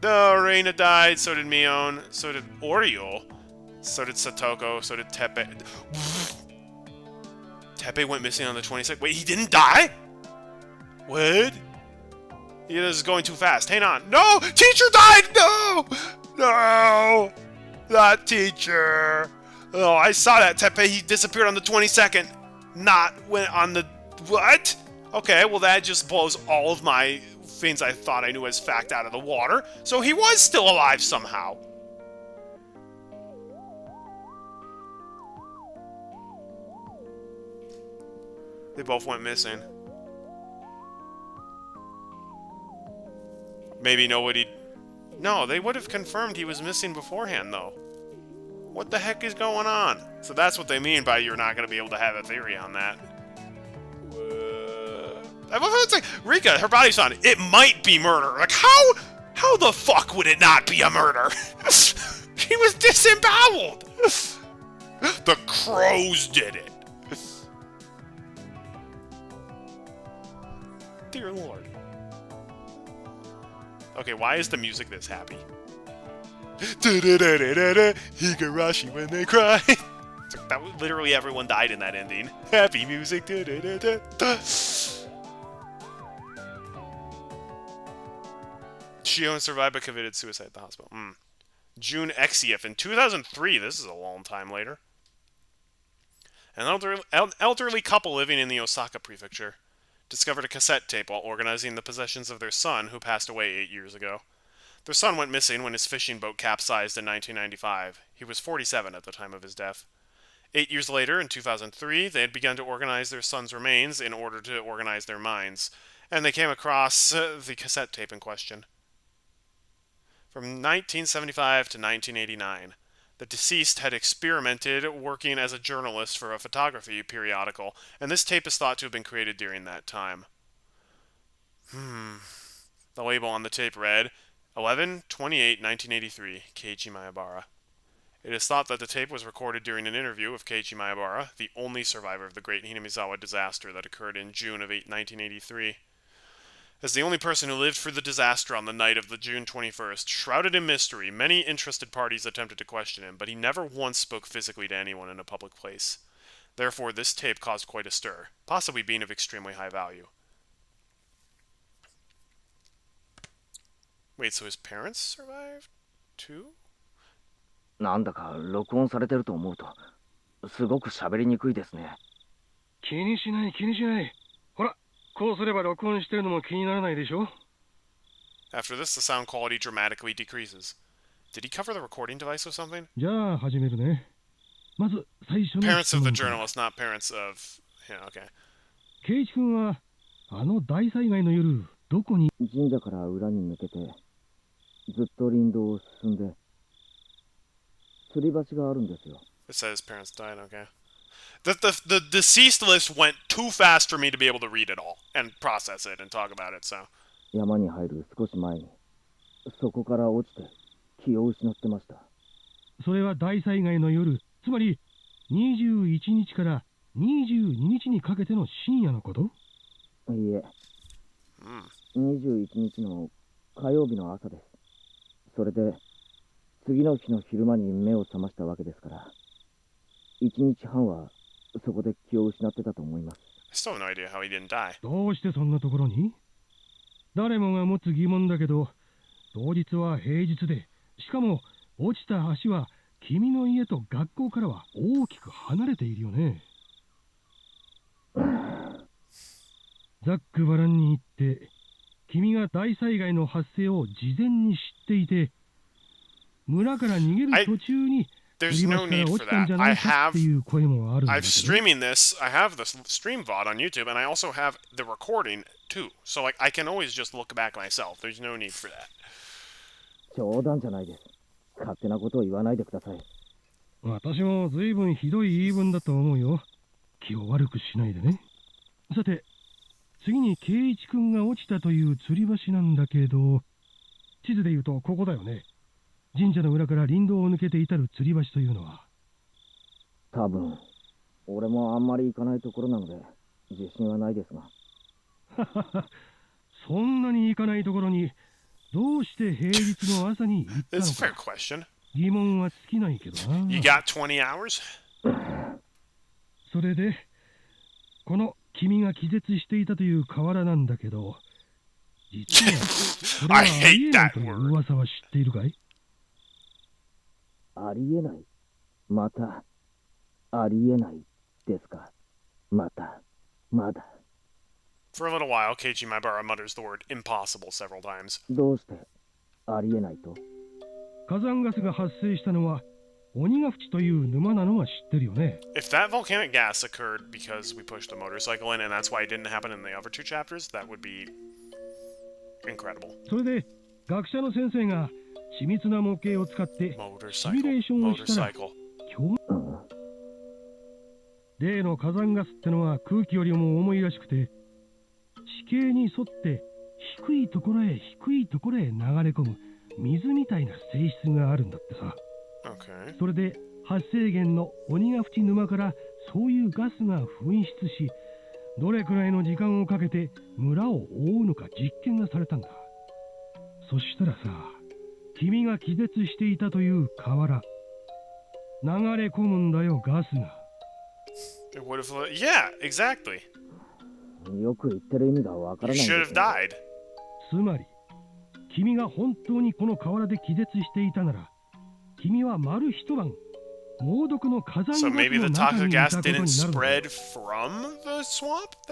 The Reina died. So did Mion. So did Oriol. So did Satoko. So did Teppei. Teppei went missing on the 26th. Wait, he didn't die? What? Yeah, this is going too fast. Hang on. No! Teacher died! No! No! That teacher. Oh, I saw that, Teppei. He disappeared on the 22nd. Not when on the... What? Okay, well that just blows all of my things I thought I knew as fact out of the water. So he was still alive somehow. They both went missing. Maybe nobody... No, they would have confirmed he was missing beforehand, though. What the heck is going on? So that's what they mean by you're not going to be able to have a theory on that. I love how it's like, Rika, her body's on. It might be murder. Like, how the fuck would it not be a murder? He was disemboweled. The crows did it. Dear Lord. Okay, why is the music this happy? Higurashi when they cry. It's like that, literally everyone died in that ending. Happy music. Shion survived but committed suicide at the hospital. June Exif in 2003. This is a long time later. An elderly couple living in the Osaka prefecture discovered a cassette tape while organizing the possessions of their son, who passed away 8 years ago. Their son went missing when his fishing boat capsized in 1995. He was 47 at the time of his death. 8 years later, in 2003, they had begun to organize their son's remains in order to organize their minds, and they came across the cassette tape in question. From 1975 to 1989, the deceased had experimented working as a journalist for a photography periodical, and this tape is thought to have been created during that time. The label on the tape read, 11/28/1983, Keiichi Maebara. It is thought that the tape was recorded during an interview with Keiichi Maebara, the only survivor of the Great Hinamizawa disaster that occurred in June of 1983. As the only person who lived through the disaster on the night of the June 21st, shrouded in mystery, many interested parties attempted to question him, but he never once spoke physically to anyone in a public place. Therefore, this tape caused quite a stir, possibly being of extremely high value. Wait, so his parents survived too? なんだか録音されてると思うとすごく喋りにくいですね。気にしない気にしない。ほら、こうすれば録音してるのも気にならないでしょ。 After this, the sound quality dramatically decreases. Did he cover the recording device with something? じゃあ始めるね。まず最初の Parents of the journalist, not parents of... Yeah, okay. 圭一君はあの大災害の夜どこに？神社から裏に抜けてずっと林道を進んで吊り橋があるんですよ。 It says parents died, okay. The deceased list went too fast for me to be able to read it all and process it and talk about it, so... 山に入る少し前にそこから落ちて気を失ってました。それは大災害の夜、つまり21日から22日にかけての深夜のこと？いいえ、21日の火曜日の朝です。それで次の日の昼間に目を覚ましたわけですから、1日半はそこで気を失ってたと思います。I still have no idea how he didn't die. どうしてそんなところに？誰もが持つ疑問だけど、当日は平日で、しかも落ちた橋は君の家と学校からは大きく離れているよね。ザックバランに行って、君が大災害の発生を事前に知っていて、村から逃げる途中に、There's no need for that. I've streaming this. I have the stream VOD on YouTube, and I also have the recording too. So like, I can always just look back myself. There's no need for that. 冗談じゃないです。勝手なことを言わないでください。私も随分ひどい言い分だと思うよ。気を悪くしないでね。さて、次に圭一君が落ちたという吊り橋なんだけど、地図で言うとここだよね。神社の裏から林道を抜けて至る吊り橋というのは。多分、俺もあんまり行かないところなので自信はないですが。そんなに行かないところにどうして平日の朝に行ったのか。That's a fair question. 疑問は尽きないけどな。You got 20 hours? それで、この君が気絶していたという河原なんだけど、実はそれはありえないという噂は知っているかい？ありえない。また、ありえないですか。また、まだ。For a little while, Keiichi Maibara mutters the word impossible several times. どうしてありえないと？火山ガスが発生したのは鬼ヶ淵という沼なのは知ってるよね。If that volcanic gas occurred because we pushed the motorcycle in and that's why it didn't happen in the other two chapters, that would be incredible. それで学者の先生が緻密な模型を使ってシミュレーションをしたら、例の火山ガスってのは空気よりも重いらしくて、地形に沿って低いところへ低いところへ流れ込む水みたいな性質があるんだってさ。それで発生源の鬼ヶ淵沼からそういうガスが噴出し、どれくらいの時間をかけて村を覆うのか実験がされたんだ。そしたらさ、君が気絶していたという河原、流れ込むんだよ、ガスが。Yeah, exactly. よく言ってる意味がわからないんですね。つまり、君が本当にこの河原で気絶していたなら、君は丸一晩、猛毒の火山ガスの中にいたことになるんだ。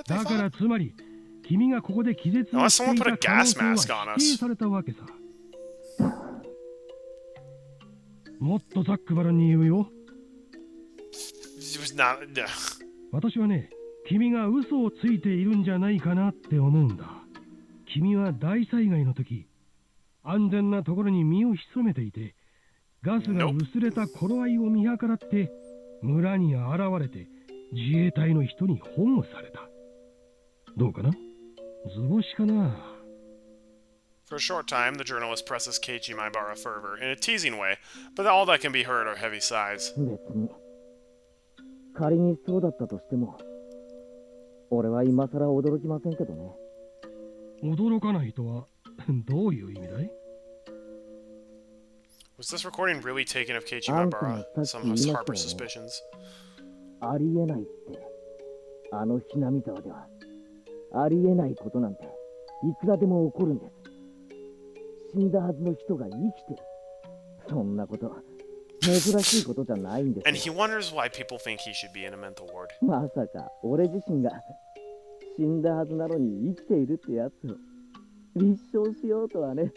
だからつまり、君がここで気絶をしていた可能性は否定されたわけさ。もっとざっくばらんに言うよ。私はね、君が嘘をついているんじゃないかなって思うんだ。君は大災害の時、安全なところに身を潜めていて、ガスが薄れた頃合いを見計らって村に現れて自衛隊の人に保護された。どうかな？図星かな？ For a short time, the journalist presses Keiichi Maibara fervor in a teasing way, but all that can be heard are heavy sighs. 別に仮にそうだったとしても、俺は今更驚きませんけどね。驚かないとはどういう意味だい？ Was this recording really taken of Keiichi Maibara? Some harbor suspicions. ありえないって。あのひなみ沢ではありえないことなんていくらでも起こるんです。死んだはずの人が生きてる。そんなこと珍しいことじゃないんです。And he wonders why people think he should be in a mental ward. まさか俺自身が死んだはずなのに生きているってやつを立証しようとはね。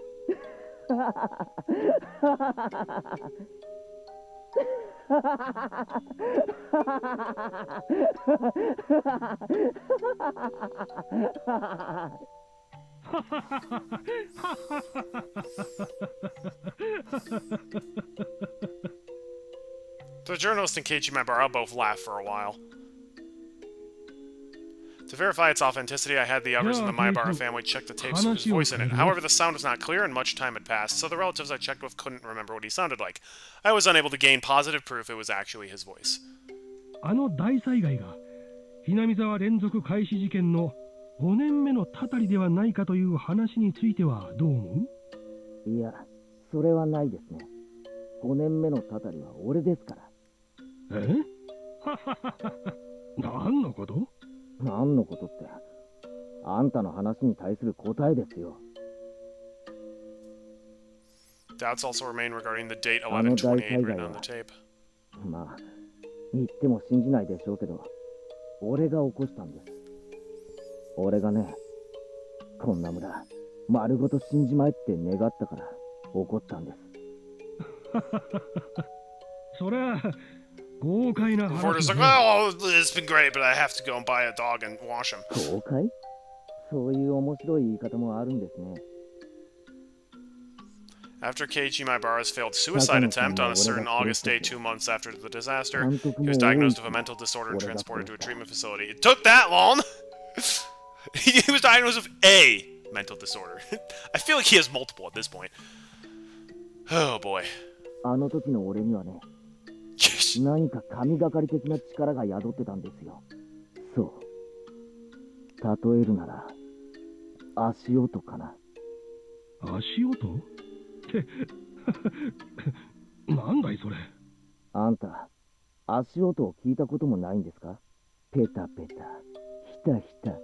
The journalist and Keiichi Maibara both laughed for a while. To verify its authenticity, I had the others in the Maibara family check the tapes with his voice in it. However, the sound was not clear and much time had passed, so the relatives I checked with couldn't remember what he sounded like. I was unable to gain positive proof it was actually his voice. あの大災害がひなみ沢連続開始事件の5年目のたたりではないかという話についてはどう思う？いや、それはないですね。5年目のたたりは俺ですから。え？何のこと？何のことって、あんたの話に対する答えですよ。Doubts also remain regarding the date 11/28 written on the tape. まあ、言っても信じないでしょうけど、俺が起こしたんです。俺がね、こんな村、丸ごと死んじまえって願ったから怒ったんです。そりゃ、豪快な Reporter's like, oh, it's been great, but I have to go and buy a dog and wash him. 豪快？そういう面白い言い方もあるんですね。After Keiichi Maibara's failed suicide attempt on a certain August day 2 months after the disaster, he was diagnosed with a mental disorder and transported to a treatment facility. It took that long! He was diagnosed with a mental disorder. I feel like he has multiple at this point. Oh boy. あの時の俺にはね、何か神がかり的な力が宿ってたんですよ。そう。例えるなら、足音かな。足音？ってなんだいそれ。あんた、足音を聞いたこともないんですか？ペタペタ、ひたひた。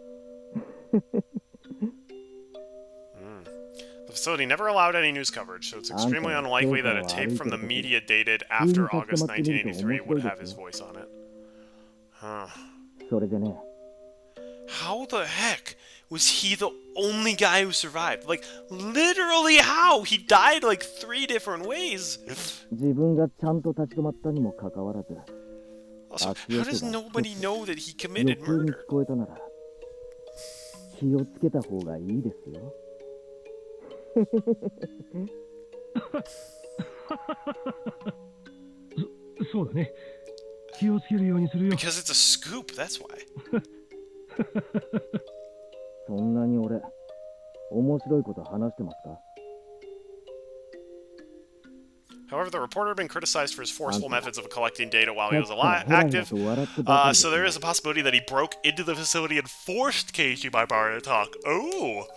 The facility never allowed any news coverage, so it's extremely unlikely that a tape from the media dated after August 1983 would have his voice on it. Huh. それでね。How the heck was he the only guy who survived? Like, literally how? He died like 3 different ways. 自分がちゃんと立ち止まったにもかかわらず。Also, how does nobody know that he committed murder? 聞こえたなら、気をつけた方がいいですよ。そうだね。気をつけるようにするよ。Because it's a scoop, that's why. そんなに俺、面白いこと話してますか？ However, the reporter had been criticized for his forceful methods of collecting data while he was active, so there is a possibility that he broke into the facility and forced Keiichi Maibara to talk. Oh!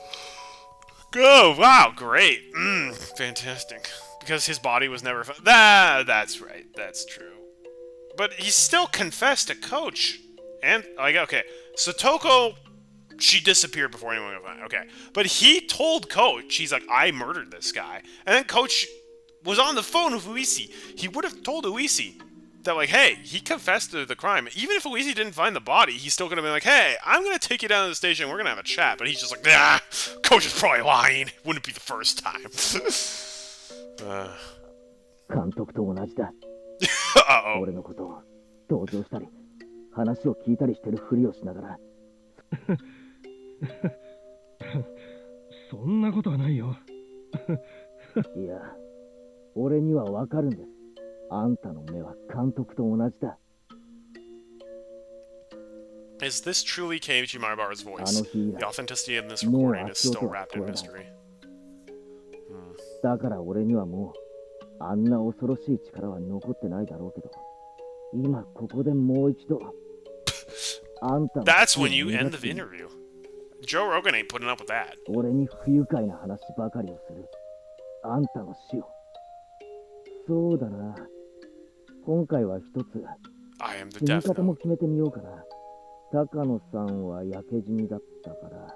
Go! Wow, great. Fantastic. Because his body was never found. That's right. That's true. But he still confessed to Coach. And, like, okay. So Toko, she disappeared before anyone could find her. Okay. But he told Coach, he's like, I murdered this guy. And then Coach was on the phone with Uisi. He would have told Uisi that, like, hey, he confessed to the crime. Even if Uisi didn't find the body, he's still gonna be like, hey, I'm gonna take you down to the station, we're gonna have a chat. But he's just like, nah, Coach is probably lying. Wouldn't be the first time. 監督と同じだ。Uh-oh. 俺のことを同情したり、話を聞いたりしてるふりをしながら。そんなことはないよ。いや、俺にはわかるんです。あんたの目は監督と同じだ。Is this truly Keiichi Maibara's voice? The authenticity in this recording is still wrapped in mystery. だから俺にはもう、あんな恐ろしい力は残ってないだろうけど、今ここでもう一度、あんたの That's when you end the interview. Joe Rogan ain't putting up with that. 俺に不愉快な話ばかりをするあんたの死を。そうだな。今回は一つ I am the 死に death 方も note. 決めてみようかな。高野さんは焼け死にだったから。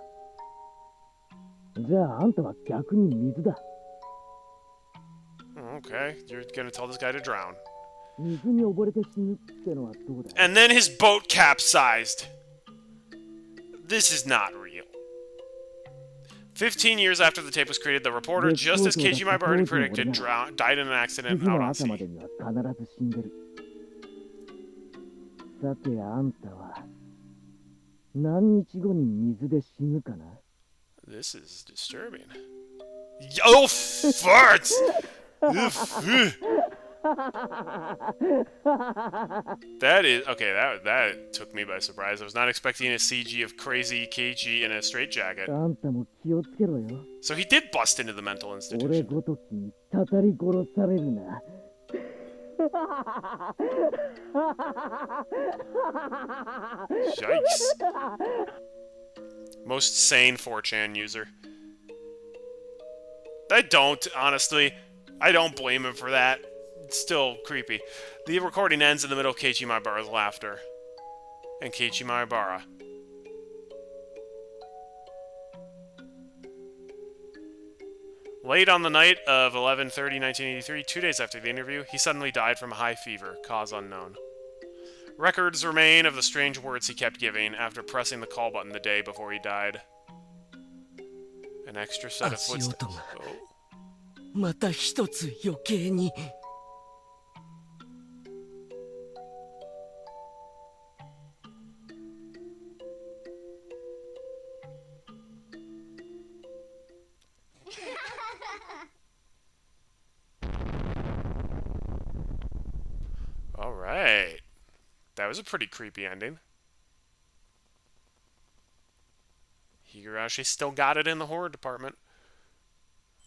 じゃああんたは逆に水だ。 Okay, you're gonna tell this guy to drown. 水に溺れて死ぬってのはどうだ。 And then his boat capsized. This is not real. 15 years after the tape was created, the reporter, just as Keiichi Maibara had predicted, died in an accident 次 out の on 朝 sea. までには必ず死んでる。さてあんたは何日後に水で死ぬかな。 This is disturbing. Oh, farts! That is okay. That took me by surprise. I was not expecting a CG of crazy Keiichi in a straitjacket. あんたも気をつけろよ。 So he did bust into the mental 俺 institution. ごときにたたり殺されるな。Yikes! Most sane 4chan user. Honestly. I don't blame him for that. It's still creepy. The recording ends in the middle of Keiichi Maibara's laughter. And Keiichi Maibara. Late on the night of 11/30/1983, 2 days after the interview, he suddenly died from a high fever, cause unknown. Records remain of the strange words he kept giving after pressing the call button the day before he died. An extra set of footsteps. Oh. また一つ余計に。All right. That was a pretty creepy ending. Higurashi still got it in the horror department.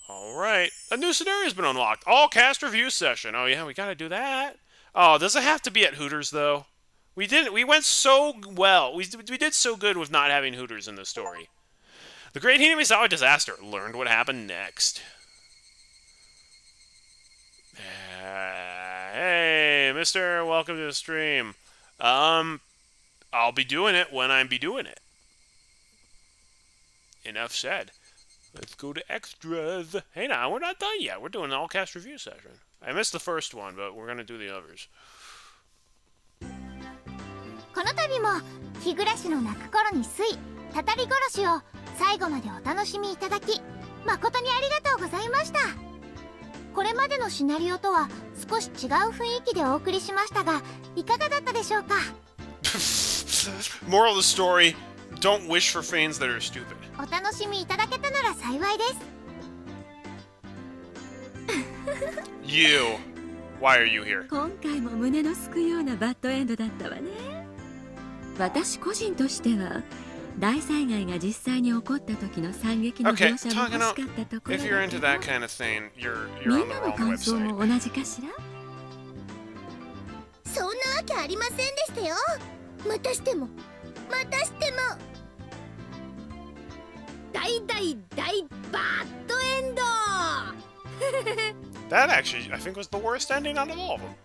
Alright. A new scenario's been unlocked. All cast review session. Oh yeah, we gotta do that. Oh, does it have to be at Hooters, though? We went so well. We did so good with not having Hooters in the story. The Great Hinamizawa disaster. Learned what happened next. Hey, mister, welcome to the stream. I'll be doing it when I be doing it. Enough said. Let's go to extras. Hey, now, we're not done yet. We're doing an all-cast review session. I missed the first one, but we're going to do the others. この度も日暮の泣く頃に水たたり殺しを最後までお楽しみいただき誠にありがとうございました。これまでのシナリオとは少し違う雰囲気でお送りしましたがいかがだったでしょうか。 Moral of the story, don't wish for fans that are stupid. お楽しみいただけたなら幸いです。 You. Why are you here? 今回も胸のすくようなバッドエンドだったわね。私個人としては大災害が実際に起こった時の惨劇の描写も欲しかったところだけど。 If you're into that kind of thing, you're み on ん the なの wrong 感想 website. も同じかしら。そんなわけありませんでしたよ。またしても大バッドエンド。 That actually, I think, was the worst ending out of all of them.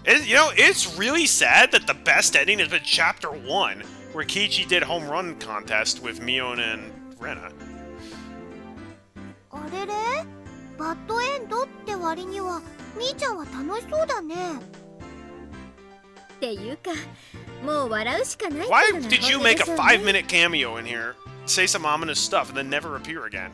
It's really sad that the best ending has been Chapter 1, where Keiichi did home run contest with Miona and Rena. あれれバッドエンドって割にはみーちゃんは楽しそうだね。っていうかもう笑うしかないって Why のが did you 本音 make で a しょうね。 5-minute cameo in here, say some ominous stuff, and then never appear again?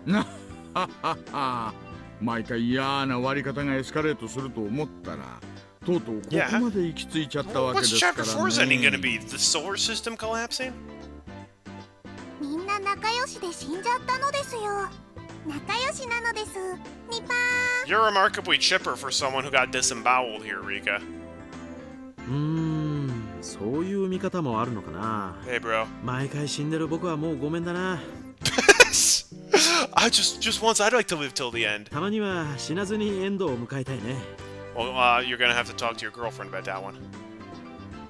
なははは毎回嫌な割り方がエスカレートすると思ったらとうとうここまで行き着いちゃったわけで What's すか Chapter ら 4's ending ね gonna be? The solar system collapsing? みんな仲良しで死んじゃったのですよ。仲良しなのです。ニパ You're remarkably chipper for someone who got disemboweled here, Rika. そういう見方もあるのかな。 Hey, bro. 毎回死んでる僕はもうごめんだな。just once, I'd like to live till the end. たまには死なずにエンドを迎えたいね。 Well, you're gonna have to talk to your girlfriend about that one.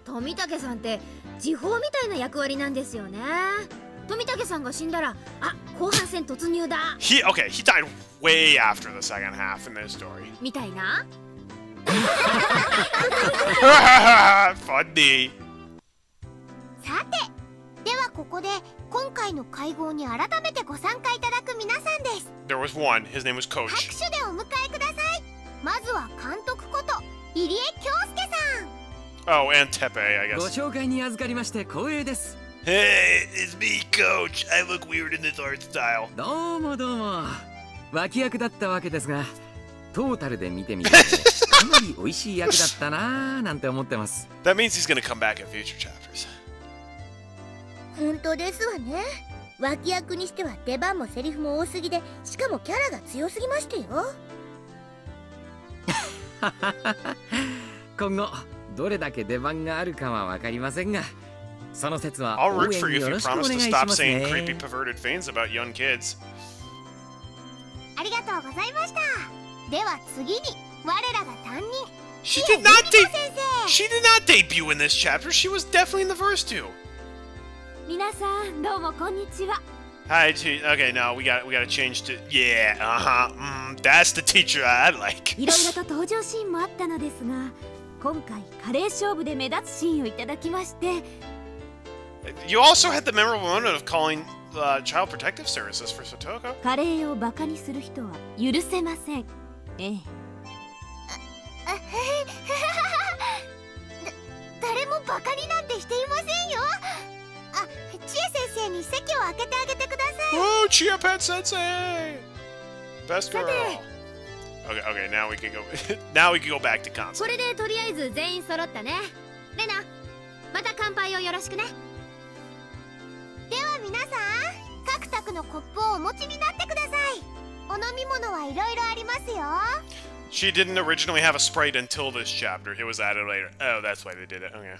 富武さんって時報みたいな役割なんですよね。富武さんが死んだら、あ、後半戦突入だ he died way after the second half in this story. みたいな。Funny. さて、ではここで今回の会合に改めてご参加いただく皆さんです。 There was one. His name was 拍 Coach. 手でお迎えください。まずは監督こと入江京介さん。 Oh, and Tepe, I ご guess. 紹介に預かりまして光栄です。 Hey, it's me, Coach. I look weird in this art style. どうもどうも。脇役だったわけですが、トータルで見てみてかなり美味しい役だったなぁなんて思ってます。That means he's gonna come back in future chapters. 本当ですわね。脇役にしては出番もセリフも多すぎで、しかもキャラが強すぎましたよ。今後どれだけ出番があるかは分かりませんが、その説は I'll 応 root for 援 you よ if ろ you しくお願 promise い to し stop ます saying creepy ね。 perverted things about young kids. ありがとうございました。では次に我らが担任 She 日 did 枝 not 由美子 de- 先生。 She did not debut in this chapter. She was definitely in the first two. 皆さんどうもこんにちは。 Hi, okay, no, we gotta change to yeah, that's the teacher I like. いろいろと登場シーンもあったのですが、今回カレー勝負で目立つシーンをいただきまして。 You also had the memorable moment of calling Child Protective Services for Satoko. カレーをバカにする人は許せません。ええ。誰もバカになんてしていませんよ。あ、千恵先生に席を空けてあげてください。 Oh, Chia Pet Sensei! Best girl. Okay, now we can go. Now we can go back to こ console. れでとりあえず全員揃ったね。レナ、また乾杯をよろしくね。では皆さん、各卓のコップをお持ちになってください。お飲み物はいろいろありますよ。 She didn't originally have a Sprite until this chapter. It was added later. Oh, that's why they did it. Okay.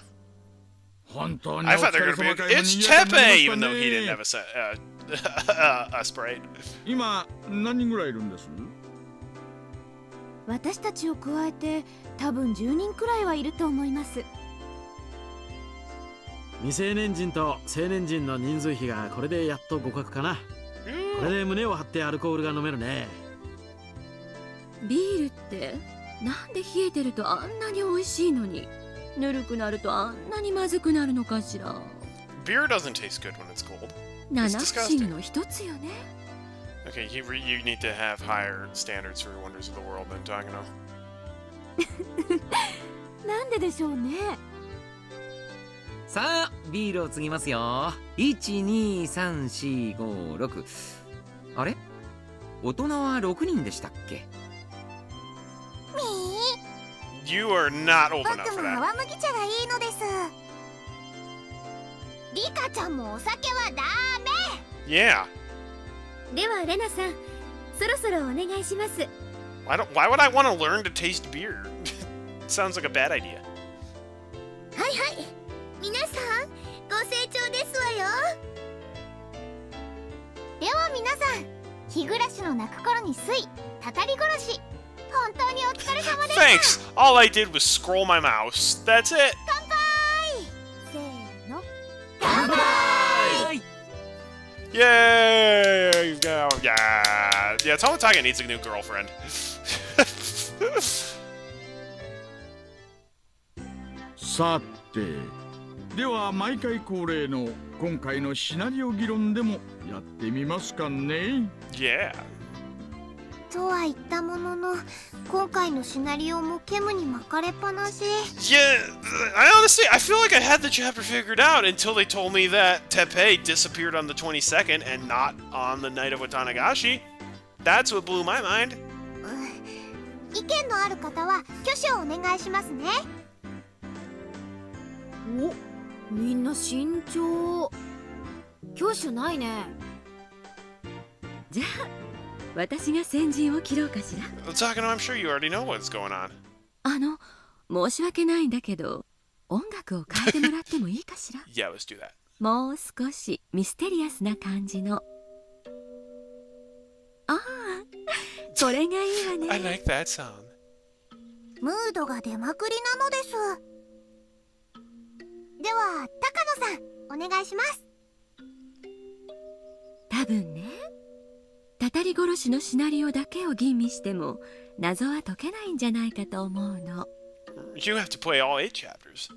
本当に I お thought 疲 they れ were gonna 様 be. 会も It's 賑やかにな Tepe, りま even した though he didn't ね have a Sprite. 今何人ぐらいいるんです？私たちを加えて多分10人くらいはいると思います。未成年人と成年人の人数比がこれでやっと互角かな。これで胸を張ってアルコールが飲めるね。ビールってなんで冷えてるとあんなに美味しいのに、ぬるくなるとあんなにまずくなるのかしら。 Beer doesn't taste good when it's cold. 七不思議の一つよね。 Okay, you need to have higher standards for Wonders of the World than Takano. なんででしょうね。さあビールを継ぎますよ。12345あれ、大人は6人でしたっけ？ You are not old 僕 enough も for that. 泡麦茶がいいのです。リカちゃんもお酒はダメ。 Yeah. ではレナさん、そろそろお願いします。 Why would I want to learn to taste beer? Sounds like a bad idea. はいはい、皆さんご清聴ですわよ。では皆さん、日暮らしの泣く頃に水、たたり殺し、本当にお疲れ様でした。 Thanks. All I did was scroll my mouse. That's it. 乾杯。せーの。乾杯。 Yay! Yeah. Yeah, Tomotaga needs a new girlfriend. さて、では毎回恒例の今回のシナリオ議論でもやってみますかね。 Yeah. とは言ったものの、今回のシナリオもケムに巻かれっぱなし。 Yeah, I feel like I had the chapter figured out until they told me that Teppei disappeared on the 22nd and not on the night of Watanagashi. That's what blew my mind. 意見のある方は挙手をお願いしますね。お、みんな慎重。挙手ないね。じゃあ私が先陣を切ろうかしら。 Takano, I'm sure you already know what's going on. 申し訳ないんだけど、音楽を変えてもらってもいいかしら。Yeah, let's do that. もう少しミステリアスな感じの。ああ、それがいいわね。I like that sound. ムードが出まくりなのです。では高野さんお願いします。多分ね、たたり殺しのシナリオだけを吟味しても謎は解けないんじゃないかと思うの。You have to play all 8 chapters.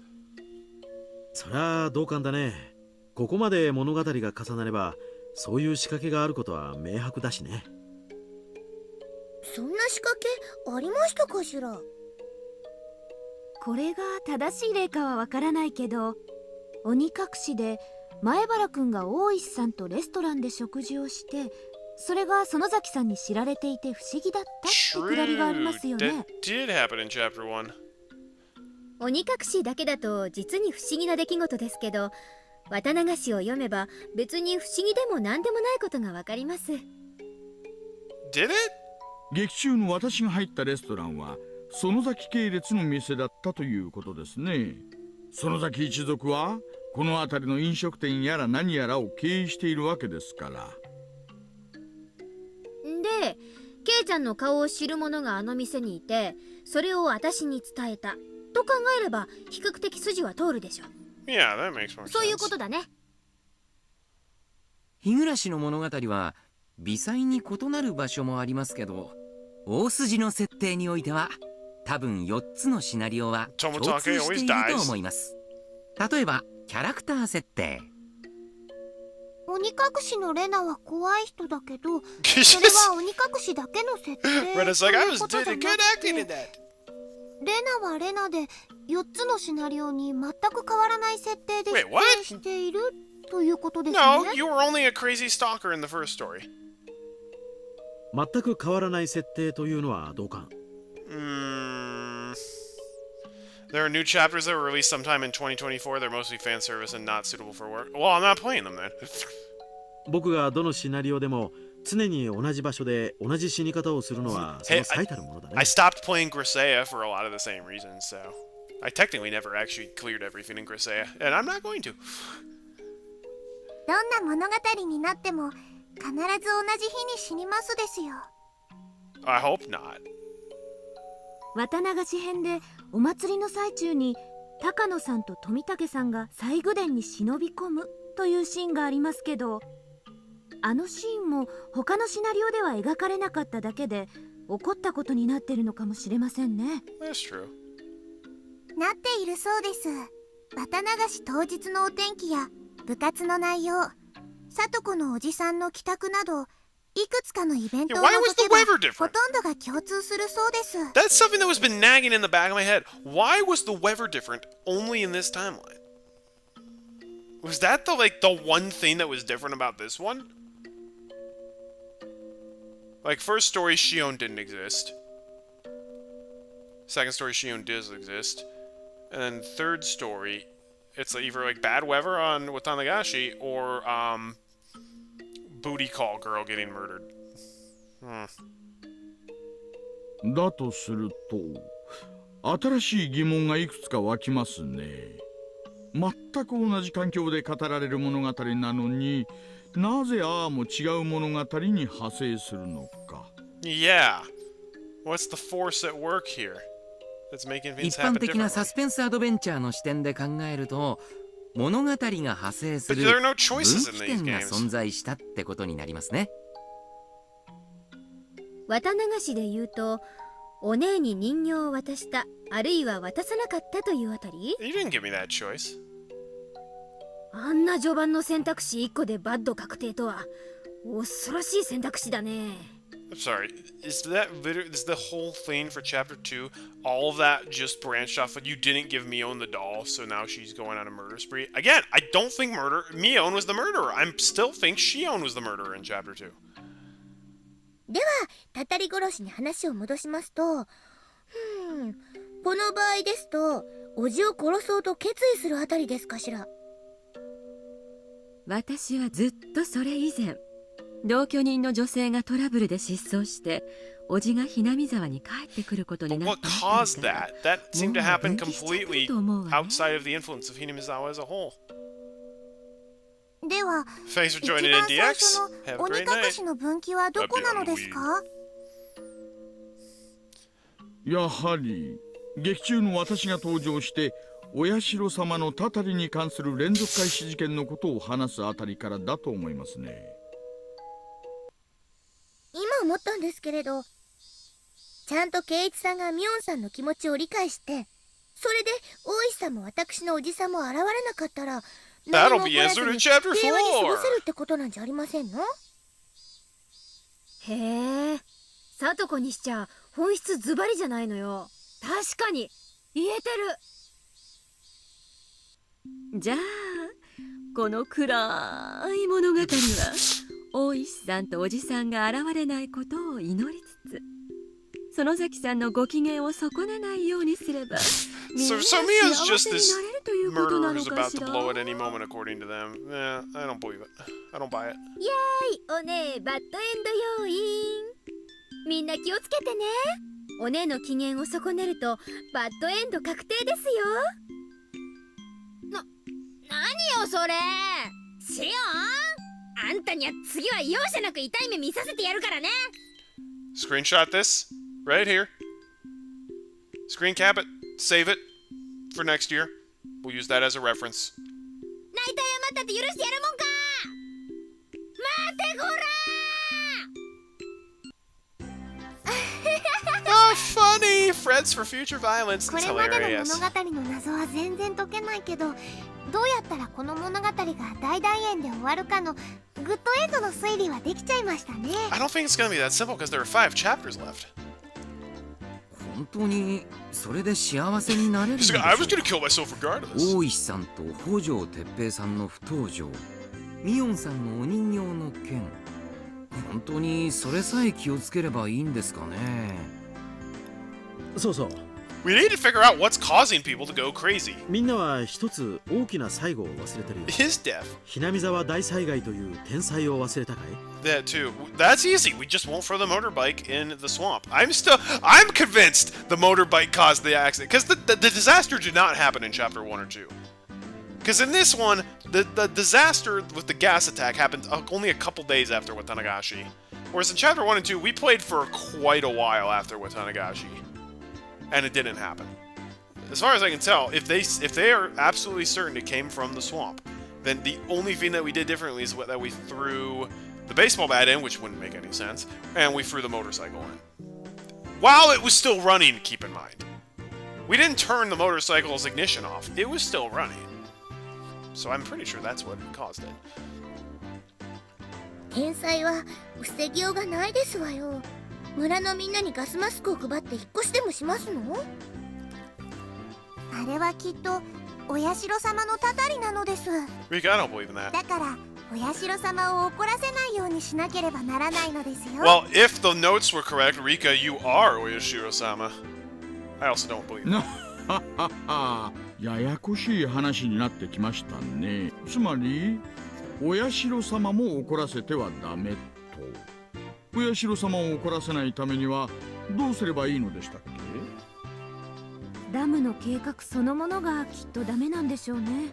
そりゃ同感だね。ここまで物語が重なればそういう仕掛けがあることは明白だしね。そんな仕掛けありましたかしら。これが正しい例かはわからないけど、鬼隠しで前原くんが大石さんとレストランで食事をして、それが園崎さんに知られていて不思議だったってくだりがありますよね。That did happen in chapter 1. 鬼隠しだけだと実に不思議な出来事ですけど、綿流しを読めば別に不思議でも何でもないことがわかります。 Did it? 劇中の私が入ったレストランは園崎系列の店だったということですね。園崎一族はこの辺りの飲食店やら何やらを経営しているわけですから。で、ケイちゃんの顔を知る者があの店にいて、それを私に伝えたと考えれば比較的筋は通るでしょ。Yeah, that makes more sense. そういうことだね。日暮の物語は微細に異なる場所もありますけど、大筋の設定においては多分4つのシナリオは共通していると思います。例えばキャラクター設定。鬼隠しのレナは怖い人だけど、それは鬼隠しだけの設定。Rena's like, I was doing a good acting in that. レナはレナで4つのシナリオに全く変わらない設定で出演しているということですね。No, you were only a crazy stalker in the first story. 全く変わらない設定というのは同感。There are new chapters that were released sometime in 2024. They're mostly fan service and not suitable for work. Well, I'm not playing them then. 僕がどのシナリオでも常に同じ場所で同じ死に方をするのはその最たるものだね。I stopped playing Grisea for a lot of the same reasons, so I technically never actually cleared everything in Grisea, and I'm not going to. どんな物語になっても必ず同じ日に死にますですよ。I hope not. 綿流し編でお祭りの最中に高野さんと富武さんが西宮殿に忍び込むというシーンがありますけど、あのシーンも他のシナリオでは描かれなかっただけで起こったことになってるのかもしれませんね。That's true. なっているそうです。綿流し当日のお天気や部活の内容、里子のおじさんの帰宅などいくつかのイベントを除けばほとんどが共通するそうです。 That's something that was been nagging in the back of my head. Why was the weather different only in this timeline? Was that the one thing that was different about this one? Like, first story, Shion didn't exist. Second story, Shion does exist. And then third story, it's either bad weather on Tatarigoroshi or booty call girl getting murdered. だとすると新しい疑問がいくつか湧きますね。全く同じ環境で語られる物語なのになぜああも違う物語に派生するのか。Yeah. What's the force at work here? That's making things 一 happen 般的な differently. サスペンスアドベンチャーの視点で考えると、物語が派生する But there are no 分 choices 岐 in these 点が games. 存在したってことになりますね。綿流しで言うと、お姉に人形を渡した、あるいは渡さなかったというあたり。 You didn't give me that choice. あんな序盤の選択肢1個でバッド確定とは恐ろしい選択肢だね。I'm sorry. Is the whole thing for chapter 2, all of that just branched off of you didn't give Mion the doll, so now she's going on a murder spree? Again, I don't think Mion was the murderer. I still think Shion was the murderer in chapter 2. ではたたり殺しに話を戻しますと、この場合ですとおじを殺そうと決意するあたりですかしら。私はずっとそれ以前、同居人の女性がトラブルで失踪しておじがひなみ沢に帰ってくることになった What caused that? That seemed to happen completely outside of the influence of Hinamizawa as a whole. では Thanks for 一 joining 番最 NDX. 初の Have a 鬼 great 隠 night. しの分岐はどこなのですか。やはり劇中の私が登場してお社様のたたりに関する連続開始事件のことを話すあたりからだと思いますね。今思ったんですけれど、ちゃんと圭一さんがミオンさんの気持ちを理解して、それで大石さんも私のおじさんも現れなかったら、何も起こらずに平和に過ごせるってことなんじゃありませんの？へえ、さとこにしちゃ本質ズバリじゃないのよ。確かに言えてる。じゃあこの暗い物語は大石さんとおじさんが現れないことを祈りつつ、園崎さんのご機嫌を損ねないようにすれば、So Mia's just this murderer who's about to blow at any moment, according to them. Yeah, I don't believe it. I don't buy it. イエーイ、お姉バッドエンド要員。みんな気をつけてね。お姉の機嫌を損ねるとバッドエンド確定ですよ。何よそれ。シオン、あんたには次は容赦なく痛い目見させてやるからね。Screenshot this right here. Screen cap it. Save it for next year. We'll use that as a reference. 泣いた謝ったって許してやるもんか。待てこらOh, funny! Frets for future violence. こ That's れまでの hilarious. 物語の謎は全然解けないけど、どうやったらこの物語が大団円で終わるかのグッドエンドの推理はできちゃいましたね。 I don't think it's gonna be that simple because there are 5 chapters left. 本当にそれで幸せになれるんでしょうか。 I was gonna kill myself regardless. 大石さんと北条哲平さんの不登場、ミオンさんのお人形の件、本当にそれさえ気をつければいいんですかね。そうそう。We need to figure out what's causing people to go crazy. みんなは一つ大きな最後を忘れてるよ。His death. ひなみ沢大災害という天災を忘れたかい？ That too. That's easy. We just won't throw the motorbike in the swamp. I'm convinced the motorbike caused the accident because the disaster did not happen in chapter 1 or 2. Because in this one, the disaster with the gas attack happened only a couple days after Watanagashi. Whereas in chapter 1 and 2, we played for quite a while after Watanagashi. And it didn't happen. As far as I can tell, if they are absolutely certain it came from the swamp, then the only thing that we did differently is that we threw the baseball bat in, which wouldn't make any sense, and we threw the motorcycle in. While it was still running, keep in mind. We didn't turn the motorcycle's ignition off. It was still running. So I'm pretty sure that's what caused it. 天災は防ぎようがないですわよ。村のみんなにガスマスクを配って引っ越しでもしますの？あれはきっとお社様のたたりなのです。 Rika, I don't believe in that. だからお社様を怒らせないようにしなければならないのですよ。 Well, if the notes were correct, Rika, you are Oyashiro-sama. I also don't believe that. ややこしい話になってきましたね。つまりお社様も怒らせてはダメと。お社様を怒らせないためにはどうすればいいのでしたっけ？ダムの計画そのものがきっとダメなんでしょうね。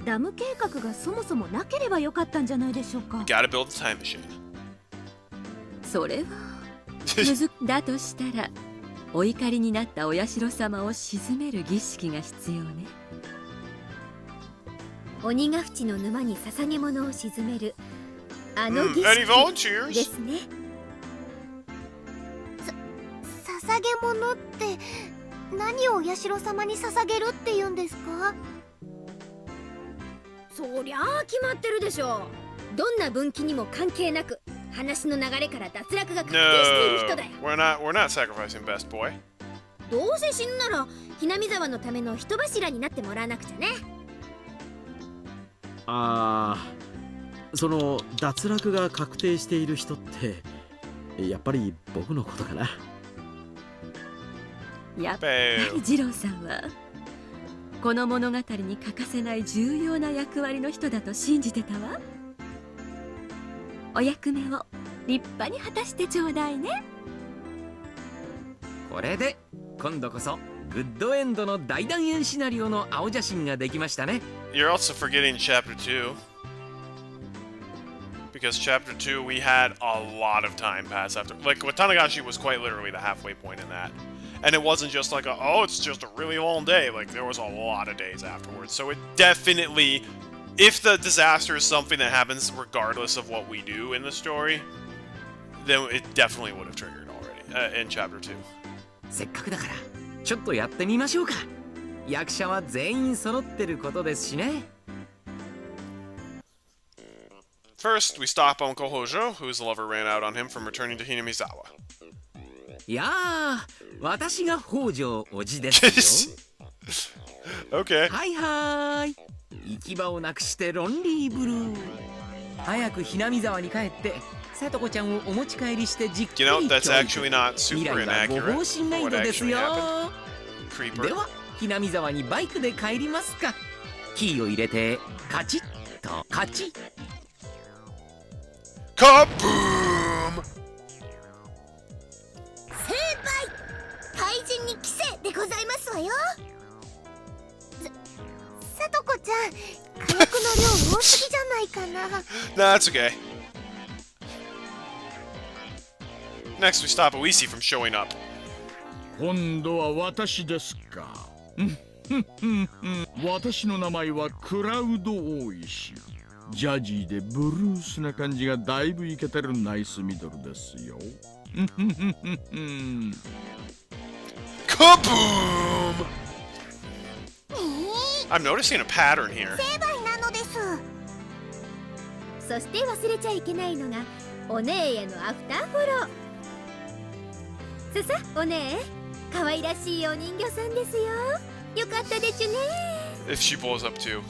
ダム計画がそもそもなければよかったんじゃないでしょうか。Gotta build a time machine. それはだとしたらお怒りになったお社様を鎮める儀式が必要ね。鬼ヶ淵の沼に捧げ物を鎮めるあの儀式ですね。捧げ物って何をお社様に捧げるって言うんですか？そりゃあ決まってるでしょう。どんな分岐にも関係なく話の流れから脱落が確定している人だよ。 We're not sacrificing best boy. どうせ死ぬならひなみ沢のための人柱になってもらわなくちゃね。その脱落が確定している人ってやっぱり僕のことかな。やっぱり二郎さんはこの物語に欠かせない重要な役割の人だと信じてたわ。お役目を立派に果たしてちょうだいね。これで今度こそグッドエンドの大団円シナリオの青写真ができましたね。 You're also forgetting chapter 2. Because chapter 2 we had a lot of time pass after. Like Watanagashi was quite literally the halfway point in that. And it wasn't just like, oh, it's just a really long day. Like, there was a lot of days afterwards. So it definitely, if the disaster is something that happens regardless of what we do in the story, then it definitely would have triggered already in Chapter 2. せっかくだからちょっとやってみましょうか。役者は全員揃ってることですしね。First, we stop Uncle Hojo, whose lover ran out on him from returning to Hinamizawa. いやー、私が北条おじですよ。Okay. はいはーい。行き場をなくしてロンリーブルー。早くひなみ沢に帰って、さとこちゃんをお持ち帰りしてじっくり教育。that's actually not 未 super 来はご inaccurate. 方針メイドですよ。 Creeper. では、ひなみ沢にバイクで帰りますか。キーを入れて、カチッとカチッ。カブーム。成敗。怪人に着せでございますわよ。さとこちゃん、火薬の量多すぎじゃないかな。Nah, that's okay. Next, we stop Oishi from showing up. 今度は私ですか。私の名前はクラウド大石。ジャジーでブルースな感じがだいぶイケてるナイスミドルですよ。カブーム。I'm noticing a pattern here. 成敗なのです。そして忘れちゃいけないのがお姉へのアフターフォロー。ささお姉、可愛らしいお人形さんですよ。よかったでちゅね。 If she blows up too.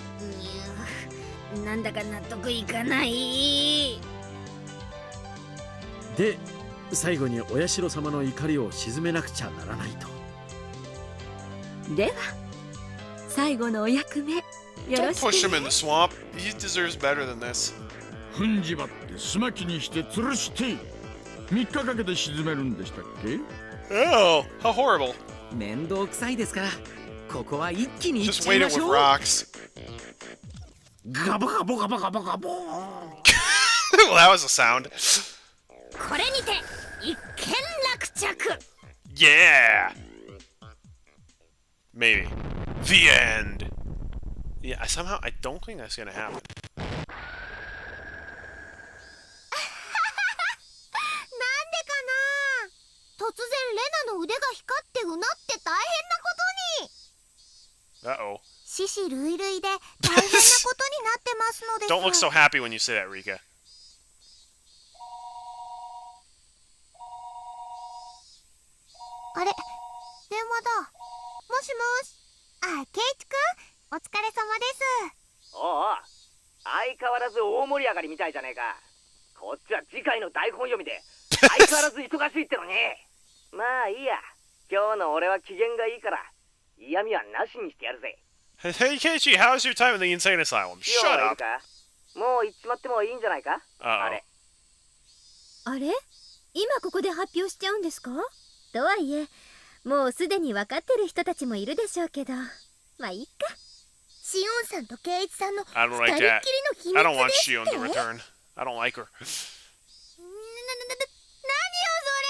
なんだか納得いかない。で、最後にお社様の怒りを鎮めなくちゃならないと。では最後のお役目よろ Don't しく push him ね。 in the swamp. He deserves better than this. 踏んじばってすまきにして吊るして3日かけて沈めるんでしたっけ。 Oh, how horrible. 面倒くさいですから、ここは一気にいっ Just ちゃい wait ま it し with ょう。 rocks. ガボガボガボガボガボ。 Well, that was a sound. これにて一件落着。 Yeah. Maybe. The end. Yeah, somehow I don't think that's gonna happen. なんでかな。突然レナの腕が光ってうなって大変なことに。 Uh-oh. 獅子類類で大変なことになってますのです。 Don't look so happy when you say that, Rika. あれ、電話だ。もしもし。あ、ケイチくん、お疲れ様です。おうおう、相変わらず大盛り上がりみたいじゃねえか。こっちは次回の台本読みで相変わらず忙しいってのに。まあいいや、今日の俺は機嫌がいいから嫌味はなしにしてやるぜ。 Hey, Keiichi, how's your time in the insane asylum? シオ Shut ンはいる up. か？もう行っちまってもいいんじゃないか？あれ。あれ、今ここで発表しちゃうんですか？とはいえもうすでに分かってる人たちもいるでしょうけど、まあいいか。シオンさんとケイチさんの I don't 二 like 人っきり that. の秘密 I don't want です Shion って。 to return. I don't like her. 何よそれ。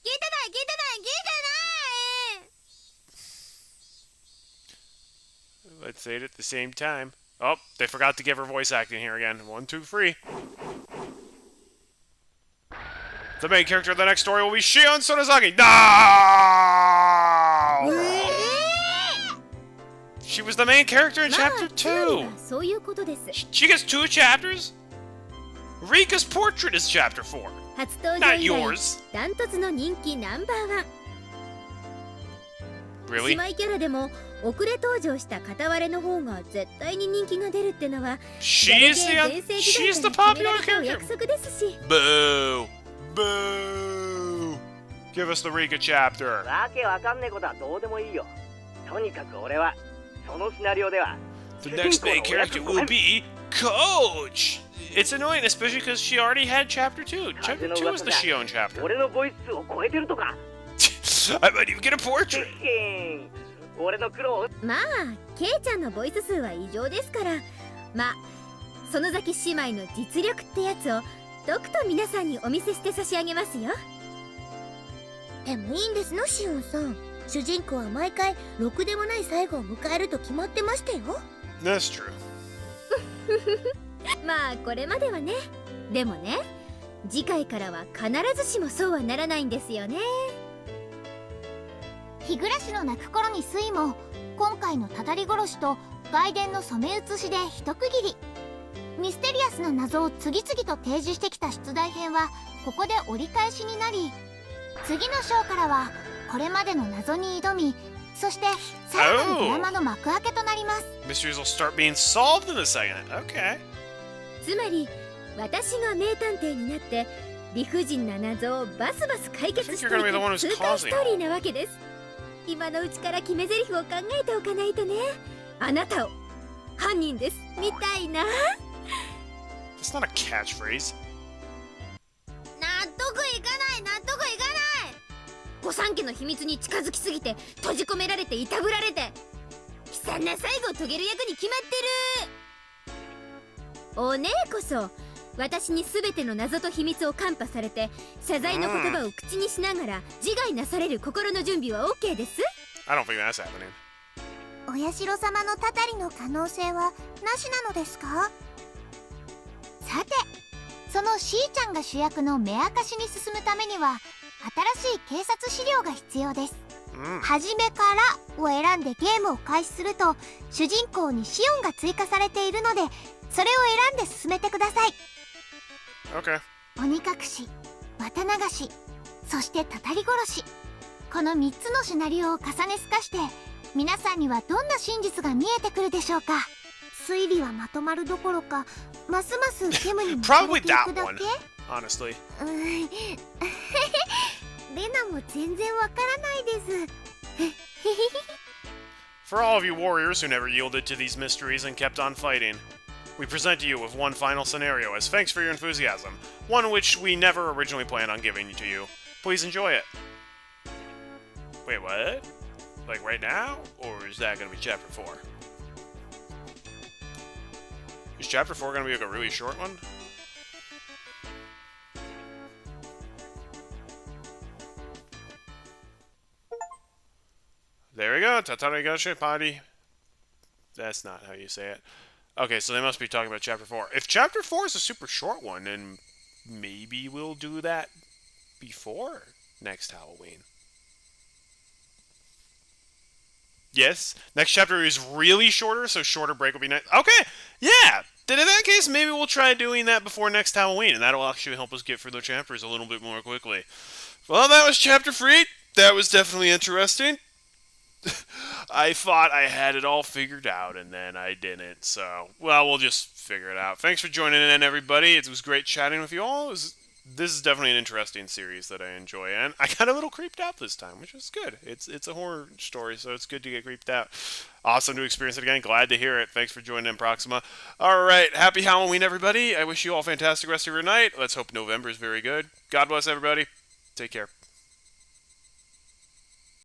聞いてない聞いてない聞いてない。 Let's say it at the same time. Oh, they forgot to give her voice acting here again. 1, 2, 3. The main character of the next story will be Shion Sonozaki. No! She was the main character in chapter 2. そういうことです。 She gets 2 chapters? Rika's portrait is chapter 4. 初登場 Not 以来 yours. ダントツの人気ナンバーワン。 Really? 姉妹キャラでも遅れ登場した片割れの方が絶対に人気が出るってのは She's the popular お約 character. 束ですし。 Boo. Boo. Give us the Rika chapter. わけわかんねえことはどうでもいいよ。とにかく俺はそのシナリオでは The next main character will be Coach. It's annoying, especially because she already had chapter 2. Chapter 2 is the Shion chapter. 俺のボイス数を超えてるとか。 I might even get a portrait. 俺の苦労を。まあケイちゃんのボイス数は異常ですから、まあ園崎姉妹の実力ってやつをとくと皆さんにお見せして差し上げますよ。でもいいんですの、シオンさん。主人公は毎回ろくでもない最後を迎えると決まってましたよ。That's true. まあこれまではね。でもね、次回からは必ずしもそうはならないんですよね。日暮の泣く頃に水も今回のたたり殺しと外伝の染め写しで一区切り。ミステリアスな謎を次々と提示してきた出題編はここで折り返しになり、次の章からはこれまでの謎に挑み、そしてさらなるドラマの幕開けとなります。Mysteries will start being solved in the second. Okay. つまり私が名探偵になって理不尽な謎をバスバス解決していく痛快ストーリーなわけです。今のうちから決め台詞を考えておかないとね。あなたを犯人ですみたいな。It's not a catchphrase. 納得いかない、納得いかない。御三家の秘密に近づきすぎて閉じ込められていたぶられて悲惨な最後を遂げる役に決まってる。お姉こそ私に全ての謎と秘密をカンパされて謝罪の言葉を口にしながら自害なされる心の準備は OK です。 I don't think that's happening. お社様のたたりの可能性はなしなのですか？さて、そのしーちゃんが主役の目明かしに進むためには新しい警察資料が必要です。初めからを選んでゲームを開始すると主人公にシオンが追加されているので、それを選んで進めてください。 Okay. 鬼隠し、綿流し、そしてたたり殺し、この3つのシナリオを重ね透かして皆さんにはどんな真実が見えてくるでしょうか。推理はまとまるどころかますます煙に巻かれていくだけ。 Honestly. レナも全然わからないです。For all of you warriors who never yielded to these mysteries and kept on fighting, we present you with one final scenario as thanks for your enthusiasm, one which we never originally planned on giving to you. Please enjoy it. Wait, what? Like right now? Or is that going to be chapter 4? Is chapter 4 going to be like a really short one? There we go, Tatarigoroshi party. That's not how you say it. Okay, so they must be talking about chapter 4. If chapter 4 is a super short one, then maybe we'll do that before next Halloween. Yes, next chapter is really shorter, so shorter break will be nice. Okay, yeah! Then in that case, maybe we'll try doing that before next Halloween, and that'll actually help us get through the chapters a little bit more quickly. Well, that was chapter 3. That was definitely interesting. I thought I had it all figured out, and then I didn't, so, well, we'll just figure it out. Thanks for joining in, everybody. It was great chatting with you all. This is definitely an interesting series that I enjoy, and I got a little creeped out this time, which is good. It's a horror story, so it's good to get creeped out. Awesome to experience it again. Glad to hear it. Thanks for joining in, Proxima. All right, happy Halloween, everybody. I wish you all a fantastic rest of your night. Let's hope November is very good. God bless everybody. Take care.